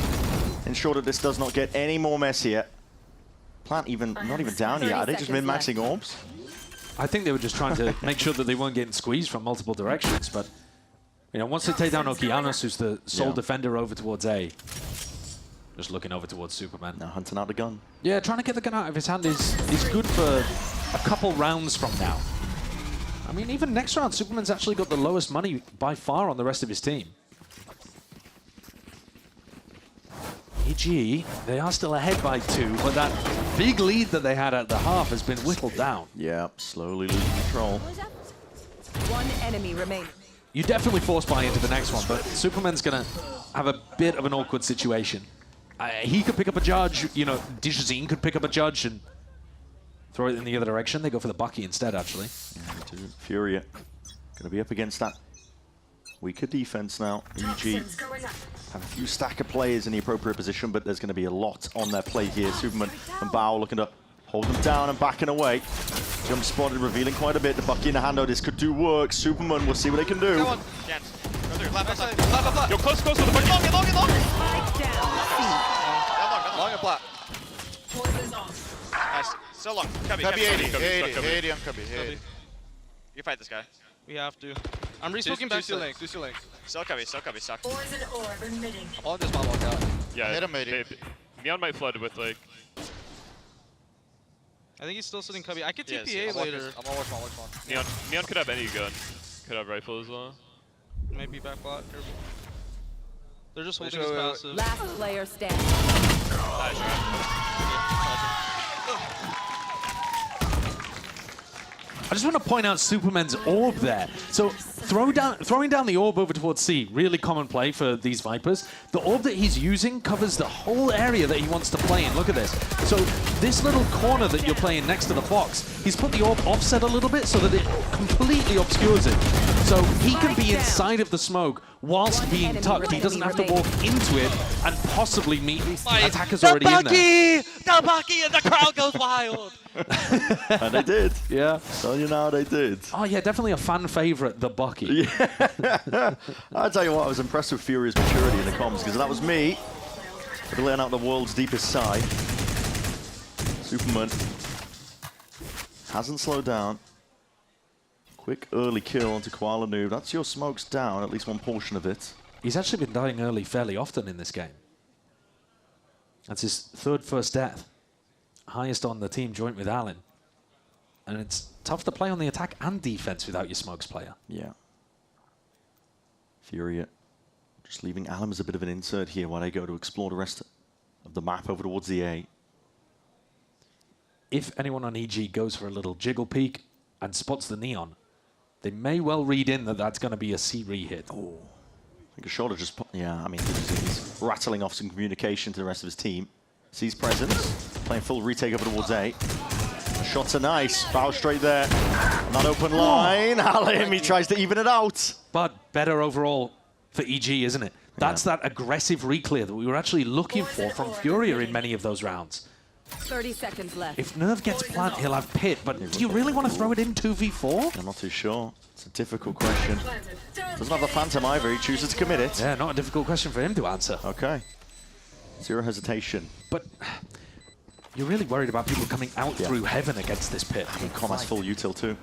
Ensure that this does not get any more messier. Plant not even down yet. Are they just min-maxing orbs? I think they were just trying to make sure that they weren't getting squeezed from multiple directions. But you know, once they take down Okeanos, who's the sole defender over towards A, just looking over towards Superman. Now hunting out the gun. Yeah, trying to get the gun out of his hand is good for a couple rounds from now. I mean, even next round, Superman's actually got the lowest money by far on the rest of his team. EG, they are still ahead by 2, but that big lead that they had at the half has been whittled down. Yeah, slowly losing control. One enemy remaining. You definitely force buy into the next one, but Superman's going to have a bit of an awkward situation. He could pick up a Judge, you know, Digizine could pick up a Judge and throw it in the other direction. They go for the Bucky instead, actually. Yeah, Furia going to be up against that Weaker defense now. EG have a few stack of players in the appropriate position, but there's going to be a lot on their plate here. Superman and Bao looking to hold them down and backing away. Jump spotted, revealing quite a bit. The Bucky in the handout, this could do work. Superman, we'll see what they can do. Go on. Go through. Left. You're close to the Bucky. Long. Long and flat. Nice. So long. Cubby 80 on Cubby. You fight this guy. We have to. I'm resmoking back to Do still links. Still Cubby, suck. I'm on this one walkout. Yeah, hit him 80. Neon might flood with like... I think he's still sitting Cubby. I could TPA later. I'm always small. Neon could have any gun. Could have rifle as well. Maybe back bot. They're just holding his passive. Last player standing. I just want to point out Superman's orb there. So throwing down the orb over towards C, really common play for these Vipers. The orb that he's using covers the whole area that he wants to play in. Look at this. So this little corner that you're playing next to the box, he's put the orb offset a little bit so that it completely obscures it. So he can be inside of the smoke whilst being tucked. He doesn't have to walk into it and possibly meet attackers already in there. The Bucky and the crowd goes wild. And they did. Yeah. Tell you now, they did. Oh yeah, definitely a fan favorite, the Bucky. Yeah. I'll tell you what, I was impressed with Furia's maturity in the comms, because that was me. They're laying out the world's deepest side. Superman hasn't slowed down. Quick early kill onto Koala Noob. That's your smokes down, at least one portion of it. He's actually been dying early fairly often in this game. That's his third first death. Highest on the team joint with Allen. And it's tough to play on the attack and defense without your smokes player. Yeah. Furia just leaving Allen as a bit of an insert here while they go to explore the rest of the map over towards the A. If anyone on EG goes for a little jiggle peek and spots the Neon, they may well read in that that's going to be a C re-hit. Oh. I think a shoulder just... Yeah, I mean, he's rattling off some communication to the rest of his team. Sees presence, playing full retake over towards A. Shots are nice. Bow straight there. Not open line. Halim, he tries to even it out. But better overall for EG, isn't it? That's that aggressive reclear that we were actually looking for from Furia in many of those rounds. 30 seconds left. If Nerve gets plant, he'll have pit, but do you really want to throw it in 2v4? I'm not too sure. It's a difficult question. Doesn't have the Phantom either. He chooses to commit it. Yeah, not a difficult question for him to answer. Okay. Zero hesitation. But you're really worried about people coming out through heaven against this pit. I mean, Com has full util too.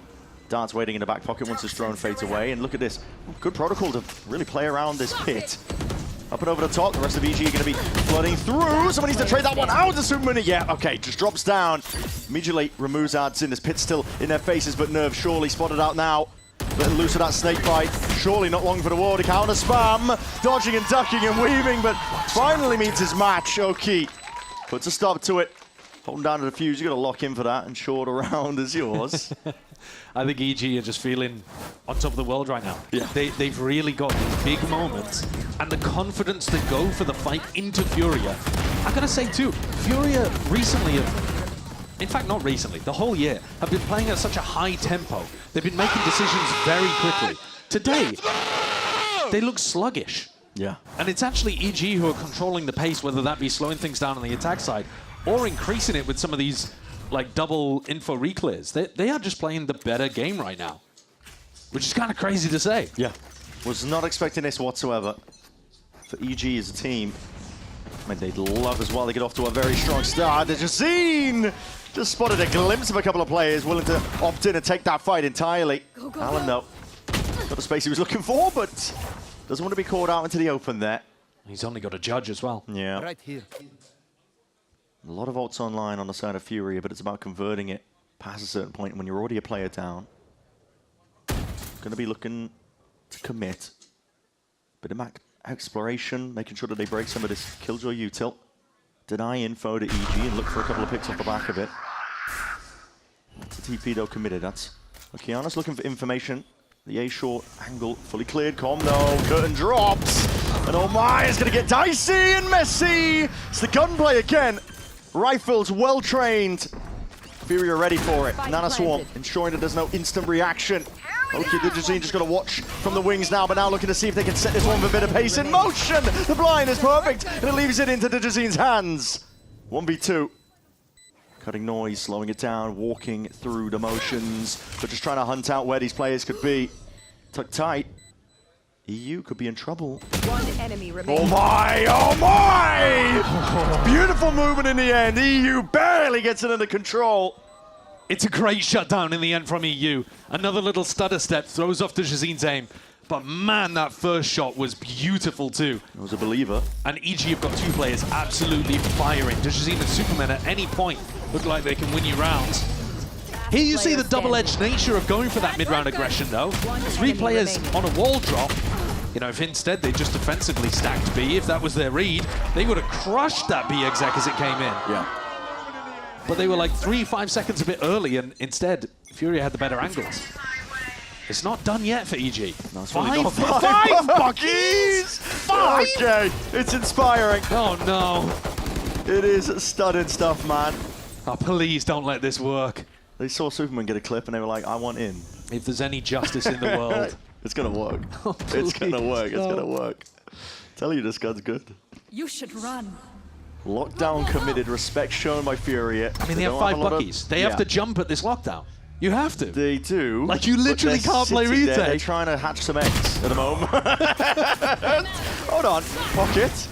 Dart's waiting in the back pocket once his drone fades away. And look at this. Good protocol to really play around this pit. Up and over the top. The rest of EG are going to be flooding through. Someone needs to trade that one out to Superman. Yeah, okay. Just drops down. Immediately removes ads in. This pit's still in their faces, but Nerve surely spotted out now. Letting loose of that snake bite. Surely not long for the war to counter spam. Dodging and ducking and weaving, but finally meets his match. Oki puts a stop to it. Holding down to the fuse. You got to lock in for that, and short around is yours. I think EG are just feeling on top of the world right now. Yeah. They've really got these big moments and the confidence to go for the fight into Furia. I'm going to say too, Furia recently, in fact not recently, the whole year, have been playing at such a high tempo. They've been making decisions very quickly. Today, they look sluggish. Yeah. And it's actually EG who are controlling the pace, whether that be slowing things down on the attack side or increasing it with some of these like double info reclears. They are just playing the better game right now, which is kind of crazy to say. Yeah. Was not expecting this whatsoever. For EG as a team, I mean, they'd love as well. They get off to a very strong start. Dejazine just spotted a glimpse of a couple of players willing to opt in and take that fight entirely. Alan, no. Got the space he was looking for, but doesn't want to be caught out into the open there. He's only got a judge as well. Yeah. Right here. A lot of ults online on the side of Furia, but it's about converting it past a certain point when you're already a player down. Going to be looking to commit. Bit of exploration, making sure that they break some of this Killjoy util. Deny info to EG and look for a couple of picks off the back of it. It's a TP though committed. That's Okeana's looking for information. The A short angle fully cleared. Com no, curtain drops. And oh my, it's going to get dicey and messy. It's the gunplay again. Rifles well trained. Furia ready for it. Nana Swarm ensuring that there's no instant reaction. Okay, Digizine just got to watch from the wings now, but now looking to see if they can set this one with a bit of pace in motion. The blind is perfect, and it leaves it into Digizine's hands. 1v2. Cutting noise, slowing it down, walking through the motions, but just trying to hunt out where these players could be. Tuck tight. EU could be in trouble. One enemy remaining. Oh my! Oh my! Beautiful movement in the end. EU barely gets it under control. It's a great shutdown in the end from EU. Another little stutter step throws off Digizine's aim. But man, that first shot was beautiful too. It was a believer. And EG have got two players absolutely firing. Digizine and Superman at any point look like they can win you rounds. Here you see the double-edged nature of going for that mid-round aggression though. 3 players on a wall drop. You know, if instead they just defensively stacked B, if that was their read, they would have crushed that B exec as it came in. Yeah. But they were like 3-5 seconds a bit early, and instead, Furia had the better angles. It's not done yet for EG. No, Five buckies! 5! Okay, it's inspiring. Oh no. It is stunning stuff, man. Oh, please don't let this work. They saw Superman get a clip and they were like, I want in. If there's any justice in the world. It's gonna work. Oh, it's gonna work. It's gonna work. Tell you this gun's good. You should run. Lockdown committed, respect shown by Furia. I mean, they have 5 buckies. They have to jump at this lockdown. You have to. They do. Like, you literally can't play retake. They're trying to hatch some eggs at the moment. Hold on. Pocket.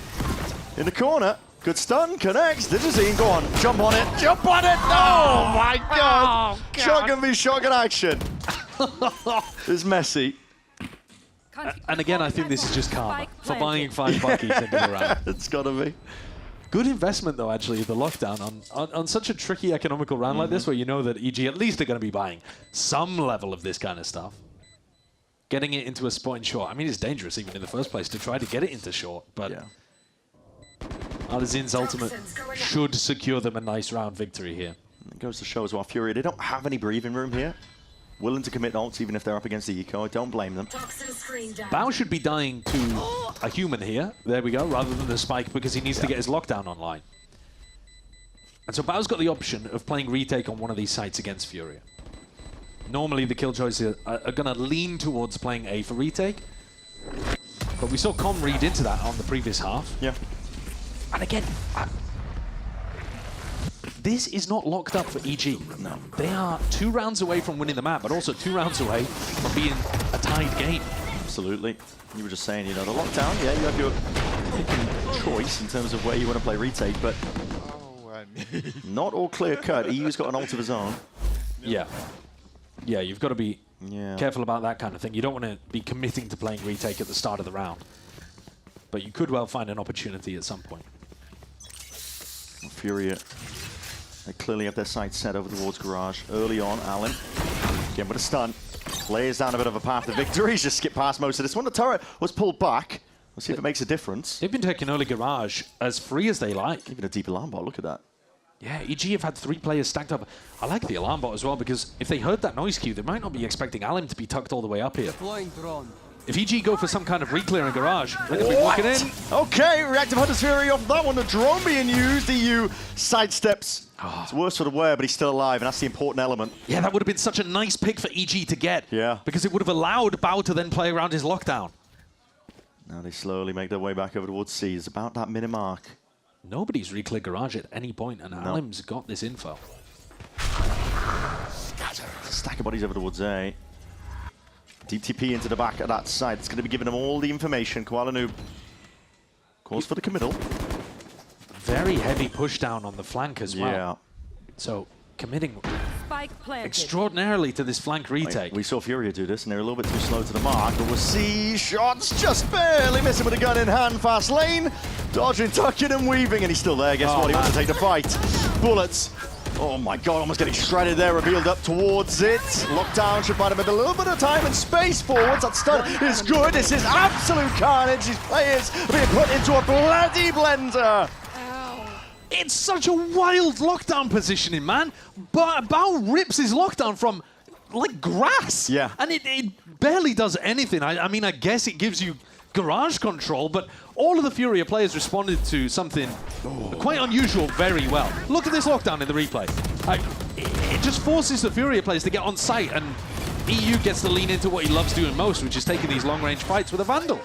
In the corner. Good stun. Connects. Digizine, go on. Jump on it. Jump on it. Oh, my God. Oh, God. Shotgun v shotgun action. It's messy. And again, I think this is just karma for buying 5 buckies into the round. It's got to be. Good investment, though, actually, the lockdown on such a tricky economical round like this, where you know that EG at least are going to be buying some level of this kind of stuff. Getting it into a spot in short. I mean, it's dangerous even in the first place to try to get it into short, but Alizin's ultimate should secure them a nice round victory here. It goes to show as well, Furia, they don't have any breathing room here. Willing to commit ults even if they're up against the eco. I don't blame them. Bao should be dying to a human here. There we go, rather than the spike, because he needs to get his lockdown online. And so Bao's got the option of playing retake on one of these sites against Furia. Normally the Killjoys are going to lean towards playing A for retake. But we saw Com read into that on the previous half. Yeah. And again, this is not locked up for EG. No. They are 2 rounds away from winning the map, but also 2 rounds away from being a tied game. Absolutely. You were just saying, you know, the lockdown, yeah, you have your choice in terms of where you want to play retake, but not all clear cut. EU's got an ult of his own. Yeah. Yeah, you've got to be careful about that kind of thing. You don't want to be committing to playing retake at the start of the round. But you could well find an opportunity at some point. Furia, they clearly have their sights set over towards Garage. Early on, Allen, again with a stun, lays down a bit of a path to victory. He's just skipped past most of this one. The turret was pulled back. We'll see if it makes a difference. They've been taking early Garage as free as they like. Even a deep alarm bot, look at that. Yeah, EG have had 3 players stacked up. I like the alarm bot as well, because if they heard that noise cue, they might not be expecting Allen to be tucked all the way up here. If EG go for some kind of re-clear in Garage, they're going to be walking in. Okay, reactive Hunter's Fury off that one. The drone being used. EU sidesteps. It's worse for the wear, but he's still alive, and that's the important element. Yeah, that would have been such a nice pick for EG to get. Yeah. Because it would have allowed Bao to then play around his lockdown. Now they slowly make their way back over towards C. It's about that minute mark. Nobody's re-cleared Garage at any point, and Alim's got this info. Stack of bodies over towards A. Deep TP into the back of that side. It's going to be giving them all the information. Koala Noob calls for the committal. Very heavy push down on the flank as well. Yeah. So committing extraordinarily to this flank retake. We saw Furia do this, and they're a little bit too slow to the mark, but we'll see shots just barely missing with a gun in hand. Fast lane, dodging, tucking, and weaving, and he's still there. Guess what? He wants to take the fight. Bullets. Oh my God, almost getting shredded there, revealed up towards it. Lockdown should buy him a little bit of time and space forwards. That stun is good. This is absolute carnage. These players are being put into a bloody blender. It's such a wild lockdown positioning, man. But Bao rips his lockdown from, like, grass. Yeah. And it barely does anything. I mean, I guess it gives you Garage control, but all of the Furia players responded to something quite unusual very well. Look at this lockdown in the replay. It just forces the Furia players to get on site, and EU gets to lean into what he loves doing most, which is taking these long-range fights with a Vandal.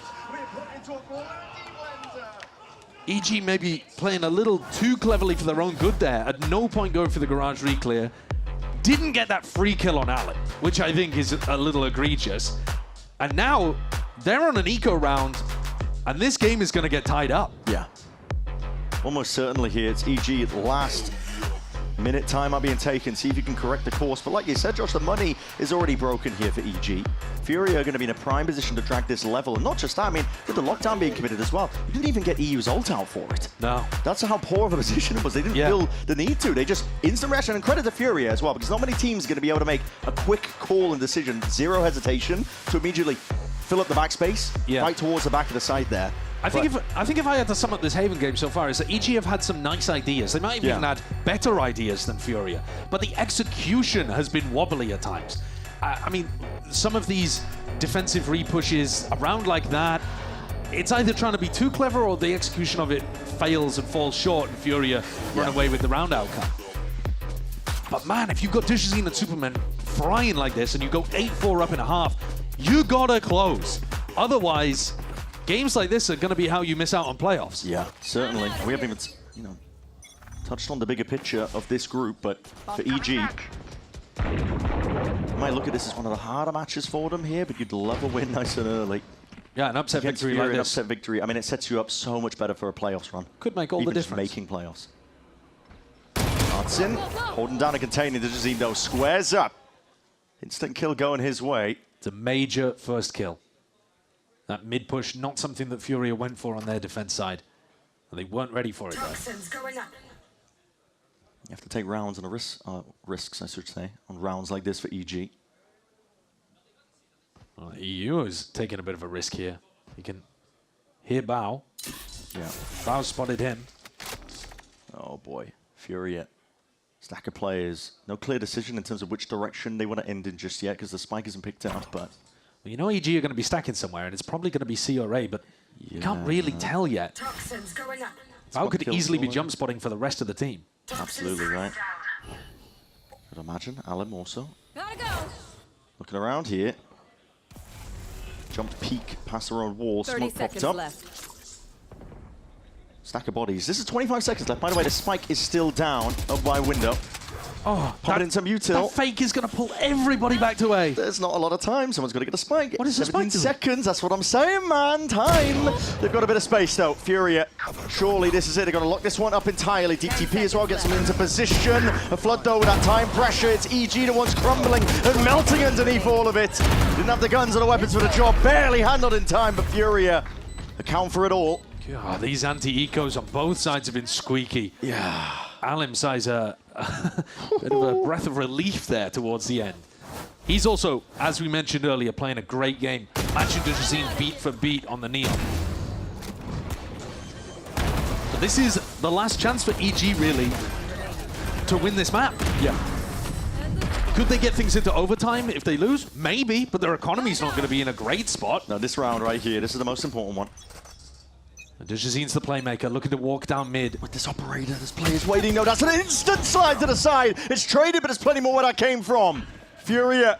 EG maybe playing a little too cleverly for their own good there. At no point going for the garage reclear. Didn't get that free kill on Allen, which I think is a little egregious. And now they're on an eco round, and this game is going to get tied up. Yeah. Almost certainly here. It's EG at last minute timeout being taken. See if you can correct the course. But like you said, Josh, the money is already broken here for EG. FURIA are going to be in a prime position to drag this level. And not just that, I mean, with the lockdown being committed as well, you didn't even get EU's ult out for it. No. That's how poor of a position it was. They didn't feel the need to. They just instant reaction, and credit to FURIA as well, because not many teams are going to be able to make a quick call and decision, zero hesitation, to immediately fill up the backspace, right towards the back of the side there. I think if I had to sum up this Haven game so far, is that EG have had some nice ideas. They might have even had better ideas than FURIA, but the execution has been wobbly at times. I mean, some of these defensive repushes around like that, it's either trying to be too clever or the execution of it fails and falls short, and FURIA run away with the round outcome. But man, if you've got Dujazine and Superman frying like this and you go 8-4 up in a half, you gotta close. Otherwise, games like this are going to be how you miss out on playoffs. Yeah, certainly. We haven't even, you know, touched on the bigger picture of this group, but for EG, you might look at this as one of the harder matches for them here, but you'd love a win nice and early. Yeah, an upset victory like this. An upset victory. I mean, it sets you up so much better for a playoffs run. Could make all the difference. Even just making playoffs. Martin holding down a container. Dujazine though squares up. Instant kill going his way. It's a major first kill. That mid push, not something that FURIA went for on their defense side. And they weren't ready for it, though. You have to take rounds on risks, I should say, on rounds like this for EG. Well, EU is taking a bit of a risk here. You can hear Bao. Yeah. Bao spotted him. Oh boy, FURIA. Stack of players. No clear decision in terms of which direction they want to end in just yet, because the spike isn't picked up, but... Well, you know EG are going to be stacking somewhere, and it's probably going to be C or A, but you can't really tell yet. Bao could easily be jump spotting for the rest of the team. Absolutely right. Could imagine. Alan also. Looking around here. Jumped peek past the road wall. Smoke popped up. Stack of bodies. This is 25 seconds left. By the way, the spike is still down up by window. Oh, pop it into Mutil. That fake is going to pull everybody back to A. There's not a lot of time. Someone's got to get a spike. What is the spike doing? 17 seconds. That's what I'm saying, man. Time. They've got a bit of space, though. FURIA. Surely this is it. They're going to lock this one up entirely. Deep TP as well. Gets them into position. A flood, though, with that time pressure. It's EG the one's crumbling and melting underneath all of it. Didn't have the guns or the weapons for the job. Barely handled in time, but FURIA account for it all. God, these anti-ecos on both sides have been squeaky. Yeah. Alim sighs a bit of a breath of relief there towards the end. He's also, as we mentioned earlier, playing a great game, matching Dujazine beat for beat on the Neon. But this is the last chance for EG, really, to win this map. Yeah. Could they get things into overtime if they lose? Maybe, but their economy's not going to be in a great spot. No, this round right here, this is the most important one. Dujazine's the playmaker, looking to walk down mid. With this operator, this player's waiting. No, that's an instant slide to the side. It's traded, but there's plenty more where that came from. FURIA,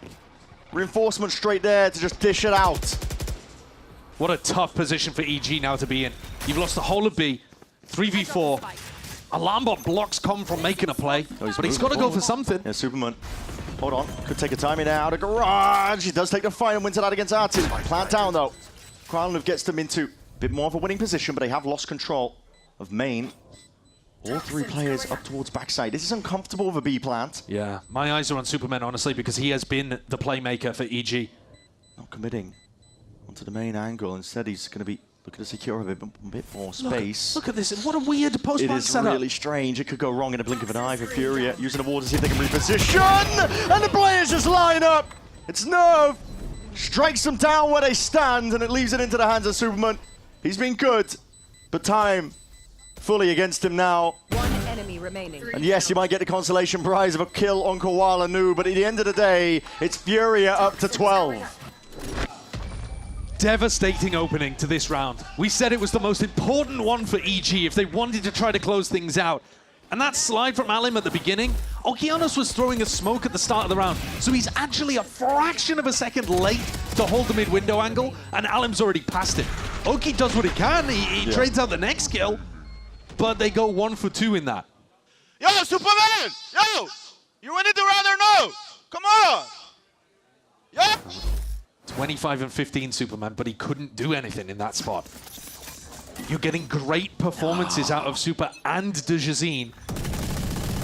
reinforcement straight there to just dish it out. What a tough position for EG now to be in. You've lost the whole of B, 3v4. Alarmbot blocks Com from making a play, but he's got to go for something. Yeah, Superman. Hold on, could take a timing out of garage. He does take the fight and wins it out against Artin. Plant down though. Kralnov gets them into a bit more of a winning position, but they have lost control of main. All three players up towards backside. This is uncomfortable with a B plant. Yeah, my eyes are on Superman, honestly, because he has been the playmaker for EG. Not committing onto the main angle. Instead, he's going to be looking to secure a bit more space. Look at this. What a weird post-plant setup. It is really strange. It could go wrong in a blink of an eye for FURIA. Using the wall to see if they can reposition. And the players just line up. It's Nerve. Strikes them down where they stand, and it leaves it into the hands of Superman. He's been good, but time fully against him now. One enemy remaining. And yes, you might get the consolation prize of a kill on Koala Nu, but at the end of the day, it's FURIA up to 12. Devastating opening to this round. We said it was the most important one for EG if they wanted to try to close things out. And that slide from Alim at the beginning, Okeanos was throwing a smoke at the start of the round, so he's actually a fraction of a second late to hold the mid-window angle, and Alim's already passed it. Oki does what he can, he trades out the next kill, but they go 1 for 2 in that. Yo, Superman! Yo! You winning the round or no? Come on! Yeah! 25 and 15 Superman, but he couldn't do anything in that spot. You're getting great performances out of Super and DeJazine,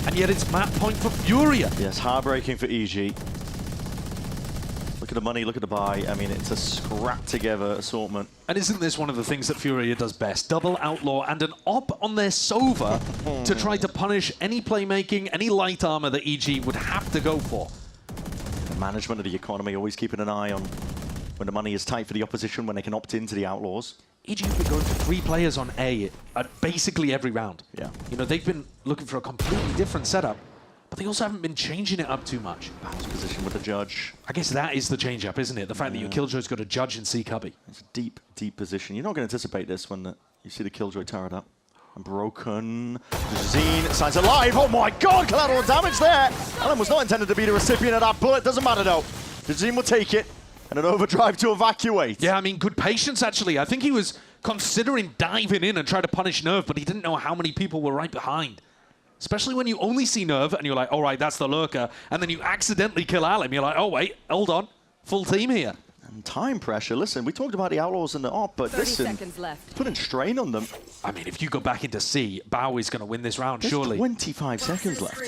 and yet it's map point for FURIA. Yes, heartbreaking for EG. Look at the money, look at the buy. I mean, it's a scrap together assortment. And isn't this one of the things that FURIA does best? Double Outlaw and an op on their Sova to try to punish any playmaking, any light armor that EG would have to go for. The management of the economy, always keeping an eye on when the money is tight for the opposition, when they can opt into the Outlaws. EG have been going for 3 players on A at basically every round. Yeah. You know, they've been looking for a completely different setup, but they also haven't been changing it up too much. Bow's position with the judge. I guess that is the change-up, isn't it? The fact that your Killjoy's got a judge in C cubby. It's a deep, deep position. You're not going to anticipate this when you see the Killjoy turret up. And broken. Zine signs alive. Oh my god, collateral damage there. Alan was not intended to be the recipient of that bullet. Doesn't matter though. Zine will take it. And an overdrive to evacuate. Yeah, I mean, good patience, actually. I think he was considering diving in and trying to punish Nerve, but he didn't know how many people were right behind. Especially when you only see Nerve and you're like, all right, that's the lurker. And then you accidentally kill Alim. You're like, oh, wait, hold on. Full team here. And time pressure. Listen, we talked about the Outlaws and the op, but 30 listen, seconds left. It's putting strain on them. I mean, if you go back into C, Bao is going to win this round, There's surely. 25 seconds left.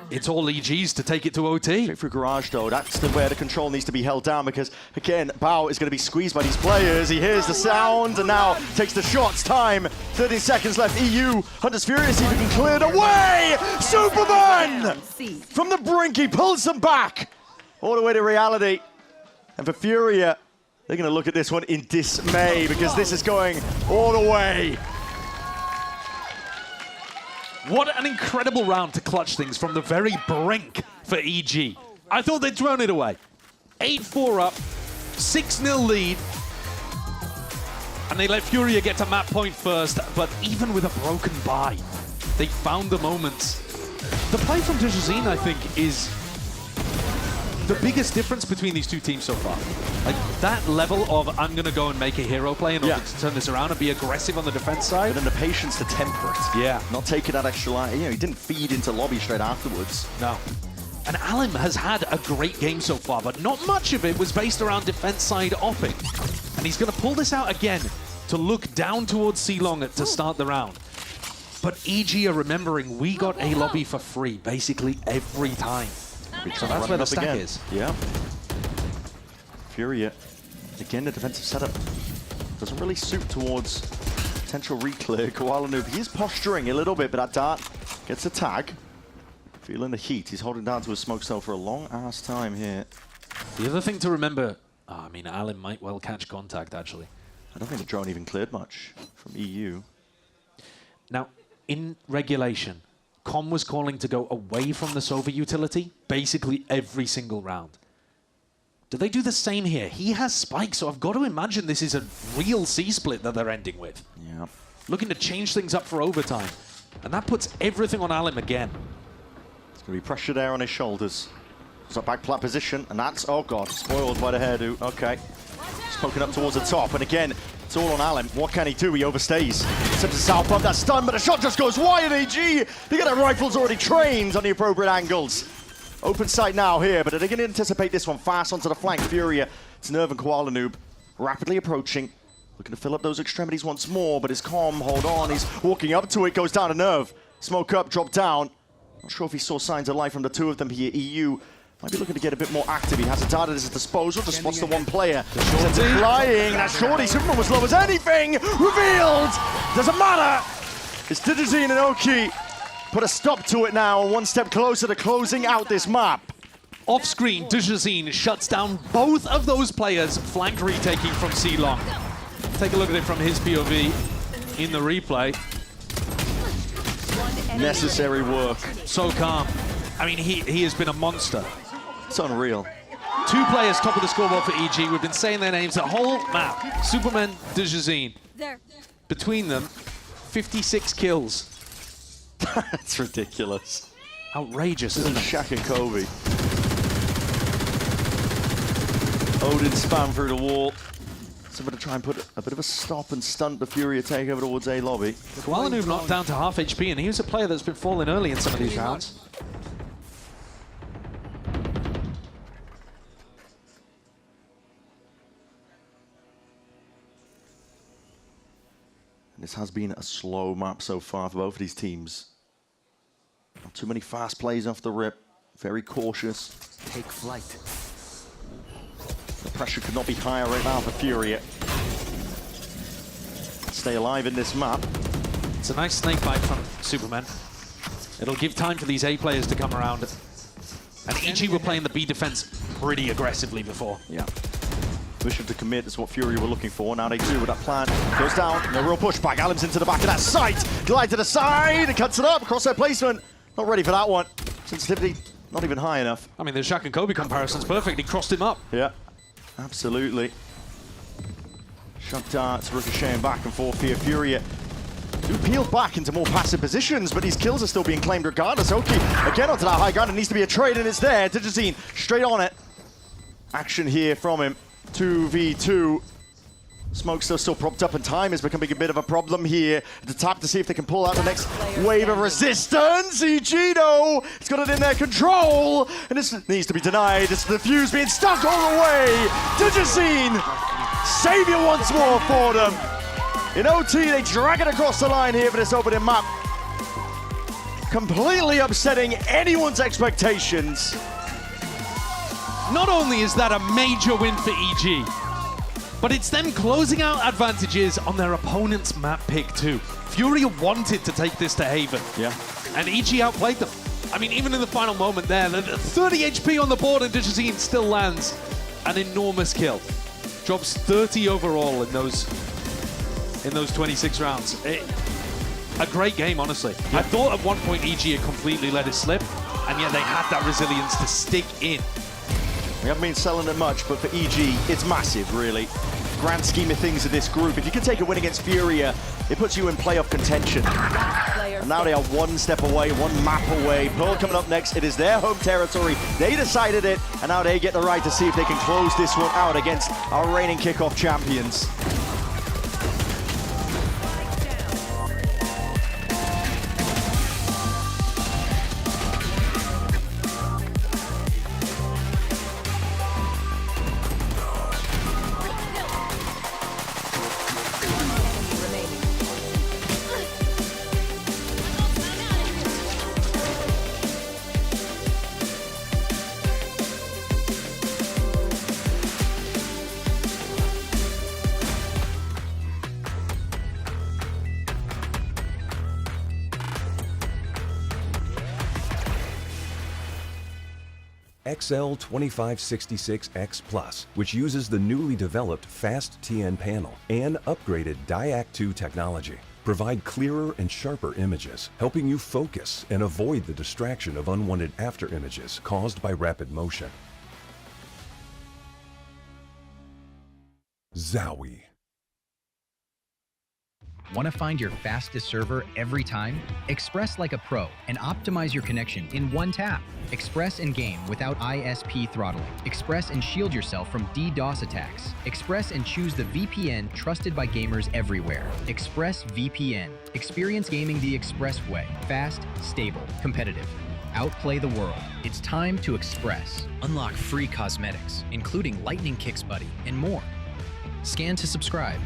It's all EGs to take it to OT. Straight through Garage, though. That's where the control needs to be held down because, again, Bao is going to be squeezed by these players. He hears the sound and now takes the shots. Time, 30 seconds left. EU, Hunter's Furious, see if he can clear it away. Superman! From the brink, he pulls them back. All the way to reality. And for FURIA, they're going to look at this one in dismay because this is going all the way. What an incredible round to clutch things from the very brink for EG. I thought they'd thrown it away. 8-4 up, 6-0 lead. And they let FURIA get to map point first, but even with a broken bye, they found the moments. The play from DeJazine, I think, is the biggest difference between these two teams so far. Like, that level of, I'm going to go and make a hero play in order to turn this around and be aggressive on the defense side. But then the patience to temper it. Yeah. Not taking that extra line. You know, he didn't feed into lobby straight afterwards. No. And Alim has had a great game so far, but not much of it was based around defense side opping. And he's going to pull this out again to look down towards C-Long to start the round. But EG are remembering we got a lobby for free basically every time. So that's where the stack is. Yeah. FURIA, again, the defensive setup doesn't really suit towards potential reclear. Koala he is posturing a little bit, but that dart gets a tag. Feeling the heat. He's holding down to his smoke cell for a long-ass time here. The other thing to remember, I mean, Alim might well catch contact, actually. I don't think the drone even cleared much from EU. Now, in regulation, Com was calling to go away from the Sova utility basically every single round. Do they do the same here? He has spikes, so I've got to imagine this is a real C-split that they're ending with. Yeah. Looking to change things up for overtime. And that puts everything on Alim again. There's going to be pressure there on his shoulders. It's a back plat position, and that's, oh god, spoiled by the hairdo. Okay. He's poking up towards the top, and again, it's all on Alim. What can he do? He overstays. Attempts a south bump, that's stunned, but the shot just goes wide. EG, they got their rifles already trained on the appropriate angles. Open sight now here, but are they going to anticipate this one fast onto the flank? FURIA, it's Nerve and Koala Noob rapidly approaching. Looking to fill up those extremities once more, but his calm, hold on. He's walking up to it, goes down to Nerve. Smoke up, drop down. Not sure if he saw signs of life from the two of them here. EU might be looking to get a bit more active. He has a dart at his disposal, just spots the one player. Sends it flying. That shorty, Superman was low as anything. Revealed! Doesn't matter! It's DeJazine and Oki. Put a stop to it now, one step closer to closing out this map. Off-screen, DeJazine shuts down both of those players, flank retaking from C-Long. Take a look at it from his POV in the replay. Necessary work. So calm. I mean, he has been a monster. It's unreal. Two players top of the scoreboard for EG. We've been saying their names the whole map. Superman, DeJazine. Between them, 56 kills. That's ridiculous. Outrageous, isn't it? Shaq and Kobe. Odin spam through the wall. Somebody to try and put a bit of a stop and stunt the FURIA takeover towards A lobby. Kualanu knocked down to half HP, and he was a player that's been falling early in some of these rounds. This has been a slow map so far for both of these teams. Not too many fast plays off the rip. Very cautious. Take flight. The pressure could not be higher right now for FURIA. Stay alive in this map. It's a nice snake bite from Superman. It'll give time for these A players to come around. And EG were playing the B defense pretty aggressively before. Yeah. Mission to commit is what FURIA were looking for. Now they do with that plan. Goes down. No real pushback. Alim's into the back of that site. Glide to the side. And cuts it up. Crosshair placement. Not ready for that one. Sensitivity not even high enough. I mean, the Shaq and Kobe comparison's perfect. He crossed him up. Yeah. Absolutely. Shock darts ricocheting back and forth here. FURIA do peel back into more passive positions, but these kills are still being claimed regardless. Oki again onto that high ground. It needs to be a trade, and it's there. Digizine straight on it. Action here from him. 2v2. Smoke's still propped up, and time is becoming a bit of a problem here. The tap to see if they can pull out the next wave of resistance. EG, though, it's got it in their control, and this needs to be denied. It's the fuse being stuck all the way. Digizine, savior once more for them. In OT, they drag it across the line here for this opening map. Completely upsetting anyone's expectations. Not only is that a major win for EG, but it's them closing out advantages on their opponent's map pick too. FURIA wanted to take this to Haven. Yeah. And EG outplayed them. I mean, even in the final moment there, 30 HP on the board, and Digizine still lands an enormous kill. Drops 30 overall in those 26 rounds. A great game, honestly. I thought at one point EG had completely let it slip, and yet they had that resilience to stick in. We haven't been selling it much, but for EG, it's massive, really. Grand scheme of things in this group. If you can take a win against FURIA, it puts you in playoff contention. And now they are one step away, one map away. Pearl coming up next. It is their home territory. They decided it, and now they get the right to see if they can close this one out against our reigning kickoff champions. XL2566X Plus, which uses the newly developed Fast TN panel and upgraded Diac 2 technology, provide clearer and sharper images, helping you focus and avoid the distraction of unwanted after images caused by rapid motion. Zowie. Want to find your fastest server every time? Express like a pro and optimize your connection in one tap. Express and game without ISP throttling. Express and shield yourself from DDoS attacks. Express and choose the VPN trusted by gamers everywhere. ExpressVPN. Experience gaming the Express way. Fast, stable, competitive. Outplay the world. It's time to Express. Unlock free cosmetics, including Lightning Kicks Buddy and more. Scan to subscribe.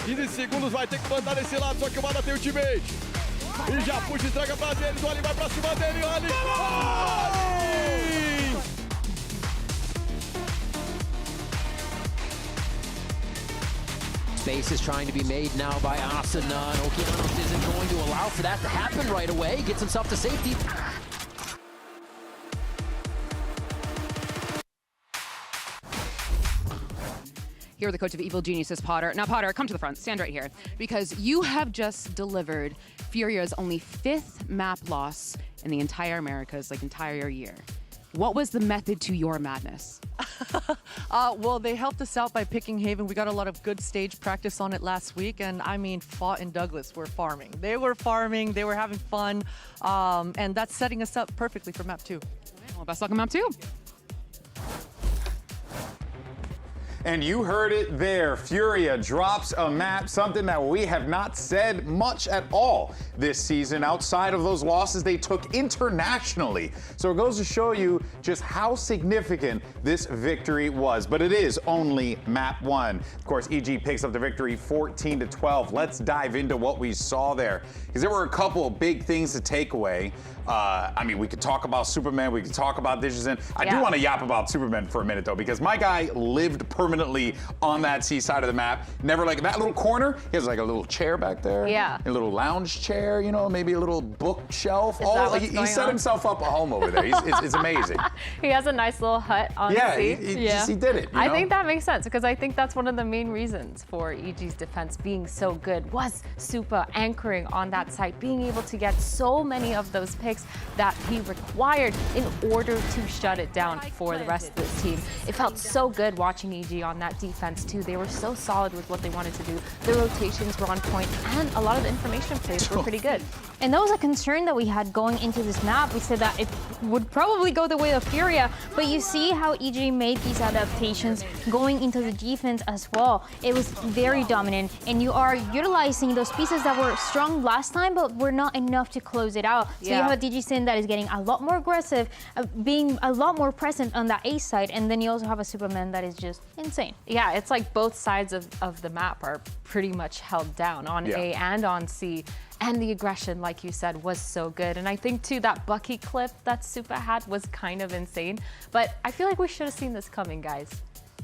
15 segundos, vai ter que mandar nesse lado, só que o Mada tem ultimate. E já puxa, entrega pra dele, o Ali vai pra cima dele, o Ali! Space is trying to be made now by Asuna, and Okeanos isn't going to allow for that to happen right away. Gets himself to safety. Here, the coach of Evil Geniuses, Potter. Now, Potter, come to the front. Stand right here. Because you have just delivered FURIA's only 5th map loss in the entire Americas, like entire year. What was the method to your madness? Well, they helped us out by picking Haven. We got a lot of good stage practice on it last week, and I mean, Fought and Douglas were farming. They were farming, they were having fun, and that's setting us up perfectly for map 2. Well, best luck on map 2. And you heard it there. FURIA drops a map, something that we have not said much at all this season outside of those losses they took internationally. So it goes to show you just how significant this victory was. But it is only map 1. Of course, EG picks up the victory 14-12. Let's dive into what we saw there, because there were a couple of big things to take away. I mean, we could talk about Superman, we could talk about Digizin. I do want to yap about Superman for a minute, though, because my guy lived permanently on that C side of the map. Never like that little corner. He has like a little chair back there. Yeah. A little lounge chair, you know, maybe a little bookshelf. He set on? himself up a home over there. It's amazing. He has a nice little hut on Yeah, the he did it. I think that makes sense, because I think that's one of the main reasons for EG's defense being so good was Supa anchoring on that site, being able to get so many of those picks that he required in order to shut it down for the rest of this team. It felt so good watching EG on that defense too. They were so solid with what they wanted to do. The rotations were on point, and a lot of the information plays were pretty good. And that was a concern that we had going into this map. We said that it would probably go the way of FURIA, but you see how EG made these adaptations going into the defense as well. It was very dominant, and you are utilizing those pieces that were strong last time, but were not enough to close it out. So you have a Digizin that is getting a lot more aggressive, being a lot more present on that A side, and then you also have a Superman that is just insane. Yeah, it's like both sides of the map are pretty much held down on A and on C. And the aggression, like you said, was so good. And I think, too, that Bucky clip that Supa had was kind of insane. But I feel like we should have seen this coming, guys.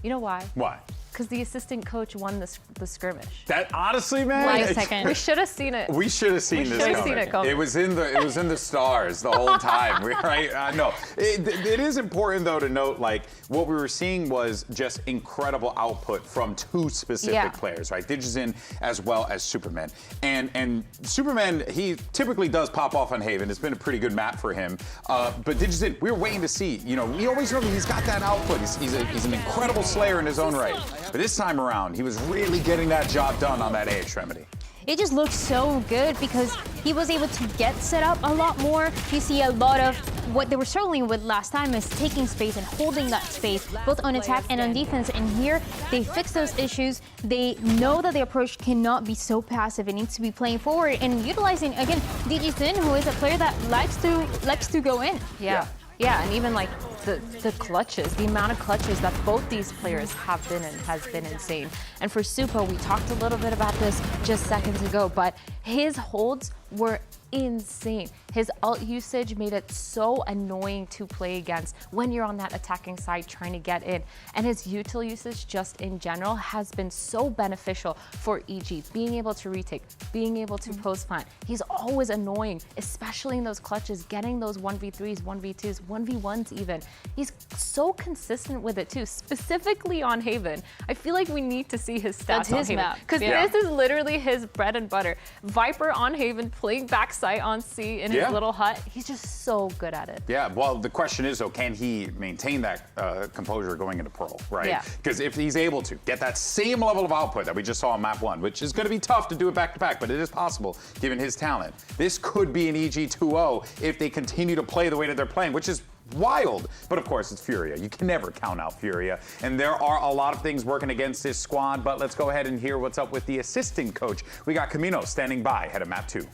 You know why? Why? Because the assistant coach won the skirmish. That honestly, man. Wait a second. We should have seen it. We should have seen this coming. It was in the stars the whole time, right? No, it is important though to note, like, what we were seeing was just incredible output from 2 specific players, right? Digizin as well as Superman. And Superman, he typically does pop off on Haven. It's been a pretty good map for him. But Digizin, we were waiting to see. You know, we always know that he's got that output. He's an incredible slayer in his own right. But this time around, he was really getting that job done on that A extremity. It just looked so good because he was able to get set up a lot more. You see a lot of what they were struggling with last time is taking space and holding that space, both on attack and on defense. And here, they fixed those issues. They know that the approach cannot be so passive. It needs to be playing forward and utilizing, again, Digizin, who is a player that likes to go in. Yeah, and even like the clutches, the amount of clutches that both these players have been in has been insane. And for Supa, we talked a little bit about this just seconds ago, but his holds were insane. His ult usage made it so annoying to play against when you're on that attacking side trying to get in. And his util usage just in general has been so beneficial for EG, being able to retake, being able to post plant. He's always annoying, especially in those clutches, getting those 1v3s, 1v2s, 1v1s even. He's so consistent with it too, specifically on Haven. I feel like we need to see his stats on Haven, because this is literally his bread and butter. Viper on Haven, playing backside on C in his little hut. He's just so good at it. Yeah, well, the question is, though, can he maintain that composure going into Pearl, right? Yeah. Because if he's able to get that same level of output that we just saw on map 1, which is going to be tough to do it back-to-back, but it is possible given his talent. This could be an EG 2-0 if they continue to play the way that they're playing, which is wild. But of course, it's FURIA. You can never count out FURIA. And there are a lot of things working against this squad, but let's go ahead and hear what's up with the assistant coach. We got Camino standing by, head of map 2.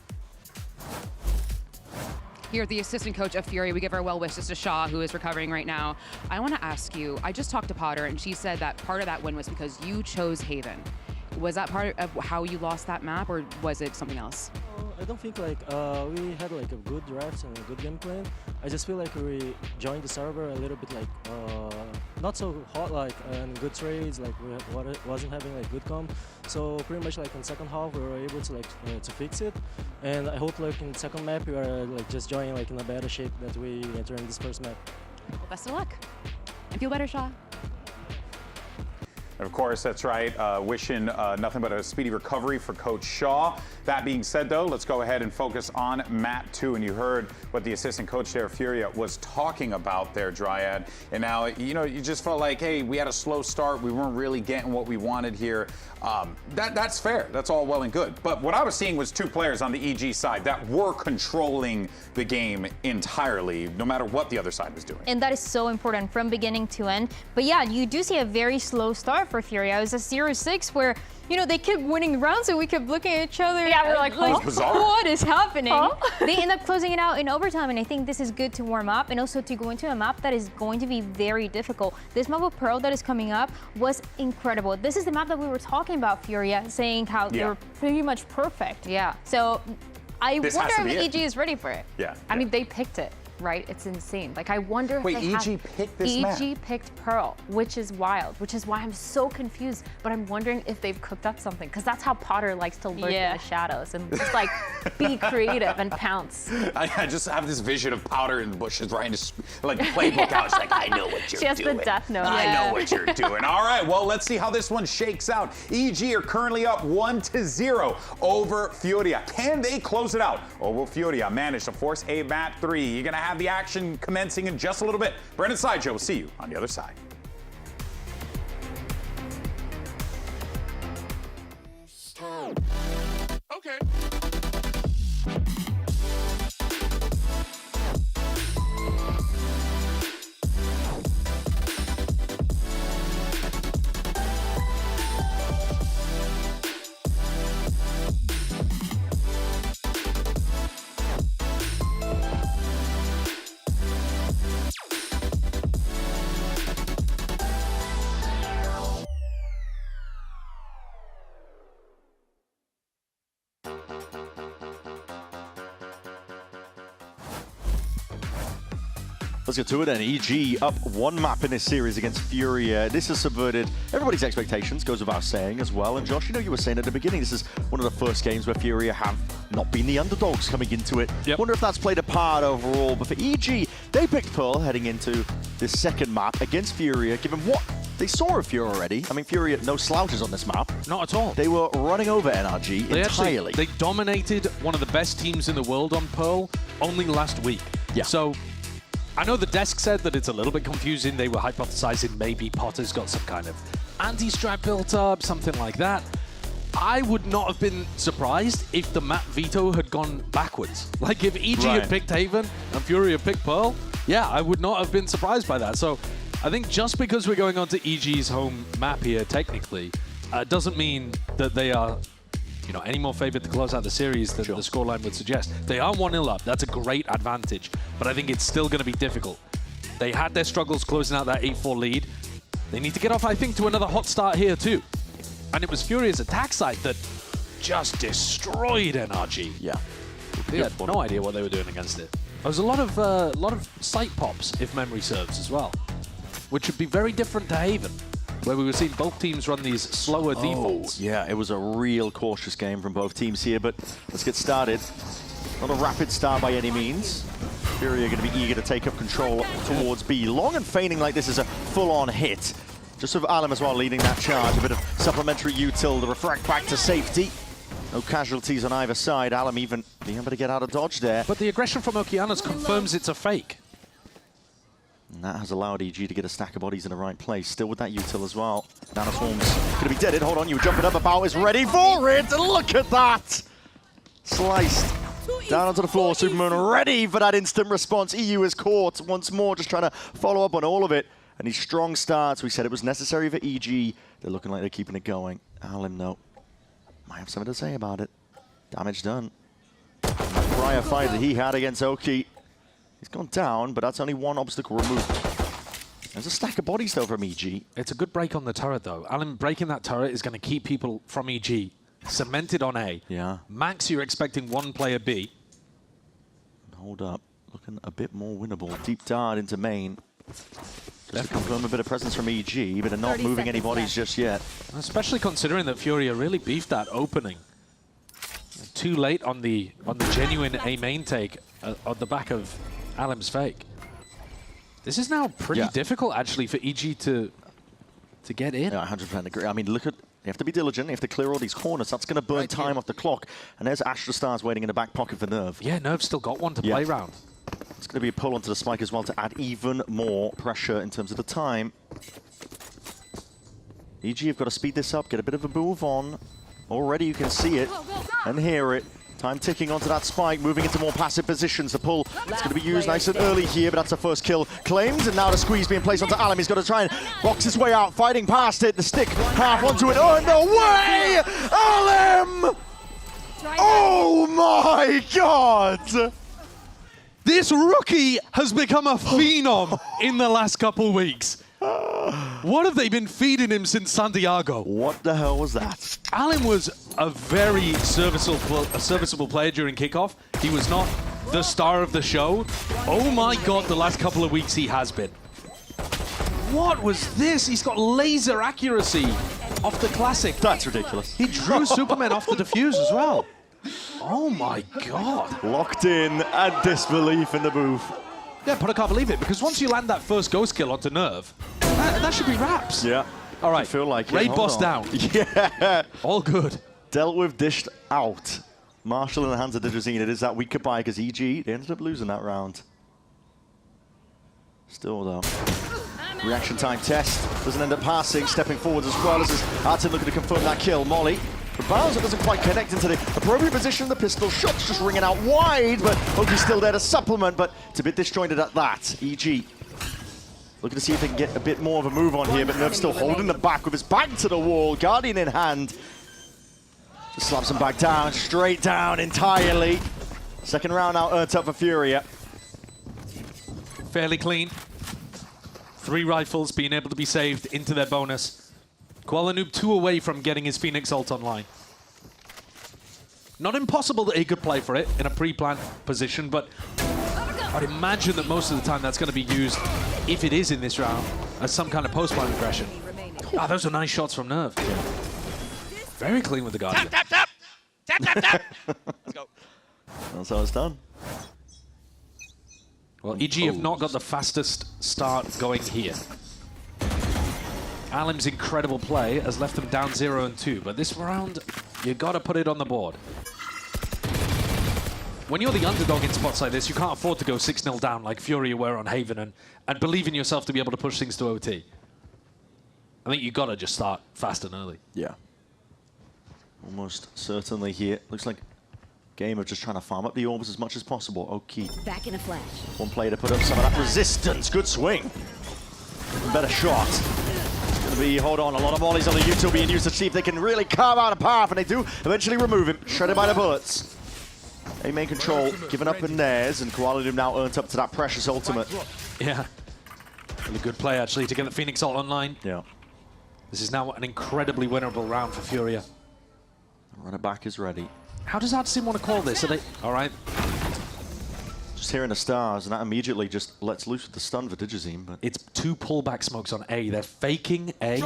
Here, the assistant coach of FURIA, we give our well wishes to Shaw, who is recovering right now. I want to ask you, I just talked to Potter, and she said that part of that win was because you chose Haven. Was that part of how you lost that map, or was it something else? I don't think like we had like a good draft and a good game plan. I just feel like we joined the server a little bit like not so hot like and good trades, like we wasn't having like good comp. So pretty much like in second half we were able to like to fix it, and I hope like in second map we are like just joining like in a better shape that we enter in this first map. Well, best of luck and feel better, Shaw. Of course, that's right. Wishing nothing but a speedy recovery for Coach Shaw. That being said, though, let's go ahead and focus on map 2. And you heard what the assistant coach there, FURIA, was talking about there, Dryad. And now, you know, you just felt like, hey, we had a slow start. We weren't really getting what we wanted here. That's fair. That's all well and good. But what I was seeing was 2 players on the EG side that were controlling the game entirely, no matter what the other side was doing. And that is so important from beginning to end. But yeah, you do see a very slow start for FURIA. It was a 0-6 where, you know, they kept winning rounds and we kept looking at each other. Yeah, we're like, huh? What is happening? Huh? They end up closing it out in overtime, and I think this is good to warm up and also to go into a map that is going to be very difficult. This map of Pearl that is coming up was incredible. This is the map that we were talking about, FURIA, saying how they were pretty much perfect. Yeah. So I wonder if EG is ready for it. Yeah. I mean, they picked it. Right? It's insane. Like, I wonder if Wait, they EG picked this map? EG picked Pearl, which is wild, which is why I'm so confused. But I'm wondering if they've cooked up something, because that's how Potter likes to lurk in the shadows and just like be creative and pounce. I just have this vision of Powder in the bushes writing this like playbook out. She's like, I know what you're doing. She has the death note. I know what you're doing. All right, well, let's see how this one shakes out. EG are currently up 1-0 over FURIA. Can they close it out? Or will FURIA manage to force a map 3? You're going to have the action commencing in just a little bit. Brendan Sideshow will see you on the other side. Okay. Let's get to it then. EG up 1 map in this series against FURIA. This has subverted everybody's expectations, goes without saying as well. And Josh, you know, you were saying at the beginning, this is one of the first games where FURIA have not been the underdogs coming into it. Wonder if that's played a part overall. But for EG, they picked Pearl heading into this second map against FURIA, given what they saw of FURIA already. I mean, FURIA, no slouches on this map. Not at all. They were running over NRG entirely. They dominated one of the best teams in the world on Pearl only last week. Yeah. So I know the desk said that it's a little bit confusing. They were hypothesizing maybe Potter's got some kind of anti-strap built up, something like that. I would not have been surprised if the map veto had gone backwards. Like if EG had picked Haven and FURIA picked Pearl, yeah, I would not have been surprised by that. So I think just because we're going on to EG's home map here, technically, doesn't mean that they are, you know, any more favored to close out the series than the scoreline would suggest. They are 1-0 up. That's a great advantage, but I think it's still going to be difficult. They had their struggles closing out that 8-4 lead. They need to get off, I think, to another hot start here too. And it was FURIA's attack side that just destroyed NRG. Yeah. They had no idea what they were doing against it. There was a lot of sight pops, if memory serves, as well, which would be very different to Haven, where we were seeing both teams run these slower defaults. Yeah, it was a real cautious game from both teams here, but let's get started. Not a rapid start by any means. FURIA are going to be eager to take up control towards B. Long and feigning like this is a full-on hit. Just with Alum as well leading that charge. A bit of supplementary util, the refract back to safety. No casualties on either side. Alum even being able to get out of dodge there. But the aggression from Okeanos confirms it's a fake. And that has allowed EG to get a stack of bodies in the right place. Still with that util as well. Nanoswarm's going to be deaded. Hold on, you were jumping up. About is ready for it. Look at that. Sliced. Down onto the floor. Supermoon ready for that instant response. EU is caught once more, just trying to follow up on all of it. And these strong starts, we said it was necessary for EG. They're looking like they're keeping it going. Alum, no. Might have something to say about it. Damage done. That prior fight that he had against Oki. He's gone down, but that's only one obstacle removed. There's a stack of bodies though from EG. It's a good break on the turret though. Alan, breaking that turret is going to keep people from EG cemented on A. Yeah. Max, you're expecting one player B. Hold up. Looking a bit more winnable. Deep dart into main. Just to confirm a bit of presence from EG, but they're not moving any bodies just yet. Especially considering that FURIA really beefed that opening. Too late on the genuine A main take on the back of Alim's fake. This is now pretty difficult actually for EG to get in. Yeah, 100% agree. I mean, look at, you have to be diligent, you have to clear all these corners. That's going to burn time off the clock. And there's Astra Stars waiting in the back pocket for Nerve. Yeah, Nerve's still got one to play round. It's going to be a pull onto the spike as well to add even more pressure in terms of the time. EG have got to speed this up, get a bit of a move on. Already you can see it and hear it. Time ticking onto that spike, moving into more passive positions. The pull, it's going to be used nice and early here, but that's the first kill claimed. And now the squeeze being placed onto Alim. He's got to try and box his way out, fighting past it. The stick half onto it. Oh, no way! Alim! Oh my God! This rookie has become a phenom in the last couple weeks. What have they been feeding him since Santiago? What the hell was that? Alim was a very serviceable player during kickoff. He was not the star of the show. Oh my God, the last couple of weeks he has been. What was this? He's got laser accuracy off the classic. That's ridiculous. He drew Superman off the defuse as well. Oh my God. Locked in and disbelief in the booth. Yeah, but I can't believe it, because once you land that first ghost kill onto Nerve, that should be wraps. Yeah. All right. I feel like Raid boss down. Yeah. All good. Dealt with, dished out. Marshall in the hands of Digizine. It is that weak goodbye because EG, they ended up losing that round. Still though. Reaction time test. Doesn't end up passing. Stepping forwards as well as Artin looking to confirm that kill. Molly. But Bowser doesn't quite connect into the appropriate position. The pistol shots just ringing out wide, but Oki's still there to supplement, but it's a bit disjointed at that. EG looking to see if they can get a bit more of a move on here, but Nerve still holding the back with his back to the wall. Guardian in hand. Just slaps him back down, straight down entirely. Second round now earned up for FURIA. Fairly clean. 3 rifles being able to be saved into their bonus. Kuala Noob 2 away from getting his Phoenix ult online. Not impossible that he could play for it in a pre-planned position, but I'd imagine that most of the time that's going to be used, if it is in this round, as some kind of post-plan aggression. Ah, those are nice shots from Nerve. Very clean with the Guardian. Tap, tap, tap! Tap, tap, tap! Let's go. That's how it's done. Well, EG have not got the fastest start going here. Alim's incredible play has left them down 0 and 2, but this round, you got to put it on the board. When you're the underdog in spots like this, you can't afford to go 6-0 down like FURIA were on Haven and believe in yourself to be able to push things to OT. I think you got to just start fast and early. Yeah. Almost certainly here. Looks like game of just trying to farm up the orbs as much as possible. Oki. Back in a flash. One player to put up some of that resistance. Good swing. Better shot. Hold on, a lot of mollies on the util being used to see if they can really carve out a path, and they do eventually remove him, shredded by the bullets. A main control given up in theirs, and Kuala Noob now earned up to that precious ultimate. Yeah, really good play actually to get the Phoenix ult online. Yeah. This is now an incredibly winnable round for FURIA. Runner back is ready. How does Adsim want to call this? Are they all right? Just hearing the stars, and that immediately just lets loose with the stun for Digizine. But it's 2 pullback smokes on A. They're faking A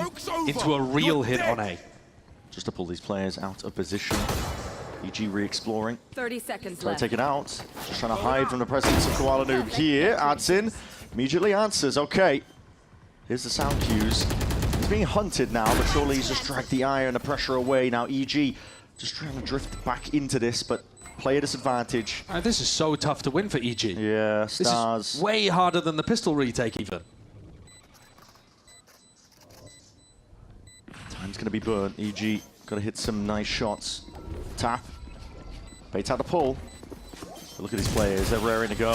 into a real hit on A. Just to pull these players out of position. EG re-exploring. 30 seconds Try left. to take it out. Just trying to hide from the presence of Kuala Noob here. Adsin immediately answers. Okay. Here's the sound cues. He's being hunted now, but surely he's just dragged the ire and the pressure away. Now EG just trying to drift back into this, but player disadvantage. This is so tough to win for EG. Yeah, stars. This is way harder than the pistol retake even. Time's going to be burnt. EG got to hit some nice shots. Tap. Baits out the pull. But look at these players. They're raring to go.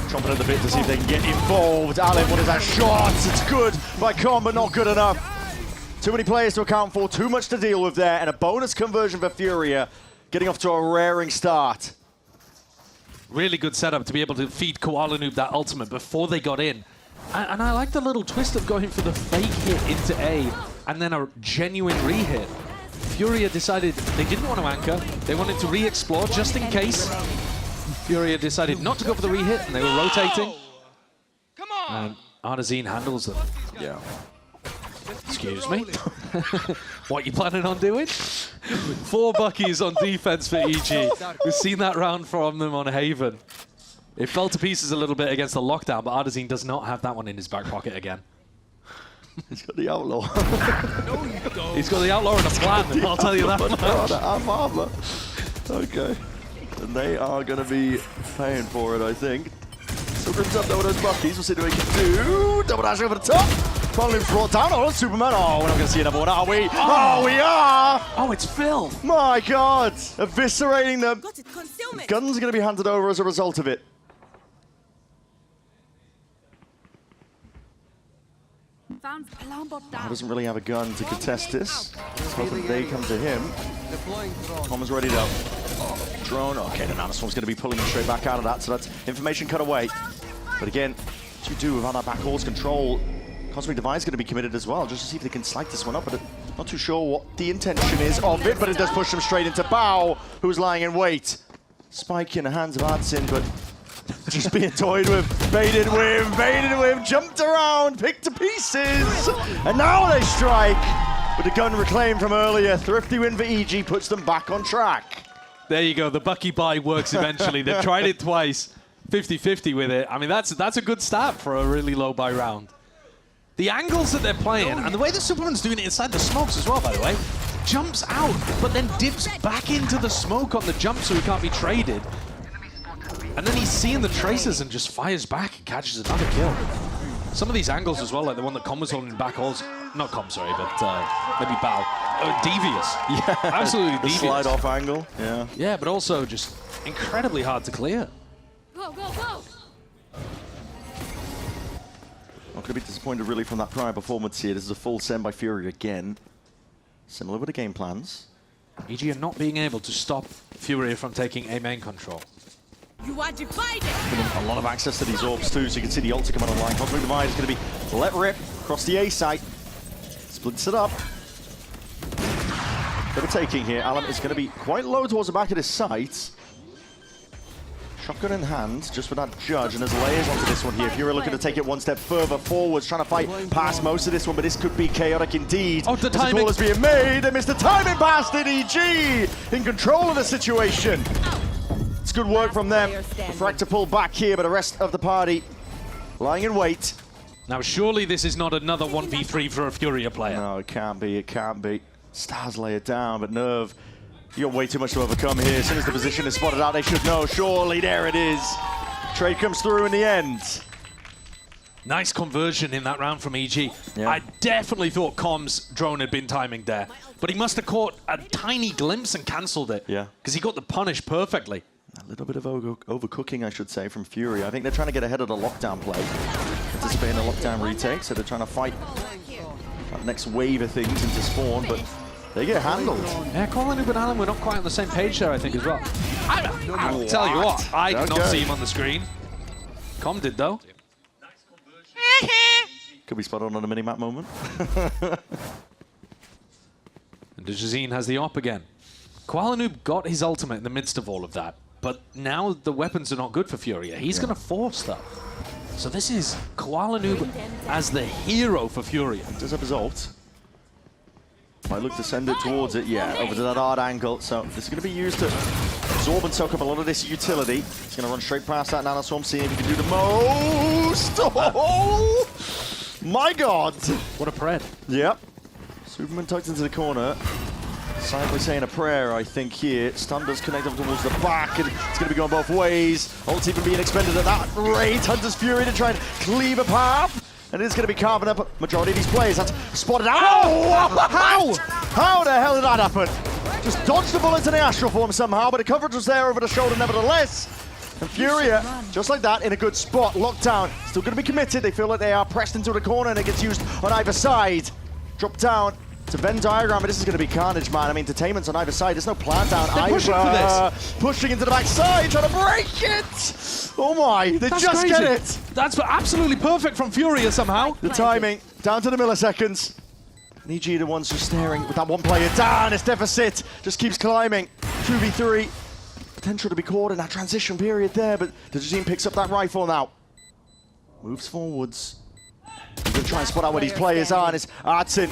Chomping at the bit to see if they can get involved. Alim, what is that shot? It's good by Con, but not good enough. Too many players to account for. Too much to deal with there. And a bonus conversion for FURIA. Getting off to a raring start. Really good setup to be able to feed Kuala Noob that ultimate before they got in. And I like the little twist of going for the fake hit into A and then a genuine re-hit. FURIA decided they didn't want to anchor. They wanted to re-explore just in case. FURIA decided not to go for the re-hit and they were rotating. Come on! And Artazine handles them. Yeah. Excuse me? What you planning on doing? 4 buckies on defense for EG. We've seen that round from them on Haven. It fell to pieces a little bit against the lockdown, but Artazine does not have that one in his back pocket again. He's got the outlaw. He's got the outlaw and a plan, I'll tell you that much. Okay. And they are going to be paying for it, I think. So brings up though with those buckies. We'll see what he can do. Double dash over the top. Probably brought down. Oh, Superman. Oh, we're not going to see another one, are we? Oh, we are! Oh, it's Phil. My God. Eviscerating them. Guns are going to be handed over as a result of it. He doesn't really have a gun to contest this. Let's hope that they come to him. Tom is ready to drone. Okay, the Nanoswarm's going to be pulling him straight back out of that, so that's information cut away. But again, what you do without that back horse control, Cosmic Divide is going to be committed as well, just to see if they can slide this one up. But not too sure what the intention is of it, but it does push him straight into Bao, who's lying in wait. Spike in the hands of Adsin, but just being toyed with, baited with, jumped around, picked to pieces. And now they strike with the gun reclaimed from earlier. Thrifty win for EG puts them back on track. There you go, the Bucky buy works eventually. They've tried it twice, 50-50 with it. I mean, that's a good start for a really low buy round. The angles that they're playing, and the way the Superman's doing it inside the smokes as well, by the way, jumps out, but then dips back into the smoke on the jump so he can't be traded. And then he's seeing the traces and just fires back and catches another kill. Some of these angles as well, like the one that Com was holding back holes, not Com, sorry, but maybe Bao. Devious. Yeah, absolutely devious. Slide off angle, yeah. Yeah, but also just incredibly hard to clear. Go, go, go! Not going to be disappointed really from that prior performance here. This is a full send by FURIA again. Similar with the game plans. EG are not being able to stop FURIA from taking A main control. You are divided! A lot of access to these orbs too, so you can see the ulti coming online. Cosmic Divide is going to be let rip across the A site. Splits it up. Bit of taking here. Alan is going to be quite low towards the back of this site. Shotgun in hand, just with that judge, and there's layers onto this one here. FURIA looking to take it one step further forwards, trying to fight past most of this one, but this could be chaotic indeed. Oh, the timing! The call is being made, they missed the timing past it, EG! In control of the situation. It's good work from them. Fractor pull back here, but the rest of the party lying in wait. Now, surely this is not another 1v3 for a FURIA player. No, it can't be, it can't be. Stars lay it down, but Nerve, you got way too much to overcome here. As soon as the position is spotted out, they should know. Surely, there it is. Trade comes through in the end. Nice conversion in that round from EG. Yeah. I definitely thought Com's drone had been timing there, but he must have caught a tiny glimpse and cancelled it. Yeah. Because he got the punish perfectly. A little bit of overcooking, I should say, from FURIA. I think they're trying to get ahead of the lockdown play. Anticipating a lockdown retake, so they're trying to fight that next wave of things into spawn, but they get handled. Yeah, Colin and Alan were not quite on the same page there, I think, as well. I'll tell you what, I did not see him on the screen. Com did, though. Could be spotted on a mini-map moment. And Dejazine has the op again. Kuala-Noob got his ultimate in the midst of all of that, but now the weapons are not good for FURIA. He's going to force them. So this is Kuala-Noob as the hero for FURIA. He does have his ult. Might look to send it towards it, yeah, over to that hard angle. So this is going to be used to absorb and soak up a lot of this utility. He's going to run straight past that Nanoswarm, seeing if he can do the most. Oh, my God. What a pred. Yep. Superman tucked into the corner. Silently saying a prayer, I think, here. Stun does connect up towards the back, and it's going to be going both ways. Ult even being expended at that rate. Hunter's Fury to try and cleave a path. And it's going to be carving up a majority of these players. That's spotted out. Oh! How the hell did that happen? Just dodged the bullet in the Astral Form somehow, but the coverage was there over the shoulder nevertheless. And FURIA, just like that, in a good spot. Lockdown, still going to be committed. They feel like they are pressed into the corner, and it gets used on either side. Drop down. It's a Venn diagram, but this is going to be carnage, man. I mean, Entertainment's on either side. There's no plan down They're either. pushing for this. Pushing into the backside, trying to break it. Oh my, they That's just crazy. get it. That's absolutely perfect from FURIA somehow. The timing, down to the milliseconds. EG the ones just staring with that one player down. His deficit just keeps climbing. 2v3. Potential to be caught in that transition period there, but DeJean picks up that rifle now. Moves forwards. He's going to try and spot out where these players are, and it's Artsin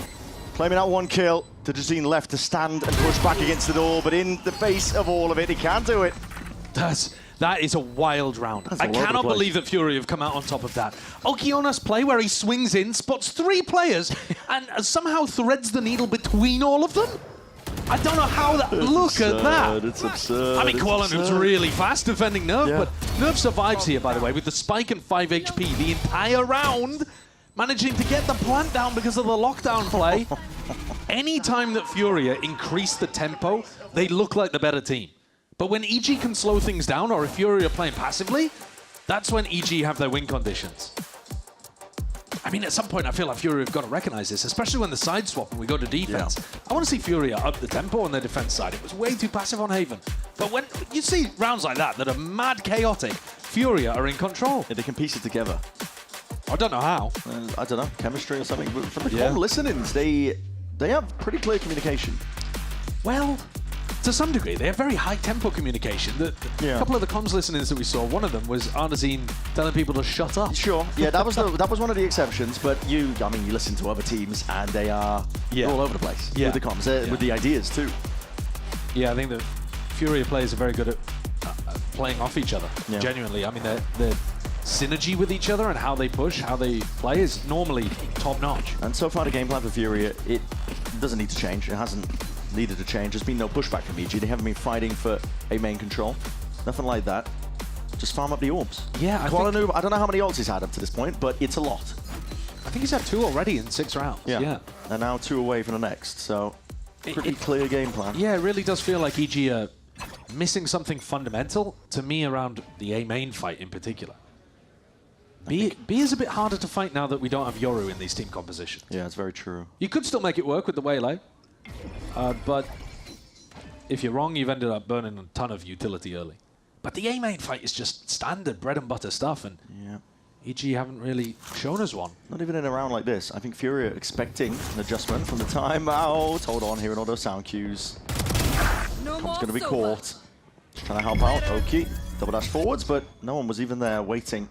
claiming out 1 kill. DeJean left to stand and push back against the door, but in the face of all of it, he can't do it. That is a wild round. I cannot believe that FURIA have come out on top of that. Okiona's play where he swings in, spots 3 players, and somehow threads the needle between all of them? I don't know how that... Look at that. It's absurd. I mean, Koala-Noob's really fast defending Nerf, but Nerf survives here, by the way, with the spike and 5 HP the entire round, managing to get the plant down because of the lockdown play. Anytime that FURIA increase the tempo, they look like the better team. But when EG can slow things down, or if FURIA are playing passively, that's when EG have their win conditions. I mean, at some point, I feel like FURIA have got to recognize this, especially when the side swap and we go to defense. Yeah. I want to see FURIA up the tempo on their defense side. It was way too passive on Haven. But when you see rounds like that are mad chaotic, FURIA are in control. Yeah, they can piece it together. I don't know how. I don't know, chemistry or something. But from the comm listenings, they have pretty clear communication. Well, to some degree, they have very high tempo communication. A couple of the comms listenings that we saw, one of them was Arnazine telling people to shut up. Sure, yeah, that was one of the exceptions. But you listen to other teams and they are all over the place with the comms, with the ideas too. Yeah, I think that FURIA players are very good at playing off each other. Yeah. Genuinely, I mean, their synergy with each other and how they push, how they play is normally top notch. And so far, the game plan for FURIA, it doesn't need to change. It hasn't needed to change. There's been no pushback from EG. They haven't been fighting for a main control. Nothing like that. Just farm up the orbs. Yeah, Koala-Noob, I don't know how many ults he's had up to this point, but it's a lot. I think he's had 2 already in 6 rounds. Yeah. And now 2 away from the next, so pretty clear game plan. Yeah, it really does feel like EG are missing something fundamental to me around the A main fight in particular. B is a bit harder to fight now that we don't have Yoru in these team compositions. Yeah, it's very true. You could still make it work with the Waylay, but if you're wrong, you've ended up burning a ton of utility early. But the A main fight is just standard bread and butter stuff, and EG haven't really shown us one. Not even in a round like this. I think FURIA expecting an adjustment from the timeout. Hold on, hearing all those sound cues. Someone's going to be caught. Just trying to help out. Oki, double dash forwards, but no one was even there waiting.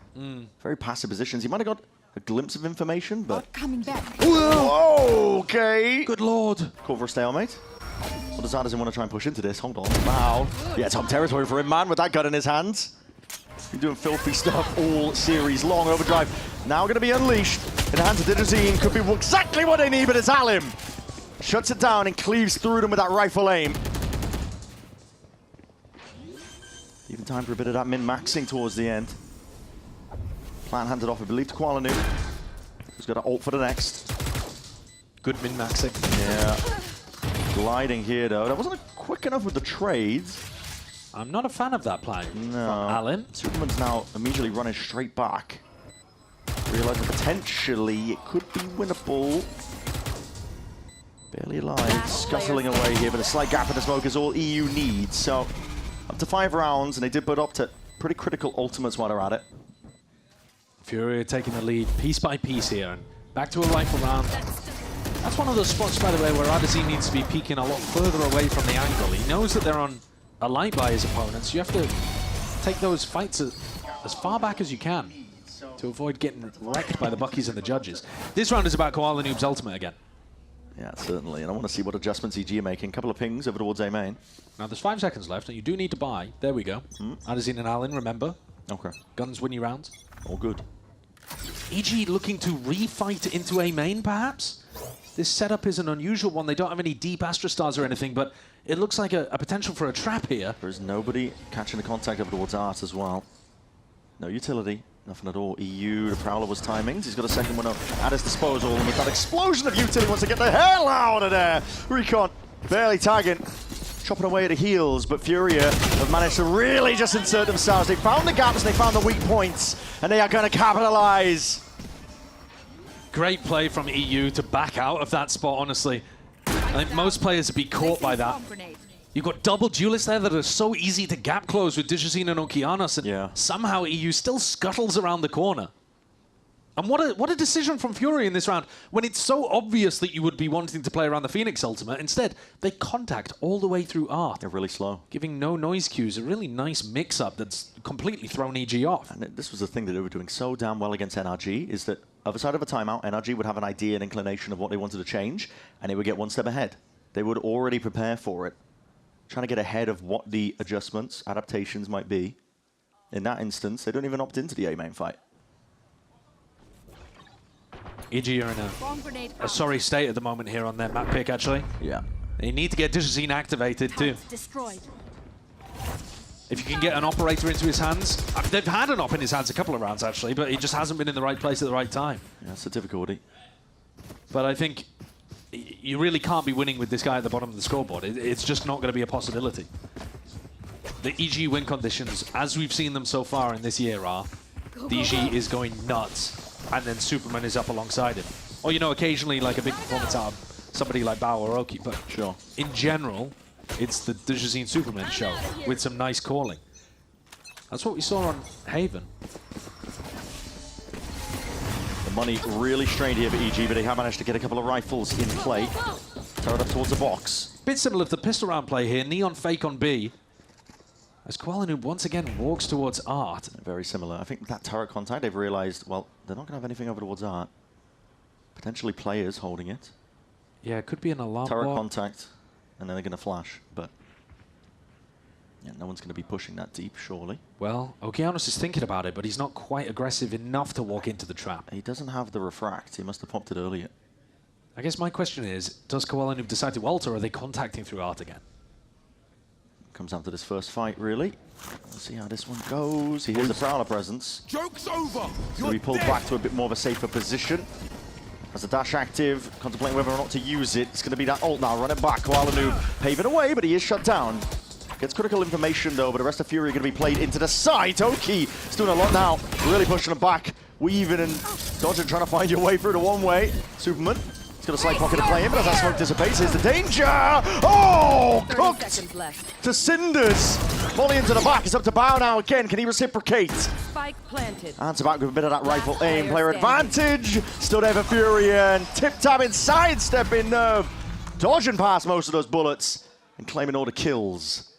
Very passive positions. He might have got a glimpse of information, but... Coming back. Whoa, okay. Good lord. Call for a stalemate. Well, Desart doesn't want to try and push into this. Hold on. Wow. Yeah, top territory for him, man, with that gun in his hands. Been doing filthy stuff all series long. Overdrive now going to be unleashed in the hands of DeJean. Could be exactly what they need, but it's Alim. Shuts it down and cleaves through them with that rifle aim. Even time for a bit of that min-maxing towards the end. Plan handed off, I believe, to Koala-Noob, who's got to ult for the next. Good min-maxing. Yeah. Gliding here, though. That wasn't quick enough with the trades. I'm not a fan of that play from Alan. Superman's now immediately running straight back. Realizing potentially it could be winnable. Barely alive, scuttling away here, but a slight gap in the smoke is all EU needs. So up to 5 rounds, and they did put up to pretty critical ultimates while they're at it. FURIA taking the lead piece by piece here, and back to a rifle round. That's one of those spots, by the way, where Adazine needs to be peeking a lot further away from the angle. He knows that they're on a light by his opponents. You have to take those fights as far back as you can to avoid getting wrecked by the Buckies and the judges. This round is about Koala-Noob's ultimate again. Yeah, certainly. And I want to see what adjustments EG are making. A couple of pings over towards A main. Now, there's 5 seconds left, and you do need to buy. There we go. Adazine and Alan, remember. Okay. Guns win you rounds. All good. EG looking to refight into A main, perhaps? This setup is an unusual one. They don't have any deep Astra Stars or anything, but it looks like a potential for a trap here. There is nobody catching the contact over towards Art as well. No utility. Nothing at all. EU, the Prowler was timings. He's got a second one up at his disposal. And with that explosion of utility, wants to get the hell out of there. Recon barely tagging. Chopping away at the heels, but FURIA have managed to really just insert themselves. They found the gaps, they found the weak points, and they are going to capitalize. Great play from EU to back out of that spot, honestly. I think most players would be caught by that. You've got double duelists there that are so easy to gap close with Digicine and Okeanos, and somehow EU still scuttles around the corner. And what a decision from Furia in this round, when it's so obvious that you would be wanting to play around the Phoenix ultimate. Instead, they contact all the way through Art. They're really slow. Giving no noise cues, a really nice mix-up that's completely thrown EG off. And this was the thing that they were doing so damn well against NRG, is that other side of a timeout, NRG would have an idea and inclination of what they wanted to change, and they would get one step ahead. They would already prepare for it, trying to get ahead of what the adjustments, adaptations might be. In that instance, they don't even opt into the A main fight. EG are in a sorry state at the moment here on their map pick, actually. Yeah. They need to get Digicine activated, too. Destroyed. If you can get an operator into his hands. They've had an op in his hands a couple of rounds, actually, but he just hasn't been in the right place at the right time. Yeah, that's the difficulty. But I think you really can't be winning with this guy at the bottom of the scoreboard. It's just not going to be a possibility. The EG win conditions, as we've seen them so far in this year, are the EG is going nuts, and then Superman is up alongside him. Or, you know, occasionally like a big performance out of somebody like Bao or Oki, but sure. In general, it's the Digicine Superman show with some nice calling. That's what we saw on Haven. The money really strained here for EG, but they have managed to get a couple of rifles in play. Throw it up towards the box. Bit similar to the pistol round play here. Neon fake on B. As Koala once again walks towards Art. Very similar. I think that turret contact, they've realized, well, they're not going to have anything over towards Art. Potentially players holding it. Yeah, it could be an alarm turret bot. Contact, and then they're going to flash, but yeah, no one's going to be pushing that deep, surely. Well, Okeanos is thinking about it, but he's not quite aggressive enough to walk into the trap. He doesn't have the refract. He must have popped it earlier. I guess my question is, does Koala decide to ult, or are they contacting through Art again? Comes down to this first fight, really. Let's see how this one goes. He hears the Prowler presence. Joke's over. So he pulled back to a bit more of a safer position. As the dash active, contemplating whether or not to use it. It's going to be that ult now. Run it back. Koala paving away, but he is shut down. Gets critical information, though, but the rest of Fury are going to be played into the site. Oki is doing a lot now. Really pushing him back. Weaving and dodging, trying to find your way through the one-way. Superman. He's got a slight pocket to play in, but as that smoke dissipates, here's the danger! Oh! Cooked to cinders! Volley into the back, it's up to Bao now again. Can he reciprocate? Spike planted. Answer back with a bit of that rifle aim. Player advantage! Still there for FURIA, and tip-tapping, sidestepping Nerve. Dodging past most of those bullets, and claiming all the kills.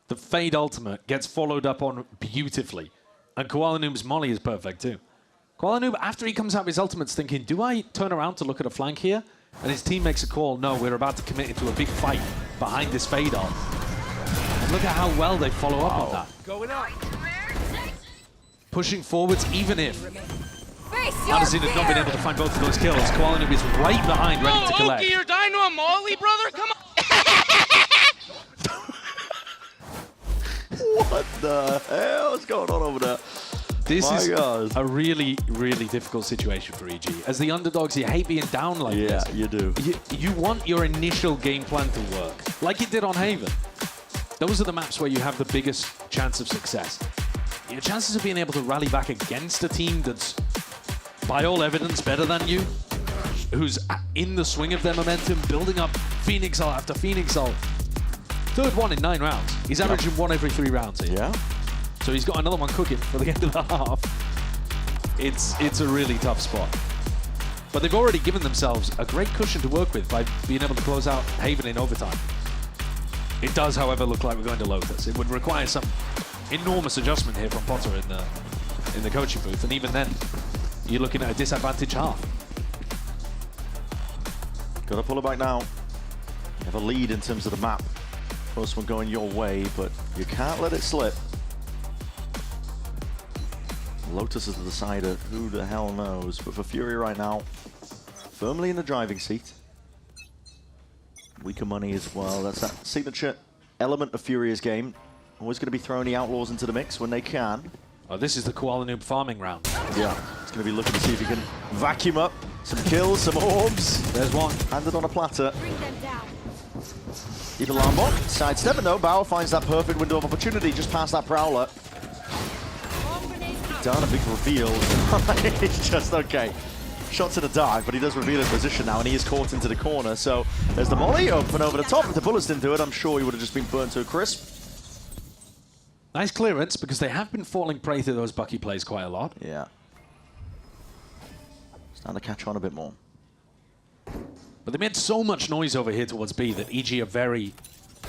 The Fade ultimate gets followed up on beautifully, and Koala Noob's molly is perfect too. Koala Noob, after he comes out of his ultimate's thinking, do I turn around to look at a flank here? And his team makes a call, no, we're about to commit into a big fight behind this Fade ult. And look at how well they follow up on that. Going up. Pushing forwards, even if Anderson had not been able to find both of those kills, Koala Noob is right behind, ready to collect. Oki, you're dying to a molly, brother? Come on! What the hell is going on over there? This is a really, really difficult situation for EG. As the underdogs, you hate being down like this. Yeah, you do. You want your initial game plan to work, like it did on Haven. Those are the maps where you have the biggest chance of success. Your chances of being able to rally back against a team that's, by all evidence, better than you, who's in the swing of their momentum, building up Phoenix ult after Phoenix ult. Third one in 9 rounds. He's averaging one every 3 rounds here. Yeah. So he's got another one cooking for the end of the half. It's a really tough spot. But they've already given themselves a great cushion to work with by being able to close out Haven in overtime. It does, however, look like we're going to Lotus. It would require some enormous adjustment here from Potter in the coaching booth, and even then, you're looking at a disadvantaged half. Gotta pull it back now. You have a lead in terms of the map. First one going your way, but you can't let it slip. Lotus is the decider, who the hell knows? But for FURIA right now, firmly in the driving seat. Weaker money as well. That's that signature element of FURIA's game. Always going to be throwing the Outlaws into the mix when they can. Oh, this is the Koala Noob farming round. Yeah, it's going to be looking to see if he can vacuum up some kills, some orbs. There's one. Handed on a platter. Even Lambok, sidestepping though. Bao finds that perfect window of opportunity just past that Prowler. Done a big reveal. It's just okay. Shot to the dark, but he does reveal his position now, and he is caught into the corner. So there's the molly open over the top. If the bullets didn't do it, I'm sure he would have just been burnt to a crisp. Nice clearance, because they have been falling prey to those Bucky plays quite a lot. Yeah. Starting to catch on a bit more. But they made so much noise over here towards B that EG are very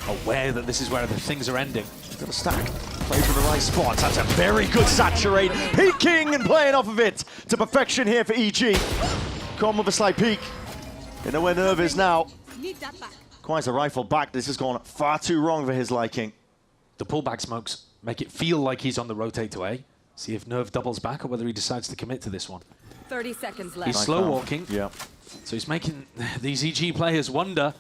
aware that this is where the things are ending. Got a stack. Plays in the right spots. That's a very good saturate. Peeking and playing off of it to perfection here for EG. Come with a slight peek. They know where Nerve is now. Quite a rifle back. This has gone far too wrong for his liking. The pullback smokes make it feel like he's on the rotate to A. See if Nerve doubles back or whether he decides to commit to this one. 30 seconds left. He's slow walking. Yeah. So he's making these EG players wonder.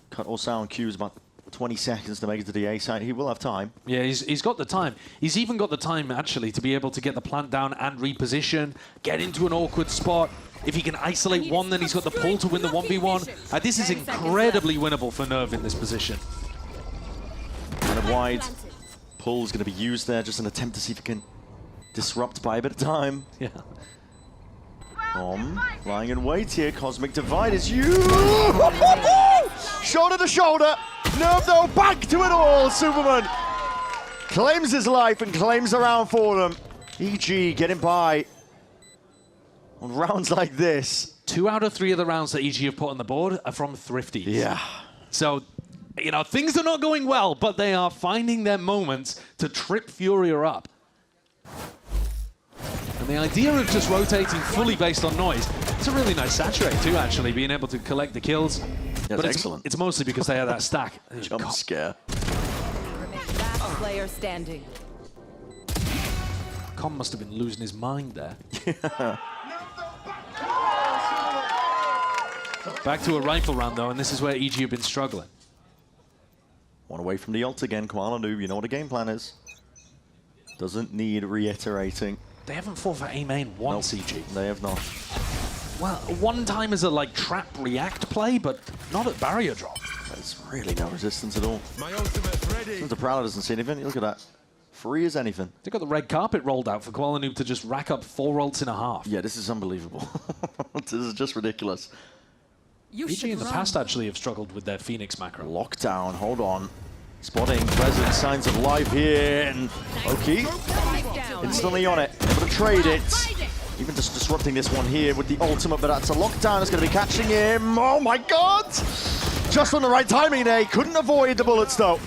Cut all sound cues about 20 seconds to make it to the A side. He will have time. Yeah, he's got the time. He's even got the time, actually, to be able to get the plant down and reposition, get into an awkward spot. If he can isolate one, then he's got the pull to win the 1v1. This is incredibly winnable for Nerve in this position. Kind of wide. Pull's going to be used there, just an attempt to see if he can disrupt by a bit of time. Yeah. Lying in wait here. Cosmic Divide is used. Shoulder to shoulder. Nerve, though, back to it all. Superman claims his life and claims the round for them. EG getting by on rounds like this. 2 out of 3 of the rounds that EG have put on the board are from Thrifties. Yeah. So, you know, things are not going well, but they are finding their moments to trip FURIA up. And the idea of just rotating fully based on noise, it's a really nice saturate too, actually, being able to collect the kills. Yeah, but excellent. It's mostly because they have that stack. Jump scare. Last player standing. Com must have been losing his mind there. Back to a rifle round, though, and this is where EG have been struggling. One away from the ult again. Koala Noob, you know what the game plan is. Doesn't need reiterating. They haven't fought for A main once, EG. They have not. Well, one time as a like trap react play, but not at barrier drop. There's really no resistance at all. My ultimate's ready. The Prowler doesn't see anything. Look at that. Free as anything. They got the red carpet rolled out for Koala Noob to just rack up 4 ults in a half. Yeah, this is unbelievable. This is just ridiculous. EG in the past actually have struggled with their Phoenix macro. Lockdown, hold on. Spotting present signs of life here, and Oki instantly on it, able to trade it. Even just disrupting this one here with the ultimate, but that's a lockdown. It's going to be catching him. Oh my god! Just on the right timing there. Couldn't avoid the bullets though.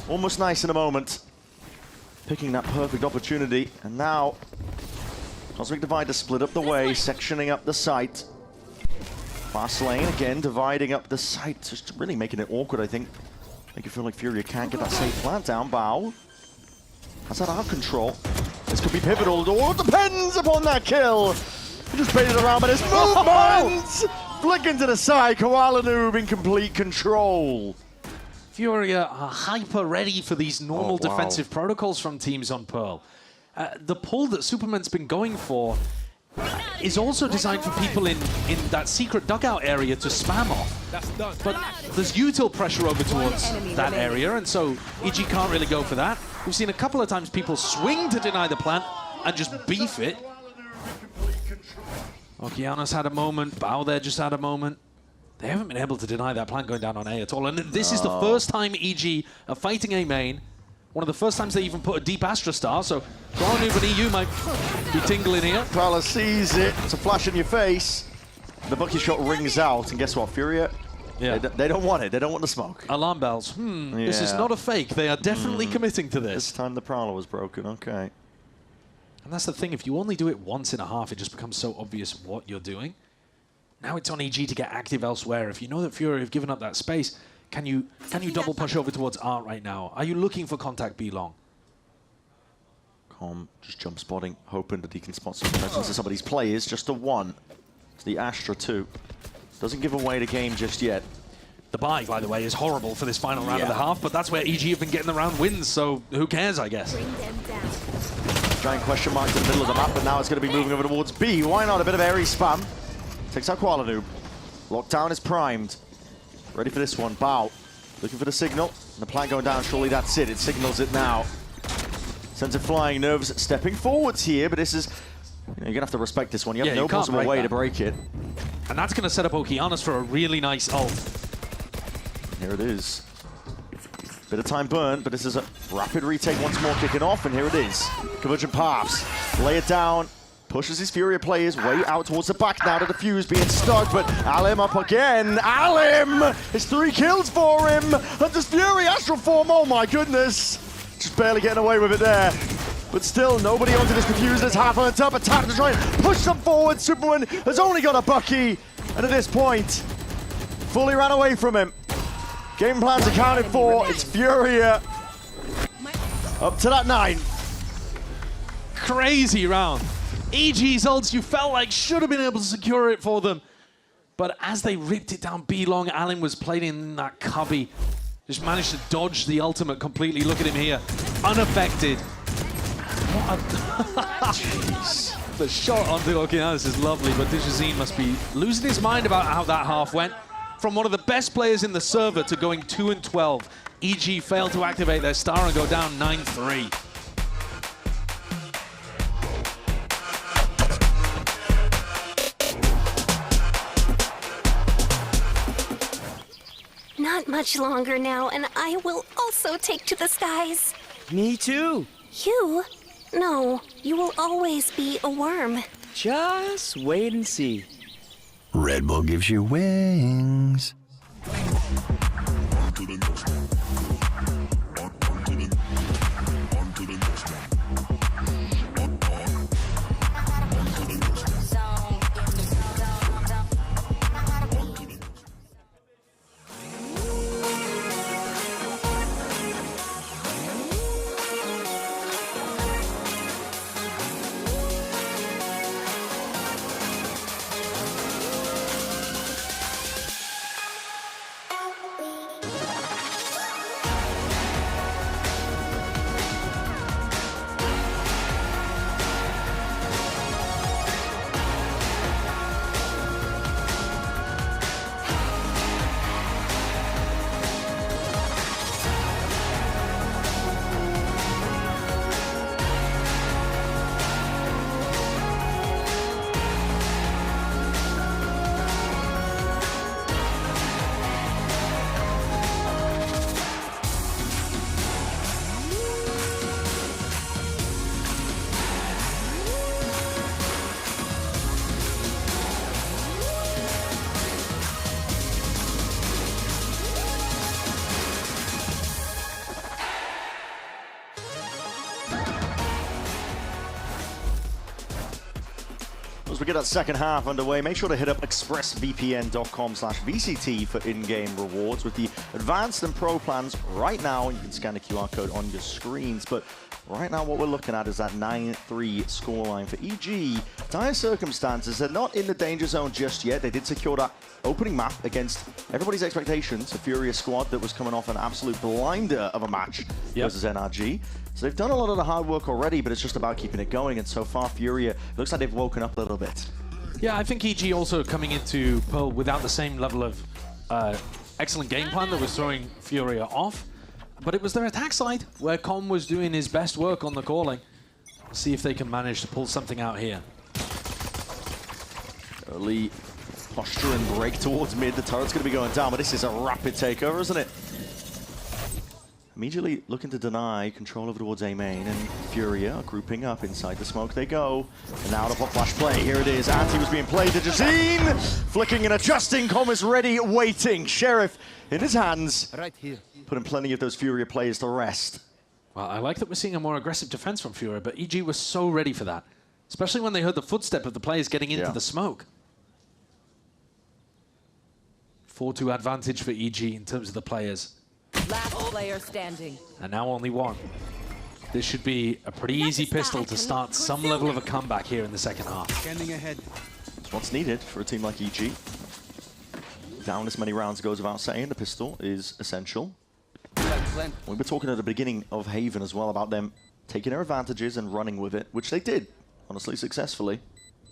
Almost nice in a moment. Picking that perfect opportunity, and now Cosmic Divide to split up the way, sectioning up the site. Fast lane again, dividing up the site, just really making it awkward, I think. Make it feel like FURIA can't get that safe plant down. Bao has that out control. This could be pivotal. It all depends upon that kill. He just baited around, but his movements flicking to the side. Koala Noob in complete control. FURIA are hyper ready for these normal defensive protocols from teams on Pearl. The pull that Superman's been going for is also designed for people in that secret dugout area to spam off. That's done. But there's util pressure over towards that area, and so EG can't really go for that. We've seen a couple of times people swing to deny the plant and just beef it. Okeanos had a moment, Bao there just had a moment. They haven't been able to deny that plant going down on A at all, and this is the first time EG are fighting A main. One of the first times they even put a deep Astra Star, so Koala and EU might be tingling here. Prowler sees it, it's a flash in your face. The Bucky shot rings out, and guess what, FURIA? Yeah. They don't want it, they don't want the smoke. Alarm bells. This is not a fake. They are definitely committing to this. This time the Prowler was broken, okay. And that's the thing, if you only do it once in a half, it just becomes so obvious what you're doing. Now it's on EG to get active elsewhere. If you know that FURIA have given up that space, can you double push over towards Art right now? Are you looking for contact B long? Com just jump spotting, hoping that he can spot some presence of some of these players. Just the one. It's the Astra 2. Doesn't give away the game just yet. The buy, by the way, is horrible for this final round of the half, but that's where EG have been getting the round wins, so who cares, I guess. Giant question mark to the middle of the map, but now it's going to be moving over towards B. Why not? A bit of airy spam. Takes out Koala Noob. Lockdown is primed. Ready for this one. Bao looking for the signal. And the plant going down. Surely that's it. It signals it now. Sends it flying. Nerves stepping forwards here, but this is You're going to have to respect this one. You have Yeah, no you can't possible break way that. to break it. And that's going to set up Okeanos for a really nice ult. Here it is. Bit of time burnt, but this is a rapid retake once more kicking off, and here it is. Convergent Paths. Lay it down. Pushes his Furia players way out towards the back now to defuse, being stuck, but Alim up again. Alim! It's 3 kills for him! And this Fury Astral Form, oh my goodness! Just barely getting away with it there. But still, nobody onto this diffuser. It's half on top, attack to try and push them forward. Superman has only got a Bucky, and at this point, fully ran away from him. Game plans accounted for. It's Furia up to that 9. Crazy round. EG's ults, you felt like should have been able to secure it for them. But as they ripped it down B long, Allen was playing in that cubby. Just managed to dodge the ultimate completely. Look at him here. Unaffected. What a... Jeez. The shot onto Okeanos is lovely, but Dijazine must be losing his mind about how that half went. From one of the best players in the server to going 2-12. EG failed to activate their star and go down 9-3. Not much longer now, and I will also take to the skies. Me too. You? No, you will always be a worm. Just wait and see. Red Bull gives you wings. As we get that second half underway, make sure to hit up expressvpn.com/VCT for in-game rewards with the advanced and pro plans right now. You can scan the QR code on your screens, but right now what we're looking at is that 9-3 scoreline for EG. Dire circumstances, they're not in the danger zone just yet. They did secure that opening map against everybody's expectations, a Furia squad that was coming off an absolute blinder of a match versus NRG. So they've done a lot of the hard work already, but it's just about keeping it going. And so far, Furia looks like they've woken up a little bit. Yeah, I think EG also coming into Pearl without the same level of excellent game plan that was throwing Furia off. But it was their attack side where Com was doing his best work on the calling. See if they can manage to pull something out here. Early posture and break towards mid. The turret's going to be going down, but this is a rapid takeover, isn't it? Immediately looking to deny control over towards A main, and Furia are grouping up inside the smoke they go. And now the pop flash play, here it is. Anti was being played to Jazine, flicking and adjusting, Com is ready, waiting. Sheriff in his hands. Right here. Putting plenty of those Furia players to rest. Well, I like that we're seeing a more aggressive defense from Furia, but EG was so ready for that. Especially when they heard the footstep of the players getting into the smoke. 4-2 advantage for EG in terms of the players. Last player standing. And now only one. This should be a pretty easy pistol to start some level of a comeback here in the second half. Scanning ahead. It's what's needed for a team like EG. Down as many rounds goes without saying, the pistol is essential. We were talking at the beginning of Haven as well about them taking their advantages and running with it, which they did, honestly, successfully.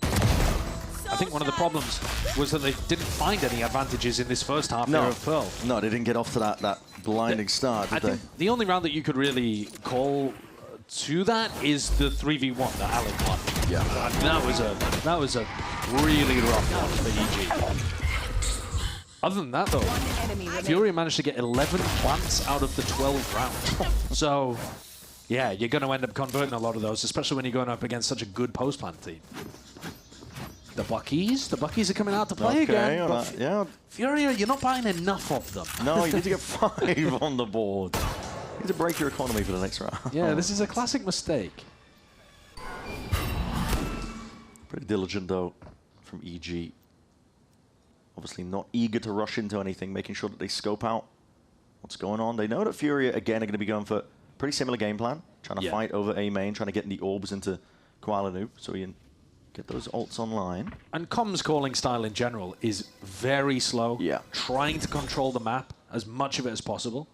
I think one of the problems was that they didn't find any advantages in this first half there of Pearl. No, they didn't get off to that blinding start, did I think the only round that you could really call to that is the 3v1 that Alan won. Yeah. And that was a really rough one for EG. Other than that, though, FURIA managed to get 11 plants out of the 12 rounds. So, yeah, you're going to end up converting a lot of those, especially when you're going up against such a good post-plant team. The Buckies are coming out to play again. But yeah. FURIA, you're not buying enough of them. No, you need to get 5 on the board. You need to break your economy for the next round. Yeah, this is a classic mistake. Pretty diligent, though, from EG. Obviously not eager to rush into anything, making sure that they scope out what's going on. They know that FURIA, again, are going to be going for a pretty similar game plan, trying to fight over A main, trying to get the orbs into Kuala-Lumpur, so we can get those ults online. And comms calling style in general is very slow. Yeah. Trying to control the map, as much of it as possible.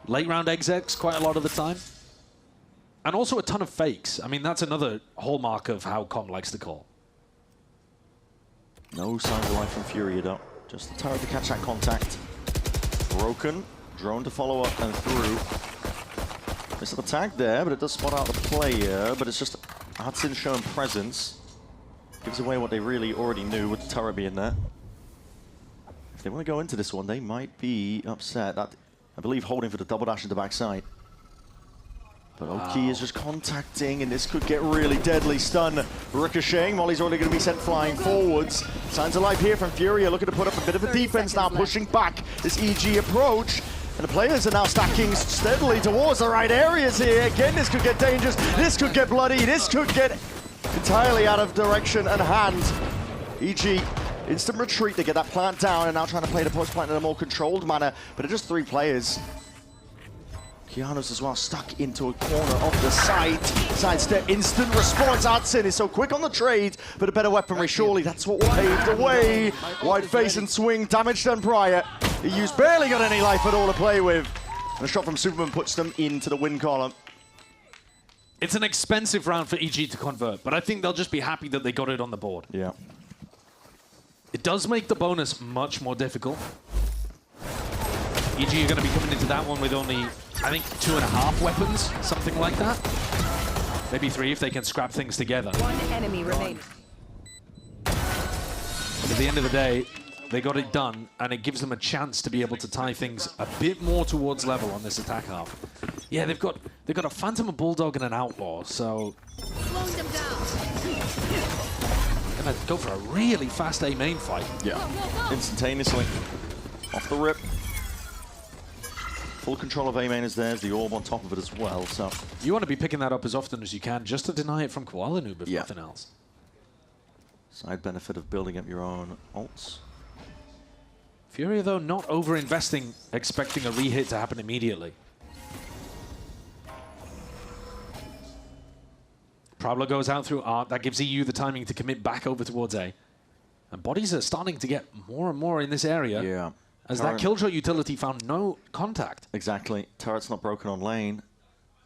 Late round execs quite a lot of the time. And also a ton of fakes. I mean, that's another hallmark of how comm likes to call. No signs of life from FURIA, though. Just the turret to catch that contact. Broken. Drone to follow up and through. Missed the tag there, but it does spot out the player. But it's just Hudson showing presence. Gives away what they really already knew with the turret being there. If they want to go into this one, they might be upset. That, I believe, holding for the double dash into backside. But Oki is just contacting, and this could get really deadly. Stun ricocheting. Molly's already going to be sent flying forwards. Signs of life here from FURIA, looking to put up a bit of a defense now, pushing back this EG approach. And the players are now stacking steadily towards the right areas here. Again, this could get dangerous. This could get bloody. This could get entirely out of direction and hand. EG, instant retreat to get that plant down, and now trying to play the post plant in a more controlled manner. But it's just 3 players. Keanu's as well stuck into a corner of the site. Sidestep, instant response. Hudson is so quick on the trade, but a better weaponry. Surely that's what paved the way. Wide face and swing, damage done prior. EU's barely got any life at all to play with. And a shot from Superman puts them into the win column. It's an expensive round for EG to convert, but I think they'll just be happy that they got it on the board. Yeah. It does make the bonus much more difficult. EG are going to be coming into that one with only, I think, 2.5 weapons, something like that. Maybe 3 if they can scrap things together. 1 enemy remaining. But at the end of the day, they got it done, and it gives them a chance to be able to tie things a bit more towards level on this attack half. Yeah, they've got a Phantom, a Bulldog, and an Outlaw, so Slowing them down. gonna go for a really fast A main fight. Yeah, instantaneously. Off the rip. Full control of A main is theirs, the orb on top of it as well, so... You want to be picking that up as often as you can, just to deny it from Kuala-Lumpur, if nothing else. Side benefit of building up your own ults. FURIA, though, not over-investing, expecting a re-hit to happen immediately. Prowler goes out through Art. That gives EU the timing to commit back over towards A. And bodies are starting to get more and more in this area. Yeah. As that Killjoy utility found no contact. Exactly. Turret's not broken on lane.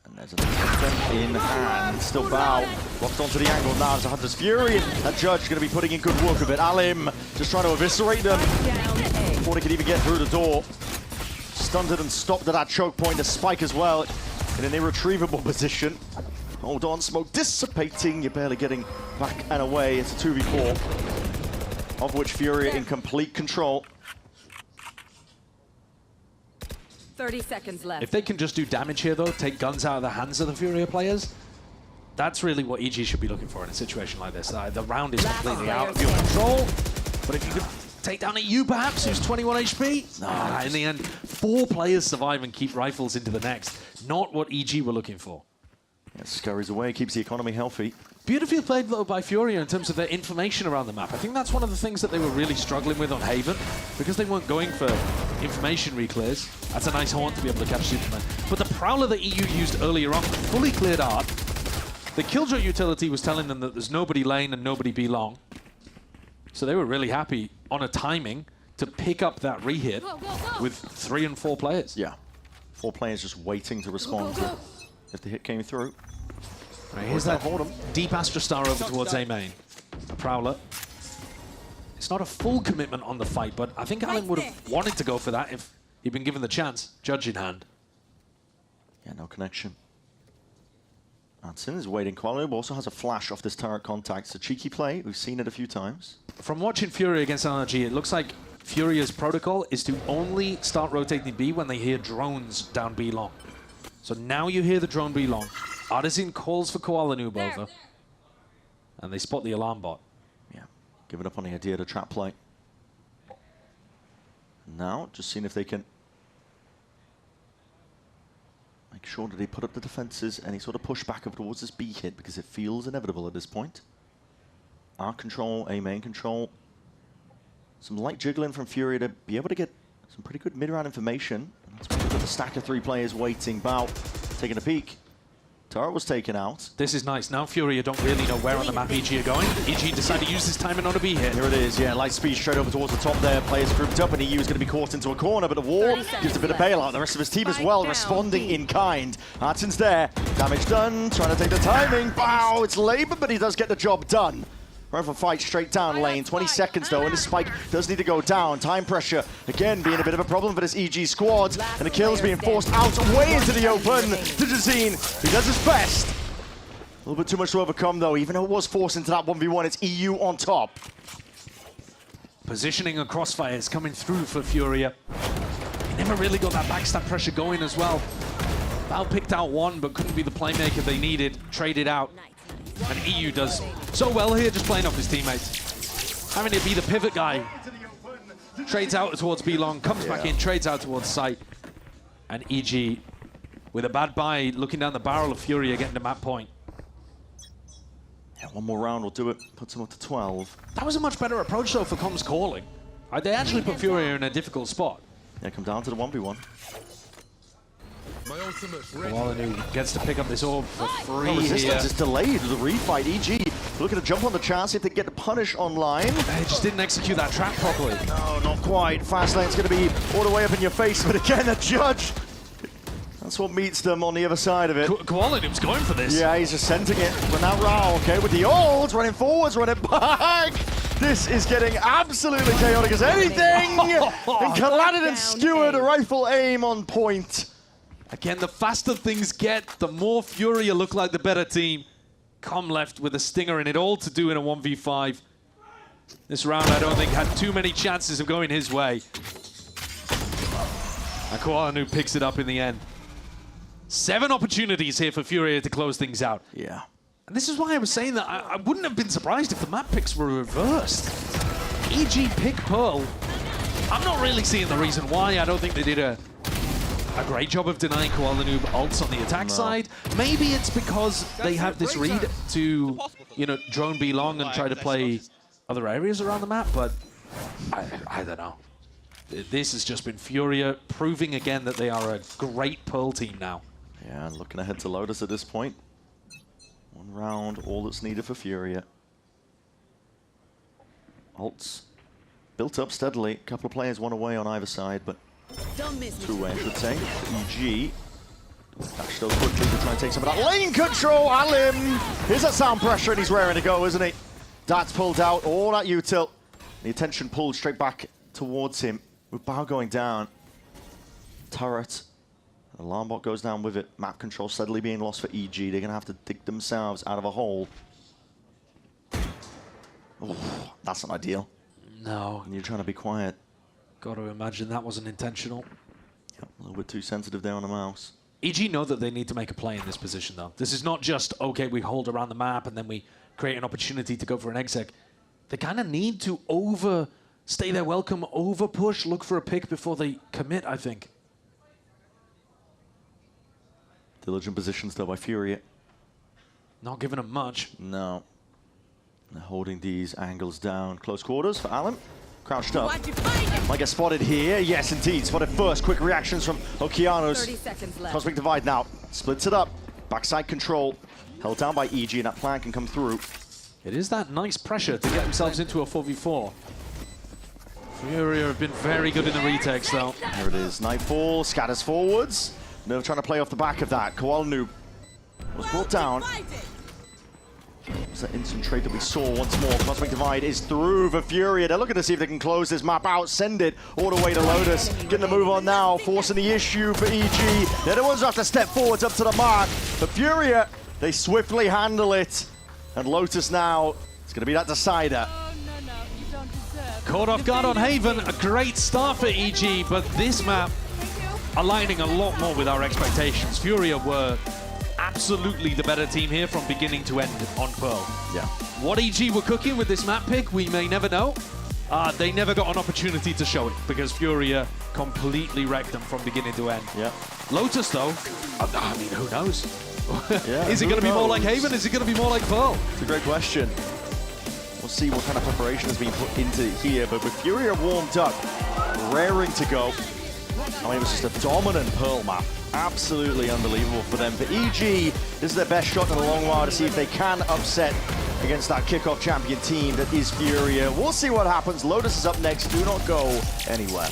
And there's an attempt in hand. Still Bow. Locked onto the angle now. It's a Hunter's Fury. That Judge going to be putting in good work of it. Alim just trying to eviscerate them before they can even get through the door. Stunted and stopped at that choke point. The Spike as well in an irretrievable position. Hold on. Smoke dissipating. You're barely getting back and away. It's a 2v4. Of which FURIA in complete control. 30 seconds left. If they can just do damage here, though, take guns out of the hands of the FURIA players, that's really what EG should be looking for in a situation like this. The round is completely out of your control, but if you could take down a EU, perhaps, who's 21 HP, in the end, 4 players survive and keep rifles into the next. Not what EG were looking for. Yeah, scurries away, keeps the economy healthy. Beautifully played, though, by FURIA in terms of their information around the map. I think that's one of the things that they were really struggling with on Haven, because they weren't going for information reclears. That's a nice horn to be able to catch Superman. But the Prowler that EU used earlier on fully cleared Art. The Killjoy utility was telling them that there's nobody lane and nobody B long. So they were really happy on a timing to pick up that re-hit with 3 and 4 players. Yeah. 4 players just waiting to respond to if the hit came through. Right, here's that deep Astra Star over towards A main. A Prowler. It's not a full commitment on the fight, but I think Alan would have wanted to go for that if he'd been given the chance. Judge in hand. Yeah, no connection. Hudson is waiting. Koala also has a flash off this turret contact. It's a cheeky play. We've seen it a few times. From watching FURIA against NRG, it looks like FURIA's protocol is to only start rotating B when they hear drones down B long. So now you hear the drone B long. Artisan calls for Koala Noob over. And they spot the alarm bot. Yeah, giving up on the idea to trap play. Now, just seeing if they can make sure that they put up the defenses and he sort of push back up towards this B hit because it feels inevitable at this point. R control, A main control. Some light jiggling from FURIA to be able to get some pretty good mid-round information. That's when we've got the stack of 3 players waiting. Bao taking a peek. Turret was taken out. This is nice. Now FURIA don't really know where on the map EG are going. EG decided to use this timing on a B hit. Here it is, yeah. Light speed straight over towards the top there. Players grouped up and EU is going to be caught into a corner, but the wall gives a bit of bailout. The rest of his team as well responding in kind. Artson's there. Damage done. Trying to take the timing. Bow! It's labor, but he does get the job done. Rifle fight straight down lane. 20 seconds though, and this spike does need to go down. Time pressure again being a bit of a problem for this EG squad, and the kill's being forced out way into the open. Dejazine, he does his best. A little bit too much to overcome though, even though it was forced into that 1v1, it's EU on top. Positioning and crossfires coming through for FURIA. He never really got that backstab pressure going as well. Val picked out one, but couldn't be the playmaker they needed. Traded out. And EU does so well here, just playing off his teammates. Having to be the pivot guy. Trades out towards B long, comes back in, trades out towards site. And EG, with a bad buy, looking down the barrel of FURIA, getting to map point. Yeah, one more round will do it, puts him up to 12. That was a much better approach though for comms calling. They actually put FURIA in a difficult spot. Yeah, come down to the 1v1. Koala gets to pick up this orb for free. No, resistance here. is delayed with the refight. EG looking to jump on the chance if they get the punish online. They just didn't execute that trap properly. No, not quite. Fast lane's going to be all the way up in your face, but again, a judge. That's what meets them on the other side of it. Koala Noob's going for this. Yeah, he's just sending it. But now Rao, okay, with the ults, running forwards, running back. This is getting absolutely chaotic as anything. And Kaladin and skewered a rifle aim on point. Again, the faster things get, the more FURIA look like the better team. Com left with a stinger in it, all to do in a 1v5. This round, I don't think, had too many chances of going his way. And Koala Noob picks it up in the end. 7 opportunities here for FURIA to close things out. Yeah. And this is why I was saying that I wouldn't have been surprised if the map picks were reversed. EG pick Pearl. I'm not really seeing the reason why. I don't think they did a great job of denying Koala Noob ults on the attack side. Maybe it's because they have this read to, you know, drone B long and try to play other areas around the map, but I don't know. This has just been FURIA proving again that they are a great Pearl team now. Yeah, looking ahead to Lotus at this point. One round, all that's needed for FURIA. Ults built up steadily. A couple of players one away on either side, but two-way, I should say. EG dashed those quickly to try and take some of that lane control. Alim! Here's that sound pressure, and he's raring to go, isn't he? That's pulled out, all that util. The attention pulled straight back towards him. With Bao going down. Turret. Alarm bot goes down with it. Map control steadily being lost for EG. They're going to have to dig themselves out of a hole. Ooh, that's not ideal. No. And you're trying to be quiet. Got to imagine that wasn't intentional. Yep, a little bit too sensitive there on the mouse. EG know that they need to make a play in this position, though. This is not just, okay, we hold around the map and then we create an opportunity to go for an exec. They kind of need to overstay their welcome, over-push, look for a pick before they commit, I think. Diligent positions, though, by FURIA. Not giving them much. No. They're holding these angles down. Close quarters for Alan. Crouched up. Might get spotted here. Yes, indeed. Spotted first. Quick reactions from Okeanos. 30 seconds left. Cosmic Divide now. Splits it up. Backside control. Held down by EG, and that plan can come through. It is that nice pressure to get themselves into a 4v4. FURIA have been very good in the retakes, though. Here it is. Nightfall scatters forwards. Nerve trying to play off the back of that. Koala Noob was brought down. It's that instant trade that we saw once more. Cosmic Divide is through for FURIA. They're looking to see if they can close this map out, send it all the way to Lotus. Getting the move on now, forcing the issue for EG. They're the ones who have to step forwards up to the mark. But FURIA They swiftly handle it. And Lotus now, it's going to be that decider. Caught off guard on Haven, a great start for EG, but this map aligning a lot more with our expectations. FURIA were absolutely the better team here from beginning to end on Pearl. Yeah. What EG were cooking with this map pick, we may never know. They never got an opportunity to show it because FURIA completely wrecked them from beginning to end. Yeah. Lotus, though, I mean, who knows? Yeah, Is it going to be more like Haven? Is it going to be more like Pearl? It's a great question. We'll see what kind of preparation has been put into here, but with FURIA warmed up, raring to go. I mean, it was just a dominant Pearl map. Absolutely unbelievable for them. For EG, this is their best shot in a long while to see if they can upset against that kickoff champion team that is FURIA. We'll see what happens. Lotus is up next. Do not go anywhere.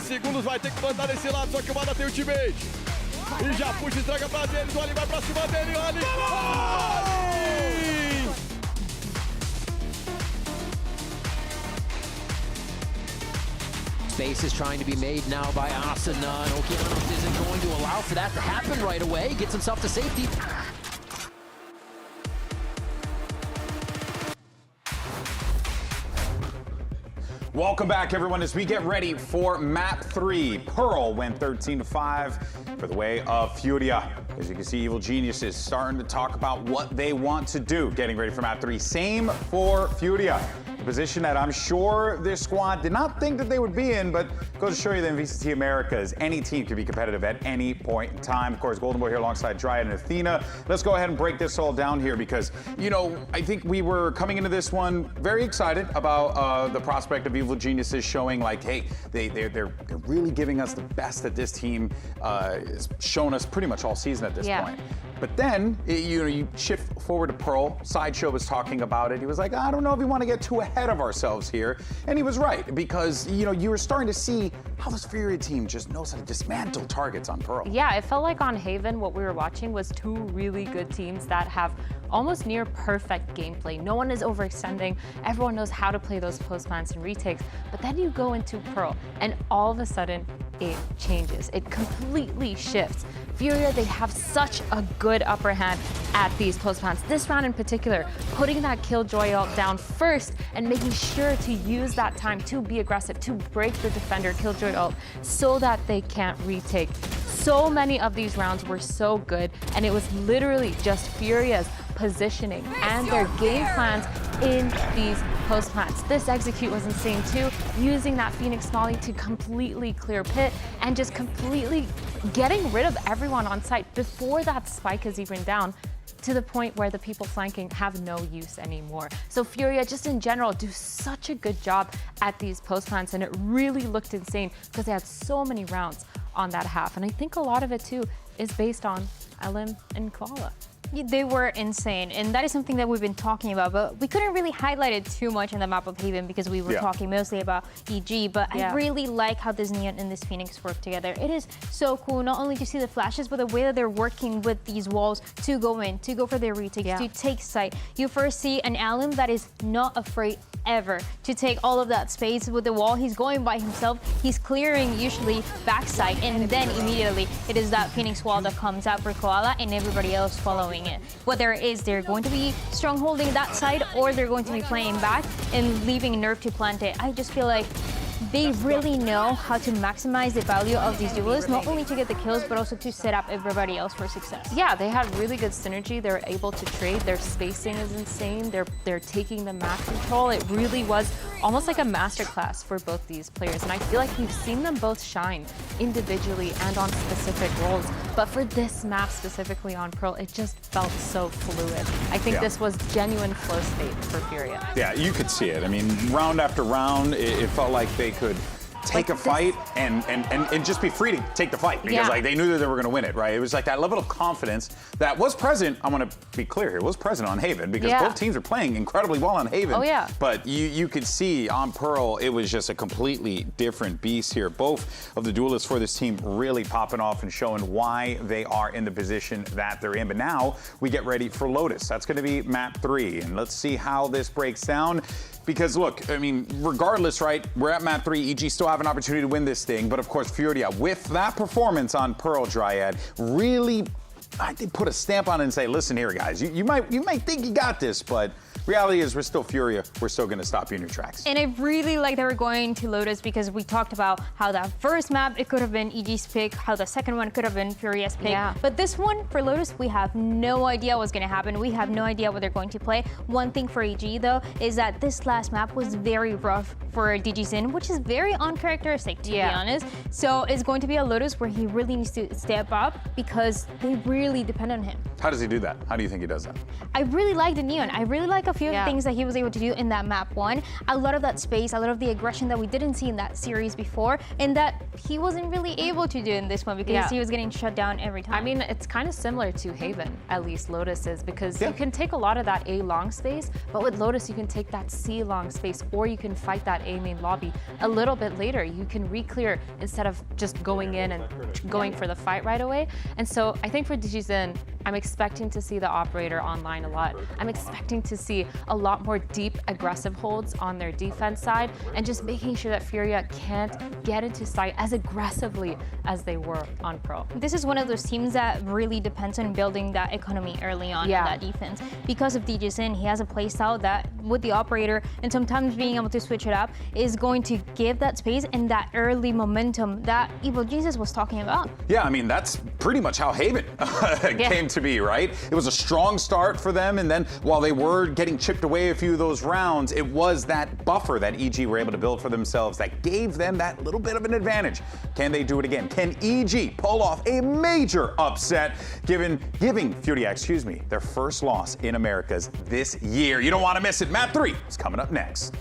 Segundos vai ter que mandar desse lado, só que o Mada tem o ultimate. E já puxa, entrega pra dele, o Ali vai pra cima dele, o Ali! Space is trying to be made now by Asana, and Okeanos isn't going to allow for that to happen right away. Gets himself to safety. Welcome back, everyone, as we get ready for Map 3. Pearl went 13-5 for the way of FURIA. As you can see, Evil Geniuses starting to talk about what they want to do, getting ready for Map 3. Same for FURIA. A position that I'm sure this squad did not think that they would be in, but goes to show you that in VCT Americas, any team can be competitive at any point in time. Of course, Golden Boy here alongside Dryad and Athena. Let's go ahead and break this all down here because, you know, I think we were coming into this one very excited about the prospect of Evil Geniuses showing like, hey, they're really giving us the best that this team has shown us pretty much all season at this point. But then, you shift forward to Pearl. Sideshow was talking about it. He was like, I don't know if we want to get too ahead of ourselves here. And he was right, because, you were starting to see how this FURIA team just knows how to dismantle targets on Pearl. Yeah, it felt like on Haven, what we were watching was two really good teams that have almost near perfect gameplay. No one is overextending. Everyone knows how to play those post plants and retakes. But then you go into Pearl, and all of a sudden, it changes. It completely shifts. FURIA, they have such a good upper hand at these post plants. This round in particular, putting that Killjoy ult down first and making sure to use that time to be aggressive, to break the defender Killjoy ult so that they can't retake. So many of these rounds were so good, and it was literally just FURIA's positioning and their game plans in these post plants. This execute was insane too, using that Phoenix Molly to completely clear pit and just completely getting rid of everyone on site before that spike is even down, to the point where the people flanking have no use anymore. So FURIA, just in general, do such a good job at these post plants, and it really looked insane because they had so many rounds on that half. And I think a lot of it too is based on LM and Koala. They were insane, and that is something that we've been talking about, but we couldn't really highlight it too much in the map of Haven because we were talking mostly about EG, but I really like how this Neon and this Phoenix work together. It is so cool, not only to see the flashes, but the way that they're working with these walls to go in, to go for their retakes, to take site. You first see an Alum that is not afraid ever to take all of that space with the wall. He's going by himself. He's clearing usually backside, and then immediately it is that Phoenix wall that comes out for Koala and everybody else following it. Whether it is they're going to be strongholding that side or they're going to be playing back and leaving Nerf to plant it. I just feel like they really know how to maximize the value of these duelists, not only to get the kills, but also to set up everybody else for success. Yeah, they had really good synergy. They're able to trade. Their spacing is insane. They're taking the map control. It really was almost like a masterclass for both these players. And I feel like we've seen them both shine individually and on specific roles. But for this map specifically on Pearl, it just felt so fluid. I think this was genuine flow state for FURIA. Yeah, you could see it. I mean, round after round, it felt like they could take a fight and just be free to take the fight because like they knew that they were going to win it, right? It was like that level of confidence that was present. I want to be clear here, was present on Haven because both teams are playing incredibly well on Haven. Oh yeah. But you could see on Pearl, it was just a completely different beast here. Both of the duelists for this team really popping off and showing why they are in the position that they're in. But now we get ready for Lotus. That's going to be map 3, and let's see how this breaks down. Because look, I mean, regardless, right, we're at map 3, EG still have an opportunity to win this thing, but of course FURIA, with that performance on Pearl Dryad, really, I think, put a stamp on it and say, listen here, guys, you might think you got this, but reality is we're still FURIA. We're still going to stop you in your tracks. And I really like that we're going to Lotus because we talked about how that first map, it could have been EG's pick, how the second one could have been FURIA's pick. Yeah. But this one, for Lotus, we have no idea what's going to happen. We have no idea what they're going to play. One thing for EG, though, is that this last map was very rough for DigiZin, which is very uncharacteristic, to be honest. So it's going to be a Lotus where he really needs to step up because they really depend on him. How does he do that? How do you think he does that? I really like the Neon. I really like a few things that he was able to do in that map 1. A lot of that space, a lot of the aggression that we didn't see in that series before, and that he wasn't really able to do in this one because he was getting shut down every time. I mean, it's kind of similar to Haven, at least Lotus is, because you can take a lot of that A long space, but with Lotus you can take that C long space, or you can fight that A main lobby a little bit later. You can re-clear instead of just going in and going for the fight right away. And so I think for DigiZin, I'm expecting to see the operator online a lot. I'm expecting to see a lot more deep, aggressive holds on their defense side, and just making sure that FURIA can't get into sight as aggressively as they were on Pro. This is one of those teams that really depends on building that economy early on in that defense. Because of DigiZin, he has a playstyle that, with the operator, and sometimes being able to switch it up, is going to give that space and that early momentum that Evil Jesus was talking about. Yeah, I mean, that's pretty much how Haven came to be, right? It was a strong start for them, and then while they were getting chipped away a few of those rounds, it was that buffer that EG were able to build for themselves that gave them that little bit of an advantage. Can they do it again? Can EG pull off a major upset, giving FURIA, their first loss in Americas this year? You don't want to miss it. Map 3 is coming up next.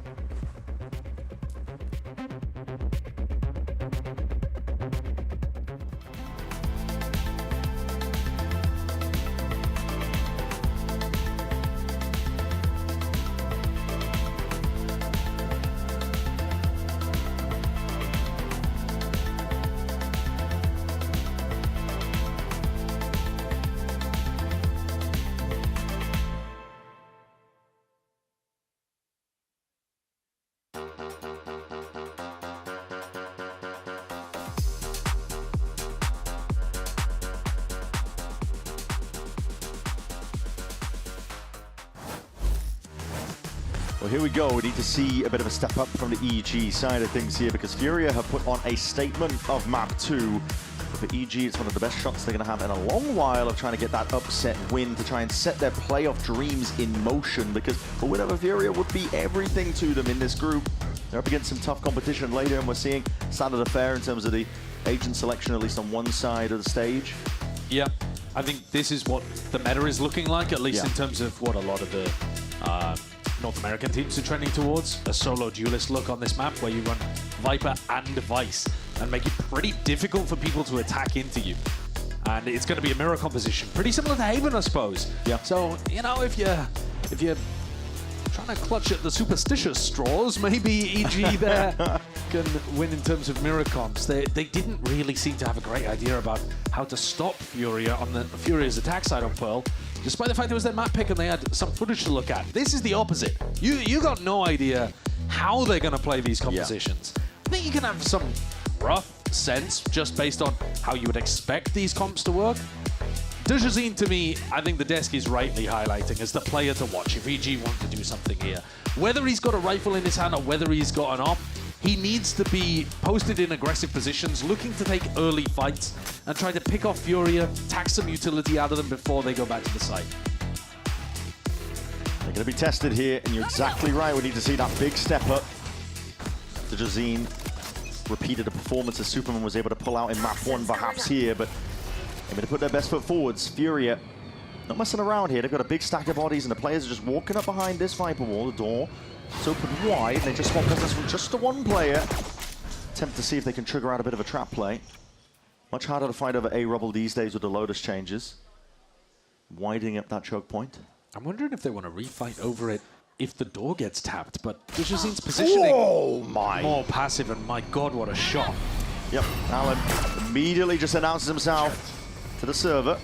Well, here we go. We need to see a bit of a step up from the EG side of things here because FURIA have put on a statement of map 2. But for EG, it's one of the best shots they're going to have in a long while of trying to get that upset win to try and set their playoff dreams in motion, because a win over FURIA would be everything to them in this group. They're up against some tough competition later, and we're seeing standard affair in terms of the agent selection, at least on one side of the stage. Yeah, I think this is what the meta is looking like, at least in terms of what a lot of the North American teams are trending towards. A solo duelist look on this map where you run Viper and Vice and make it pretty difficult for people to attack into you. And it's going to be a mirror composition, pretty similar to Haven, I suppose. Yeah. So, you know, if you're trying to clutch at the superstitious straws, maybe EG there can win in terms of mirror comps. They didn't really seem to have a great idea about how to stop FURIA on the FURIA's attack side on Pearl, despite the fact it was their map pick and they had some footage to look at. This is the opposite. You got no idea how they're going to play these compositions. I think you can have some rough sense just based on how you would expect these comps to work. DeJazine, to me, I think the desk is rightly highlighting as the player to watch if EG want to do something here. Whether he's got a rifle in his hand or whether he's got an op, he needs to be posted in aggressive positions, looking to take early fights and try to pick off FURIA, tax some utility out of them before they go back to the site. They're going to be tested here, and you're exactly right. We need to see that big step up. DeJazine repeated a performance as Superman was able to pull out in map 1 perhaps here, but able to put their best foot forwards. FURIA not messing around here. They've got a big stack of bodies, and the players are just walking up behind this Viper wall. The door is open wide, and they just swap business from just the one player. Attempt to see if they can trigger out a bit of a trap play. Much harder to fight over A-Rubble these days with the Lotus changes. Widening up that choke point. I'm wondering if they want to refight over it if the door gets tapped, but DeJazine's positioning more passive, and my god, what a shot. Yep, Alan immediately just announces himself to the server.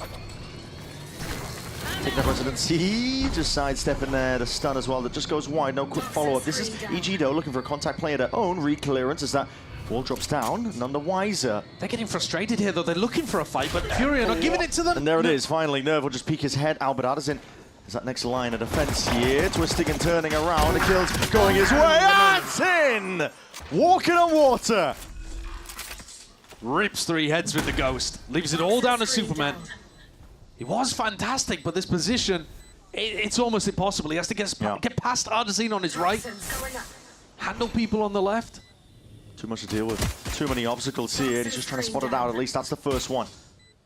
Take that residency, just sidestepping there, the stun as well, that just goes wide, no quick follow-up. This is EG though, looking for a contact player to own, read clearance as that wall drops down, none the wiser. They're getting frustrated here though, they're looking for a fight, but FURIA not giving it to them. And there it is, finally, Nerve will just peek his head, Albert Addison is that next line of defense here, twisting and turning around, the kill's going his way, and it's in! Walking on water! Rips 3 heads with the Ghost, leaves it all down to Superman. He was fantastic, but this position, it's almost impossible. He has to get past Ardazine on his right, handle people on the left. Too much to deal with, too many obstacles here, and he's just trying to spot it out. At least that's the first one.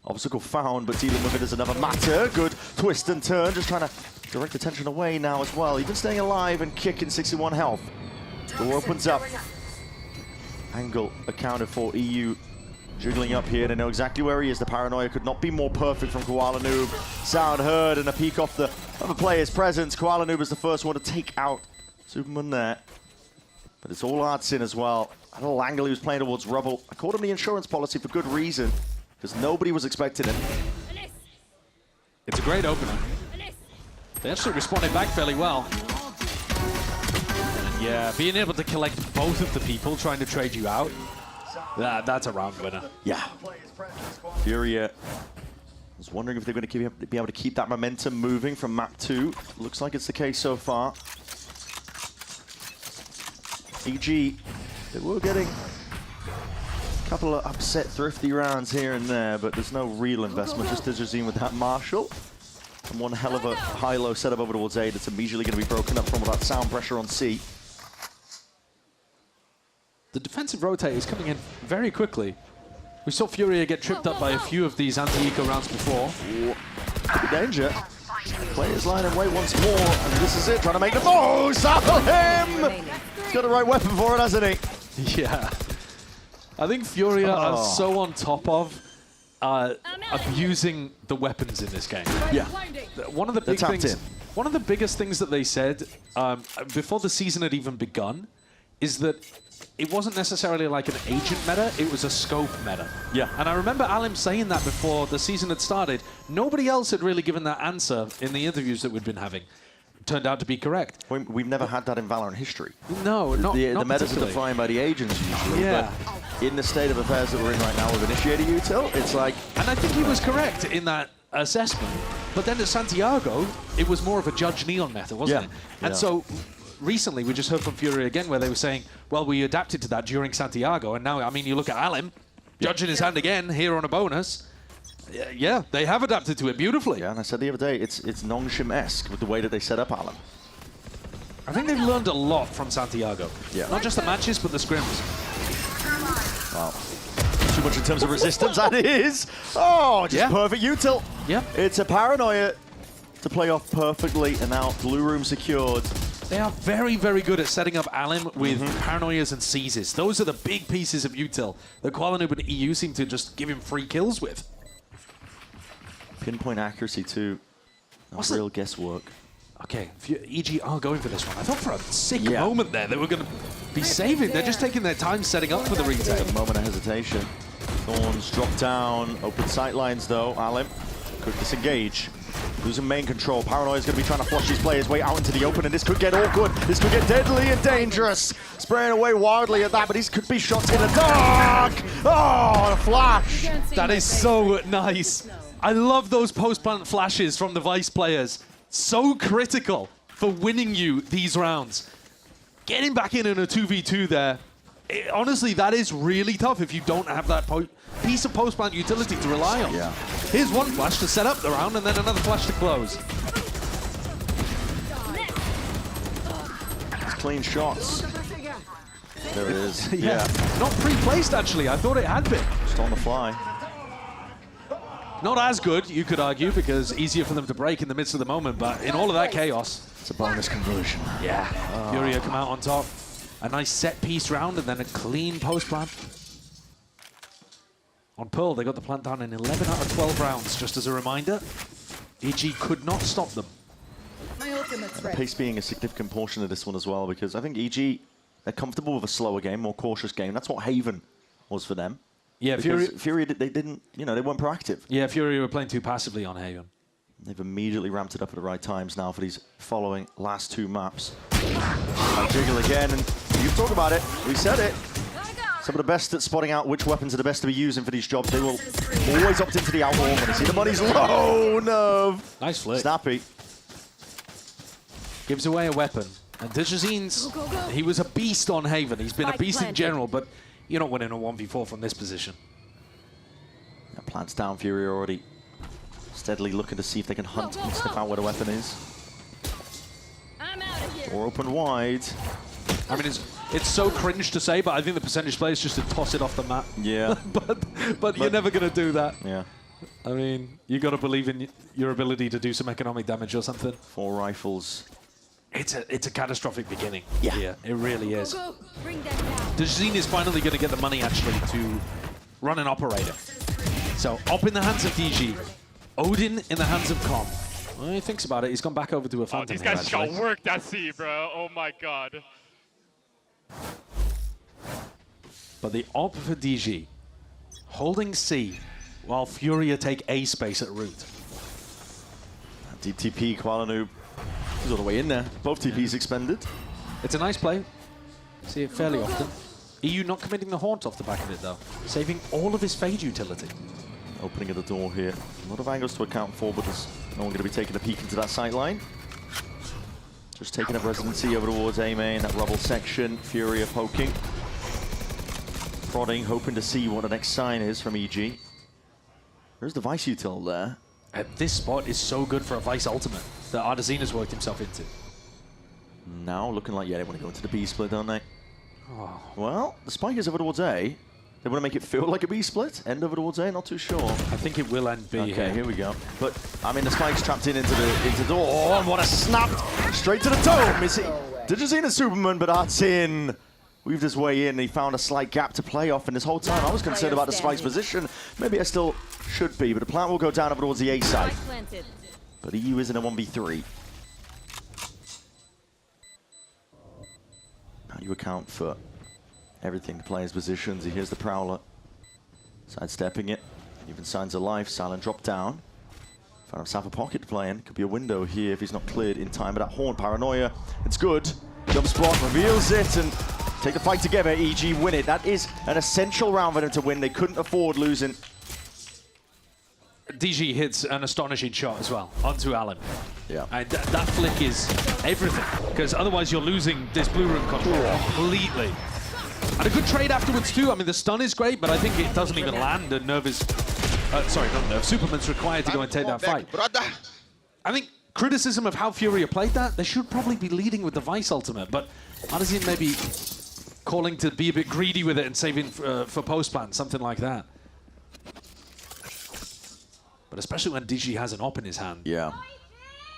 Obstacle found, but dealing with it is another matter. Good twist and turn, just trying to direct attention away now as well. Even staying alive and kicking 61 health. Door opens up. Angle accounted for. EU jiggling up here. They know exactly where he is. The paranoia could not be more perfect from Koala Noob. Sound heard and a peek off the other player's presence. Koala Noob is the first one to take out Superman there. But it's all Artsin as well. A little angle he was playing towards Rubble. I called him the insurance policy for good reason, because nobody was expecting it. It's a great opener. They actually responded back fairly well. And yeah, being able to collect both of the people trying to trade you out, that's a round winner. Yeah. FURIA was wondering if they're going to be able to keep that momentum moving from map 2. Looks like it's the case so far. EG, they were getting a couple of upset, thrifty rounds here and there, but there's no real investment. Just DeJazine with that Marshall. And one hell of a high-low setup over towards A that's immediately going to be broken up from that sound pressure on C. The defensive rotate is coming in very quickly. We saw FURIA get tripped up by a few of these anti-eco rounds before. Ooh, danger. Players line and wait once more, and this is it, trying to make the most out of him! He's got the right weapon for it, hasn't he? Yeah. I think FURIA are so on top of abusing the weapons in this game. Yeah. One of the big things, one of the biggest things that they said before the season had even begun is that it wasn't necessarily like an agent meta, it was a scope meta. Yeah. And I remember Alim saying that before the season had started. Nobody else had really given that answer in the interviews that we'd been having. Turned out to be correct. We've never had that in Valorant history. No, not the metas are defined by the agents usually. Yeah. But in the state of affairs that we're in right now with Initiator Util, it's like... And I think he was correct in that assessment. But then at Santiago, it was more of a Judge Neon meta, wasn't it? And so recently we just heard from FURIA again where they were saying, well, we adapted to that during Santiago. And now, I mean, you look at Alim, judging his hand again here on a bonus. Yeah, they have adapted to it beautifully. Yeah, and I said the other day, it's Nongshim-esque with the way that they set up Alan. I think they've learned a lot from Santiago. Yeah. Not just the matches, but the scrims. Wow. Too much in terms of resistance, that is. Oh, just perfect util. Yeah. It's a Paranoia to play off perfectly, and now blue room secured. They are very, very good at setting up Alim with Paranoias and Seizes. Those are the big pieces of util that Qualanoob and EU seem to just give him free kills with. Pinpoint accuracy too. Not real guesswork. Okay, EG are going for this one. I thought for a sick moment there they were going to be saving. They're just taking their time setting up for the retake. A moment of hesitation. Thorns drop down. Open sight lines though. Alim, quick disengage. Losing main control. Paranoia is going to be trying to flush these players way out into the open, and this could get awkward. This could get deadly and dangerous. Spraying away wildly at that, but these could be shots in the dark. Oh, a flash. That is so nice. I love those post-plant flashes from the Vice players. So critical for winning you these rounds. Getting back in a 2v2 there, honestly, that is really tough if you don't have that piece of post-plant utility to rely on. Yeah. Here's one flash to set up the round, and then another flash to close. It's clean shots. There it is. Yeah. Not pre-placed, actually. I thought it had been. Just on the fly. Not as good, you could argue, because easier for them to break in the midst of the moment, but in all of that chaos. It's a bonus conversion. Yeah. FURIA come out on top. A nice set-piece round, and then a clean post-plant. On Pearl, they got the plant down in 11 out of 12 rounds, just as a reminder. EG could not stop them. And the pace being a significant portion of this one as well, because I think EG, they're comfortable with a slower game, more cautious game. That's what Haven was for them. Yeah, FURIA, they didn't, they weren't proactive. Yeah, FURIA were playing too passively on Haven. They've immediately ramped it up at the right times now for these following last two maps. Jiggle again, and you've talked about it. We said it. Some of the best at spotting out which weapons are the best to be using for these jobs. They will always opt into the outlaw when they see the money's low. Nerve. Nice flick. Snappy. Gives away a weapon. And Dijazine's, he was a beast on Haven. He's been a beast in general, but you're not winning a 1v4 from this position. Yeah, plants down, FURIA already steadily looking to see if they can hunt and sniff out where the weapon is. Door open wide. I mean, it's so cringe to say, but I think the percentage play is just to toss it off the map. Yeah. but you're never going to do that. Yeah. I mean, you got to believe in your ability to do some economic damage or something. 4 rifles. It's a catastrophic beginning. Yeah. It really is. Dejazine is finally going to get the money, actually, to run an operator. So, Op in the hands of DG. Odin in the hands of Com. When he thinks about it, he's gone back over to a Phantom. These guys got worked at C, bro. Oh my god. But the Op for DG, holding C, while FURIA take A space at root. DTP, Qualanoob. He's all the way in there. Both TPs expended. It's a nice play. See it fairly often. EU not committing the haunt off the back of it, though. Saving all of his Fade utility. Opening of the door here. A lot of angles to account for, but there's no one going to be taking a peek into that sight line. Just taking up residency over towards A main, that rubble section. FURIA poking. Prodding, hoping to see what the next sign is from EG. There's the Vice util there. This spot is so good for a Vice ultimate that Ardazine has worked himself into. Now looking like, yeah, they want to go into the B split, don't they? Oh. Well, the spike is over towards A. They want to make it feel like a B split. End over towards A, not too sure. I think it will end B. Okay, here we go. But I mean, the spike's trapped into the door. Oh, and what a snap! Straight to the dome. Is it? Dejazine Superman, but Artin weaved his way in. He found a slight gap to play off, and this whole time I was concerned about the spike's position. Maybe I still should be, but the plant will go down over towards the A side. But EU is in a 1v3. How do you account for everything? The player's positions. He hears the Prowler. Sidestepping it. Even signs of life. Silent drop down. Found himself a pocket to play in. Could be a window here if he's not cleared in time. But that Horn Paranoia, it's good. Jump spot, reveals it, and take the fight together. EG win it. That is an essential round for them to win. They couldn't afford losing. DG hits an astonishing shot as well onto Alan. Yeah. And that flick is everything, because otherwise you're losing this blue room control completely. And a good trade afterwards too. I mean, the stun is great, but I think it doesn't even land, and Nerve is... sorry, not Nerve. Superman's required to go and take that fight. I think criticism of how FURIA played that, they should probably be leading with the Vice ultimate, but Arzin maybe calling to be a bit greedy with it and saving for post-plan, something like that. But especially when DG has an op in his hand. Yeah.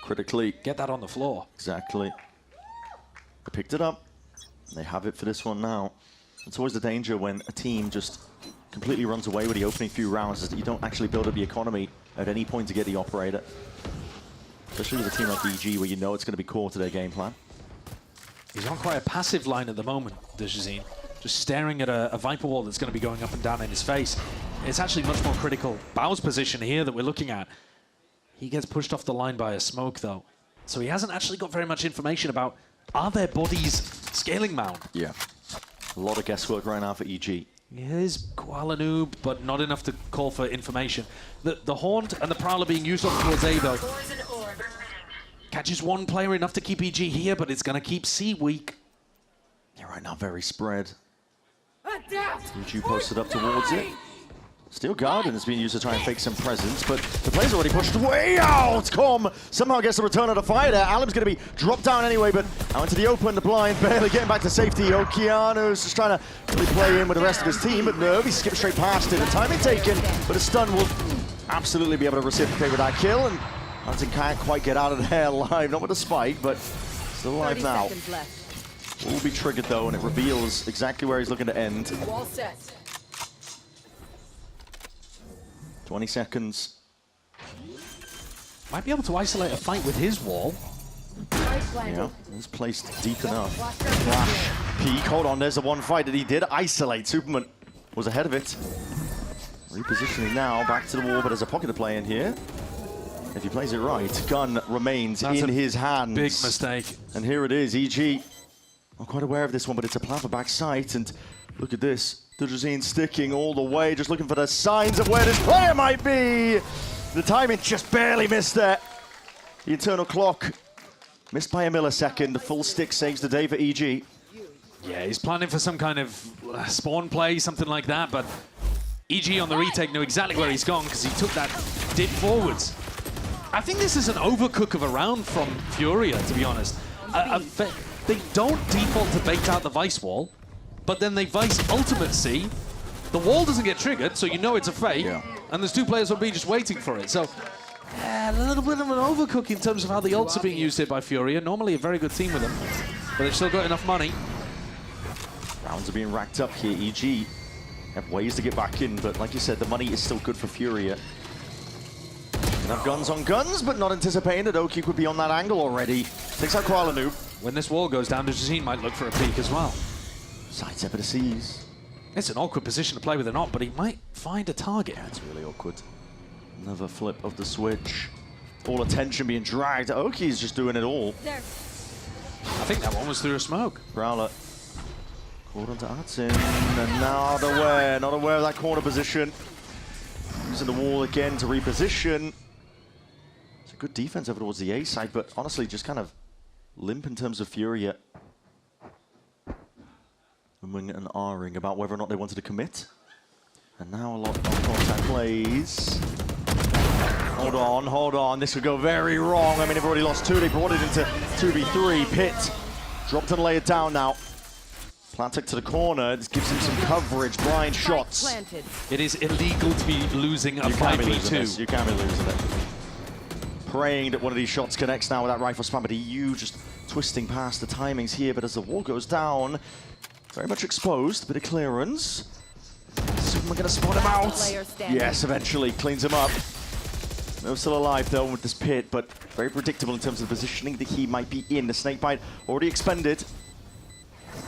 Critically. Get that on the floor. Exactly. They picked it up. They have it for this one now. It's always the danger when a team just completely runs away with the opening few rounds, is that you don't actually build up the economy at any point to get the operator. Especially with a team like EG, where you know it's going to be core to their game plan. He's on quite a passive line at the moment, Dejazine. Just staring at a Viper wall that's going to be going up and down in his face. It's actually much more critical. Bao's position here that we're looking at. He gets pushed off the line by a smoke, though. So he hasn't actually got very much information about, are their bodies scaling mount? Yeah. A lot of guesswork right now for EG. Here's Koala Noob, but not enough to call for information. The Haunt and the Prowler being used on towards A, though. Catches one player, enough to keep EG here, but it's going to keep C weak. Yeah, right now, very spread. EG posted up towards it. Steel Garden is being used to try and fake some presence, but the player's already pushed way out. Com somehow gets a return of the fire there. Alim's going to be dropped down anyway, but out into the open, the blind, barely getting back to safety. Okeanu's just trying to really play in with the rest of his team, but Nerve, he skipped straight past it. The timing taken, but a stun will absolutely be able to reciprocate with that kill, and Hudson can't quite get out of there alive, not with a spike, but still alive now. Will be triggered though, and it reveals exactly where he's looking to end. Wall set. 20 seconds. Might be able to isolate a fight with his wall. Yeah, it's placed deep enough. Flash, peek, hold on, there's the one fight that he did isolate. Superman was ahead of it. Repositioning now, back to the wall, but there's a pocket to play in here. If he plays it right, gun remains in his hands. Big mistake. And here it is, EG. I'm quite aware of this one, but it's a plan for back sight, and look at this. Dejazine sticking all the way, just looking for the signs of where this player might be. The timing just barely missed there. The internal clock missed by a millisecond. The full stick saves the day for EG. Yeah, he's planning for some kind of spawn play, something like that, but EG on the retake knew exactly where he's gone because he took that dip forwards. I think this is an overcook of a round from FURIA, to be honest. They don't default to bait out the Vice wall, but then they Vice ultimate C. The wall doesn't get triggered, so you know it's a fake, and there's two players on B just waiting for it. So, a little bit of an overcook in terms of how the ults are being used here by FURIA. Normally a very good team with them, but they've still got enough money. Rounds are being racked up here. EG have ways to get back in, but like you said, the money is still good for FURIA. Have guns on guns, but not anticipating that Oki could be on that angle already. Takes out Koala Noob. When this wall goes down, Dejazine might look for a peek as well. Sidestep at a seize. It's an awkward position to play with an op, but he might find a target. Yeah, it's really awkward. Another flip of the switch. All attention being dragged. Oki's just doing it all. I think that one was through a smoke. Prowler. Caught onto Artsin, and not aware of that corner position. Using the wall again to reposition. It's a good defense over towards the A side, but honestly just kind of limp in terms of FURIA. And R-ing about whether or not they wanted to commit. And now a lot of contact plays. Hold on, this could go very wrong. I mean, they've already lost two, they brought it into 2v3. Pit dropped and laid down now. Plantic to the corner, this gives him some coverage, blind shots. It is illegal to be losing a 5v2. You can't be losing it. Praying that one of these shots connects now with that rifle spam, but EU just twisting past the timings here, but as the wall goes down, very much exposed, bit of clearance. Superman gonna spot him out. Yes, eventually, cleans him up. No, still alive though with this pit, but very predictable in terms of the positioning that he might be in. The snakebite already expended.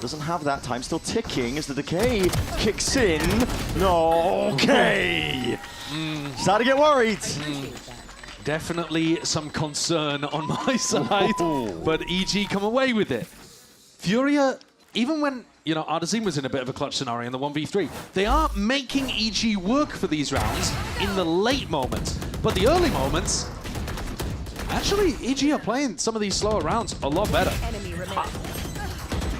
Doesn't have that time, still ticking as the decay kicks in. No, okay. Starting to get worried. Definitely some concern on my side, but EG come away with it. FURIA, even when, you know, Arzin was in a bit of a clutch scenario in the 1v3, they are making EG work for these rounds in the late moments. But the early moments, actually, EG are playing some of these slower rounds a lot better.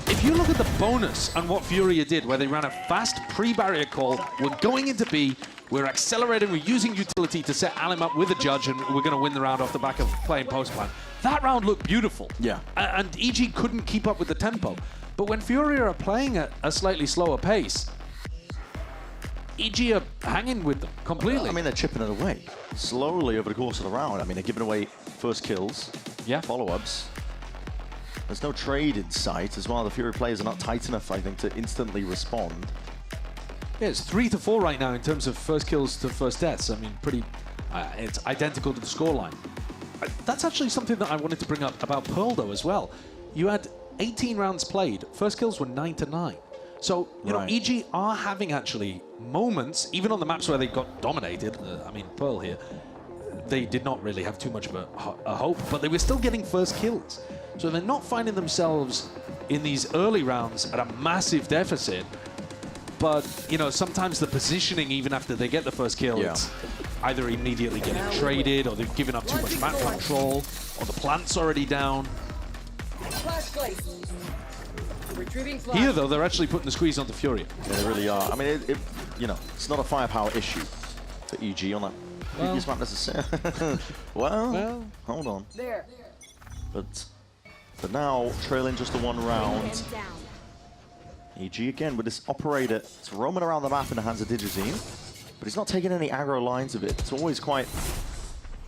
If if you look at the bonus and what FURIA did, where they ran a fast pre-barrier call, we're going into B, we're accelerating, we're using utility to set Alim up with a judge, and we're going to win the round off the back of playing post-plan. That round looked beautiful. Yeah. And EG couldn't keep up with the tempo. But when FURIA are playing at a slightly slower pace, EG are hanging with them completely. I mean, they're chipping it away slowly over the course of the round. I mean, they're giving away first kills, follow-ups. There's no trade in sight as well. The FURIA players are not tight enough, I think, to instantly respond. Yeah, it's 3-4 right now in terms of first kills to first deaths. I mean, pretty, it's identical to the scoreline. That's actually something that I wanted to bring up about Pearl, though, as well. You had 18 rounds played. First kills were 9-9. So, you know, EG are having actually moments, even on the maps where they got dominated. I mean, Pearl here, they did not really have too much of a hope, but they were still getting first kills. So they're not finding themselves in these early rounds at a massive deficit. But, you know, sometimes the positioning, even after they get the first kill, it's either immediately getting traded, or they've given up too much map control, or the plant's already down. Here, though, they're actually putting the squeeze onto FURIA. Yeah, they really are. I mean, you know, it's not a firepower issue for EG on that previous map necessarily. well, hold on. But for now, trailing just the one round. EG again with this operator. It's roaming around the map in the hands of Digizine, but he's not taking any aggro lines of it. It's always quite...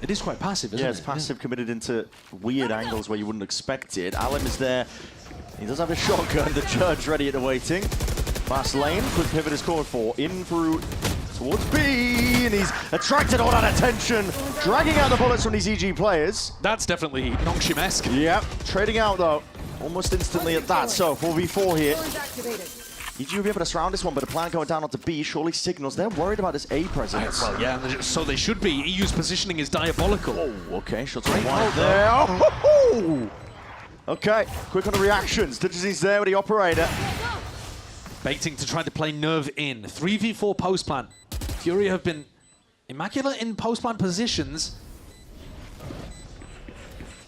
It is quite passive, isn't it? Yeah, it's passive, committed into weird angles where you wouldn't expect it. Alim is there. He does have a shotgun. The judge ready at the waiting. Fast lane. Quick pivot is called for. In through towards B, and he's attracted all that attention, dragging out the bullets from these EG players. That's definitely Nongshim-esque. Yep, trading out though, almost instantly at that. So 4v4 here. EG will be able to surround this one, but the plan going down onto B surely signals they're worried about this A presence. Well, yeah, so they should be. EU's positioning is diabolical. Oh, okay, shots on wide there. Oh, okay, quick on the reactions. Digizine's there with the operator. Baiting to try to play nerve in. 3v4 post-plan. FURIA have been immaculate in post-plan positions.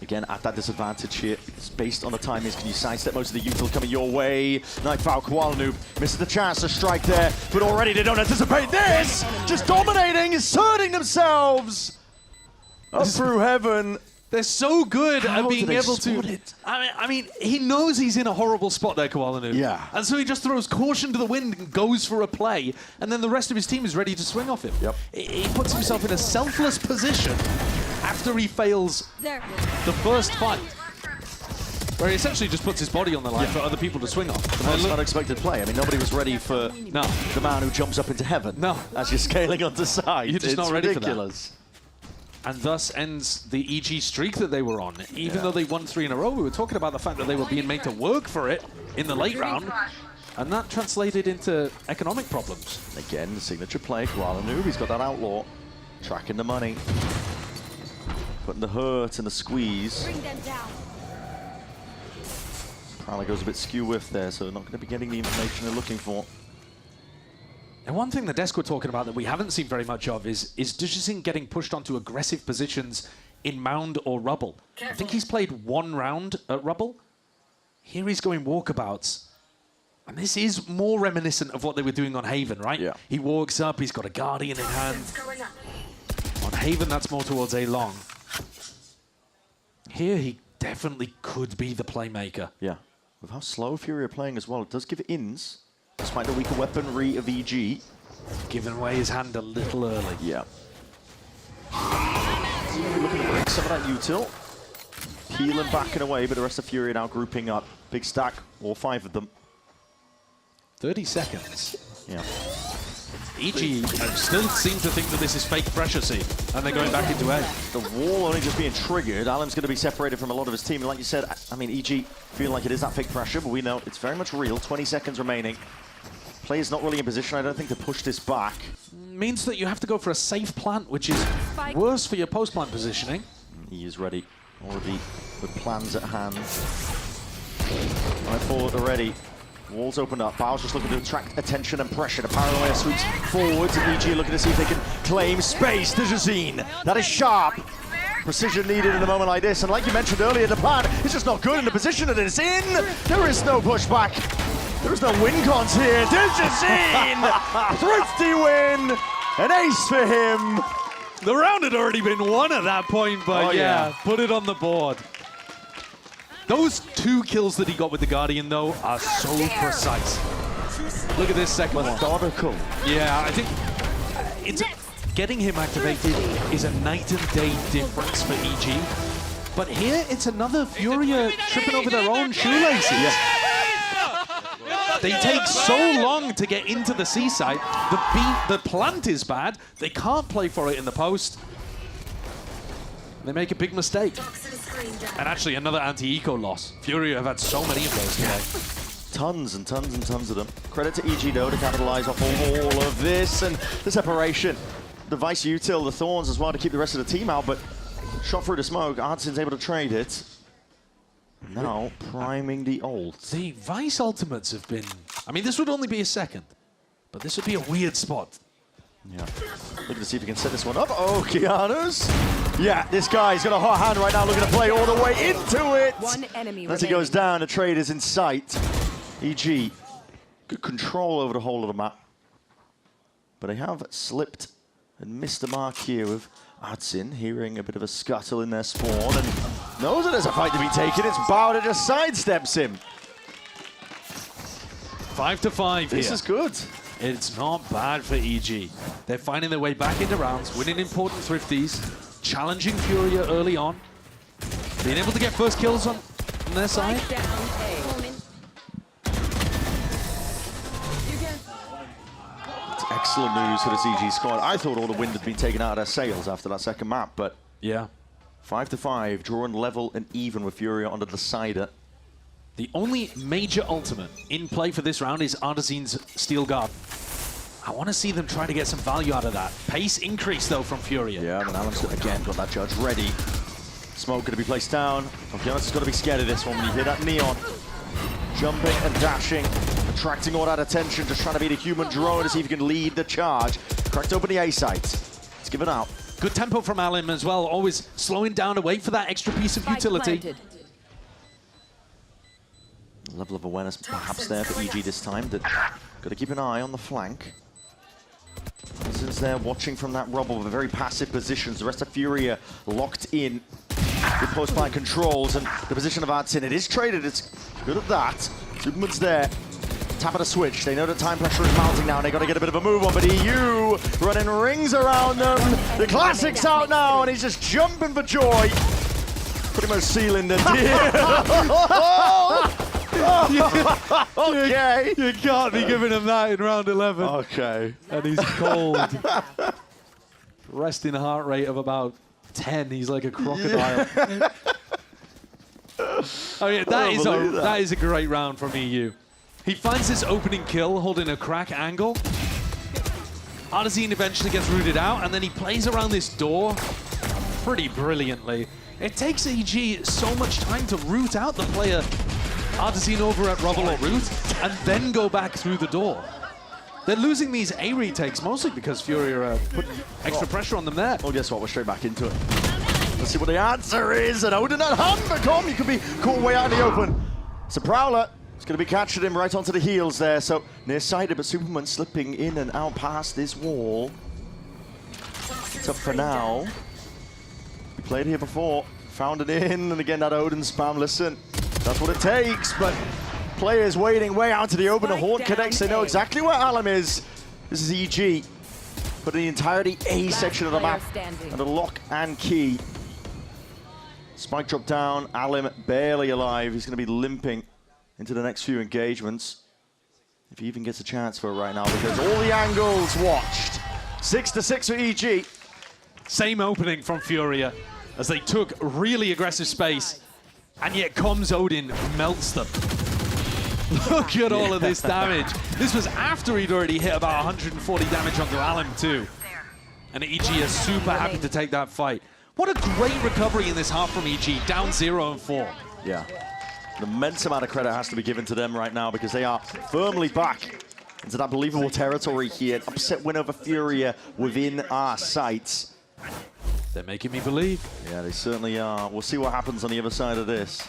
Again, at that disadvantage here, it's based on the timings. Can you sidestep most of the util coming your way? Nightfall, Koala misses the chance to strike there, but already they don't anticipate this! Just dominating, asserting themselves! Up through heaven. They're so good at being able to... It? I mean, he knows he's in a horrible spot there, Koala. Yeah. And so he just throws caution to the wind and goes for a play, and then the rest of his team is ready to swing off him. Yep. He puts himself in a selfless position after he fails the first fight, where he essentially just puts his body on the line for other people to swing off. The most unexpected play. I mean, nobody was ready for the man who jumps up into heaven. No. As you're scaling onto side. You're just not ready for that. Ridiculous. And thus ends the EG streak that they were on. Even though they won 3 in a row, we were talking about the fact that they were being made to work for it in the late round. And that translated into economic problems. Again, the signature play, Koala Noob, he's got that outlaw. Tracking the money. Putting the hurt and the squeeze. Bring them down. Probably goes a bit skew-whiff there, so not going to be getting the information they're looking for. And one thing the desk were talking about that we haven't seen very much of is Digizine getting pushed onto aggressive positions in mound or rubble. I think he's played 1 round at rubble. Here he's going walkabouts. And this is more reminiscent of what they were doing on Haven, right? Yeah. He walks up, he's got a Guardian in hand. On Haven, that's more towards A long. Here he definitely could be the playmaker. Yeah. With how slow FURIA are playing as well, it does give ins. Despite the weaker weaponry of EG. Giving away his hand a little early. Yeah. Looking to break some of that util. Peeling back and away, but the rest of FURIA now grouping up. Big stack, all 5 of them. 30 seconds. Yeah. EG still seem to think that this is fake pressure seed, and they're going back into A. The wall only just being triggered. Alim's going to be separated from a lot of his team. And like you said, I mean, EG feel like it is that fake pressure, but we know it's very much real. 20 seconds remaining. Player's not really in position, I don't think, to push this back. Means that you have to go for a safe plant, which is worse for your post-plant positioning. He is ready, already with plans at hand. Right forward already. Walls open up. Bow's just looking to attract attention and pressure. The paranoia sweeps forwards, and EG looking to see if they can claim space. Digizine, that is sharp. Precision needed in a moment like this, and like you mentioned earlier, the plan is just not good in the position that it's in. There is no pushback. There is no win cons here. Digicine! Thrifty win! An ace for him. The round had already been won at that point, but yeah, put it on the board. Those 2 kills that he got with the Guardian, though, are so precise. Look at this second one. Methodical. Yeah, I think it's getting him activated is a night and day difference for EG. But here, it's another Furia tripping over their own shoelaces. Yeah. They take so long to get into the C site. The plant is bad. They can't play for it in the post. They make a big mistake. And actually, another anti-eco loss. Furia have had so many of those today. Tons and tons and tons of them. Credit to EG, though, to capitalize off all of this and the separation. The Vice util, the Thorns as well to keep the rest of the team out, but shot through the smoke. Artsin's able to trade it. Now, priming the ult. The Vice ultimates have been... I mean, this would only be a second, but this would be a weird spot. Yeah. Looking to see if he can set this one up. Oh, Keanu's. Yeah, this guy's got a hot hand right now, looking to play all the way into it. One enemy As he goes down, the trade is in sight. EG, good control over the whole of the map. But they have slipped and missed the mark here with Adsin, hearing a bit of a scuttle in their spawn, and knows that there's a fight to be taken. It's Bao that just sidesteps him. 5 to 5 here. This is good. It's not bad for EG. They're finding their way back into rounds, winning important thrifties, challenging Furia early on, being able to get first kills on their side. It's excellent news for this EG squad. I thought all the wind had been taken out of their sails after that second map, but yeah. 5 to 5, drawing level and even with Furia on the decider. The only major ultimate in play for this round is Artisan's Steel Guard. I want to see them try to get some value out of that. Pace increase, though, from Furia. Yeah, and Alan's again got that judge ready. Smoke going to be placed down. Okay, has got to be scared of this one when you hear that neon. Jumping and dashing, attracting all that attention, just trying to beat a human drone to see if he can lead the charge. Cracked open the A site. It's given out. Good tempo from Alim as well, always slowing down to wait for that extra piece of utility. Level of awareness perhaps there for EG this time. That got to keep an eye on the flank. Since they're watching from that rubble with very passive positions, the rest of Furia locked in with post-plant controls, and the position of Adsin, it is traded, it's good at that. Superman's there. Tap of the switch. They know that time pressure is mounting now, and they got to get a bit of a move on, but EU running rings around them. The classic's out now, and he's just jumping for joy. Pretty much sealing the deal. Okay. You can't be giving him that in round 11. Okay. And he's cold. Resting heart rate of about 10. He's like a crocodile. I mean, that is a great round from EU. He finds this opening kill, holding a crack angle. Artisan eventually gets rooted out, and then he plays around this door pretty brilliantly. It takes EG so much time to root out the player Artisan over at Rubble or Root, and then go back through the door. They're losing these A retakes mostly because Furia are putting extra pressure on them there. Well, guess what? We're straight back into it. Let's see what the answer is. And Odin at Humbercom, you could be caught way out in the open. So Prowler is going to be catching him right onto the heels there. So nearsighted, but Superman slipping in and out past this wall. It's up for now. We played here before, found it in, and again that Odin spam. Listen, that's what it takes, but players waiting way out to the open. The Horde connects, they know exactly where Alam is. This is EG, but the entirety A section of the map, and a lock and key. Spike drop down, Alim barely alive. He's going to be limping into the next few engagements, if he even gets a chance for it right now, because all the angles watched. 6-6 for EG. Same opening from Furia as they took really aggressive space, and yet comes Odin, melts them. Look at all of this damage. This was after he'd already hit about 140 damage onto Alim too. And EG is super happy to take that fight. What a great recovery in this half from EG, down 0-4. Yeah, an immense amount of credit has to be given to them right now because they are firmly back into that believable territory here. An upset win over Furia within our sights. They're making me believe. Yeah, they certainly are. We'll see what happens on the other side of this.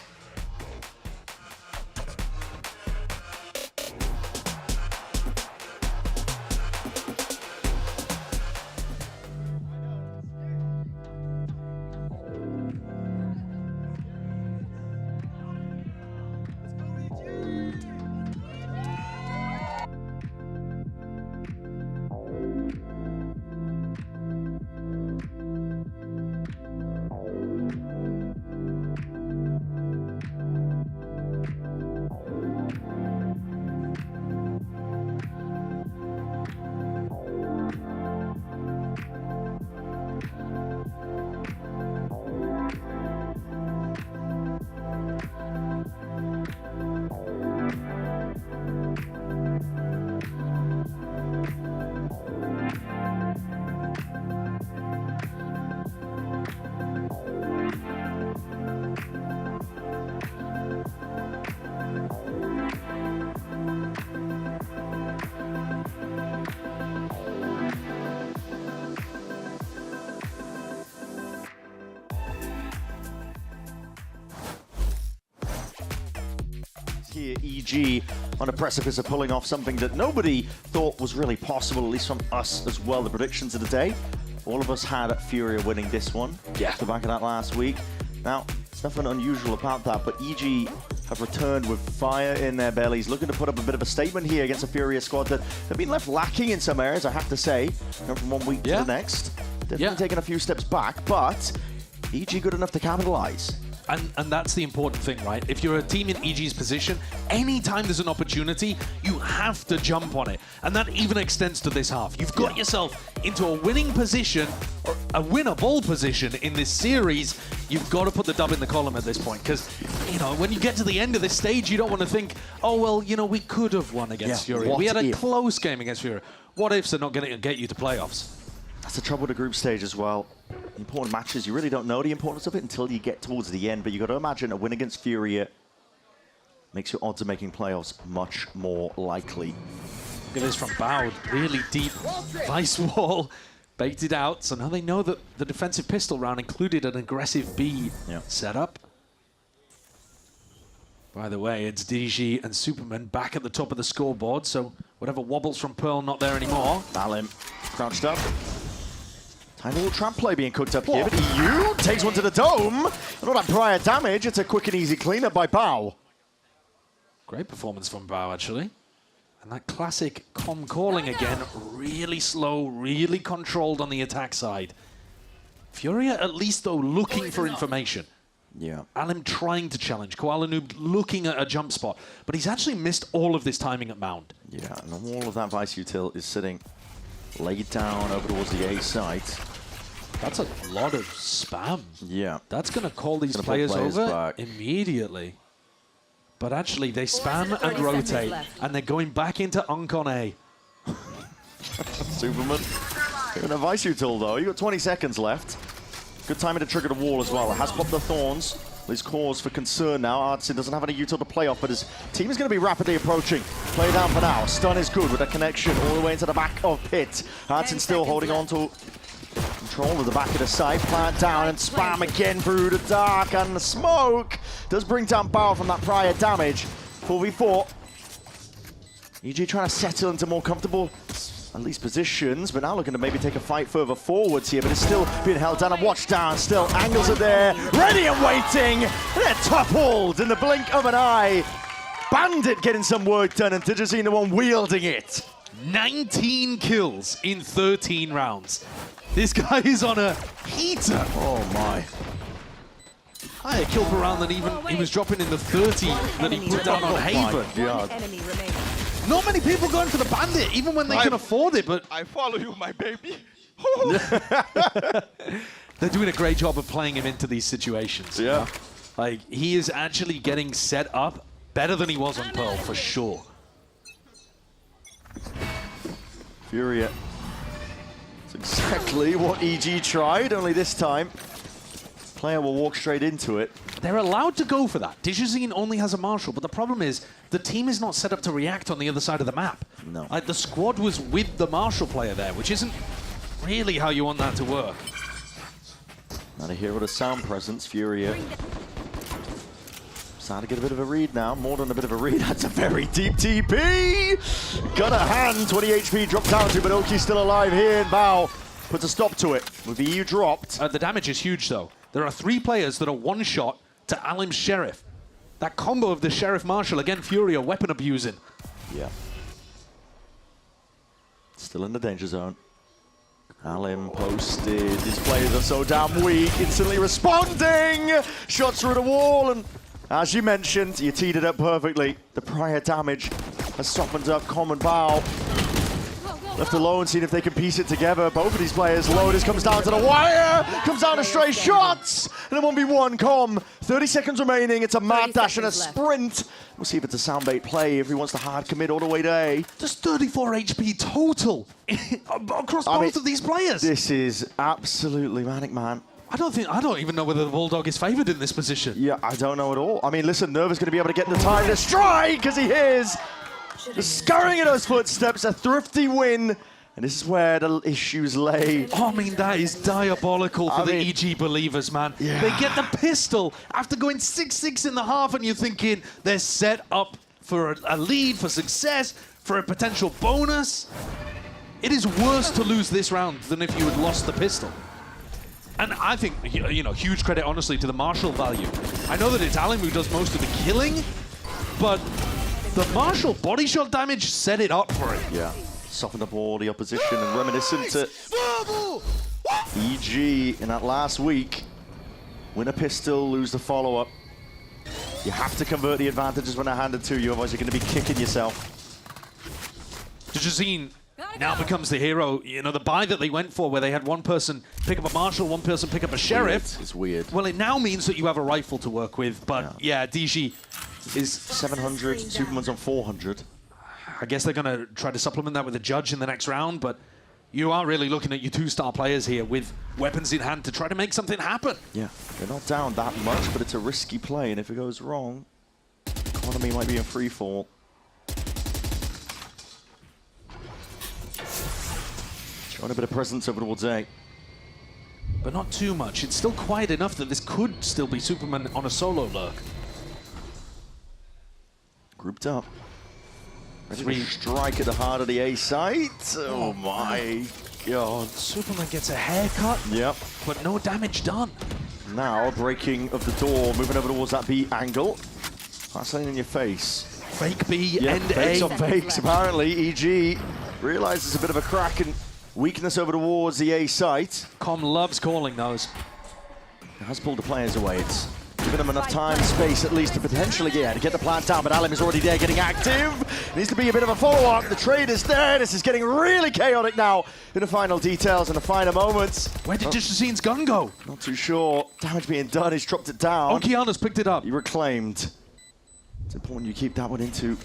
Here, EG on a precipice of pulling off something that nobody thought was really possible, at least from us as well. The predictions of the day, all of us had FURIA winning this one. Yeah. Off the back of that last week. Now, there's nothing unusual about that, but EG have returned with fire in their bellies, looking to put up a bit of a statement here against a FURIA squad that have been left lacking in some areas, I have to say, from one week to the next. Definitely taking a few steps back, but EG good enough to capitalize. And that's the important thing, right? If you're a team in EG's position, anytime there's an opportunity, you have to jump on it. And that even extends to this half. You've got yourself into a winning position, or a winnable position in this series. You've got to put the dub in the column at this point. Because, you know, when you get to the end of this stage, you don't want to think, oh, well, you know, we could have won against FURIA. We had a close game against FURIA. What ifs are not going to get you to playoffs? That's the trouble with the group stage as well. Important matches, you really don't know the importance of it until you get towards the end, but you've got to imagine a win against FURIA makes your odds of making playoffs much more likely. Look at this from Bao, really deep vice wall, baited out, so now they know that the defensive pistol round included an aggressive B setup. By the way, it's DG and Superman back at the top of the scoreboard, so whatever wobbles from Pearl, not there anymore. Alim crouched up. Tiny little trap play being cooked up here, but EU takes one to the dome. And all that prior damage, it's a quick and easy cleanup by Bao. Great performance from Bao, actually. And that classic com calling again, really slow, really controlled on the attack side. FURIA, at least, though, looking for information. Yeah. Alim trying to challenge. Koala Noob looking at a jump spot. But he's actually missed all of this timing at Mound. Yeah, and all of that Vice Util is sitting laid down over towards the A site. That's a lot of spam. Yeah. That's going to call these players over immediately. But actually, they spam and rotate, and they're going back into Uncon A. Superman. Giving a Vice Util, though. You got 20 seconds left. Good timing to trigger the wall as well. It has popped the Thorns. There's cause for concern now. Artsin doesn't have any util to play off, but his team is going to be rapidly approaching. Play down for now. Stun is good with a connection all the way into the back of Pit. Artsin still holding on to control of the back of the site. Plant down and spam again through the dark, and the smoke does bring down Bao from that prior damage. 4v4. EG trying to settle into more comfortable, at least positions, but now looking to maybe take a fight further forwards here, but it's still being held down and watched down. Still, angles are there, ready and waiting. They're toppled in the blink of an eye. Bandit getting some work done, and Digizine the one wielding it. 19 kills in 13 rounds. This guy is on a heater. Oh my. Higher kill per round than even he was dropping in the 30 that he put down on Haven. Not many people going for the Bandit, even when they can afford it, but... I follow you, my baby. They're doing a great job of playing him into these situations. Yeah. Like, he is actually getting set up better than he was on Pearl, for sure. FURIA. That's exactly what EG tried, only this time player will walk straight into it. They're allowed to go for that. Digizine only has a Marshal, but the problem is the team is not set up to react on the other side of the map. No. Like, the squad was with the Marshal player there, which isn't really how you want that to work. Not a hero to sound presence, FURIA. Starting to get a bit of a read now, more than a bit of a read. That's a very deep TP! Got a hand, 20 HP dropped down to, but Oki's still alive here, and Bao puts a stop to it. With the EU dropped. The damage is huge, though. There are 3 players that are one shot to Alim's Sheriff. That combo of the Sheriff Marshal, again, FURIA weapon abusing. Yeah. Still in the danger zone. Alim posted. These players are so damn weak. Instantly responding! Shots through the wall, and as you mentioned, you teed it up perfectly. The prior damage has softened up Com and Bao. Left alone, seeing if they can piece it together. Both of these players, Lotus comes down to the wire, comes down to stray shots, and a 1v1 Com. 30 seconds remaining, it's a mad dash and a sprint. We'll see if it's a soundbait play, if he wants to hard commit all the way to A. Just 34 HP total across both of these players. This is absolutely manic, man. I don't even know whether the Bulldog is favored in this position. Yeah, I don't know at all. I mean, listen, Nerva's going to be able to get in the time to strike, because he hears the scurrying of those footsteps, a thrifty win. And this is where the issues lay. Oh, I mean, that is diabolical for the EG believers, man. Yeah. They get the pistol after going 6-6 in the half, and you're thinking they're set up for a lead, for success, for a potential bonus. It is worse to lose this round than if you had lost the pistol. And I think, you know, huge credit, honestly, to the Marshall value. I know that it's Alim who does most of the killing, but the Marshall body shot damage set it up for it. Yeah, softened up all the opposition and reminiscent to EG in that last week. Win a pistol, lose the follow-up. You have to convert the advantages when they're handed to you, otherwise you're going to be kicking yourself. Dejazine now becomes the hero. You know, the buy that they went for, where they had one person pick up a Marshal, one person pick up a Sheriff. It's weird. Well, it now means that you have a rifle to work with, but yeah, DG is 700, Superman's on 400. I guess they're going to try to supplement that with a Judge in the next round, but you are really looking at your 2-star players here with weapons in hand to try to make something happen. Yeah, they're not down that much, but it's a risky play, and if it goes wrong, economy might be in free fall. Showing a bit of presence over towards A. But not too much. It's still quiet enough that this could still be Superman on a solo lurk. Grouped up. Ready to strike at the heart of the A site. Oh my god. Superman gets a haircut. Yep. But no damage done. Now, breaking of the door, moving over towards that B angle. That's something in your face. Fake B and fakes A. on fakes, apparently. EG realizes a bit of a crack and weakness over towards the A site. Com loves calling those. It has pulled the players away. It's given them enough time, space at least to potentially to get the plant down, but Alim is already there getting active. Needs to be a bit of a follow-up. The trade is there. This is getting really chaotic now in the final details and the final moments. Where did Dejazine's gun go? Not too sure. Damage being done. He's dropped it down. Okeana's picked it up. He reclaimed. It's important you keep that one into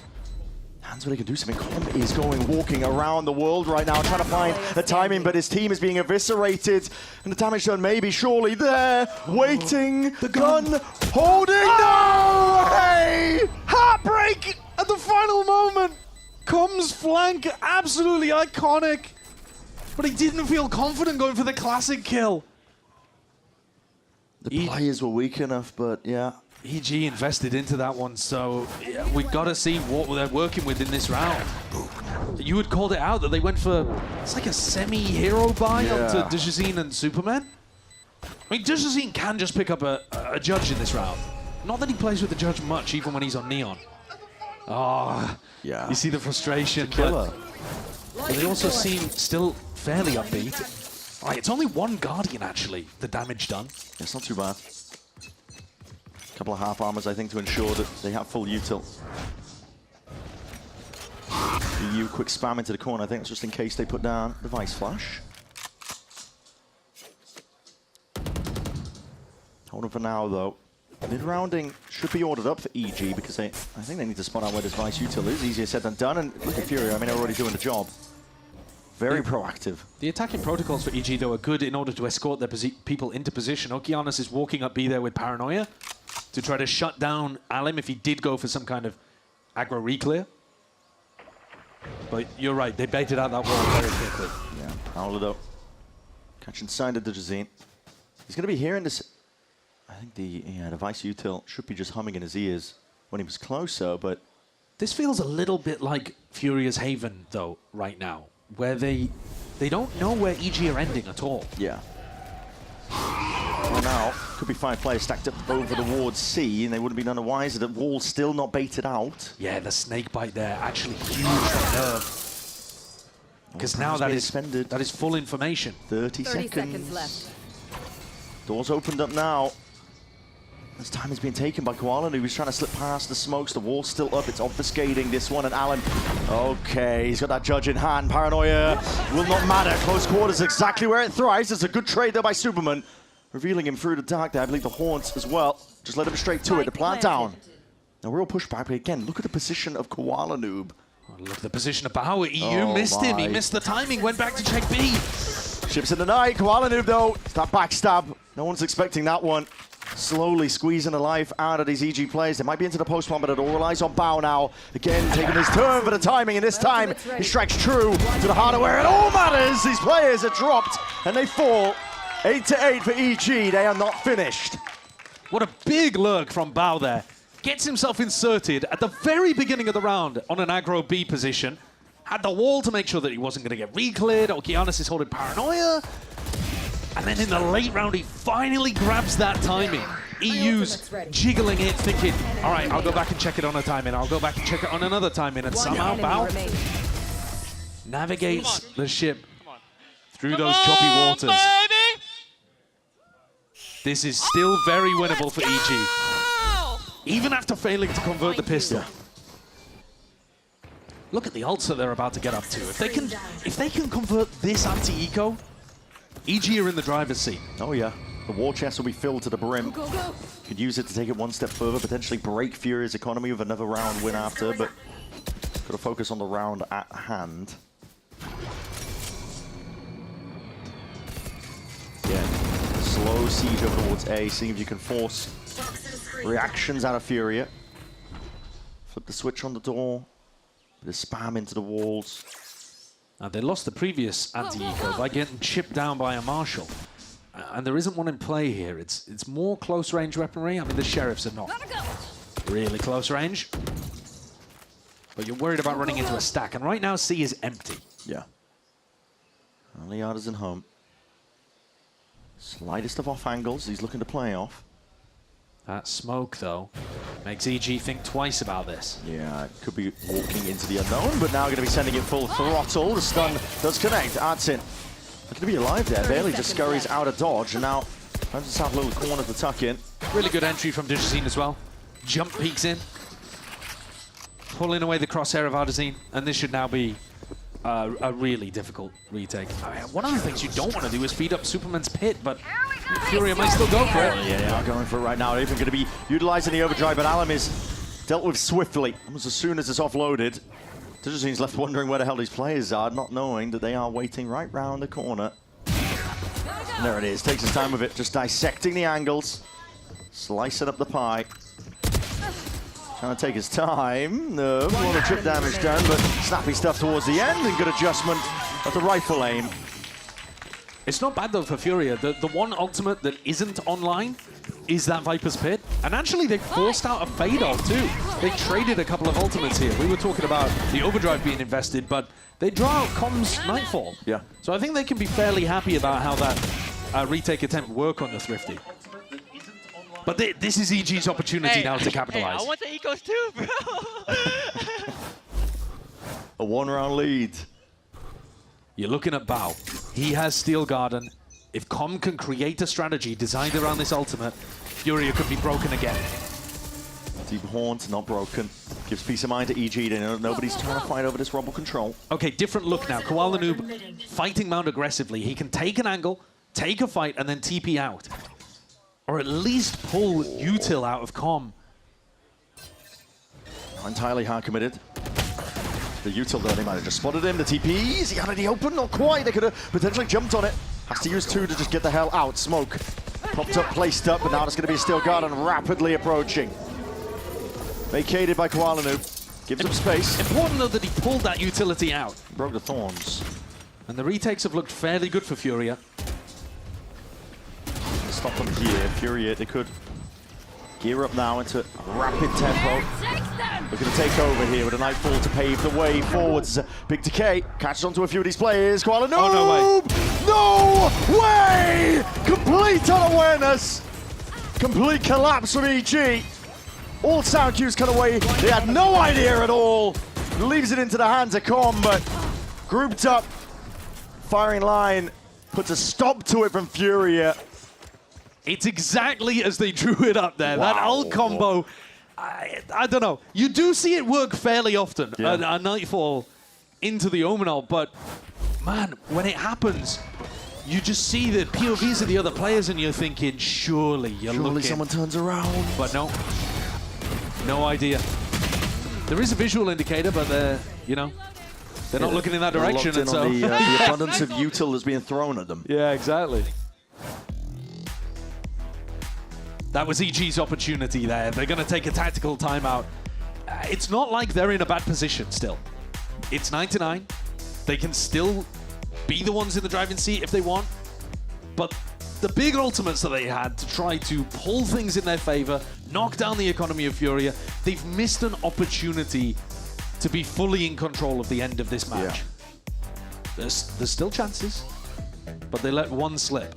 hands where they can do something. Com is walking around the world right now, trying to find the timing, but his team is being eviscerated. And the damage done maybe, surely there, waiting, the gun holding. No! Hey! Heartbreak at the final moment. Com's flank, absolutely iconic. But he didn't feel confident going for the classic kill. The players were weak enough, but yeah. EG invested into that one, so yeah, we've got to see what they're working with in this round. You had called it out that they went for, it's like a semi-hero buy onto Dejazine and Superman. I mean, Dejazine can just pick up a Judge in this round. Not that he plays with the Judge much, even when he's on Neon. Oh, yeah. You see the frustration. Killer. But they also seem still fairly upbeat. Right, it's only one Guardian, actually, the damage done. It's not too bad. Couple of half armors, I think, to ensure that they have full util. EU quick spam into the corner. I think it's just in case they put down the Vice Flash. Hold on for now, though. Mid-rounding should be ordered up for EG because I think they need to spot out where this Vice util is. Easier said than done. And look at FURIA. I mean, they're already doing the job. Very proactive. The attacking protocols for EG, though, are good in order to escort their people into position. Okeanas is walking up B there with Paranoia to try to shut down Alim if he did go for some kind of aggro re-clear. But you're right, they baited out that wall very quickly. Yeah, Paolo, catching sight of Dejazine. He's going to be hearing this. I think the device util should be just humming in his ears when he was closer, but this feels a little bit like Furia's Haven, though, right now, where they don't know where EG are ending at all. Yeah. Well, now, could be 5 players stacked up over towards C, and they wouldn't be none the wiser. The wall's still not baited out. Yeah, the snake bite there, actually huge for Nerve. Because now that is full information. 30 seconds left. Doors opened up now. This time is being taken by Koala, who's trying to slip past the smokes. The wall's still up. It's obfuscating this one. And Alan, okay, he's got that judge in hand. Paranoia will not matter. Close quarters exactly where it thrives. It's a good trade there by Superman. Revealing him through the dark there. I believe the Haunts as well. Just let him straight to it. The plant down. A real pushback. But again, look at the position of Koala Noob. Oh, look at the position of Bao. EU missed him. He missed the timing. Went back to check B. Ships in the night. Koala Noob, though. It's that backstab. No one's expecting that one. Slowly squeezing the life out of these EG players. They might be into the post-plant, but it all relies on Bao now. Again, taking his turn for the timing, and this time he strikes true to the heart of where it all matters. These players are dropped, and they fall. 8-8 for EG. They are not finished. What a big lurk from Bao there. Gets himself inserted at the very beginning of the round on an aggro B position. Had the wall to make sure that he wasn't going to get re-cleared. Okeanis is holding Paranoia. And then in the late round, he finally grabs that timing. EU's jiggling it, thinking, all right, I'll go back and check it on a timing. I'll go back and check it on another timing. And somehow Bao navigates the ship through those choppy waters. Baby. This is still very winnable for EG. Even after failing to convert the pistol. Look at the ults that they're about to get up to. If they can convert this anti-eco, EG are in the driver's seat. Oh yeah, the war chest will be filled to the brim. Could use it to take it one step further, potentially break Furia's economy with another round win after, but got to focus on the round at hand. Yeah, slow siege over towards A, seeing if you can force reactions out of Furia. Flip the switch on the door, bit of spam into the walls. They lost the previous anti-eco by getting chipped down by a Marshal. And there isn't one in play here. It's more close-range weaponry. I mean, the Sheriffs are not really close range. But you're worried about running into a stack. And right now, C is empty. Yeah. Only Artisan home. Slightest of off angles. He's looking to play off. That smoke, though, makes EG think twice about this. Yeah, it could be walking into the unknown, but now going to be sending it full throttle. The stun does connect. Artsin looking to be alive there. Barely just scurries out of dodge, and now finds himself a little corner to tuck in. Really good entry from Digizine as well. Jump peeks in. Pulling away the crosshair of Artizine, and this should now be a really difficult retake. I mean, one of the things you don't want to do is feed up Superman's pit, but Furia might still go for it. Yeah, they are going for it right now. Even going to be utilizing the overdrive, but Alam is dealt with swiftly. Almost as soon as it's offloaded, Digizine's left wondering where the hell these players are, not knowing that they are waiting right round the corner. And there it is. Takes his time with it, just dissecting the angles, slicing up the pie. Trying to take his time. No, a lot of chip damage done, but snappy stuff towards the end and good adjustment of the rifle aim. It's not bad though for Furia. The one ultimate that isn't online is that Viper's Pit. And actually they forced out a fade-off too. They traded a couple of ultimates here. We were talking about the overdrive being invested, but they draw out Com's Nightfall. Yeah. So I think they can be fairly happy about how that retake attempt worked on the Thrifty. But this is EG's opportunity now to capitalize. Hey, I want the ecos too, bro. A one-round lead. You're looking at Bao. He has Steel Garden. If Com can create a strategy designed around this ultimate, Furia could be broken again. Deep Haunt, not broken. Gives peace of mind to EG. They know nobody's trying to fight over this Rumble control. Okay, different look now. Koala Noob fighting Mount aggressively. He can take an angle, take a fight, and then TP out. Or at least pull util out of Com. Entirely hard committed. The util though, they might have just spotted him. The TP, is he out of the open? Not quite. They could have potentially jumped on it. Has to use 2 to just get the hell out. Smoke popped up, placed up, but now it's going to be a Steel Garden rapidly approaching. Vacated by Koala Noob. Gives him space. Important though that he pulled that utility out. Broke the thorns. And the retakes have looked fairly good for Furia. stop them here. FURIA, they could gear up now into rapid tempo. Looking to take over here with a Nightfall to pave the way forwards. Big Decay catches onto a few of these players. Koala, no! Oh, no way! Complete unawareness. Complete collapse from EG. All sound cues cut away. They had no idea at all. Leaves it into the hands of Com, but grouped up. Firing line puts a stop to it from FURIA. It's exactly as they drew it up there. Wow. That ult combo, I don't know. You do see it work fairly often, a Nightfall into the Omen ult, but man, when it happens, you just see the POVs of the other players and you're thinking, surely someone turns around. But no, no idea. There is a visual indicator, but they're, you know, they're not looking in that direction. Locked in and so on the abundance of util that's being thrown at them. Yeah, exactly. That was EG's opportunity there. They're going to take a tactical timeout. It's not like they're in a bad position still. It's 9-9. They can still be the ones in the driving seat if they want. But the big ultimates that they had to try to pull things in their favor, knock down the economy of FURIA, they've missed an opportunity to be fully in control of the end of this match. Yeah. There's still chances, but they let one slip.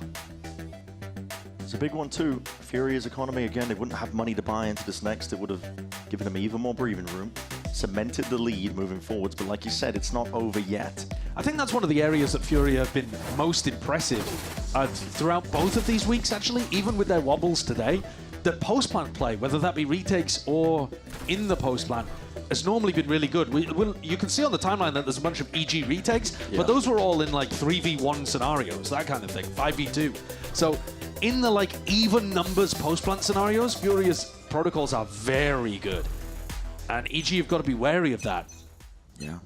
It's a big one too. FURIA's economy, again, they wouldn't have money to buy into this next. It would have given them even more breathing room, cemented the lead moving forwards, but like you said, it's not over yet. I think that's one of the areas that FURIA have been most impressive throughout both of these weeks, actually, even with their wobbles today. The post-plant play, whether that be retakes or in the post-plant, has normally been really good. You can see on the timeline that there's a bunch of EG retakes, but those were all in like 3v1 scenarios, that kind of thing, 5v2. So in the like even numbers post-plant scenarios, FURIA's protocols are very good. And EG have got to be wary of that. Yeah.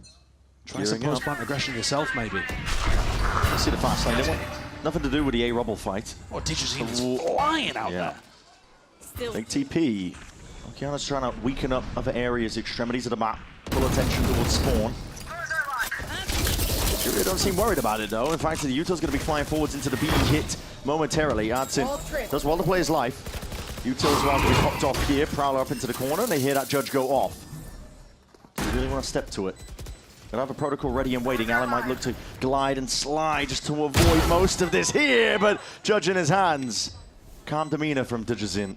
Try some post-plant aggression yourself, maybe. See the fast lane. They want nothing to do with the A-Rubble fight. Oh, Digizine's flying out there. Big TP. Okeana's trying to weaken up other areas, extremities of the map. Pull attention towards spawn. FURIA don't seem worried about it, though. In fact, the Util's going to be flying forwards into the beam hit momentarily. Adsin does well to play his life. Util's about to be popped off here. Prowler up into the corner, and they hear that judge go off. Do you really want to step to it? Gonna have a protocol ready and waiting. Allen might look to glide and slide just to avoid most of this here, but judge in his hands. Calm demeanor from Digizin.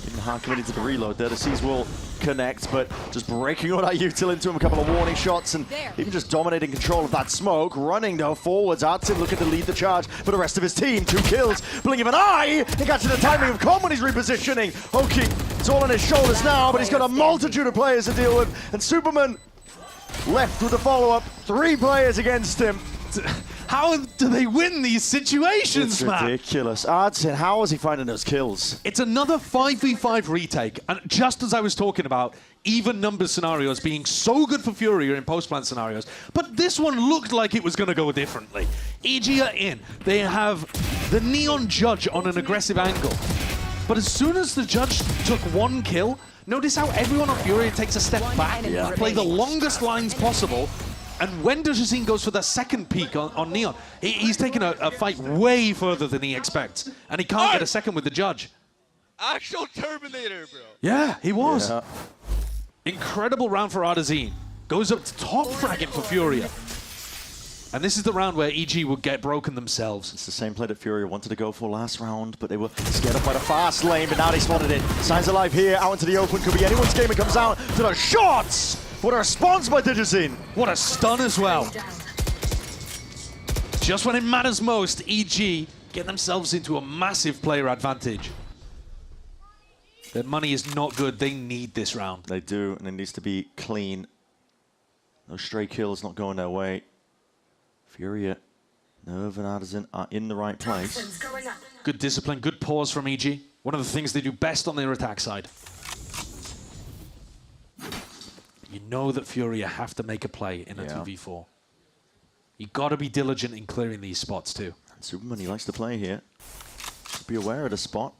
Getting hard committed to the reload there. The Seas will connect, but just breaking all that util into him. A couple of warning shots and even just dominating control of that smoke. Running though forwards. Adsin looking to lead the charge for the rest of his team. 2 kills. Blink of an eye. He catches the timing of Com when he's repositioning. Hoki, it's all on his shoulders now, but he's got a multitude of players to deal with. And Superman left with the follow-up. 3 players against him. How do they win these situations, It's ridiculous. Adsin, how is he finding those kills? It's another 5v5 retake, and just as I was talking about even number scenarios being so good for FURIA in post-plant scenarios, but this one looked like it was going to go differently. EG are in. They have the Neon Judge on an aggressive angle. But as soon as the Judge took 1 kill, notice how everyone on FURIA takes a step back, play the longest lines possible. And when Digizine goes for the second peek on Neon, he's taking a fight way further than he expects. And he can't get a second with the Judge. Actual Terminator, bro. Yeah, he was. Yeah. Incredible round for Digizine. Goes up to top fragging for FURIA. And this is the round where EG would get broken themselves. It's the same play that FURIA wanted to go for last round, but they were scared up by the fast lane, but now they spotted it. Signs alive here, out into the open. Could be anyone's game. It comes out to the shots! What a response by Digizine! What a stun as well. Just when it matters most, EG get themselves into a massive player advantage. Their money is not good. They need this round. They do, and it needs to be clean. No stray kills, not going their way. FURIA, Nerve and Artisan are in the right place. Good discipline, good pause from EG. One of the things they do best on their attack side. You know that FURIA have to make a play in a 2v4. You got to be diligent in clearing these spots too. And Superman, he likes to play here. Should be aware of the spot.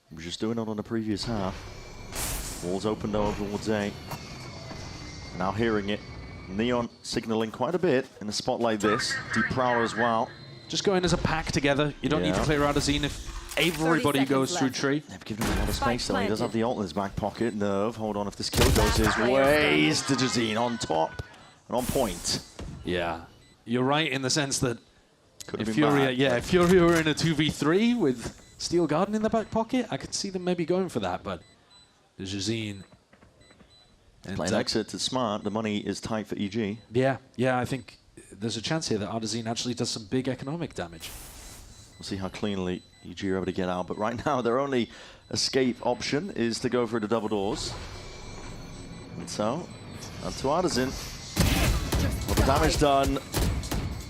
He was just doing it on the previous half. Walls opened over towards A. Now hearing it. Neon signaling quite a bit in a spot like this. Deep Prowler as well. Just going as a pack together. You don't need to clear out a Zenith if everybody goes through tree. They've given him a lot of space though. He does have the ult in his back pocket. Nerve, hold on if this kill goes his way. Digizine on top and on point. Yeah, you're right in the sense that if FURIA were in a 2v3 with Steel Garden in the back pocket, I could see them maybe going for that, but Digizine... Playing exit, it's smart. The money is tight for EG. Yeah, I think there's a chance here that Artazine actually does some big economic damage. We'll see how cleanly EG are able to get out, but right now their only escape option is to go for the double doors. And so, up to Artazine. Well, the damage done.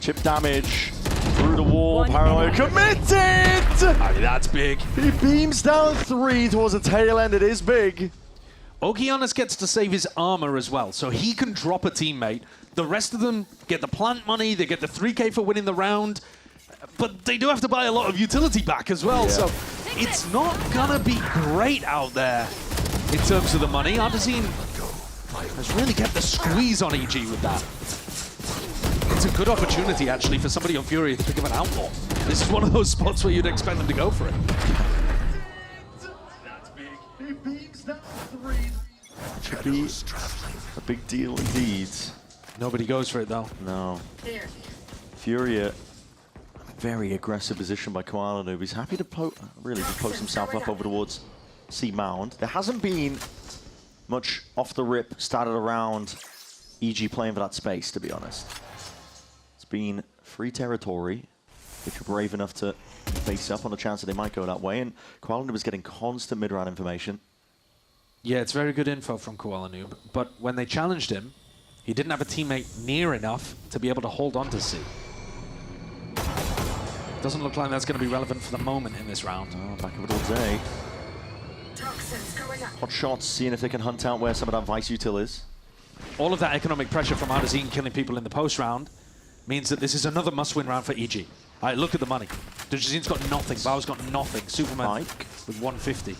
Chip damage through the wall. Paranoia committed! I mean, that's big. He beams down 3 towards the tail end. It is big. Okeanos gets to save his armor as well, so he can drop a teammate. The rest of them get the plant money, they get the 3K for winning the round, but they do have to buy a lot of utility back as well, so it's not gonna be great out there in terms of the money. Artazine has really kept the squeeze on EG with that. It's a good opportunity, actually, for somebody on Furia to pick up an outlaw. This is one of those spots where you'd expect them to go for it. Should be a big deal indeed. Nobody goes for it though. No. Furia, very aggressive position by Koala Noob. He's happy to really just post himself up over towards C Mound. There hasn't been much off the rip started around EG playing for that space, to be honest. It's been free territory if you're brave enough to face up on the chance that they might go that way. And Koala Noob is getting constant mid-round information. Yeah, it's very good info from Koala Noob, but when they challenged him, he didn't have a teammate near enough to be able to hold on to C. Doesn't look like that's going to be relevant for the moment in this round. Oh, back of it all day. Hot shots, seeing if they can hunt out where some of that Vice util is. All of that economic pressure from Artazine killing people in the post round means that this is another must-win round for EG. All right, look at the money. Digizine's got nothing, Bao's got nothing. Superman with 150.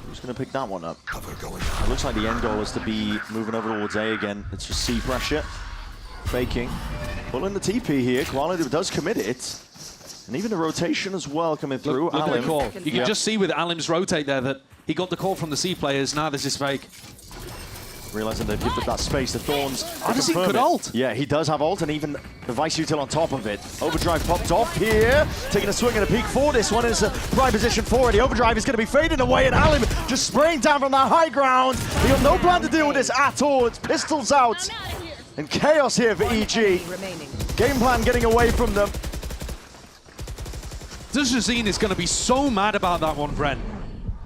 Who's going to pick that one up? It looks like the end goal is to be moving over towards A again. It's just C pressure. Faking. Pulling the TP here. Koala Noob does commit it. And even the rotation as well coming through. Look at the call. You can just see with Alim's rotate there that he got the call from the C players. Now this is fake. Realizing they've given that space to Thorns. Artazine could ult. Yeah, he does have ult, and even the Vice util on top of it. Overdrive popped off here. Taking a swing and a peek for this one is a prime position for it. The Overdrive is going to be fading away, and Alim just spraying down from that high ground. He got no plan to deal with this at all. It's pistols out. And chaos here for EG. Game plan getting away from them. Digizine is going to be so mad about that one, Brent.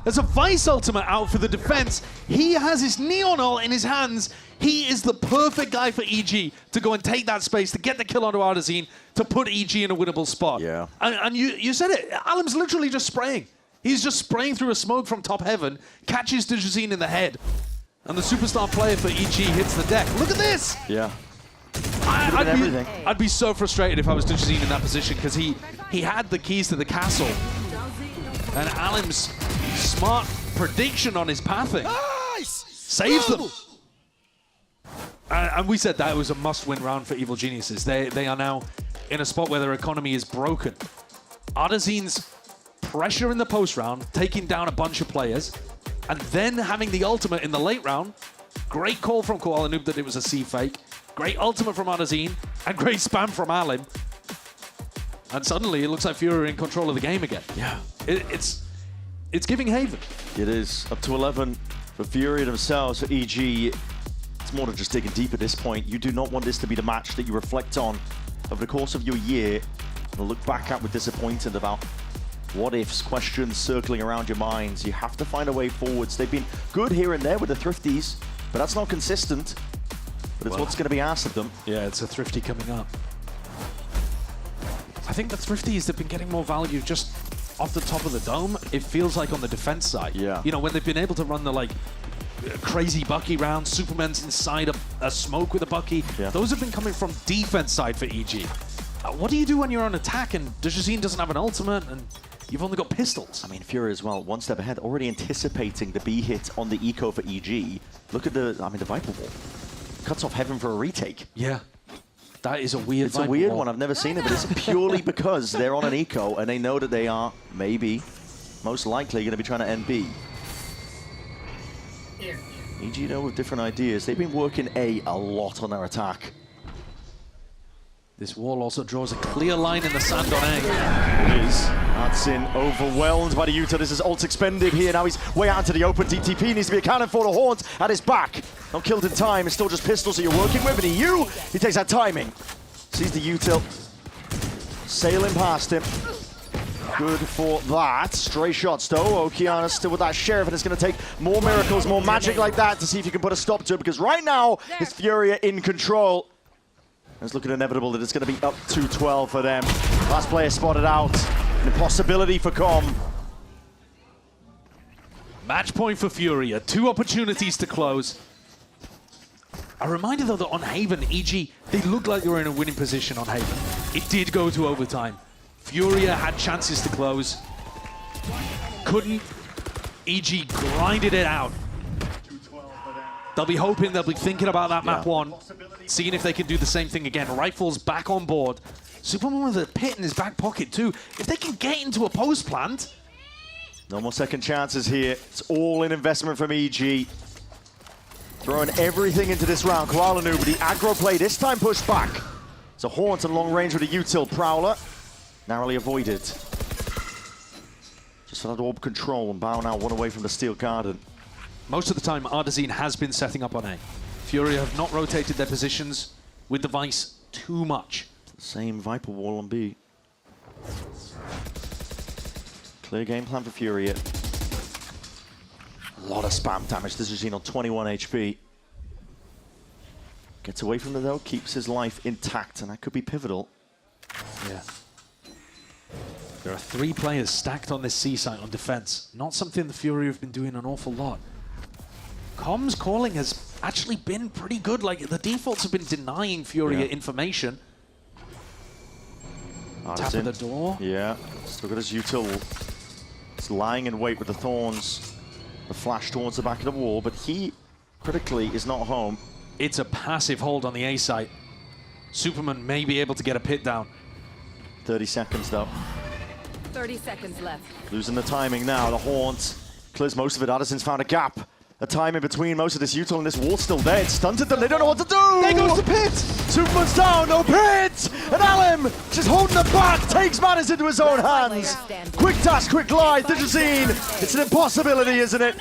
There's a Vice ultimate out for the defense. He has his Neon ult in his hands. He is the perfect guy for EG to go and take that space, to get the kill onto Artazine, to put EG in a winnable spot. Yeah. And you said it, Alim's literally just spraying. He's just spraying through a smoke from top heaven, catches Digizine in the head, and the superstar player for EG hits the deck. Look at this! Yeah. I'd be so frustrated if I was Digizine in that position, because he had the keys to the castle. And Alim's smart prediction on his pathing saves them. And we said that it was a must-win round for Evil Geniuses. They are now in a spot where their economy is broken. Artazine's pressure in the post round, taking down a bunch of players, and then having the ultimate in the late round. Great call from Koala Noob that it was a C fake. Great ultimate from Artazine, and great spam from Alim. And suddenly it looks like Furia are in control of the game again. Yeah. It's giving Haven. It is up to 11 for Furia themselves. For EG, it's more than just digging deep at this point. You do not want this to be the match that you reflect on over the course of your year and look back at with disappointment about what ifs, questions circling around your minds. You have to find a way forwards. They've been good here and there with the Thrifties, but that's not consistent. But it's what's going to be asked of them. Yeah, it's a Thrifty coming up. I think the Thrifties have been getting more value just off the top of the dome. It feels like on the defense side. Yeah. You know, when they've been able to run the like crazy Bucky rounds, Superman's inside a smoke with a Bucky. Yeah. Those have been coming from defense side for EG. What do you do when you're on attack and Digizine doesn't have an ultimate and you've only got pistols? I mean, Furia as well, one step ahead, already anticipating the B hit on the eco for EG. Look at the Viper Wall. cuts off Heaven for a retake. Yeah. That is a weird It's a weird one. I've never seen it, but it's purely because they're on an eco and they know that they are maybe, most likely, going to be trying to end B. EG, though, with different ideas. They've been working A lot on their attack. This wall also draws a clear line in the sand on A. It is. Hudson overwhelmed by the Utah. This is ult expended here. Now he's way out into the open. DTP needs to be accounted for. The Haunt at his back. Not killed in time. It's still just pistols that you're working with. And EU, he takes that timing. Sees the util sailing past him. Good for that. Stray shots though. Okeana still with that Sheriff, and it's going to take more miracles, more magic like that to see if you can put a stop to it, because right now it's FURIA in control. It's looking inevitable that it's going to be up to 12 for them. Last player spotted out. An impossibility for Com. Match point for FURIA. 2 opportunities to close. A reminder though that on Haven, EG, they looked like they were in a winning position on Haven. It did go to overtime. FURIA had chances to close. Couldn't. EG grinded it out. They'll be hoping, they'll be thinking about that map 1, seeing if they can do the same thing again. Rifles back on board. Superman with a pit in his back pocket too. If they can get into a post plant. No more second chances here. It's all in investment from EG. Throwing everything into this round. Koalanu, but the aggro play this time pushed back. It's a Haunt and long range with a util. Prowler narrowly avoided. Just for that orb control, and Bao now 1 away from the Steel Garden. Most of the time, Ardazine has been setting up on A. FURIA have not rotated their positions with the Vice too much. Same Viper wall on B. Clear game plan for FURIA. A lot of spam damage. This is seen on 21 HP. Gets away from the though, keeps his life intact, and that could be pivotal. Yeah. There are 3 players stacked on this C site on defense. Not something the FURIA have been doing an awful lot. Comms calling has actually been pretty good. Like, the defaults have been denying FURIA information. Tap at the door. Yeah, still got his util. It's lying in wait with the Thorns. The flash towards the back of the wall, but he, critically, is not home. It's a passive hold on the A site. Superman may be able to get a pit down. 30 seconds, though. 30 seconds left. Losing the timing now. The Haunt clears most of it. Addison's found a gap. A time in between most of this util, and this wall's still there. It stunted them. They don't know what to do. There goes the pit. Superman's down. No pit. And Alem just holding it back. Takes matters into his own hands. Quick dash, quick glide. Digizine. It's an impossibility, isn't it?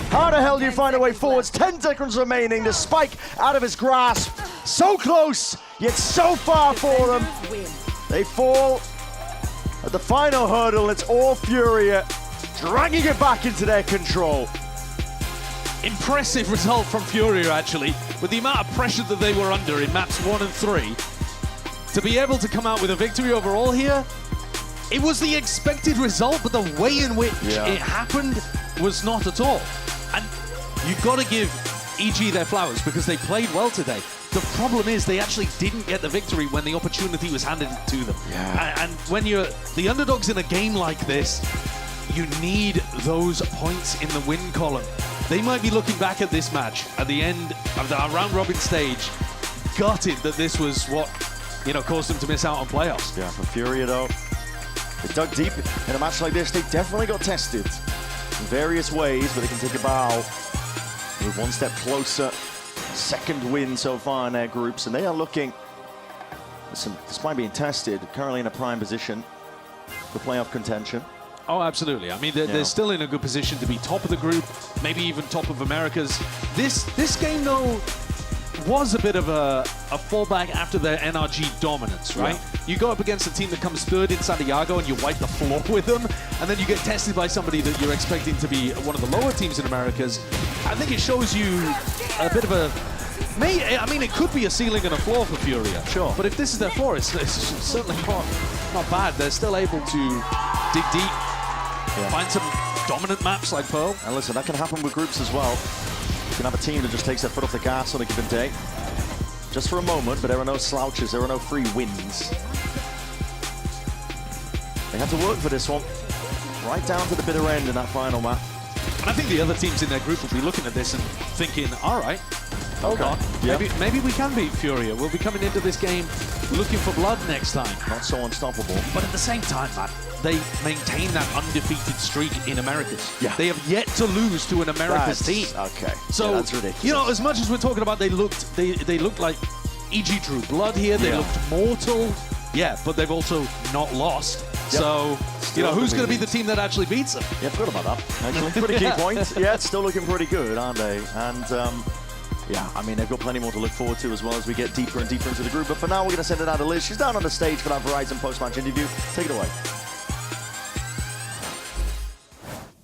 How the hell do you find a way forwards? 10 seconds remaining. The spike out of his grasp. So close, yet so far for them. They fall at the final hurdle. It's all FURIA dragging it back into their control. Impressive result from FURIA, actually, with the amount of pressure that they were under in maps 1 and 3. To be able to come out with a victory overall here, it was the expected result, but the way in which it happened was not at all. And you've got to give EG their flowers because they played well today. The problem is they actually didn't get the victory when the opportunity was handed to them. And when you're the underdogs in a game like this, you need those points in the win column. They might be looking back at this match at the end of the round-robin stage, gutted that this was what, you know, caused them to miss out on playoffs. Yeah, for FURIA though, they dug deep in a match like this. They definitely got tested in various ways, but they can take a bow, move 1 step closer. 2nd win so far in their groups, and they are looking, listen, despite being tested, currently in a prime position for playoff contention. Oh, absolutely. I mean, they're still in a good position to be top of the group, maybe even top of Americas. This game, though, was a bit of a fallback after their NRG dominance, right? Yeah. You go up against a team that comes 3rd in Santiago and you wipe the floor with them, and then you get tested by somebody that you're expecting to be one of the lower teams in Americas. I think it shows you a bit of a... I mean, it could be a ceiling and a floor for FURIA. Sure. But if this is their floor, it's certainly not bad. They're still able to dig deep. Find some dominant maps like Pearl. And listen, that can happen with groups as well. You can have a team that just takes their foot off the gas on a given day. Just for a moment, but there are no slouches, there are no free wins. They had to work for this one. Right down to the bitter end in that final map. And I think the other teams in their group will be looking at this and thinking, all right, Hold on. Maybe we can beat FURIA. We'll be coming into this game looking for blood next time. Not so unstoppable. But at the same time, man, they maintain that undefeated streak in Americas. Yeah. They have yet to lose to an Americas team. Okay. So, that's ridiculous. you know, as much as we're talking about they looked like EG Drew Blood here. They looked mortal. Yeah, but they've also not lost. Yep. So, you know, who's going to be the team that actually beats them? Yeah, forgot about that. Actually, pretty key point. Yeah, it's still looking pretty good, aren't they? And yeah, I mean, they've got plenty more to look forward to as well as we get deeper and deeper into the group. But for now, we're going to send it out to Liz. She's down on the stage for that Verizon post-match interview. Take it away.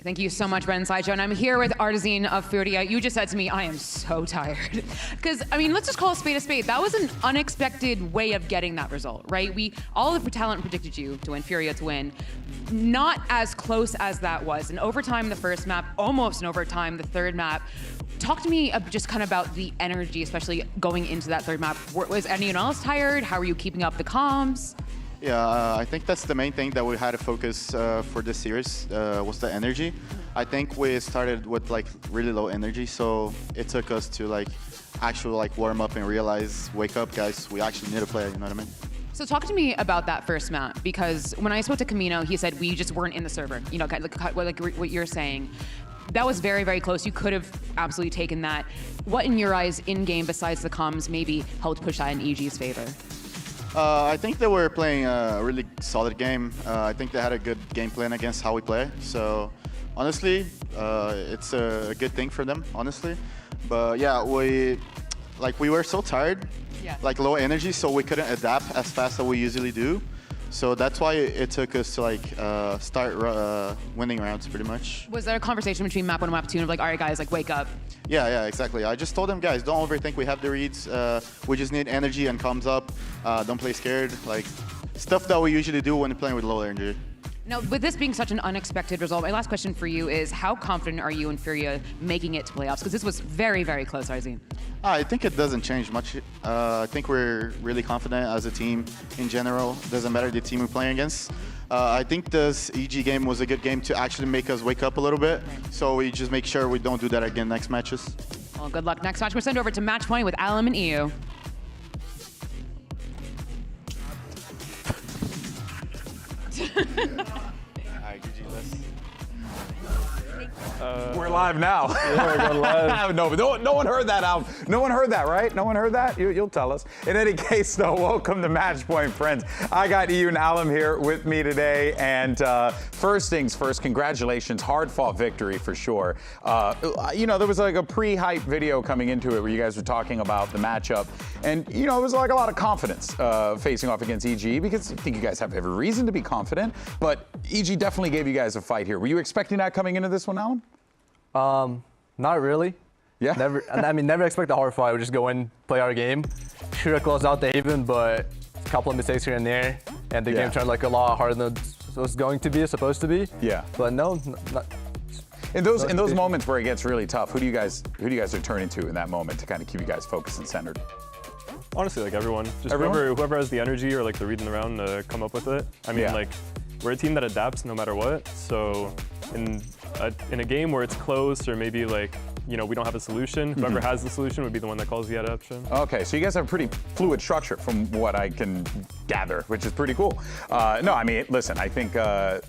Thank you so much, Ben Sideshow. And I'm here with Artizine of FURIA. You just said to me, I am so tired. Because, I mean, let's just call a spade a spade. That was an unexpected way of getting that result, right? All of the talent predicted you to win, FURIA to win. Not as close as that was. In overtime, the first map, almost in overtime, the third map. Talk to me just kind of about the energy, especially going into that third map. Was anyone else tired? How are you keeping up the comms? Yeah, I think that's the main thing that we had to focus for this series was the energy. I think we started with like really low energy, so it took us to like actually like warm up and realize, wake up guys, we actually need to play, you know what I mean? So talk to me about that first map, because when I spoke to Camino, he said we just weren't in the server, you know, like what you're saying. That was very, very close. You could have absolutely taken that. What in your eyes in-game, besides the comms, maybe helped push that in EG's favor? I think they were playing a really solid game. I think they had a good game plan against how we play. So honestly, it's a good thing for them, honestly. But yeah, we were so tired, like low energy, so we couldn't adapt as fast as we usually do. So that's why it took us to like start winning rounds pretty much. Was there a conversation between map 1 and map 2 of like, all right guys, like wake up? Yeah, exactly. I just told them, guys, don't overthink. We have the reads. We just need energy and comms up. Don't play scared. Like stuff that we usually do when playing with low energy. Now, with this being such an unexpected result, my last question for you is, how confident are you in FURIA making it to playoffs? Because this was very, very close, Artizine. I think it doesn't change much. I think we're really confident as a team in general. Doesn't matter the team we're playing against. I think this EG game was a good game to actually make us wake up a little bit. So we just make sure we don't do that again next matches. Well, good luck next match. We're sent over to match point with Alum and EU. We're live now. Yeah, we're going live. No, but no one heard that, Al. No one heard that, right? No one heard that? You'll tell us. In any case, though, welcome to Match Point, friends. I got EU and Alum here with me today. And first things first, congratulations. Hard-fought victory for sure. You know, there was like a pre-hype video coming into it where you guys were talking about the matchup. And, you know, it was like a lot of confidence facing off against EG, because I think you guys have every reason to be confident. But EG definitely gave you guys a fight here. Were you expecting that coming into this one, Alum? Not really. Yeah. Never expect a hard fight. We just go in, play our game. Should have closed out the Haven, but a couple of mistakes here and there, and the game turned like a lot harder than it was going to be, supposed to be. Yeah. But no, not. In those moments where it gets really tough, who do you guys are turning to in that moment to kind of keep you guys focused and centered? Honestly, like everyone. Just everyone? whoever has the energy or like the read in the round to come up with it. I mean, like we're a team that adapts no matter what. So in a game where it's close or maybe like, you know, we don't have a solution, whoever has the solution would be the one that calls the adaptation. Okay, so you guys have a pretty fluid structure from what I can gather, which is pretty cool. No, I mean, listen, I think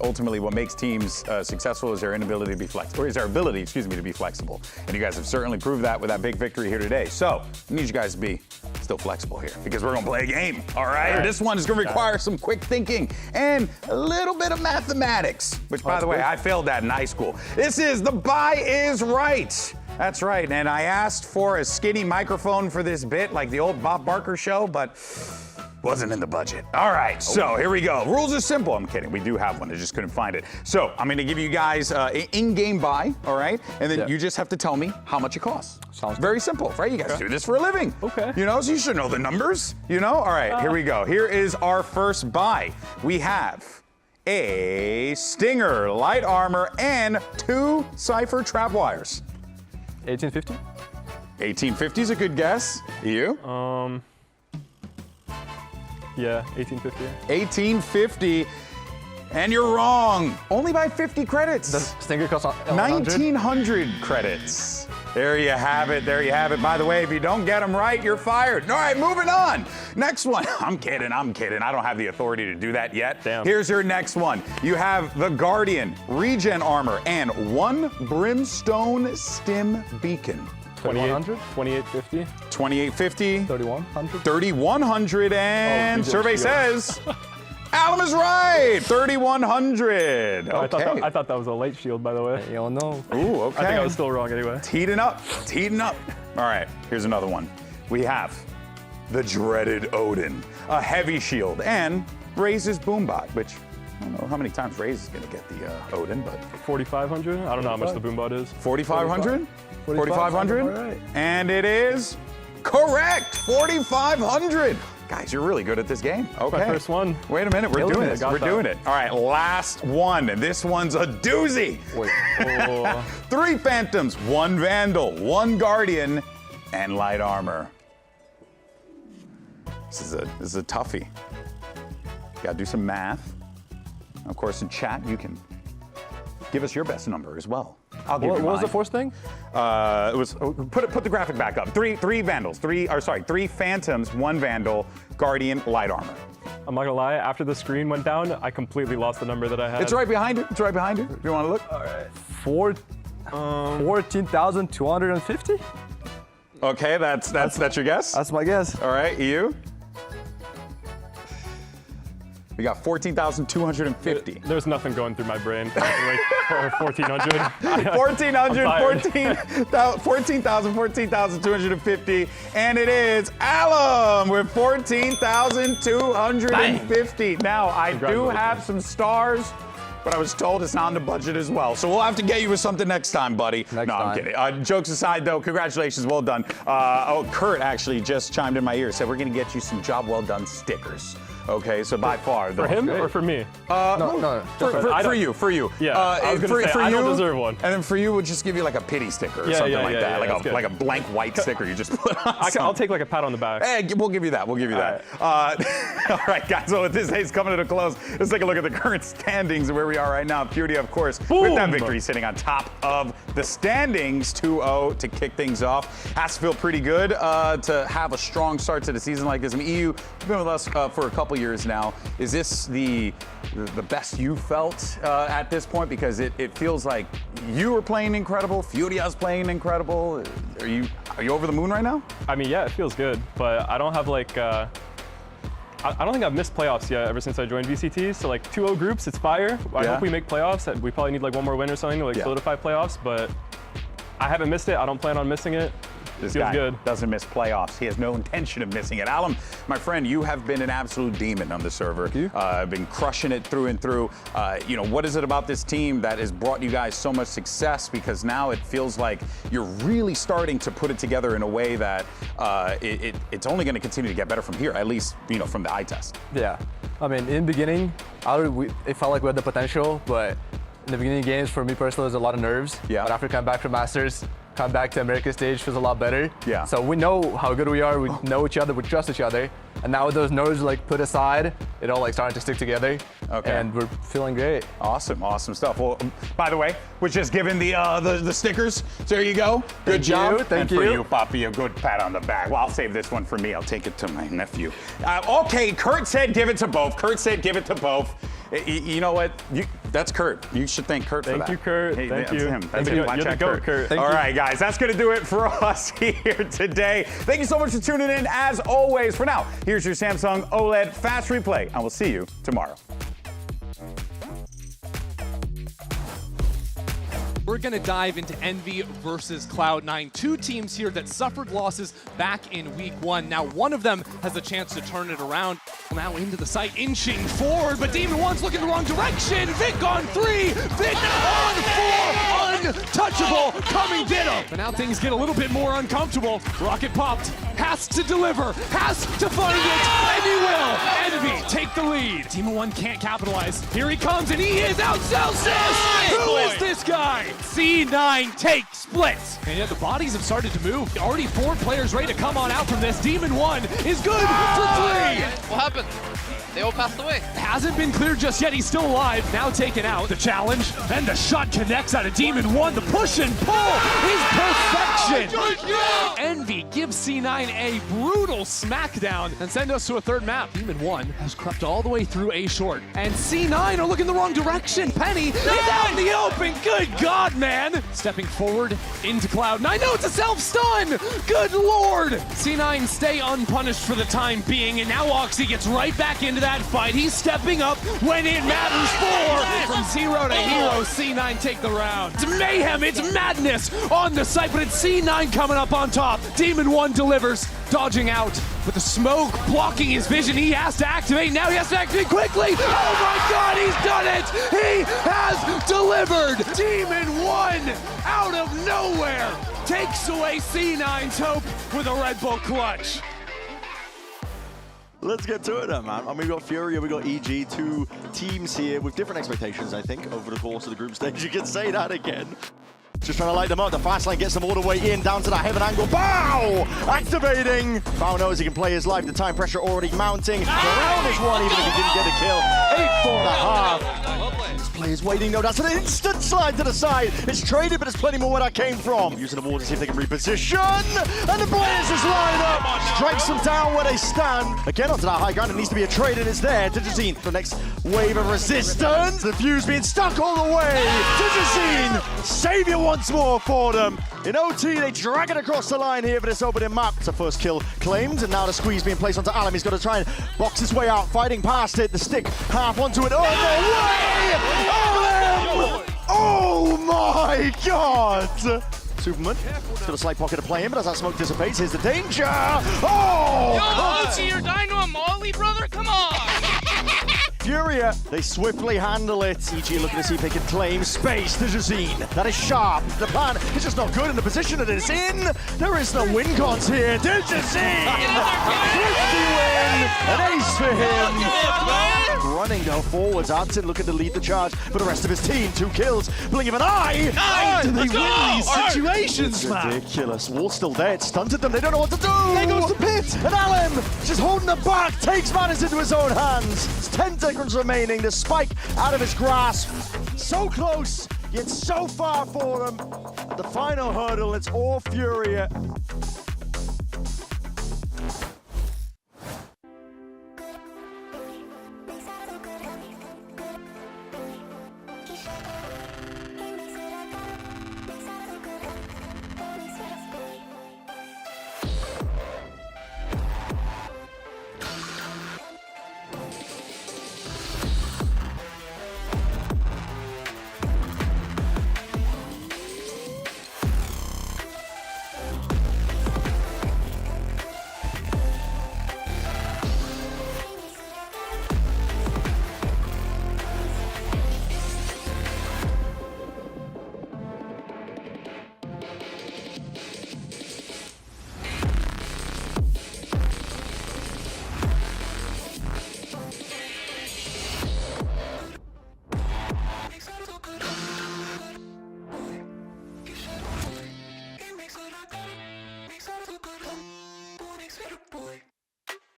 ultimately what makes teams successful is their inability to be flexible, or is their ability, excuse me, to be flexible. And you guys have certainly proved that with that big victory here today. So I need you guys to be still flexible here, because we're gonna play a game, all right? This one is gonna require some quick thinking and a little bit of mathematics, which, by the way, I failed that in high school. This is The Buy Is Right. That's right, and I asked for a skinny microphone for this bit, like the old Bob Barker show, but wasn't in the budget. All right, so here we go. Rules are simple. I'm kidding, we do have one, I just couldn't find it. So I'm gonna give you guys an in-game buy, all right? And then you just have to tell me how much it costs. Sounds very simple, right? You guys do this for a living. Okay. You know, so you should know the numbers, you know? All right, here we go. Here is our first buy. We have a Stinger, light armor, and 2 Cypher trap wires. 1850? 1850 is a good guess. You? Yeah, 1850. 1850. And you're wrong. Only by 50 credits. Does Stinger cost 1900 credits. There you have it. There you have it. By the way, if you don't get them right, you're fired. All right, moving on. Next one. I'm kidding. I don't have the authority to do that yet. Damn. Here's your next one. You have the Guardian, regen armor, and one brimstone stim beacon. 2800? 2850? 2850. 3100? 3100, and survey says Alum is right. 3100. Okay. I thought that was a light shield, by the way. You don't know. Ooh, okay. I think I was still wrong anyway. Heating up. All right, here's another one. We have the dreaded Odin, a heavy shield, and Raze's Boombot, which I don't know how many times Raze is going to get the Odin, but 4,500? I don't know how much the Boombot is. 4,500? 4,500? Right. And it is correct. 4,500. Guys, you're really good at this game. Okay. My first one. Wait a minute, we're doing this. We're doing it. All right, last one. This one's a doozy. Wait. 3 Phantoms, 1 Vandal, 1 Guardian, and light armor. This is a toughie. Gotta do some math. Of course, in chat, you can give us your best number as well. I'll give you mine. What was the first thing? It was put the graphic back up. 3 Vandals, 3 Phantoms, 1 Vandal, Guardian, light armor. I'm not gonna lie, after the screen went down, I completely lost the number that I had. It's right behind it. It's right behind it. If you want to look. All right. 14,250? Okay, that's your guess? That's my guess. All right, you? We got 14,250. There's nothing going through my brain. Like 1,400. 14,250. And it is Alum with 14,250. Now, I do have some stars, but I was told it's not on the budget as well. So we'll have to get you with something next time, buddy. I'm kidding. Jokes aside, though, congratulations, well done. Kurt actually just chimed in my ear, said we're going to get you some job well done stickers. Okay, so by far. For him or for me? No. For you. Yeah, I was gonna say, I don't deserve one. And then for you, we'll just give you like a pity sticker or something like that. Like a blank white sticker you just put on. I'll take like a pat on the back. Hey, we'll give you that. All right, guys, so with this day's coming to a close, let's take a look at the current standings and where we are right now. FURIA, of course, with that victory sitting on top of the standings, 2-0 to kick things off. Has to feel pretty good to have a strong start to the season like this. I mean, EU, you've been with us for a couple years now. Is this the best you felt at this point? Because it feels like you were playing incredible, FURIA's playing incredible. Are you over the moon right now? I mean, yeah, it feels good, but I don't have like I don't think I've missed playoffs yet ever since I joined VCT. So like 2-0 groups, it's fire. I hope we make playoffs. We probably need like one more win or something to like solidify playoffs, but I haven't missed it. I don't plan on missing it. This feels guy good. Doesn't miss playoffs. He has no intention of missing it. Alum, my friend, you have been an absolute demon on the server. Been crushing it through and through. What is it about this team that has brought you guys so much success? Because now it feels like you're really starting to put it together in a way that it's only going to continue to get better from here, at least from the eye test. Yeah. I mean, in the beginning, it felt like we had the potential, but in the beginning of games, for me personally, it was a lot of nerves. Yeah. But after coming back from Masters, come back to Americas Stage feels a lot better. Yeah. So we know how good we are. We know each other. We trust each other. And now with those nerves like put aside, it all like starting to stick together. Okay. And we're feeling great. Awesome stuff. Well, by the way, we're just giving the stickers. So there you go. Good job. Thank you. And for you, Papi, a good pat on the back. Well, I'll save this one for me. I'll take it to my nephew. Okay, Kurt said give it to both. You know what? That's Kurt. You should thank Kurt for that. Thank you, Kurt. Hey, Thank that's you. him. Thank you. You're the GOAT, Kurt. All right, guys, that's going to do it for us here today. Thank you so much for tuning in, as always. For now, here's your Samsung OLED Fast Replay, and we'll see you tomorrow. We're going to dive into Envy versus Cloud9, two teams here that suffered losses back in week 1. Now, one of them has a chance to turn it around. Now into the site, inching forward, but Demon One's looking the wrong direction. Vic on 3, Vic on 4, untouchable, coming get him. But now things get a little bit more uncomfortable. Rocket popped, half has to deliver, has to find it, and he will. Envy take the lead. Team of One can't capitalize. Here he comes, and he is out Celsius! Who is this guy? C9 takes splits. And yet the bodies have started to move. Already 4 players ready to come on out from this. Demon One is good for 3. What happened? They all passed away. Hasn't been cleared just yet. He's still alive. Now taken out. The challenge. And the shot connects out of Demon One. The push and pull is perfection. Envy gives C9 a brutal smackdown and send us to a third map. Demon One has crept all the way through A short. And C9 are looking the wrong direction. Penny is out in the open. Good God, man. Stepping forward into Cloud9. No, it's a self-stun. Good Lord. C9 stay unpunished for the time being. And now Oxy gets right back into that fight. He's stepping up when it matters for. From 0 to hero, C9 take the round. It's mayhem, it's madness on the site, but it's C9 coming up on top. Demon One delivers, dodging out with the smoke blocking his vision. He has to activate. Now he has to activate quickly. Oh my God, he's done it. He has delivered. Demon One out of nowhere takes away C9's hope with a Red Bull clutch. Let's get to it then, man. I mean, we've got FURIA, we've got EG, 2 teams here with different expectations, I think, over the course of the group stage. You can say that again. Just trying to light them up. The fast lane gets them all the way in, down to that heaven angle. Bow! Activating! Bao knows he can play his life. The time pressure already mounting. The round is won, even if he didn't get a kill. 8-4.5. This player's waiting, though. That's an instant slide to the side. It's traded, but it's plenty more where that came from. Using the wall to see if they can reposition. And the players just line up. Strikes them down where they stand. Again, onto that high ground. It needs to be a trade, and it's there. Digizine, the next wave of resistance. The fuse being stuck all the way. Digizine, savior once more for them. In OT, they drag it across the line here for this opening map. It's a first kill claimed, and now the squeeze being placed onto Alam. He's got to try and box his way out, fighting past it. The stick half onto it. Oh, no way! Alam! Oh my God! Superman, he's got a slight pocket to play in, but as that smoke dissipates, here's the danger! Oh! Yo, OT, you're dying to a molly, brother? Come on! FURIA, they swiftly handle it. EG looking to see if they can claim space. Digizine, that is sharp. The plan is just not good in the position that it's in. There is no win cons here. Digizine! 50 win! An ace for him! Running though forwards, Anton looking to lead the charge for the rest of his team. 2 kills, blink of an eye! How do they win these situations, man? Ridiculous. Wall's still there, it's stunted them, they don't know what to do! There goes the pit! And Alan, just holding them back, takes matters into his own hands. It's 10 seconds remaining, the spike out of his grasp. So close, yet so far for them. At the final hurdle, it's all FURIA.